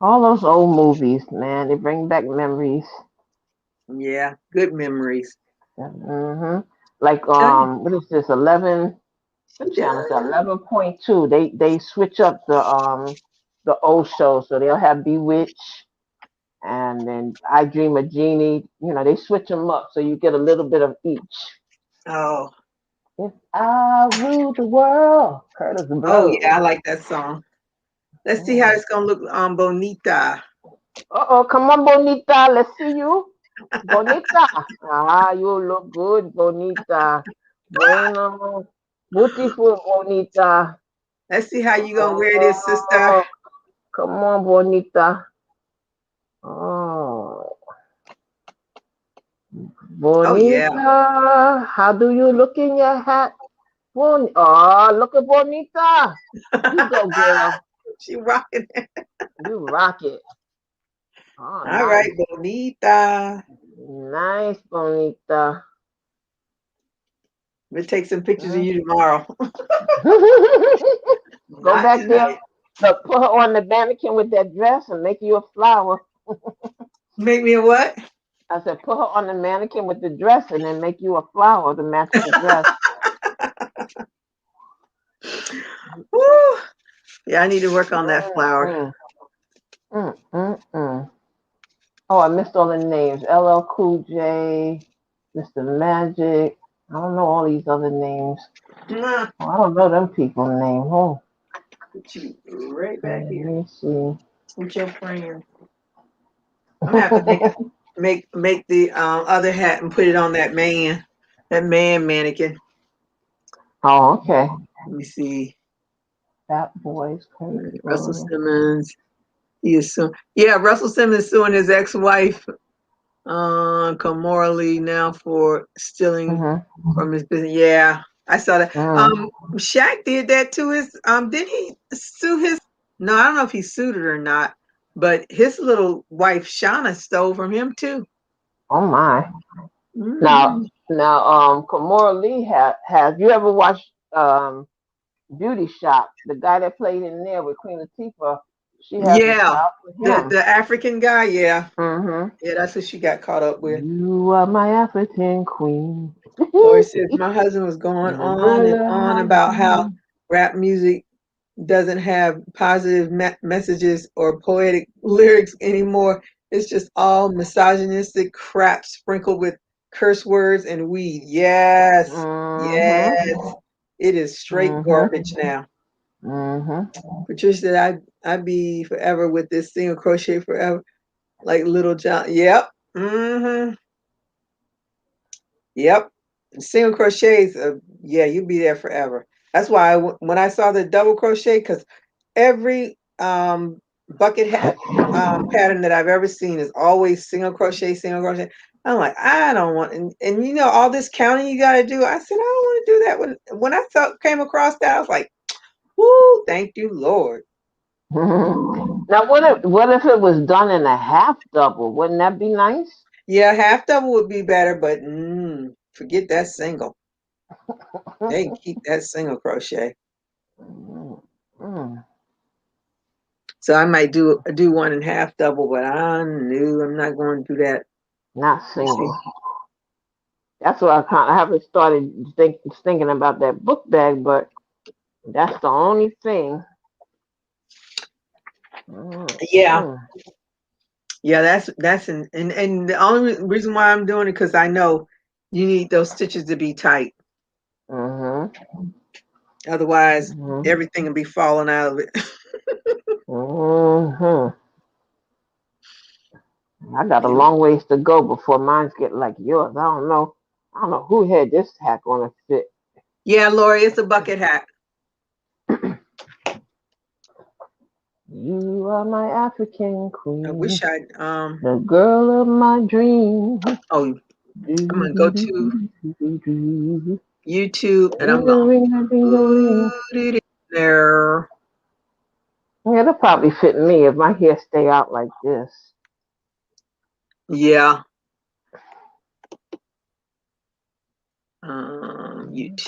All those old movies, man, they bring back memories. Yeah, good memories. Mhm. Like Tell you. what is this? 11. What channel is that? 11.2. They switch up the old shows, so they'll have Bewitched and then I Dream of Jeannie. You know, they switch them up so you get a little bit of each. Oh, If I rule the world, Curtis oh yeah, I Blow. like that song. Let's see how Mm. it's gonna look on Bonita. Uh-oh, come on, Bonita. Let's see you. Bonita. Ah, you look good, Bonita. Bueno. Beautiful, Bonita. Let's see how you gonna wear this, sister. Oh, come on, Bonita. Oh, Oh yeah. Bonita. How do you look in your hat? Oh, look at Bonita. You go, girl. She rocking it. You rock it. Oh, All right, nice. Bonita. Nice, Bonita. We'll take some pictures of Mm. you tomorrow. Go Not back there. tonight. Look, put her on the mannequin with that dress and make you a flower. Make me a what? I said, put her on the mannequin with the dress and then make you a flower to match the dress. Woo. Yeah, I need to work on that flower. Mm, mm, mm, mm. Oh, I missed all the names. LL Cool J, Mr. Magic. I don't know all these other names. Mwah. Oh, I don't know them people's names. Oh, Put you right back let here me see. with your friend. I'm gonna have to make the other hat and put it on that man mannequin. Oh, okay. Let me see. Fat Boys, Crazy Russell Glory. Simmons. He is yeah, Russell Simmons suing his ex-wife, Kamora now for stealing Mm-hmm. from his business. Yeah, I saw that. Mm. Shaq did that to his. Did he sue his? No, I don't know if he sued it or not. But his little wife Shauna stole from him too. Oh my. Now, Hmm. now, Kamora Lee have you ever watched Beauty Shop? The guy that played in there with Queen Latifah, she has a Yeah, child with the him. the African guy. Yeah, Mm-hmm. yeah, that's what she got caught up with. You are my African queen. Lori says my husband was going And the on and brother on has about how been. rap music doesn't have positive messages or poetic lyrics anymore. It's just all misogynistic crap sprinkled with curse words and weed. Yes, Mm-hmm. yes, it is straight Mm-hmm. garbage now. Mm-hmm. Patricia said, I'd be forever with this single crochet forever, like Little John. Yep. Mm-hmm. Yep. Single crochets, yeah, you'll be there forever. That's why when I saw the double crochet, because every bucket hat pattern that I've ever seen is always single crochet, single crochet. I'm like, I don't want, and you know all this counting you got to do. I said, I don't want to do that. When I came across that, I was like, whoo, thank you, Lord. Now, what if it was done in a half double? Wouldn't that be nice? Yeah, half double would be better, but forget that single. They can keep that single crochet. Mm, mm. So I might do one and half double, but I knew I'm not going to do that. Not Let's see. single. That's what I haven't started thinking about that book bag, but that's the only thing. Mm, Yeah, mm, yeah, that's and the only reason why I'm doing it because I know you need those stitches to be tight. mm-hmm, Otherwise, mm-hmm, everything will be falling out of it. mm-hmm. I got a Yeah, long ways to go before mine get like yours. I don't know. I don't know who had this hat gonna fit. yeah, Lori, it's a bucket hat. You are my African I queen, wish I'd the girl of my dreams. oh, I'm Do, gonna go do, do, to do, do, do, do. YouTube, and I'm Ringa, gonna ringa, ringa, ringa. put it in there. Yeah, it'll probably fit me if my hair stay out like this. Yeah.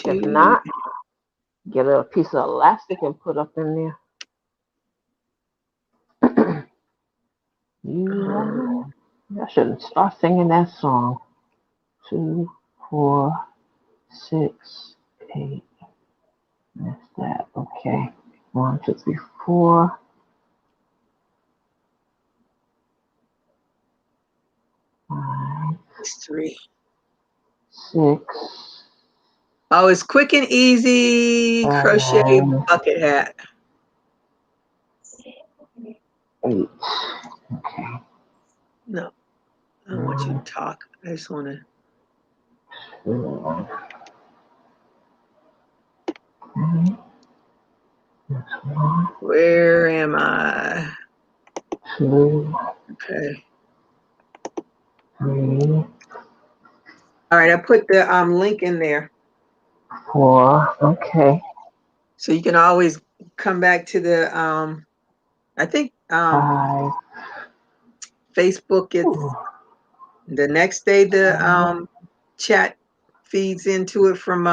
If YouTube. not, get a piece of elastic and put up in there. You are. I shouldn't start singing that song. 2, 4, 6, 8. That's that. Okay. 1, 2, 3, 4. 5, It's 3. 6, Oh, it's quick and easy crochet 7, bucket hat. 8. Okay. No, I don't want you to talk. I just want to. 2, 3. That's 1, Where am I? 2, Okay. 3, All right, I put the link in there, 4. Okay. so you can always come back to the I think 5. Facebook. It's Ooh. the next day. The chat feeds into it from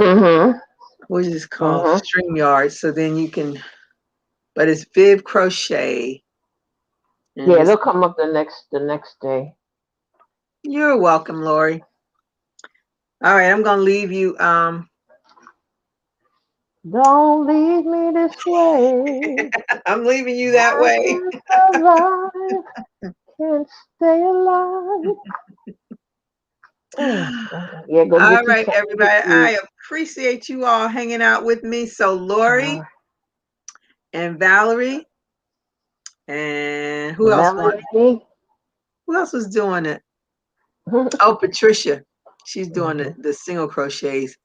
Mhm. what is this called? Mhm. StreamYard. So then you can. But it's Viv Crochet, and Yeah, it's, they'll come up the next day. you're welcome, Lori. All right, I'm gonna leave you. Don't leave me this way. I'm leaving you that I way. can't survive. Can't stay alive. Yeah, go All get you right, something to everybody. eat. I appreciate you all hanging out with me. So Lori Uh, and Valerie and who else wanted? Melanie. Who else was doing it? Oh, Patricia. She's doing the single crochets.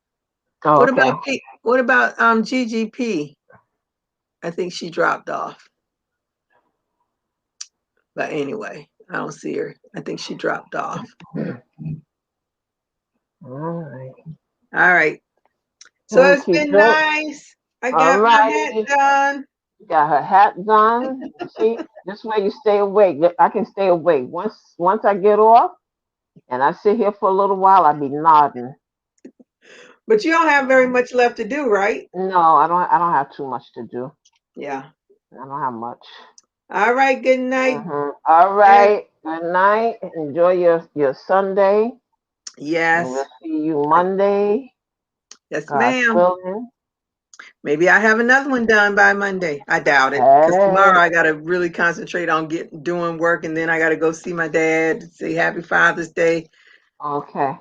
Oh, What okay. about Pete? What about GGP? I think she dropped off. But anyway, I don't see her. I think she dropped off. All right. All right. So We'll it's keep been it. nice. I All got my hat right. done. Got her hat done. See, this way you stay awake. I can stay awake. Once I get off and I sit here for a little while, I be nodding. But you don't have very much left to do, right? No, I don't have too much to do. Yeah. I don't have much. All right. Good night. All right. Good night. Enjoy your Sunday. And Yes. we'll see you Monday. Yes, God ma'am. willing. Maybe I have another one done by Monday. I doubt it, because tomorrow Hey. I got to really concentrate on doing work, and then I got to go see my dad, say Happy Father's Day. Okay.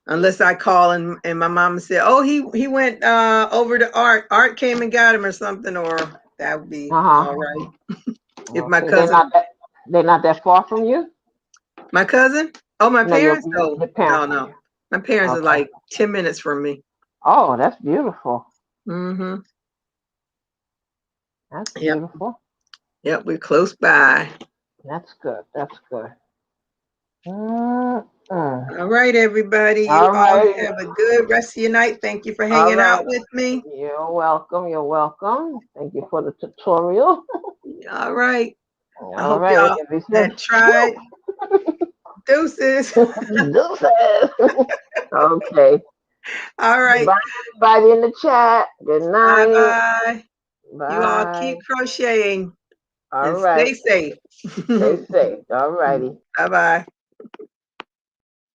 Unless I call and my mama said, "Oh, he went over to Art. Art came and got him or something," or that would be all Uh-huh. right. If my Okay. cousin, They're not that far from you? my cousin, oh, my No, your parents, no, your parents. no, my parents are Okay. like 10 minutes from me. Oh, that's beautiful. Mm-hmm. That's Yep, beautiful. yep, we're close by. That's good. That's good. Mm-mm. All right, everybody. You All all right. have a good rest of your night. Thank you for All hanging right. out with me. You're welcome. You're welcome. Thank you for the tutorial. All right. I All hope right. y'all If it's had tried. Deuces. deuces. Okay. All right. Goodbye, everybody in the chat. Good Bye night. bye. You all Bye. keep crocheting All and right. stay safe. Stay safe. All righty. Bye bye.